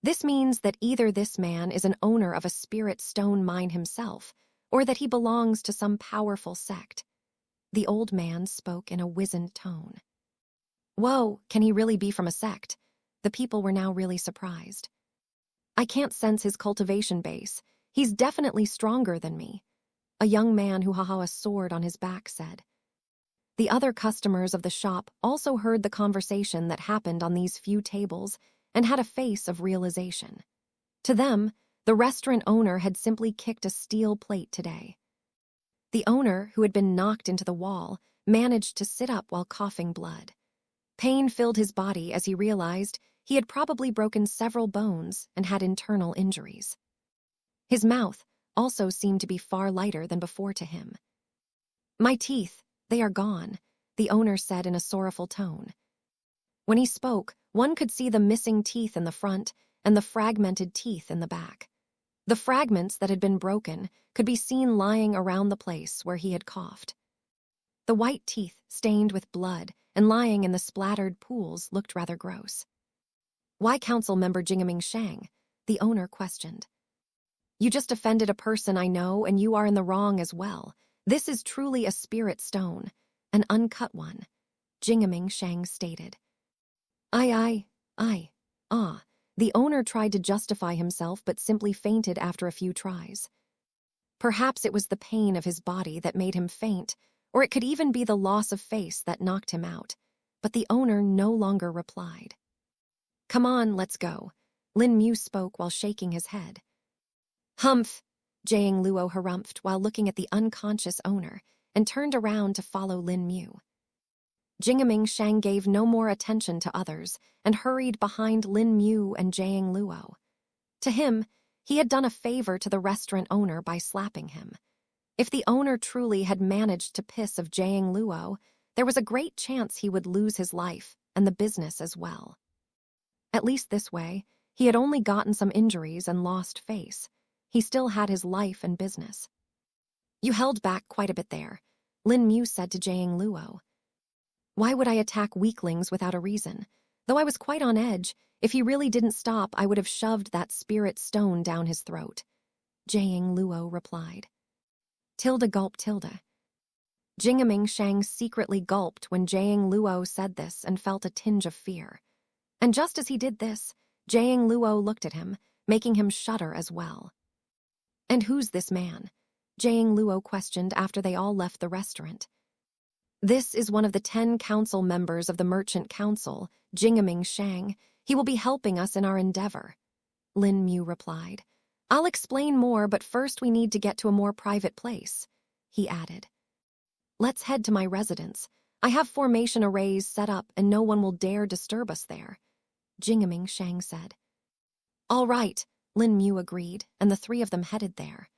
This means that either this man is an owner of a spirit stone mine himself, or that he belongs to some powerful sect." The old man spoke in a wizened tone. "Whoa, can he really be from a sect?" The people were now really surprised. "I can't sense his cultivation base. He's definitely stronger than me, a young man who had a sword on his back said. The other customers of the shop also heard the conversation that happened on these few tables and had a face of realization. To them, the restaurant owner had simply kicked a steel plate today. The owner, who had been knocked into the wall, managed to sit up while coughing blood. Pain filled his body as he realized he had probably broken several bones and had internal injuries. His mouth also seemed to be far lighter than before to him. "My teeth, they are gone," the owner said in a sorrowful tone. When he spoke, one could see the missing teeth in the front and the fragmented teeth in the back. The fragments that had been broken could be seen lying around the place where he had coughed. The white teeth, stained with blood and lying in the splattered pools, looked rather gross. "Why Council Member Jingaming Shang?" the owner questioned. "You just offended a person I know, and you are in the wrong as well. This is truly a spirit stone, an uncut one," Jingaming Shang stated. I. The owner tried to justify himself but simply fainted after a few tries. Perhaps it was the pain of his body that made him faint, or it could even be the loss of face that knocked him out, but the owner no longer replied. "Come on, let's go," Lin Mu spoke while shaking his head. "Humph," Jiang Luo harumphed while looking at the unconscious owner and turned around to follow Lin Mu. Jingaming Shang gave no more attention to others and hurried behind Lin Mu and Jiang Luo. To him, he had done a favor to the restaurant owner by slapping him. If the owner truly had managed to piss of Jiang Luo, there was a great chance he would lose his life and the business as well. At least this way, he had only gotten some injuries and lost face. He still had his life and business. "You held back quite a bit there," Lin Mu said to Jiang Luo. "Why would I attack weaklings without a reason? Though I was quite on edge, if he really didn't stop, I would have shoved that spirit stone down his throat," Jiang Luo replied. Tilda gulped Tilda. Jingaming Shang secretly gulped when Jiang Luo said this and felt a tinge of fear. And just as he did this, Jiang Luo looked at him, making him shudder as well. "And who's this man?" Jiang Luo questioned after they all left the restaurant. "This is one of the 10 council members of the Merchant Council, Jingaming Shang. He will be helping us in our endeavor," Lin Mu replied. "I'll explain more, but first we need to get to a more private place," he added. "Let's head to my residence. I have formation arrays set up and no one will dare disturb us there," Jingaming Shang said. "All right," Lin Mu agreed, and the three of them headed there.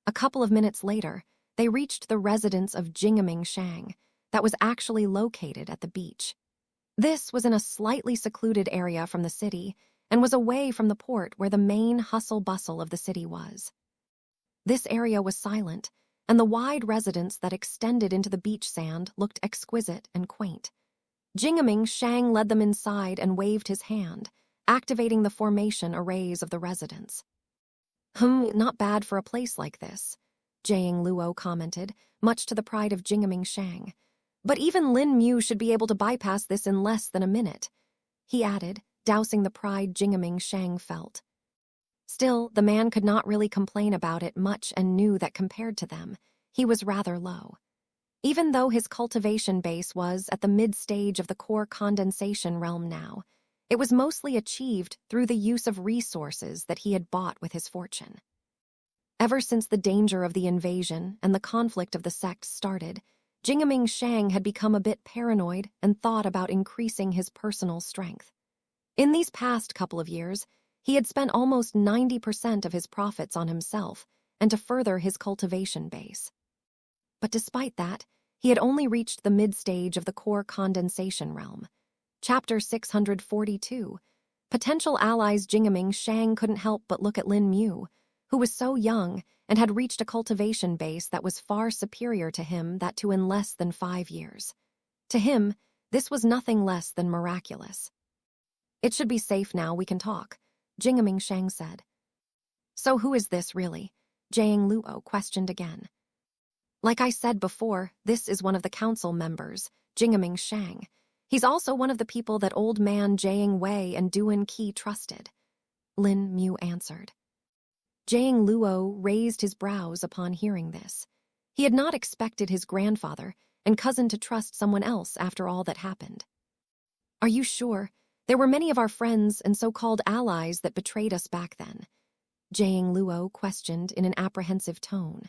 A couple of minutes later, they reached the residence of Jingaming Shang that was actually located at the beach. This was in a slightly secluded area from the city and was away from the port where the main hustle-bustle of the city was. This area was silent, and the wide residence that extended into the beach sand looked exquisite and quaint. Jingaming Shang led them inside and waved his hand, activating the formation arrays of the residence. Not bad for a place like this," Jiang Luo commented, much to the pride of Jingaming Shang. "But even Lin Mu should be able to bypass this in less than a minute," he added, dousing the pride Jingaming Shang felt. Still, the man could not really complain about it much and knew that compared to them, he was rather low. Even though his cultivation base was at the mid-stage of the core condensation realm now, it was mostly achieved through the use of resources that he had bought with his fortune. Ever since the danger of the invasion and the conflict of the sects started, Jingaming Shang had become a bit paranoid and thought about increasing his personal strength. In these past couple of years, he had spent almost 90% of his profits on himself and to further his cultivation base. But despite that, he had only reached the mid-stage of the core condensation realm. Chapter 642. Potential allies. Jingaming Shang couldn't help but look at Lin Mu, who was so young and had reached a cultivation base that was far superior to him, that too in less than 5 years. To him, this was nothing less than miraculous. "It should be safe now, we can talk," Jingaming Shang said. "So who is this really?" Jiang Luo questioned again. "Like I said before, this is one of the council members, Jingaming Shang. He's also one of the people that old man Jiang Wei and Duan Qi trusted," Lin Mu answered. Jiang Luo raised his brows upon hearing this. He had not expected his grandfather and cousin to trust someone else after all that happened. Are you sure? There were many of our friends and so-called allies that betrayed us back then. Jiang Luo questioned in an apprehensive tone.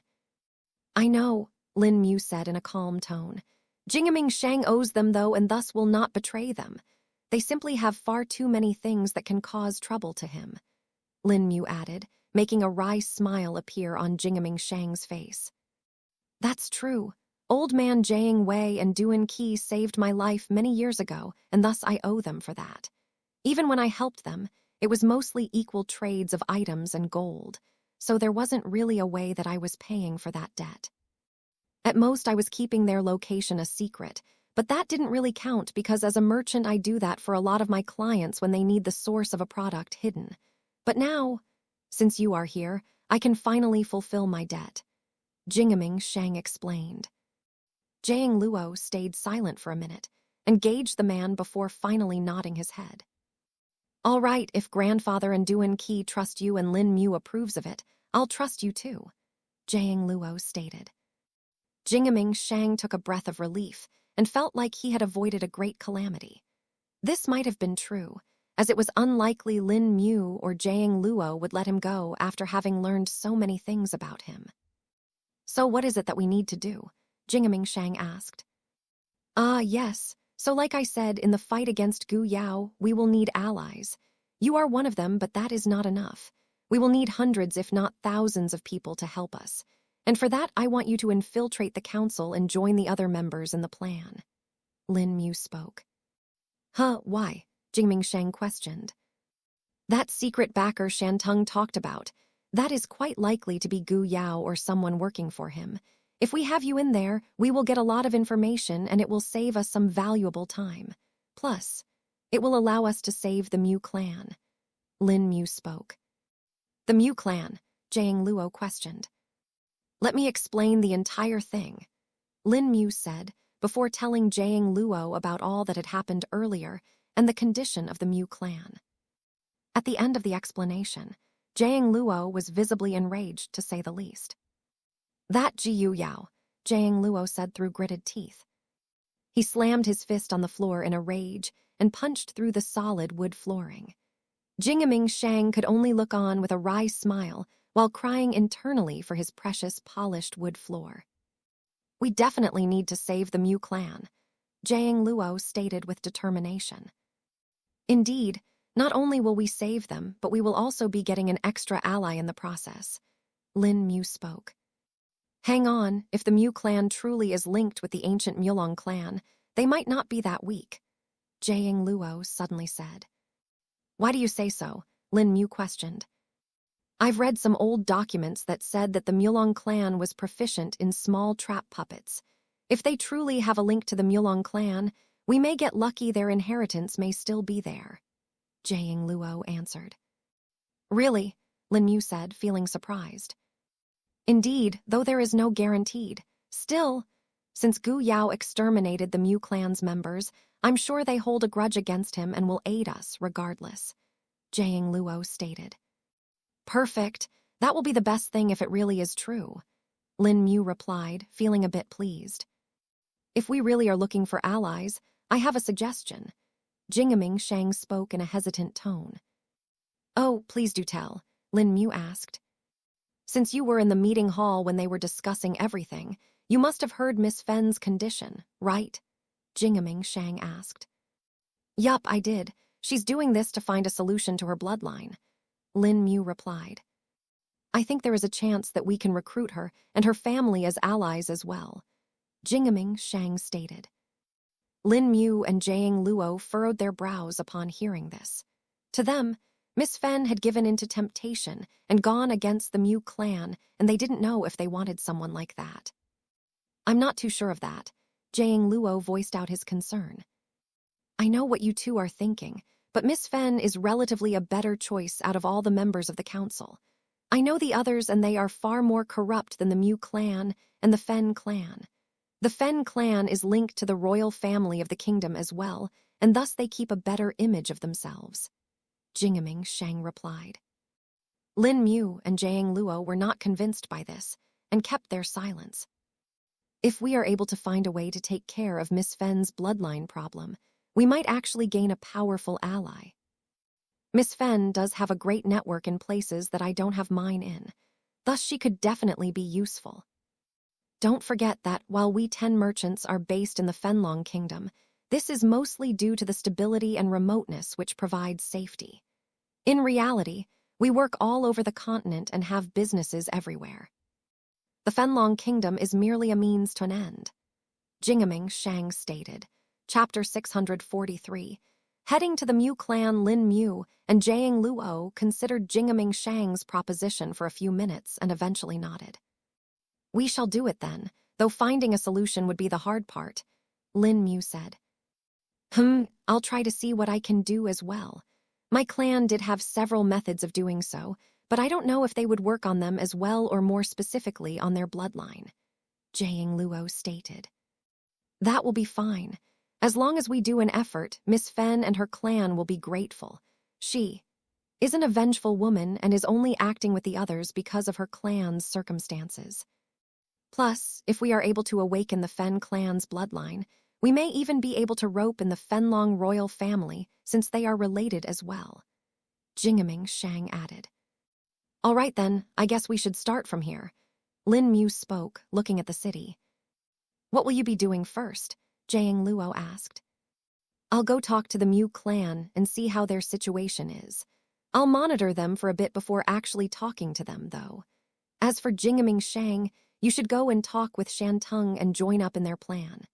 I know, Lin Mu said in a calm tone. Jingming Shang owes them, though, and thus will not betray them. They simply have far too many things that can cause trouble to him. Lin Mu added, making a wry smile appear on Jingming Shang's face. That's true. Old man Jiang Wei and Duan Qi saved my life many years ago, and thus I owe them for that. Even when I helped them, it was mostly equal trades of items and gold, so there wasn't really a way that I was paying for that debt. At most, I was keeping their location a secret, but that didn't really count because as a merchant I do that for a lot of my clients when they need the source of a product hidden. But now, since you are here, I can finally fulfill my debt. Jingming Shang explained. Jiang Luo stayed silent for a minute and gauged the man before finally nodding his head. All right, if grandfather and Duan Qi trust you and Lin Mu approves of it, I'll trust you too, Jiang Luo stated. Jingming Shang took a breath of relief and felt like he had avoided a great calamity. This might have been true, as it was unlikely Lin Mu or Jiang Luo would let him go after having learned so many things about him. So what is it that we need to do? Jingming Shang asked. Yes. So like I said, in the fight against Gu Yao, we will need allies. You are one of them, but that is not enough. We will need hundreds, if not thousands of people to help us. And for that, I want you to infiltrate the council and join the other members in the plan. Lin Mu spoke. Why? Jingming Shang questioned. That secret backer Shantung talked about. That is quite likely to be Gu Yao or someone working for him. If we have you in there, we will get a lot of information and it will save us some valuable time. Plus, it will allow us to save the Mu clan. Lin Mu spoke. The Mu clan, Jiang Luo questioned. Let me explain the entire thing, Lin Mu said, before telling Jiang Luo about all that had happened earlier and the condition of the Mu clan. At the end of the explanation, Jiang Luo was visibly enraged, to say the least. That Jiu Yao, Jiang Luo said through gritted teeth. He slammed his fist on the floor in a rage and punched through the solid wood flooring. Jingming Shang could only look on with a wry smile while crying internally for his precious polished wood floor. We definitely need to save the Mu clan, Jiang Luo stated with determination. Indeed, not only will we save them, but we will also be getting an extra ally in the process, Lin Mu spoke. Hang on, if the Mu clan truly is linked with the ancient Mulong clan, they might not be that weak, Jiang Luo suddenly said. Why do you say so? Lin Mu questioned. I've read some old documents that said that the Mulong clan was proficient in small trap puppets. If they truly have a link to the Mulong clan, we may get lucky their inheritance may still be there, Jiang Luo answered. Really? Lin Mu said, feeling surprised. Indeed, though there is no guaranteed. Still, since Gu Yao exterminated the Mu clan's members, I'm sure they hold a grudge against him and will aid us regardless, Jiang Luo stated. Perfect. That will be the best thing if it really is true, Lin Mu replied, feeling a bit pleased. If we really are looking for allies, I have a suggestion. Jingming Shang spoke in a hesitant tone. Oh, please do tell, Lin Mu asked. Since you were in the meeting hall when they were discussing everything, you must have heard Miss Fend's condition, right? Jingming Shang asked. Yup, I did. She's doing this to find a solution to her bloodline, Lin Mu replied. I think there is a chance that we can recruit her and her family as allies as well, Jingming Shang stated. Lin Mu and Jiang Luo furrowed their brows upon hearing this. To them, Miss Fen had given in to temptation and gone against the Mu clan, and they didn't know if they wanted someone like that. I'm not too sure of that, Jiang Luo voiced out his concern. I know what you two are thinking, but Miss Fen is relatively a better choice out of all the members of the council. I know the others, and they are far more corrupt than the Mu clan and the Fen clan. The Fen clan is linked to the royal family of the kingdom as well, and thus they keep a better image of themselves, Jingming Shang replied. Lin Mu and Jiang Luo were not convinced by this and kept their silence. If we are able to find a way to take care of Miss Fen's bloodline problem, we might actually gain a powerful ally. Miss Fen does have a great network in places that I don't have mine in, thus she could definitely be useful. Don't forget that while we 10 merchants are based in the Fenlong Kingdom, this is mostly due to the stability and remoteness which provides safety. In reality, we work all over the continent and have businesses everywhere. The Fenlong Kingdom is merely a means to an end. Jingaming Shang stated, Chapter 643. Heading to the Mu clan, Lin Mu and Jiang Luo considered Jingaming Shang's proposition for a few minutes and eventually nodded. We shall do it then, though finding a solution would be the hard part, Lin Mu said. I'll try to see what I can do as well. My clan did have several methods of doing so, but I don't know if they would work on them as well or more specifically on their bloodline, Jiang Luo stated. That will be fine. As long as we do an effort, Miss Fen and her clan will be grateful. She is an vengeful woman and is only acting with the others because of her clan's circumstances. Plus, if we are able to awaken the Fen clan's bloodline, we may even be able to rope in the Fenlong royal family since they are related as well, Jingaming Shang added. All right then, I guess we should start from here. Lin Mu spoke, looking at the city. What will you be doing first? Jiang Luo asked. I'll go talk to the Mu clan and see how their situation is. I'll monitor them for a bit before actually talking to them, though. As for Jingaming Shang, you should go and talk with Shantung and join up in their plan.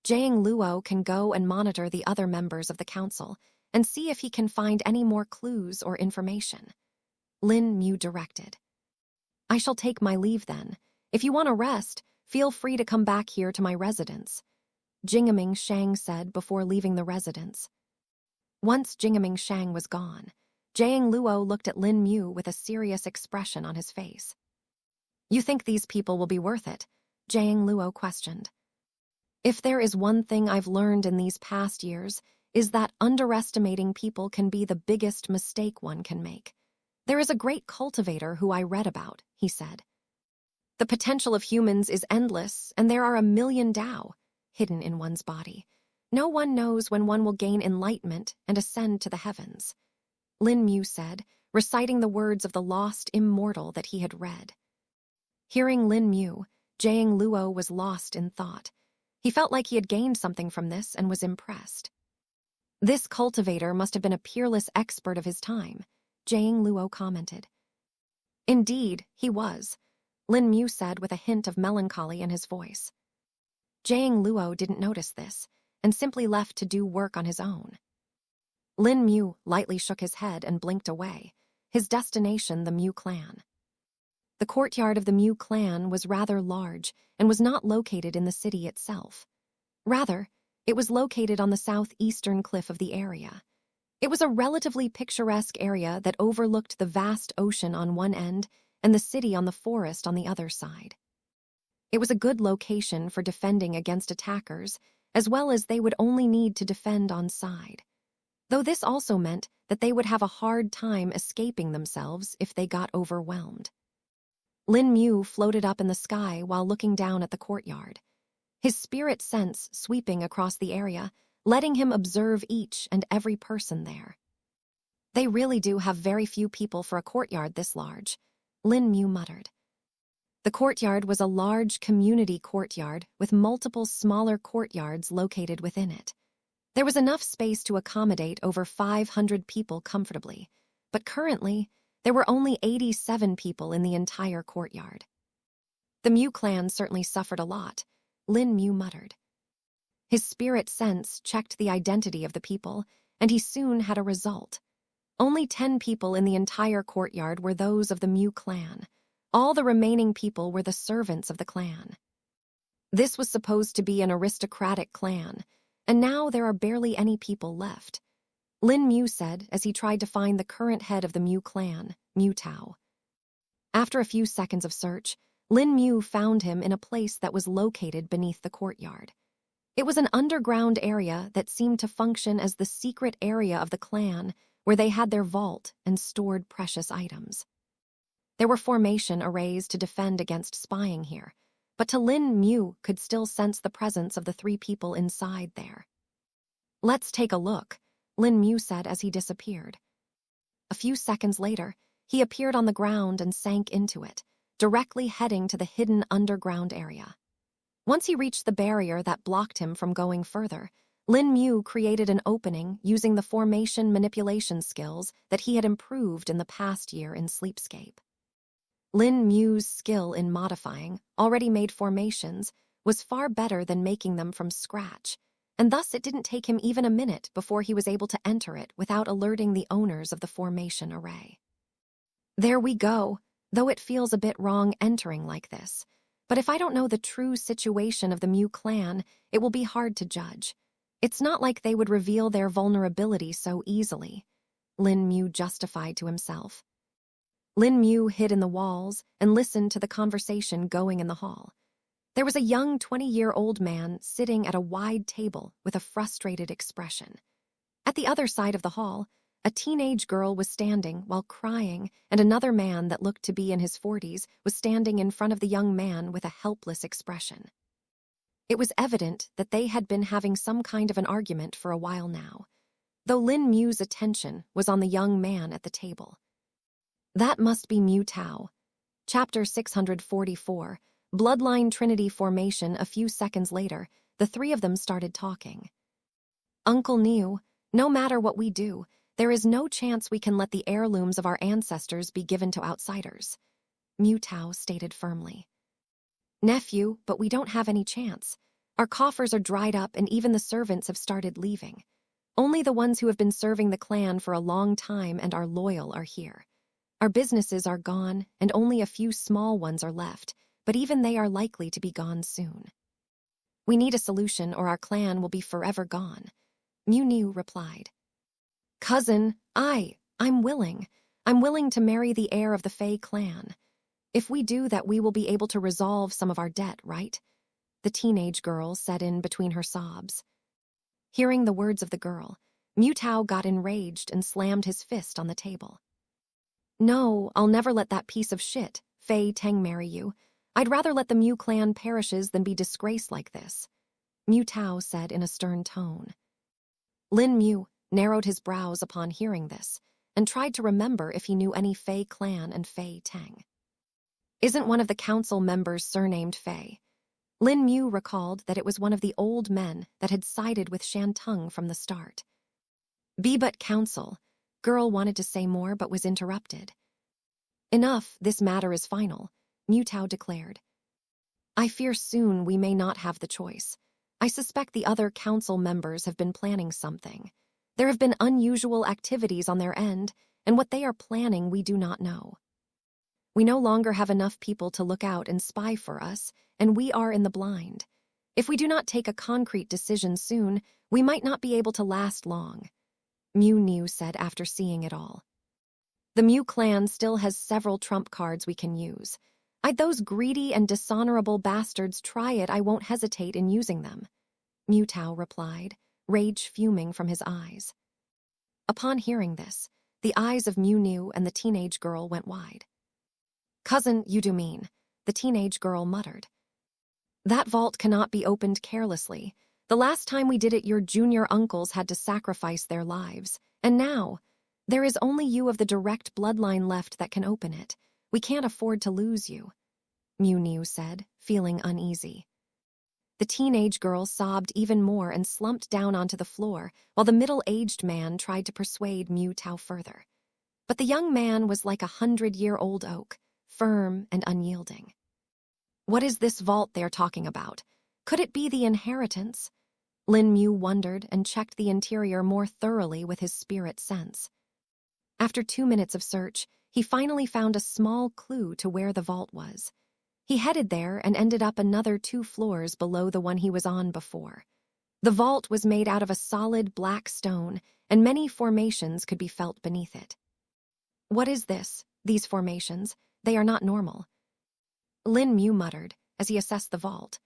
Jiang Luo can go and monitor the other members of the council and see if he can find any more clues or information, Lin Mu directed. I shall take my leave then. If you want to rest, feel free to come back here to my residence, Jingaming Shang said before leaving the residence. Once Jingaming Shang was gone, Jiang Luo looked at Lin Mu with a serious expression on his face. You think these people will be worth it? Jiang Luo questioned. If there is one thing I've learned in these past years, is that underestimating people can be the biggest mistake one can make. There is a great cultivator who I read about, he said. The potential of humans is endless, and there are 1,000,000 Tao hidden in one's body. No one knows when one will gain enlightenment and ascend to the heavens, Lin Mu said, reciting the words of the lost immortal that he had read. Hearing Lin Mu, Jiang Luo was lost in thought. He felt like he had gained something from this and was impressed. This cultivator must have been a peerless expert of his time, Jiang Luo commented. Indeed, he was, Lin Mu said with a hint of melancholy in his voice. Jiang Luo didn't notice this and simply left to do work on his own. Lin Mu lightly shook his head and blinked away, his destination the Mu clan. The courtyard of the Mu clan was rather large and was not located in the city itself. Rather, it was located on the southeastern cliff of the area. It was a relatively picturesque area that overlooked the vast ocean on one end and the city on the forest on the other side. It was a good location for defending against attackers, as well as they would only need to defend on side. Though this also meant that they would have a hard time escaping themselves if they got overwhelmed. Lin Mu floated up in the sky while looking down at the courtyard, his spirit sense sweeping across the area, letting him observe each and every person there. They really do have very few people for a courtyard this large, Lin Mu muttered. The courtyard was a large community courtyard with multiple smaller courtyards located within it. There was enough space to accommodate over 500 people comfortably, but currently, there were only 87 people in the entire courtyard. The Mu clan certainly suffered a lot, Lin Mu muttered. His spirit sense checked the identity of the people, and he soon had a result. Only 10 people in the entire courtyard were those of the Mu clan. All the remaining people were the servants of the clan. This was supposed to be an aristocratic clan, and now there are barely any people left, Lin Mu said as he tried to find the current head of the Mu clan, Mu Tao. After a few seconds of search, Lin Mu found him in a place that was located beneath the courtyard. It was an underground area that seemed to function as the secret area of the clan, where they had their vault and stored precious items. There were formation arrays to defend against spying here, but to Lin Mu could still sense the presence of the 3 people inside there. "Let's take a look," Lin Mu said as he disappeared. A few seconds later, he appeared on the ground and sank into it, directly heading to the hidden underground area. Once he reached the barrier that blocked him from going further, Lin Mu created an opening using the formation manipulation skills that he had improved in the past year in Sleepscape. Lin Mu's skill in modifying already made formations was far better than making them from scratch, and thus it didn't take him even a minute before he was able to enter it without alerting the owners of the formation array. There we go, though it feels a bit wrong entering like this. But if I don't know the true situation of the Mu clan, it will be hard to judge. It's not like they would reveal their vulnerability so easily, Lin Mu justified to himself. Lin Mu hid in the walls and listened to the conversation going in the hall. There was a young 20-year-old man sitting at a wide table with a frustrated expression. At the other side of the hall, a teenage girl was standing while crying, and another man that looked to be in his 40s was standing in front of the young man with a helpless expression. It was evident that they had been having some kind of an argument for a while now, though Lin Mu's attention was on the young man at the table. That must be Mu Tao. Chapter 644, Bloodline Trinity Formation. A few seconds later, the 3 of them started talking. "Uncle Niu, no matter what we do, there is no chance we can let the heirlooms of our ancestors be given to outsiders," Mu Tao stated firmly. "Nephew, but we don't have any chance. Our coffers are dried up and even the servants have started leaving. Only the ones who have been serving the clan for a long time and are loyal are here. Our businesses are gone and only a few small ones are left, but even they are likely to be gone soon. We need a solution or our clan will be forever gone," Mu Niu replied. "Cousin, I'm willing. I'm willing to marry the heir of the Fei clan. If we do that, we will be able to resolve some of our debt, right?" the teenage girl said in between her sobs. Hearing the words of the girl, Mu Tao got enraged and slammed his fist on the table. "No, I'll never let that piece of shit, Fei Teng, marry you. I'd rather let the Mu clan perishes than be disgraced like this," Mu Tao said in a stern tone. Lin Mu narrowed his brows upon hearing this and tried to remember if he knew any Fei clan and Fei Teng. "Isn't one of the council members surnamed Fei?" Lin Mu recalled that it was one of the old men that had sided with Shantung from the start. "But council," girl wanted to say more but was interrupted. "Enough, this matter is final," Mu Tao declared. "I fear soon we may not have the choice. I suspect the other council members have been planning something. There have been unusual activities on their end, and what they are planning we do not know. We no longer have enough people to look out and spy for us, and we are in the blind. If we do not take a concrete decision soon, we might not be able to last long," Mu Niu said after seeing it all. "The Mu clan still has several trump cards we can use. I'd those greedy and dishonorable bastards try it, I won't hesitate in using them," Mu Tao replied, rage fuming from his eyes. Upon hearing this, the eyes of Mu Niu and the teenage girl went wide. "Cousin, you do mean," the teenage girl muttered. "That vault cannot be opened carelessly. The last time we did it, your junior uncles had to sacrifice their lives. And now, there is only you of the direct bloodline left that can open it. We can't afford to lose you," Mu Niu said, feeling uneasy. The teenage girl sobbed even more and slumped down onto the floor, while the middle-aged man tried to persuade Mu Tao further. But the young man was like a 100-year-old oak, firm and unyielding. "What is this vault they are talking about? Could it be the inheritance?" Lin Mu wondered and checked the interior more thoroughly with his spirit sense. After 2 minutes of search, he finally found a small clue to where the vault was. He headed there and ended up another 2 floors below the one he was on before. The vault was made out of a solid black stone, and many formations could be felt beneath it. "What is this, these formations? They are not normal," Lin Mu muttered as he assessed the vault.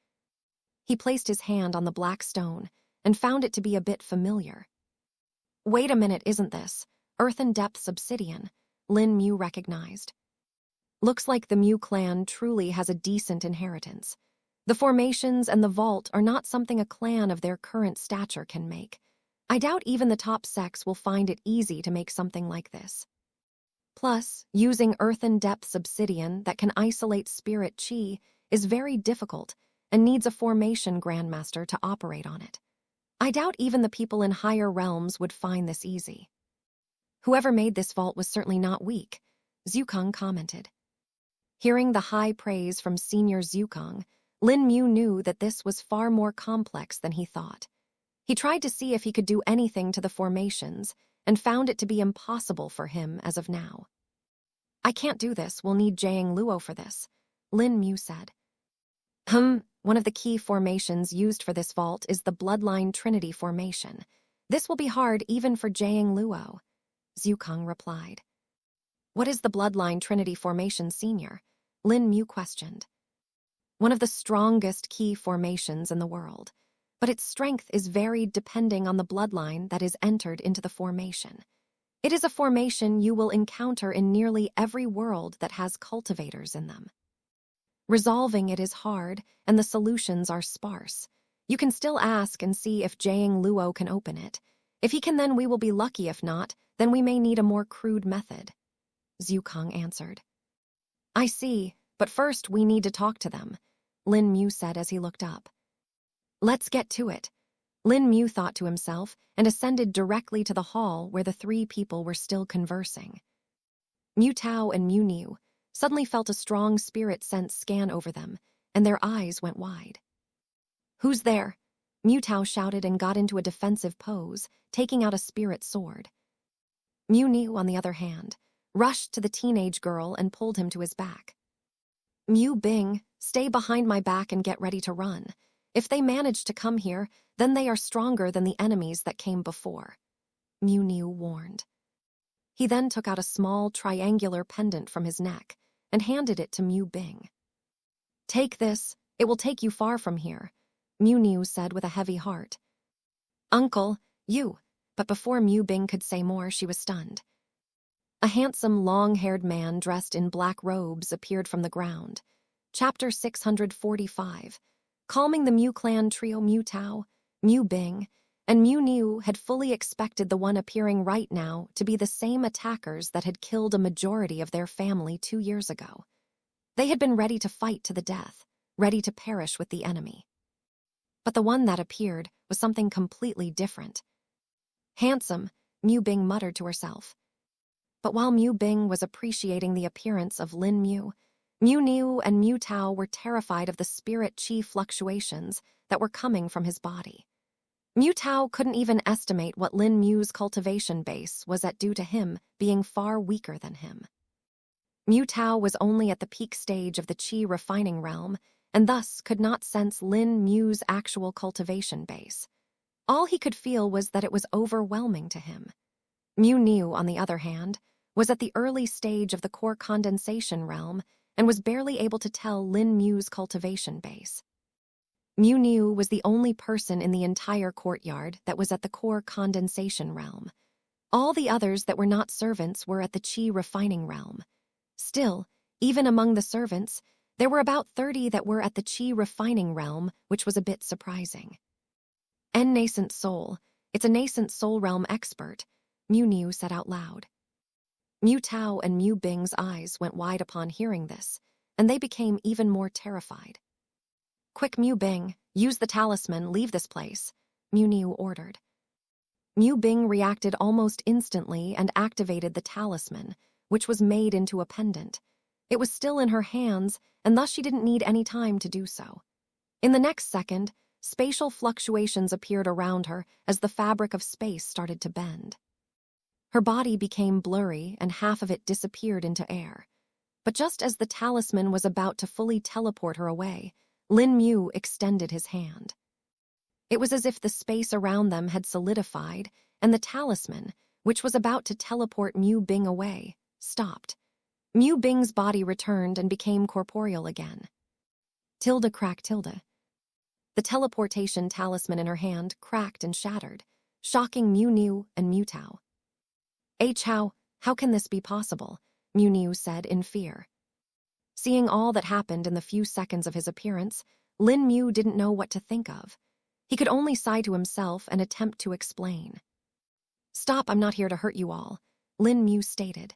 He placed his hand on the black stone and found it to be a bit familiar. "Wait a minute, isn't this? Earthen Depths obsidian, Lin Mu recognized. Looks like the Mu clan truly has a decent inheritance. The formations and the vault are not something a clan of their current stature can make. I doubt even the top sex will find it easy to make something like this. Plus, using Earthen Depths obsidian that can isolate spirit chi is very difficult and needs a formation grandmaster to operate on it. I doubt even the people in higher realms would find this easy. Whoever made this vault was certainly not weak, Zukong commented. Hearing the high praise from Senior Zukong, Lin Mu knew that this was far more complex than he thought. He tried to see if he could do anything to the formations and found it to be impossible for him as of now. I can't do this, we'll need Jiang Luo for this, Lin Mu said. One of the key formations used for this vault is the Bloodline Trinity formation. This will be hard even for Jiang Luo, Zukong replied. What is the Bloodline Trinity formation, Senior? Lin Mu questioned. One of the strongest key formations in the world, but its strength is varied depending on the bloodline that is entered into the formation. It is a formation you will encounter in nearly every world that has cultivators in them. Resolving it is hard, and the solutions are sparse. You can still ask and see if Jiang Luo can open it. If he can, then we will be lucky. If not, then we may need a more crude method, Zukong answered. I see, but first we need to talk to them, Lin Mu said as he looked up. Let's get to it, Lin Mu thought to himself and ascended directly to the hall where the three people were still conversing. Mu Tao and Mu Niu suddenly felt a strong spirit sense scan over them, and their eyes went wide. Who's there? Mu Tao shouted and got into a defensive pose, taking out a spirit sword. Mu Niu, on the other hand, rushed to the teenage girl and pulled him to his back. Mu Bing, stay behind my back and get ready to run. If they manage to come here, then they are stronger than the enemies that came before, Mu Niu warned. He then took out a small triangular pendant from his neck and handed it to Mu Bing. Take this, it will take you far from here, Mu Niu said with a heavy heart. Uncle, you, but before Mu Bing could say more, she was stunned. A handsome, long-haired man dressed in black robes appeared from the ground. Chapter 645. Calming the Mu clan trio Mu Tao, Mu Bing, and Mu Niu had fully expected the one appearing right now to be the same attackers that had killed a majority of their family 2 years ago. They had been ready to fight to the death, ready to perish with the enemy. But the one that appeared was something completely different. Handsome, Mu Bing muttered to herself. But while Mu Bing was appreciating the appearance of Lin Mu, Mu Niu and Mu Tao were terrified of the spirit chi fluctuations that were coming from his body. Mu Tao couldn't even estimate what Lin Mu's cultivation base was at due to him being far weaker than him. Mu Tao was only at the peak stage of the chi refining realm and thus could not sense Lin Mu's actual cultivation base. All he could feel was that it was overwhelming to him. Mu Niu, on the other hand, was at the early stage of the core condensation realm and was barely able to tell Lin Mu's cultivation base. Mu Niu was the only person in the entire courtyard that was at the core condensation realm. All the others that were not servants were at the chi refining realm. Still, even among the servants, there were about 30 that were at the chi refining realm, which was a bit surprising. Nascent soul, it's a nascent soul realm expert, Mu Niu said out loud. Mu Tao and Mu Bing's eyes went wide upon hearing this, and they became even more terrified. Quick, Mu Bing, use the talisman, leave this place, Mu Niu ordered. Mu Bing reacted almost instantly and activated the talisman, which was made into a pendant. It was still in her hands, and thus she didn't need any time to do so. In the next second, spatial fluctuations appeared around her as the fabric of space started to bend. Her body became blurry and half of it disappeared into air. But just as the talisman was about to fully teleport her away, Lin Mu extended his hand. It was as if the space around them had solidified, and the talisman, which was about to teleport Mu Bing away, stopped. Mu Bing's body returned and became corporeal again. Tilde crack tilde. The teleportation talisman in her hand cracked and shattered, shocking Mu Niu and Mu Tao. How can this be possible? Mu said in fear. Seeing all that happened in the few seconds of his appearance, Lin Mu didn't know what to think of. He could only sigh to himself and attempt to explain. Stop, I'm not here to hurt you all, Lin Mu stated.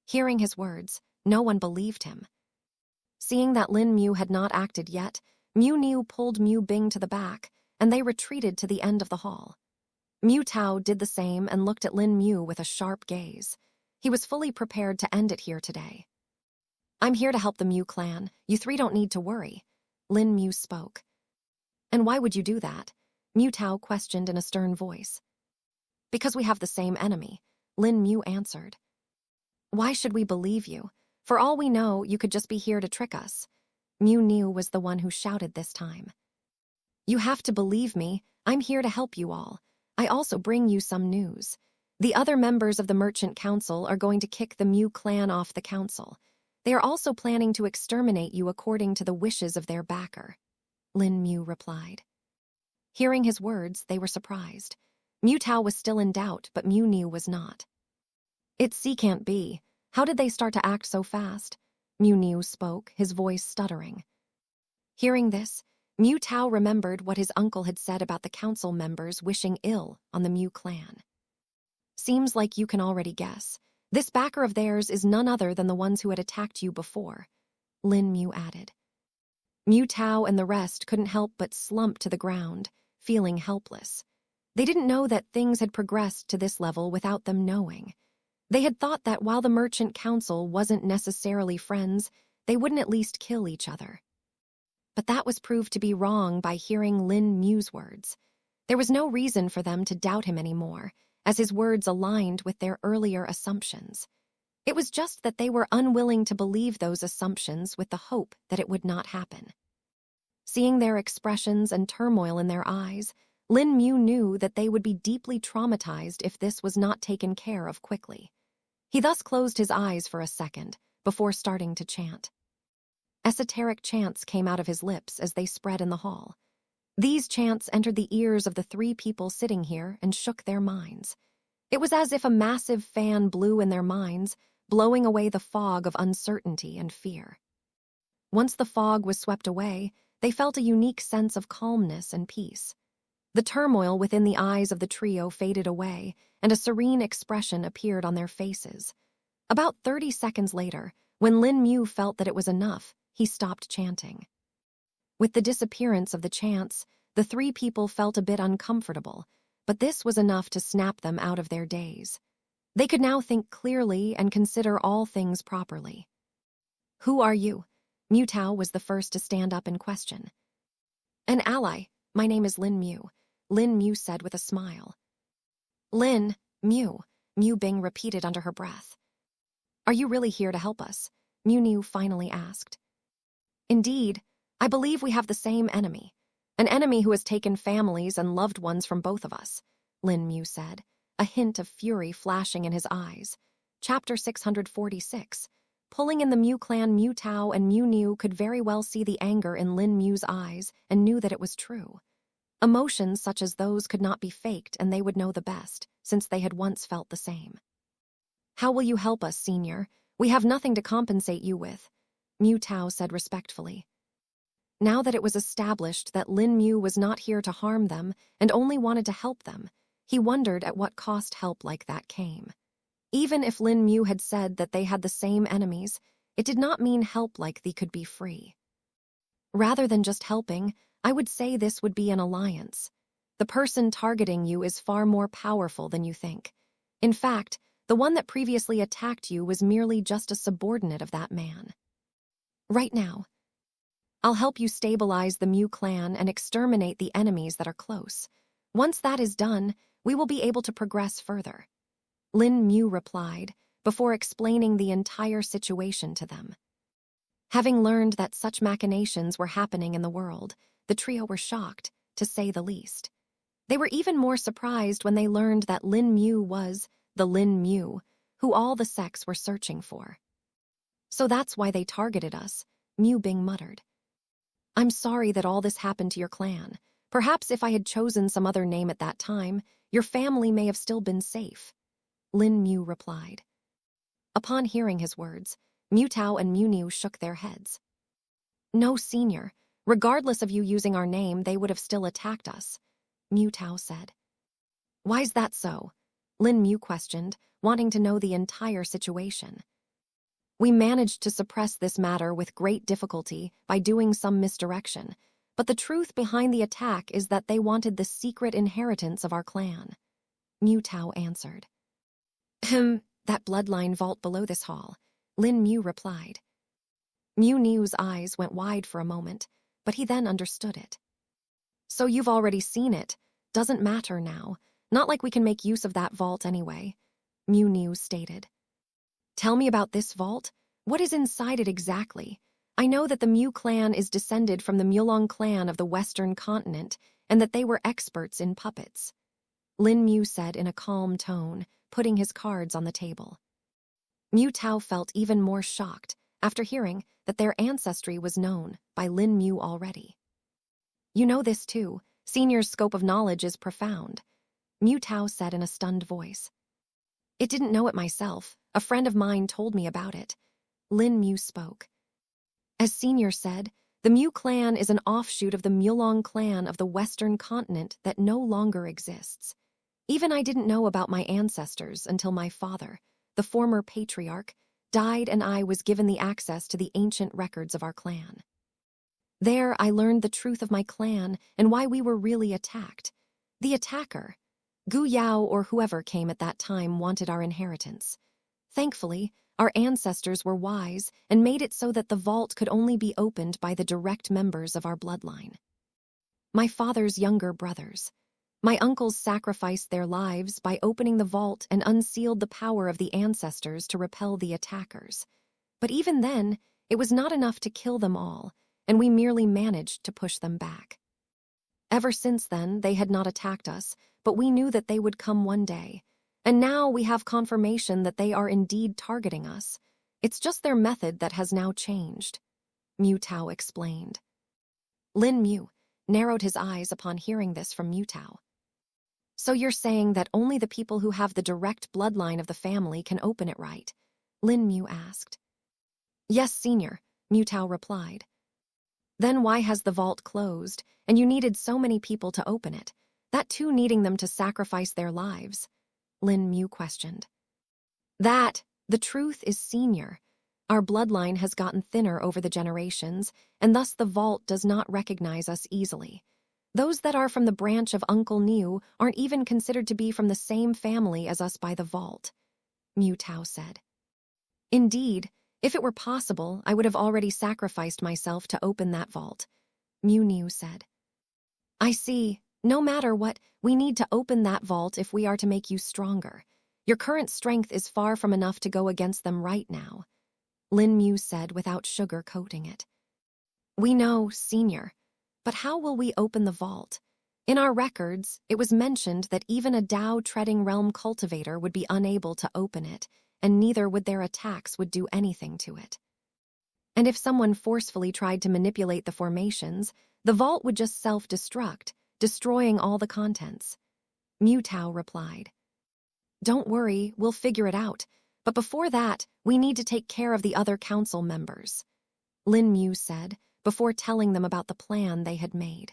Hearing his words, no one believed him. Seeing that Lin Mu had not acted yet, Mu pulled Mu Bing to the back, and they retreated to the end of the hall. Mu Tao did the same and looked at Lin Mu with a sharp gaze. He was fully prepared to end it here today. I'm here to help the Mu clan. You three don't need to worry, Lin Mu spoke. And why would you do that? Mu Tao questioned in a stern voice. Because we have the same enemy, Lin Mu answered. Why should we believe you? For all we know, you could just be here to trick us. Mu was the one who shouted this time. You have to believe me. I'm here to help you all. I also bring you some news. The other members of the Merchant Council are going to kick the Mu clan off the council. They are also planning to exterminate you according to the wishes of their backer, Lin Mu replied. Hearing his words, they were surprised. Mu Tao was still in doubt, but Mu was not. Can't be. How did they start to act so fast? Mu spoke, his voice stuttering. Hearing this, Mu Tao remembered what his uncle had said about the council members wishing ill on the Mu clan. Seems like you can already guess. This backer of theirs is none other than the ones who had attacked you before, Lin Mu added. Mu Tao and the rest couldn't help but slump to the ground, feeling helpless. They didn't know that things had progressed to this level without them knowing. They had thought that while the Merchant Council wasn't necessarily friends, they wouldn't at least kill each other. But that was proved to be wrong by hearing Lin Mu's words. There was no reason for them to doubt him anymore, as his words aligned with their earlier assumptions. It was just that they were unwilling to believe those assumptions with the hope that it would not happen. Seeing their expressions and turmoil in their eyes, Lin Mu knew that they would be deeply traumatized if this was not taken care of quickly. He thus closed his eyes for a second, before starting to chant. Esoteric chants came out of his lips as they spread in the hall. These chants entered the ears of the three people sitting here and shook their minds. It was as if a massive fan blew in their minds, blowing away the fog of uncertainty and fear. Once the fog was swept away, they felt a unique sense of calmness and peace. The turmoil within the eyes of the trio faded away, and a serene expression appeared on their faces. About 30 seconds later, when Lin Mu felt that it was enough, he stopped chanting. With the disappearance of the chants, the three people felt a bit uncomfortable, but this was enough to snap them out of their daze. They could now think clearly and consider all things properly. Who are you? Mu Tao was the first to stand up and question. An ally. My name is Lin Mu, Lin Mu said with a smile. Lin Mu, Mu Bing repeated under her breath. Are you really here to help us? Mu finally asked. Indeed, I believe we have the same enemy. An enemy who has taken families and loved ones from both of us, Lin Mu said, a hint of fury flashing in his eyes. Chapter 646. Pulling in the Mu clan, Mu Tao and Mu could very well see the anger in Lin Mu's eyes and knew that it was true. Emotions such as those could not be faked, and they would know the best, since they had once felt the same. How will you help us, senior? We have nothing to compensate you with, Mu Tao said respectfully. Now that it was established that Lin Mu was not here to harm them and only wanted to help them, he wondered at what cost help like that came. Even if Lin Mu had said that they had the same enemies, it did not mean help like they could be free. Rather than just helping, I would say this would be an alliance. The person targeting you is far more powerful than you think. In fact, the one that previously attacked you was merely just a subordinate of that man. Right now, I'll help you stabilize the Mu clan and exterminate the enemies that are close. Once that is done, we will be able to progress further, Lin Mu replied, before explaining the entire situation to them. Having learned that such machinations were happening in the world, the trio were shocked, to say the least. They were even more surprised when they learned that Lin Mu was the Lin Mu, who all the sects were searching for. So that's why they targeted us, Mu Bing muttered. I'm sorry that all this happened to your clan. Perhaps if I had chosen some other name at that time, your family may have still been safe. Lin Mu replied. Upon hearing his words, Mu Tao and Mu Niu shook their heads. No, senior. Regardless of you using our name, they would have still attacked us, Mu Tao said. Why's that so? Lin Mu questioned, wanting to know the entire situation. We managed to suppress this matter with great difficulty by doing some misdirection, but the truth behind the attack is that they wanted the secret inheritance of our clan, Mu Tao answered. That bloodline vault below this hall, Lin Mu replied. Mu Niu's eyes went wide for a moment, but he then understood it. So you've already seen it. Doesn't matter now. Not like we can make use of that vault anyway, Mu Niu stated. Tell me about this vault. What is inside it exactly? I know that the Mu clan is descended from the Mulong clan of the Western continent and that they were experts in puppets, Lin Mu said in a calm tone, putting his cards on the table. Mu Tao felt even more shocked after hearing that their ancestry was known by Lin Mu already. You know this too. Senior's scope of knowledge is profound, Mu Tao said in a stunned voice. It didn't know it myself. A friend of mine told me about it, Lin Mu spoke. As Senior said, the Mu clan is an offshoot of the Mulong clan of the Western continent that no longer exists. Even I didn't know about my ancestors until my father, the former patriarch, died and I was given the access to the ancient records of our clan. There I learned the truth of my clan and why we were really attacked. The attacker, Gu Yao or whoever came at that time, wanted our inheritance. Thankfully, our ancestors were wise and made it so that the vault could only be opened by the direct members of our bloodline. My father's younger brothers. My uncles sacrificed their lives by opening the vault and unsealed the power of the ancestors to repel the attackers. But even then, it was not enough to kill them all, and we merely managed to push them back. Ever since then, they had not attacked us, but we knew that they would come one day. And now we have confirmation that they are indeed targeting us. It's just their method that has now changed, Mu Tao explained. Lin Mu narrowed his eyes upon hearing this from Mu Tao. So you're saying that only the people who have the direct bloodline of the family can open it, right? Lin Mu asked. Yes, senior, Mu Tao replied. Then why has the vault closed, and you needed so many people to open it? That too needing them to sacrifice their lives, Lin Mu questioned. The truth is, senior. Our bloodline has gotten thinner over the generations, and thus the vault does not recognize us easily. Those that are from the branch of Uncle Niu aren't even considered to be from the same family as us by the vault, Mu Tao said. Indeed, if it were possible, I would have already sacrificed myself to open that vault, Mu Niu said. I see. No matter what, we need to open that vault if we are to make you stronger. Your current strength is far from enough to go against them right now, Lin Mu said without sugar-coating it. We know, senior. But how will we open the vault? In our records, it was mentioned that even a Tao-treading realm cultivator would be unable to open it, and neither would their attacks would do anything to it. And if someone forcefully tried to manipulate the formations, the vault would just self-destruct, destroying all the contents, Mu Tao replied. Don't worry, we'll figure it out. But before that, we need to take care of the other council members, Lin Mu said, before telling them about the plan they had made.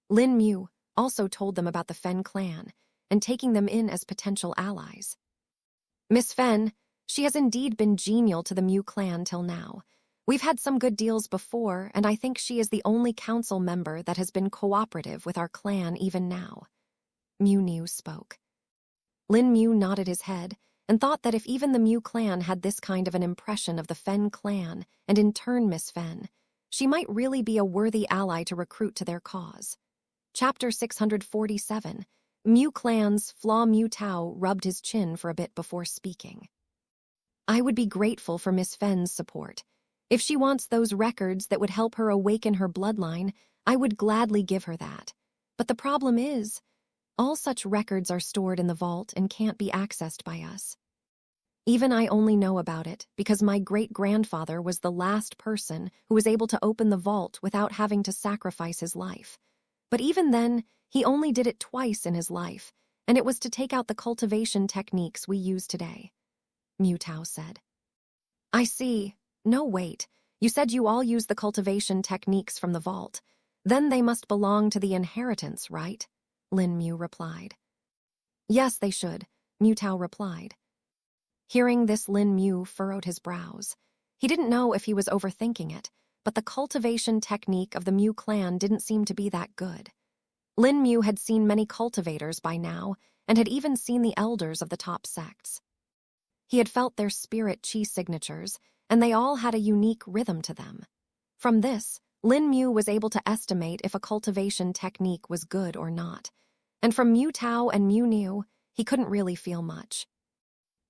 Lin Mu also told them about the Fen clan and taking them in as potential allies. Miss Fen, she has indeed been genial to the Mu clan till now. We've had some good deals before, and I think she is the only council member that has been cooperative with our clan even now, Mu Niu spoke. Lin Mu nodded his head and thought that if even the Mu clan had this kind of an impression of the Fen clan, and in turn Miss Fen, she might really be a worthy ally to recruit to their cause. Chapter 647. Mu clan's Flaw Mu Tao rubbed his chin for a bit before speaking. I would be grateful for Miss Fen's support. If she wants those records that would help her awaken her bloodline, I would gladly give her that. But the problem is, all such records are stored in the vault and can't be accessed by us. Even I only know about it because my great-grandfather was the last person who was able to open the vault without having to sacrifice his life. But even then, he only did it twice in his life, and it was to take out the cultivation techniques we use today, Mu Tao said. I see. No, wait. You said you all use the cultivation techniques from the vault. Then they must belong to the inheritance, right? Lin Mu replied. Yes, they should, Mu Tao replied. Hearing this, Lin Mu furrowed his brows. He didn't know if he was overthinking it, but the cultivation technique of the Mu clan didn't seem to be that good. Lin Mu had seen many cultivators by now, and had even seen the elders of the top sects. He had felt their spirit chi signatures, and they all had a unique rhythm to them. From this, Lin Mu was able to estimate if a cultivation technique was good or not, and from Mu Tao and Mu Niu, he couldn't really feel much.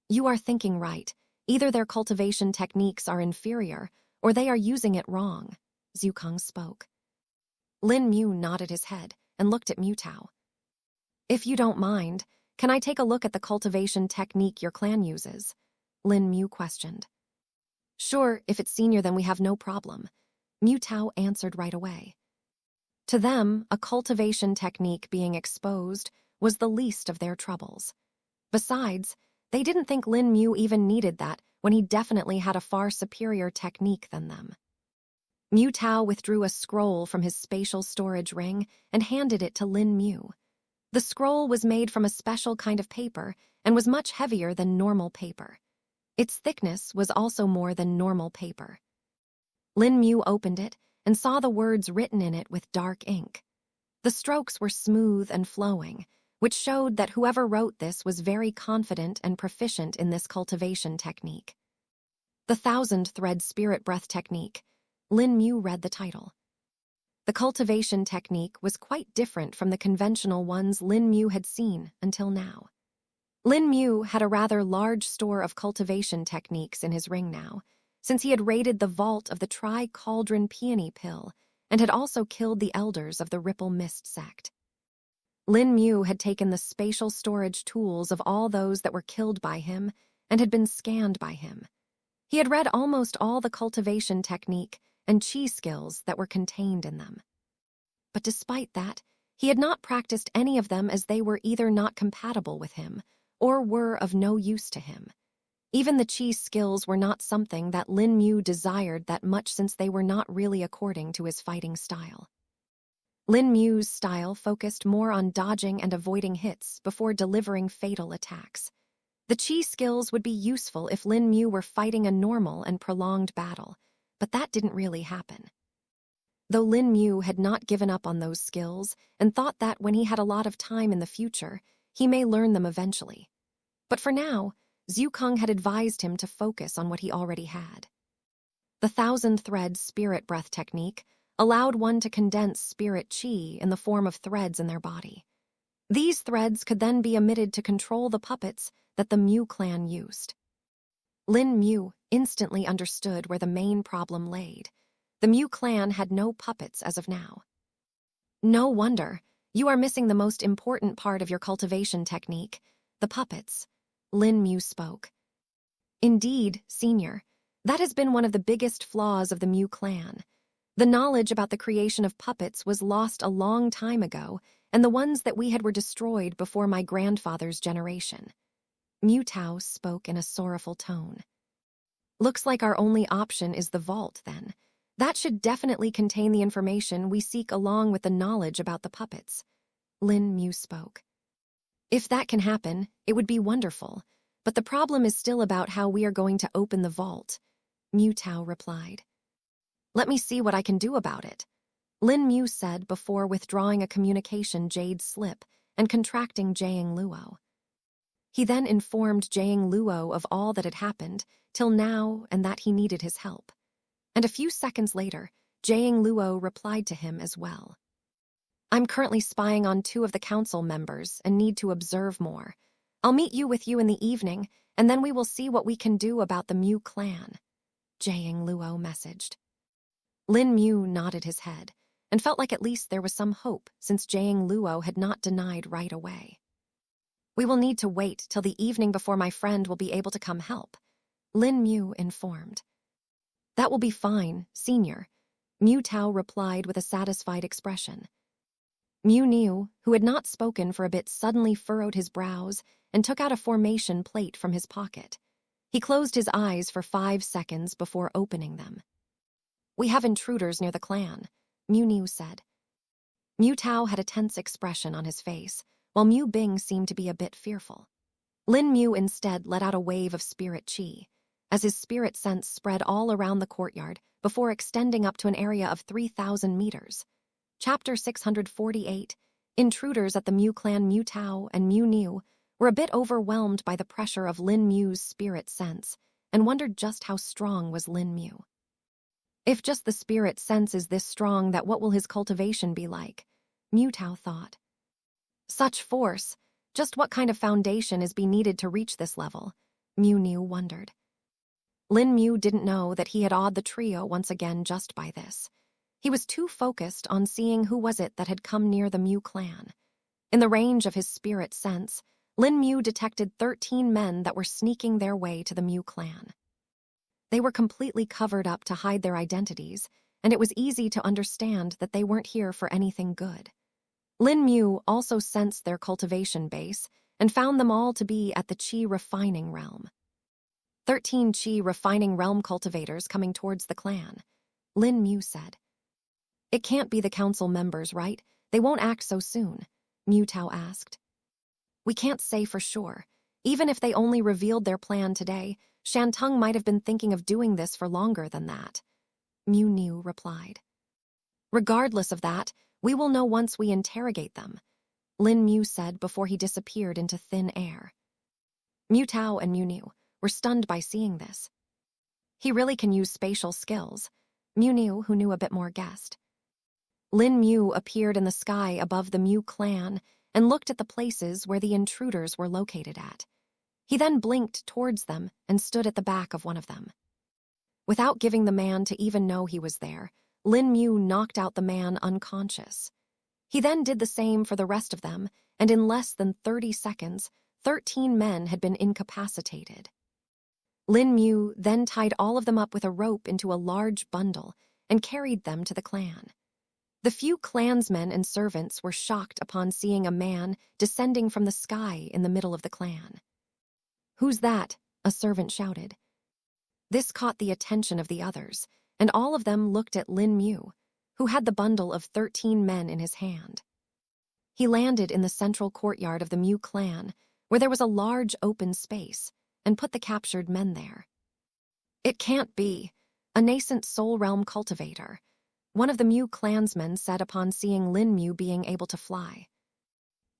You are thinking right. Either their cultivation techniques are inferior, or they are using it wrong, Zhu Kong spoke. Lin Mu nodded his head and looked at Mu Tao. If you don't mind, can I take a look at the cultivation technique your clan uses? Lin Mu questioned. Sure, if it's senior then we have no problem, Mu Tao answered right away. To them, a cultivation technique being exposed was the least of their troubles. Besides, they didn't think Lin Mu even needed that when he definitely had a far superior technique than them. Mu Tao withdrew a scroll from his spatial storage ring and handed it to Lin Mu. The scroll was made from a special kind of paper and was much heavier than normal paper. Its thickness was also more than normal paper. Lin Mu opened it and saw the words written in it with dark ink. The strokes were smooth and flowing, which showed that whoever wrote this was very confident and proficient in this cultivation technique. The 1,000-thread spirit breath technique. Lin Mu read the title. The cultivation technique was quite different from the conventional ones Lin Mu had seen until now. Lin Mu had a rather large store of cultivation techniques in his ring now, since he had raided the vault of the Tri-Cauldron Peony Pill and had also killed the elders of the Ripple Mist sect. Lin Mu had taken the spatial storage tools of all those that were killed by him and had been scanned by him. He had read almost all the cultivation technique and chi skills that were contained in them. But despite that, he had not practiced any of them as they were either not compatible with him or were of no use to him. Even the chi skills were not something that Lin Mu desired that much since they were not really according to his fighting style. Lin Mu's style focused more on dodging and avoiding hits before delivering fatal attacks. The chi skills would be useful if Lin Mu were fighting a normal and prolonged battle, but that didn't really happen. Though Lin Mu had not given up on those skills and thought that when he had a lot of time in the future, he may learn them eventually. But for now, Zhu Kong had advised him to focus on what he already had. The 1,000-thread spirit breath technique allowed one to condense spirit chi in the form of threads in their body. These threads could then be emitted to control the puppets that the Mu clan used. Lin Mu instantly understood where the main problem laid. The Mu clan had no puppets as of now. No wonder. You are missing the most important part of your cultivation technique, the puppets, Lin Mu spoke. Indeed, Senior, that has been one of the biggest flaws of the Mu clan. The knowledge about the creation of puppets was lost a long time ago, and the ones that we had were destroyed before my grandfather's generation. Mu Tao spoke in a sorrowful tone. Looks like our only option is the vault, then. That should definitely contain the information we seek along with the knowledge about the puppets. Lin Mu spoke. If that can happen, it would be wonderful, but the problem is still about how we are going to open the vault, Mu Tao replied. Let me see what I can do about it, Lin Mu said before withdrawing a communication jade slip and contracting Jiang Luo. He then informed Jiang Luo of all that had happened till now and that he needed his help. And a few seconds later, Jiang Luo replied to him as well. I'm currently spying on 2 of the council members and need to observe more. I'll meet you in the evening, and then we will see what we can do about the Mu clan, Jiang Luo messaged. Lin Mu nodded his head and felt like at least there was some hope since Jiang Luo had not denied right away. We will need to wait till the evening before my friend will be able to come help, Lin Mu informed. That will be fine, Senior, Mu Tao replied with a satisfied expression. Mu Niu, who had not spoken for a bit, suddenly furrowed his brows and took out a formation plate from his pocket. He closed his eyes for 5 seconds before opening them. "We have intruders near the clan," Mu said. Mu Tao had a tense expression on his face, while Mu Bing seemed to be a bit fearful. Lin Mu instead let out a wave of spirit qi, as his spirit sense spread all around the courtyard before extending up to an area of 3,000 meters. Chapter 648. Intruders at the Mu clan. Mu Tao and Mu Niu were a bit overwhelmed by the pressure of Lin Mu's spirit sense and wondered just how strong was Lin Mu. If just the spirit sense is this strong, that what will his cultivation be like? Mu Tao thought. Such force, just what kind of foundation is be needed to reach this level? Mu Niu wondered. Lin Mu didn't know that he had awed the trio once again just by this. He was too focused on seeing who was it that had come near the Mu clan. In the range of his spirit sense, Lin Mu detected 13 men that were sneaking their way to the Mu clan. They were completely covered up to hide their identities, and it was easy to understand that they weren't here for anything good. Lin Mu also sensed their cultivation base and found them all to be at the Qi refining realm. 13 Qi refining realm cultivators coming towards the clan, Lin Mu said. "It can't be the council members, right? They won't act so soon," Mu Tao asked. "We can't say for sure. Even if they only revealed their plan today, Shantung might have been thinking of doing this for longer than that," Mu Niu replied. "Regardless of that, we will know once we interrogate them," Lin Mu said before he disappeared into thin air. Mu Tao and Mu Niu were stunned by seeing this. "He really can use spatial skills," Mu Niu, who knew a bit more, guessed. Lin Mu appeared in the sky above the Mu clan and looked at the places where the intruders were located at. He then blinked towards them and stood at the back of one of them. Without giving the man to even know he was there, Lin Mu knocked out the man unconscious. He then did the same for the rest of them, and in less than 30 seconds, 13 men had been incapacitated. Lin Mu then tied all of them up with a rope into a large bundle and carried them to the clan. The few clansmen and servants were shocked upon seeing a man descending from the sky in the middle of the clan. "Who's that?" a servant shouted. This caught the attention of the others, and all of them looked at Lin Mu, who had the bundle of 13 men in his hand. He landed in the central courtyard of the Mu clan, where there was a large open space, and put the captured men there. "It can't be. A nascent soul realm cultivator," one of the Mu clansmen said upon seeing Lin Mu being able to fly.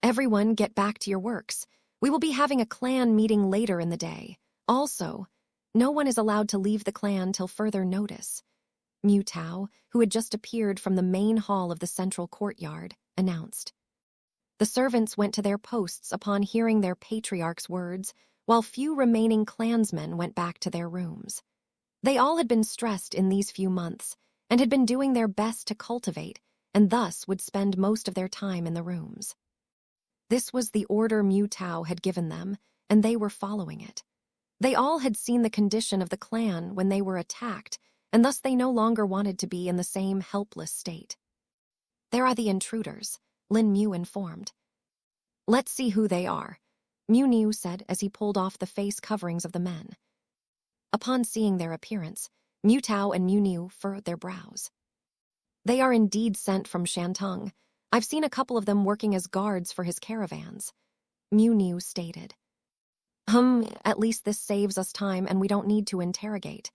"Everyone get back to your works. We will be having a clan meeting later in the day. Also, no one is allowed to leave the clan till further notice," Mu Tao, who had just appeared from the main hall of the central courtyard, announced. The servants went to their posts upon hearing their patriarch's words, while few remaining clansmen went back to their rooms. They all had been stressed in these few months, and had been doing their best to cultivate, and thus would spend most of their time in the rooms. This was the order Mu Tao had given them, and they were following it. They all had seen the condition of the clan when they were attacked, and thus they no longer wanted to be in the same helpless state. "There are the intruders," Lin Mu informed. "Let's see who they are," Mu Niu said as he pulled off the face coverings of the men. Upon seeing their appearance, Mu Tao and Mu Niu furrowed their brows. "They are indeed sent from Shantung. I've seen a couple of them working as guards for his caravans," Mu Niu stated. At least this saves us time and we don't need to interrogate,"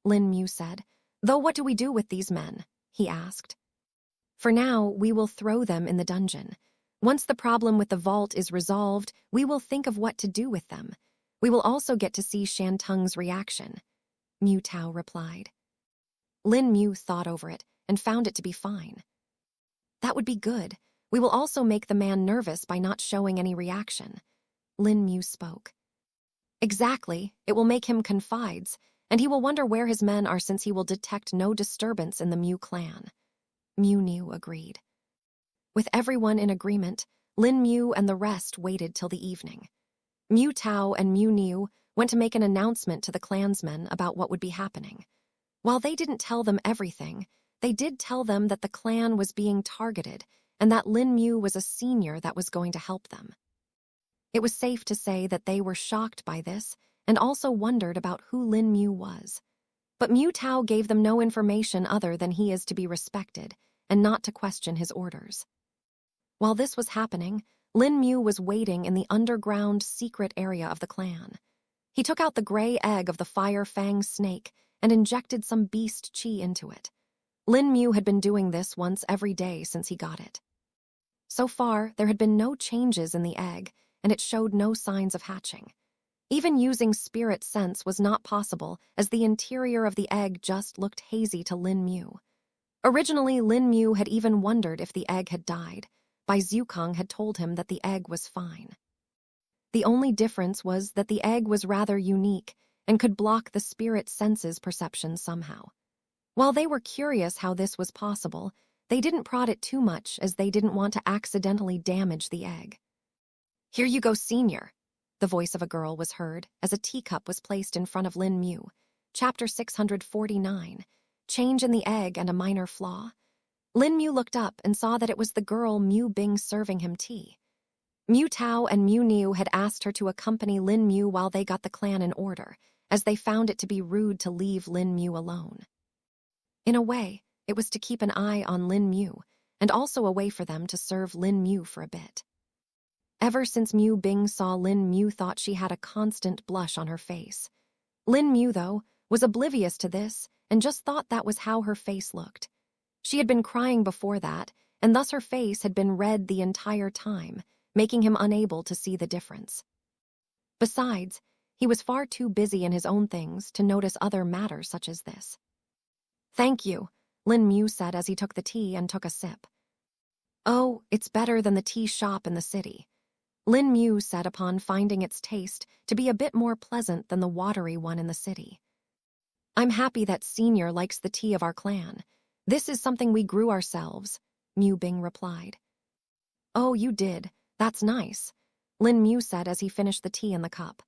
Lin Mu said. "Though what do we do with these men?" he asked. "For now, we will throw them in the dungeon. Once the problem with the vault is resolved, we will think of what to do with them. We will also get to see Shantung's reaction," Mu Tao replied. Lin Mu thought over it and found it to be fine. "That would be good. We will also make the man nervous by not showing any reaction," Lin Mu spoke. "Exactly, it will make him confides, and he will wonder where his men are since he will detect no disturbance in the Mu clan," Mu Niu agreed. With everyone in agreement, Lin Mu and the rest waited till the evening. Mu Tao and Mu Niu went to make an announcement to the clansmen about what would be happening. While they didn't tell them everything, they did tell them that the clan was being targeted and that Lin Mu was a senior that was going to help them. It was safe to say that they were shocked by this and also wondered about who Lin Mu was. But Mu Tao gave them no information other than he is to be respected and not to question his orders. While this was happening, Lin Mu was waiting in the underground secret area of the clan. He took out the gray egg of the fire fang snake and injected some beast chi into it. Lin Mu had been doing this once every day since he got it. So far, there had been no changes in the egg, and it showed no signs of hatching. Even using spirit sense was not possible, as the interior of the egg just looked hazy to Lin Mu. Originally, Lin Mu had even wondered if the egg had died. Bai Zhukong had told him that the egg was fine. The only difference was that the egg was rather unique and could block the spirit sense's perception somehow. While they were curious how this was possible, they didn't prod it too much as they didn't want to accidentally damage the egg. "Here you go, senior," the voice of a girl was heard as a teacup was placed in front of Lin Mu. Chapter 649, Change in the Egg and a Minor Flaw. Lin Mu looked up and saw that it was the girl Mu Bing serving him tea. Mu Tao and Mu Niu had asked her to accompany Lin Mu while they got the clan in order, as they found it to be rude to leave Lin Mu alone. In a way, it was to keep an eye on Lin Mu, and also a way for them to serve Lin Mu for a bit. Ever since Mu Bing saw Lin Mu thought she had a constant blush on her face. Lin Mu, though, was oblivious to this and just thought that was how her face looked. She had been crying before that, and thus her face had been red the entire time, making him unable to see the difference. Besides, he was far too busy in his own things to notice other matters such as this. "Thank you," Lin Mu said as he took the tea and took a sip. "Oh, it's better than the tea shop in the city," Lin Mu said upon finding its taste to be a bit more pleasant than the watery one in the city. "I'm happy that Senior likes the tea of our clan. This is something we grew ourselves," Mu Bing replied. "Oh, you did. That's nice," Lin Mu said as he finished the tea in the cup.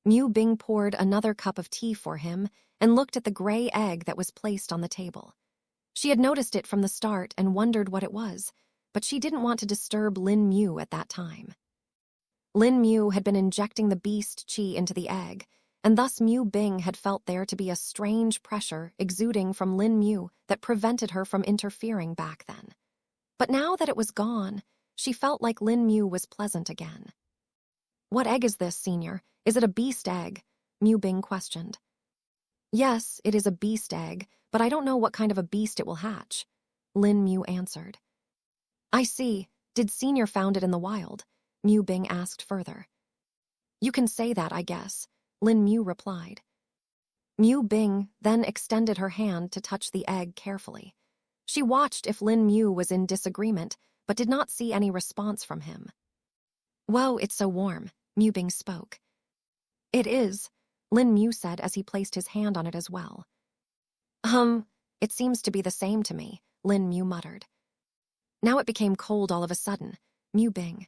Mu Bing poured another cup of tea for him and looked at the gray egg that was placed on the table. She had noticed it from the start and wondered what it was, but she didn't want to disturb Lin Mu at that time. Lin Mu had been injecting the beast chi into the egg, and thus Mu Bing had felt there to be a strange pressure exuding from Lin Mu that prevented her from interfering back then. But now that it was gone, she felt like Lin Mu was pleasant again. "What egg is this, Senior? Is it a beast egg?" Mu Bing questioned. "Yes, it is a beast egg, but I don't know what kind of a beast it will hatch," Lin Mu answered. "I see. Did Senior found it in the wild?" Mu Bing asked further. "You can say that, I guess," Lin Mu replied. Mu Bing then extended her hand to touch the egg carefully. She watched if Lin Mu was in disagreement, but did not see any response from him. "Whoa, it's so warm," Mu Bing spoke. "It is," Lin Mu said as he placed his hand on it as well. It seems to be the same to me," Lin Mu muttered. "Now it became cold all of a sudden," Mu Bing.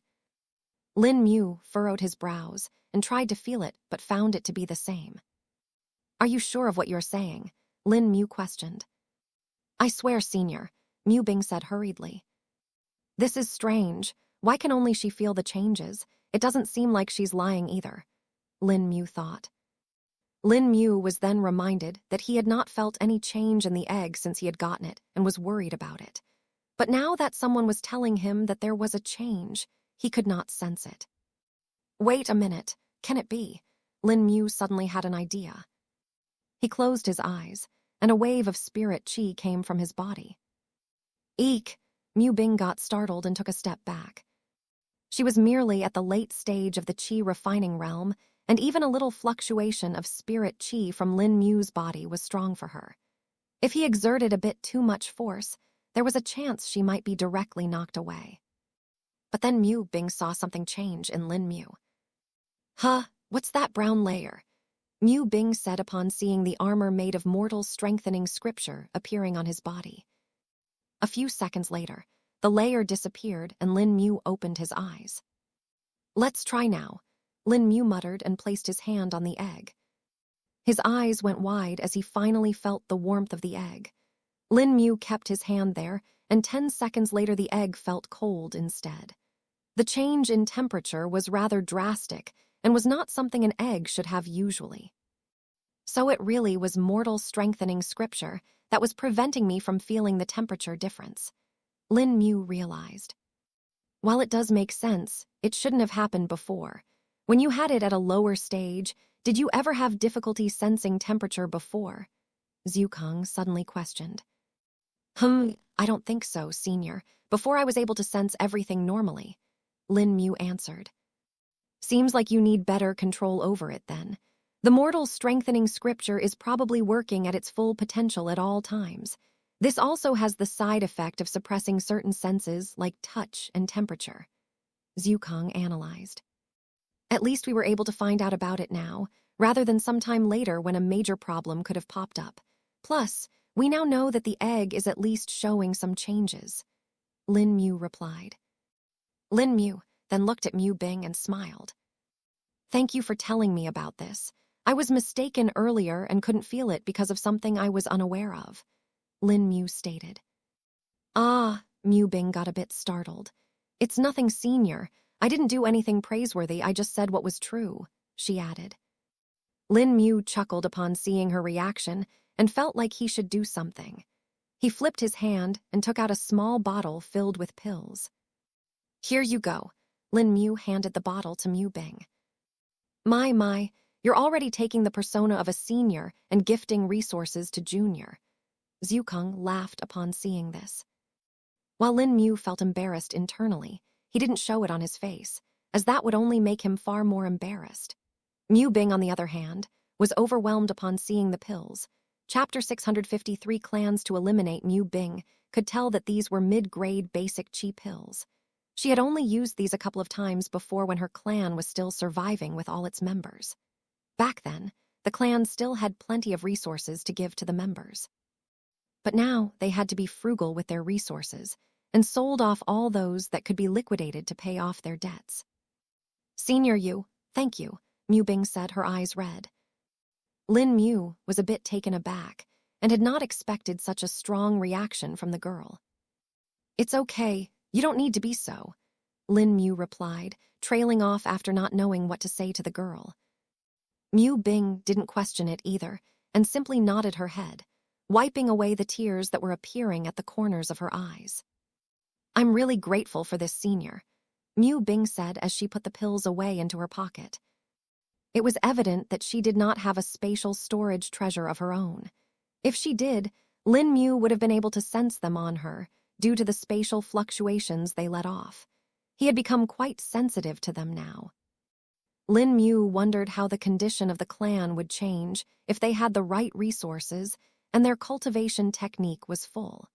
Lin Mu furrowed his brows and tried to feel it but found it to be the same. "Are you sure of what you're saying?" Lin Mu questioned. "I swear, Senior," Mu Bing said hurriedly. "This is strange. Why can only she feel the changes? It doesn't seem like she's lying either," Lin Mu thought. Lin Mu was then reminded that he had not felt any change in the egg since he had gotten it and was worried about it. But now that someone was telling him that there was a change, he could not sense it. "Wait a minute. Can it be?" Lin Mu suddenly had an idea. He closed his eyes, and a wave of spirit chi came from his body. "Eek!" Mu Bing got startled and took a step back. She was merely at the late stage of the chi refining realm, and even a little fluctuation of spirit chi from Lin Mu's body was strong for her. If he exerted a bit too much force, there was a chance she might be directly knocked away. But then Mu Bing saw something change in Lin Mu. "Huh, what's that brown layer?" Mu Bing said upon seeing the armor made of mortal strengthening scripture appearing on his body. A few seconds later, the layer disappeared and Lin Mu opened his eyes. "Let's try now," Lin Mu muttered and placed his hand on the egg. His eyes went wide as he finally felt the warmth of the egg. Lin Mu kept his hand there, and 10 seconds later the egg felt cold instead. The change in temperature was rather drastic and was not something an egg should have usually. So it really was mortal strengthening scripture that was preventing me from feeling the temperature difference. Lin Mu realized. While it does make sense, it shouldn't have happened before. When you had it at a lower stage, did you ever have difficulty sensing temperature before? Zhukang suddenly questioned. I don't think so, Senior. Before I was able to sense everything normally. Lin Mu answered. Seems like you need better control over it then. The mortal strengthening scripture is probably working at its full potential at all times. This also has the side effect of suppressing certain senses like touch and temperature. Zhukang analyzed. At least we were able to find out about it now, rather than sometime later when a major problem could have popped up. Plus, we now know that the egg is at least showing some changes. Lin Mu replied. Lin Mu then looked at Mu Bing and smiled. Thank you for telling me about this. I was mistaken earlier and couldn't feel it because of something I was unaware of. Lin Mu stated. Mu Bing got a bit startled. It's nothing, Senior. I didn't do anything praiseworthy, I just said what was true, she added. Lin Mu chuckled upon seeing her reaction and felt like he should do something. He flipped his hand and took out a small bottle filled with pills. Here you go. Lin Mu handed the bottle to Mu Bing. My, you're already taking the persona of a senior and gifting resources to junior. Zhukang laughed upon seeing this. While Lin Mu felt embarrassed internally, he didn't show it on his face, as that would only make him far more embarrassed. Mu Bing, on the other hand, was overwhelmed upon seeing the pills. Chapter 653 Clans to eliminate Mu Bing could tell that these were mid-grade basic chi pills. She had only used these a couple of times before when her clan was still surviving with all its members. Back then, the clan still had plenty of resources to give to the members. But now they had to be frugal with their resources and sold off all those that could be liquidated to pay off their debts. Senior Yu, thank you, Mu Bing said, her eyes red. Lin Mu was a bit taken aback and had not expected such a strong reaction from the girl. It's okay, you don't need to be so, Lin Mu replied, trailing off after not knowing what to say to the girl. Mu Bing didn't question it either and simply nodded her head, wiping away the tears that were appearing at the corners of her eyes. I'm really grateful for this, Senior, Mu Bing said as she put the pills away into her pocket. It was evident that she did not have a spatial storage treasure of her own. If she did, Lin Mu would have been able to sense them on her, due to the spatial fluctuations they let off. He had become quite sensitive to them now. Lin Mu wondered how the condition of the clan would change if they had the right resources and their cultivation technique was full.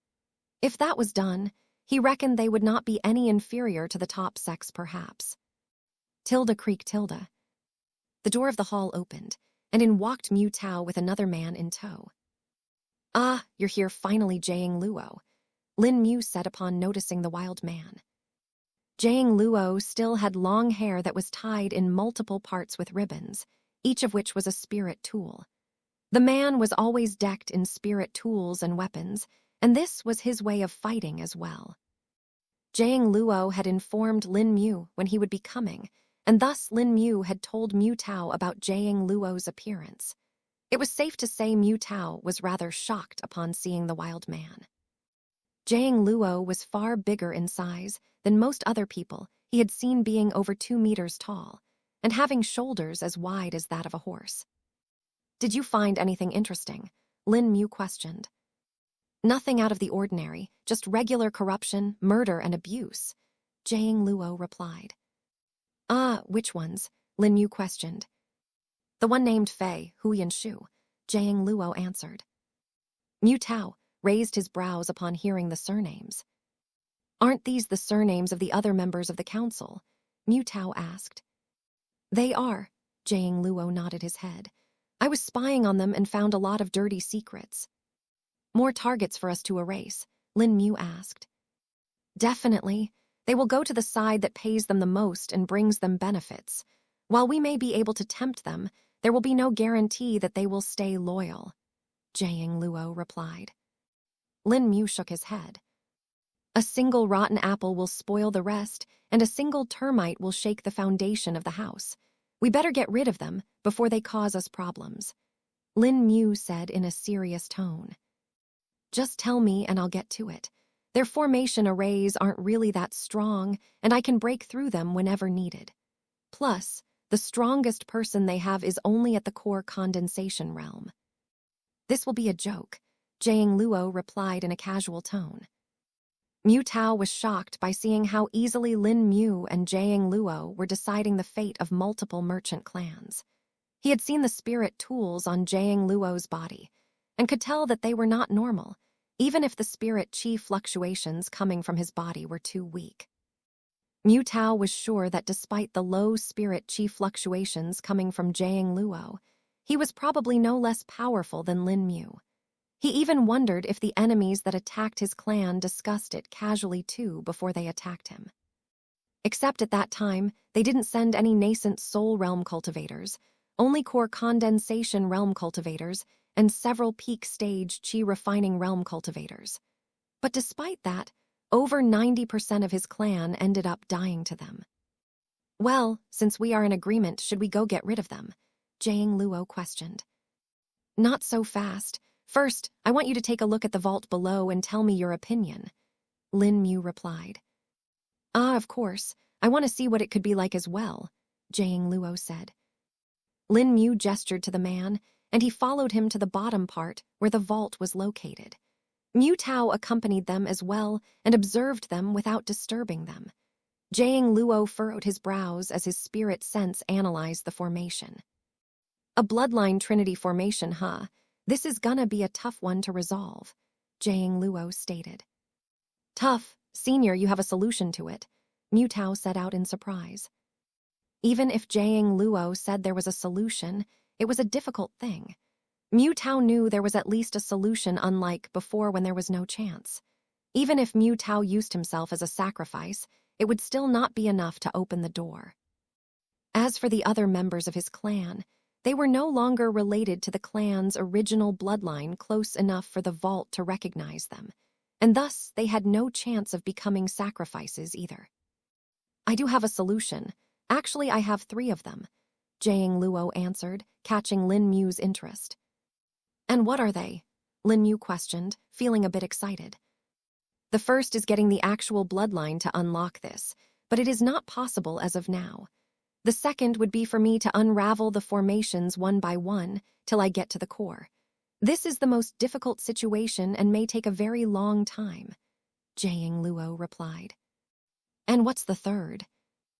If that was done, he reckoned they would not be any inferior to the top sex perhaps. Tilda creak Tilda. The door of the hall opened, and in walked Mu Tao with another man in tow. Ah, you're here finally, Jiang Luo, Lin Mu said upon noticing the wild man. Jiang Luo still had long hair that was tied in multiple parts with ribbons, each of which was a spirit tool. The man was always decked in spirit tools and weapons, and this was his way of fighting as well. Jiang Luo had informed Lin Mu when he would be coming, and thus Lin Mu had told Mu Tao about Jiang Luo's appearance. It was safe to say Mu Tao was rather shocked upon seeing the wild man. Jiang Luo was far bigger in size than most other people he had seen, being over 2 meters tall, and having shoulders as wide as that of a horse. Did you find anything interesting? Lin Mu questioned. Nothing out of the ordinary, just regular corruption, murder, and abuse, Jiang Luo replied. Ah, which ones? Lin Mu questioned. The one named Fei, Huyan Shu, Jiang Luo answered. Mu Tao raised his brows upon hearing the surnames. Aren't these the surnames of the other members of the council? Mu Tao asked. They are, Jiang Luo nodded his head. I was spying on them and found a lot of dirty secrets. More targets for us to erase? Lin Mu asked. Definitely. They will go to the side that pays them the most and brings them benefits. While we may be able to tempt them, there will be no guarantee that they will stay loyal, Jiang Luo replied. Lin Mu shook his head. A single rotten apple will spoil the rest, and a single termite will shake the foundation of the house. We better get rid of them before they cause us problems. Lin Mu said in a serious tone. Just tell me and I'll get to it. Their formation arrays aren't really that strong, and I can break through them whenever needed. Plus, the strongest person they have is only at the core condensation realm. This will be a joke, Jiang Luo replied in a casual tone. Mu Tao was shocked by seeing how easily Lin Mu and Jiang Luo were deciding the fate of multiple merchant clans. He had seen the spirit tools on Jiang Luo's body, and could tell that they were not normal, even if the spirit chi fluctuations coming from his body were too weak. Mu Tao was sure that despite the low spirit chi fluctuations coming from Jiang Luo, he was probably no less powerful than Lin Mu. He even wondered if the enemies that attacked his clan discussed it casually too before they attacked him. Except at that time, they didn't send any nascent soul realm cultivators, only core condensation realm cultivators, and several peak stage chi refining realm cultivators. But despite that, over 90% of his clan ended up dying to them. Well, since we are in agreement, should we go get rid of them? Jiang Luo questioned. Not so fast. First, I want you to take a look at the vault below and tell me your opinion, Lin Mu replied. Of course. I want to see what it could be like as well, Jiang Luo said. Lin Mu gestured to the man, and he followed him to the bottom part where the vault was located. Mu Tao accompanied them as well and observed them without disturbing them. Jiang Luo furrowed his brows as his spirit sense analyzed the formation. A bloodline trinity formation, huh? This is gonna be a tough one to resolve, Jiang Luo stated. Tough? Senior, you have a solution to it, Mu Tao set out in surprise. Even if Jiang Luo said there was a solution, it was a difficult thing. Mu Tao knew there was at least a solution, unlike before when there was no chance. Even if Mu Tao used himself as a sacrifice, it would still not be enough to open the door. As for the other members of his clan, they were no longer related to the clan's original bloodline close enough for the vault to recognize them, and thus they had no chance of becoming sacrifices either. I do have a solution. Actually, I have 3 of them, Jiang Luo answered, catching Lin Mu's interest. And what are they? Lin Mu questioned, feeling a bit excited. The first is getting the actual bloodline to unlock this, but it is not possible as of now. The second would be for me to unravel the formations one by one till I get to the core. This is the most difficult situation and may take a very long time, Jiang Luo replied. And what's the third?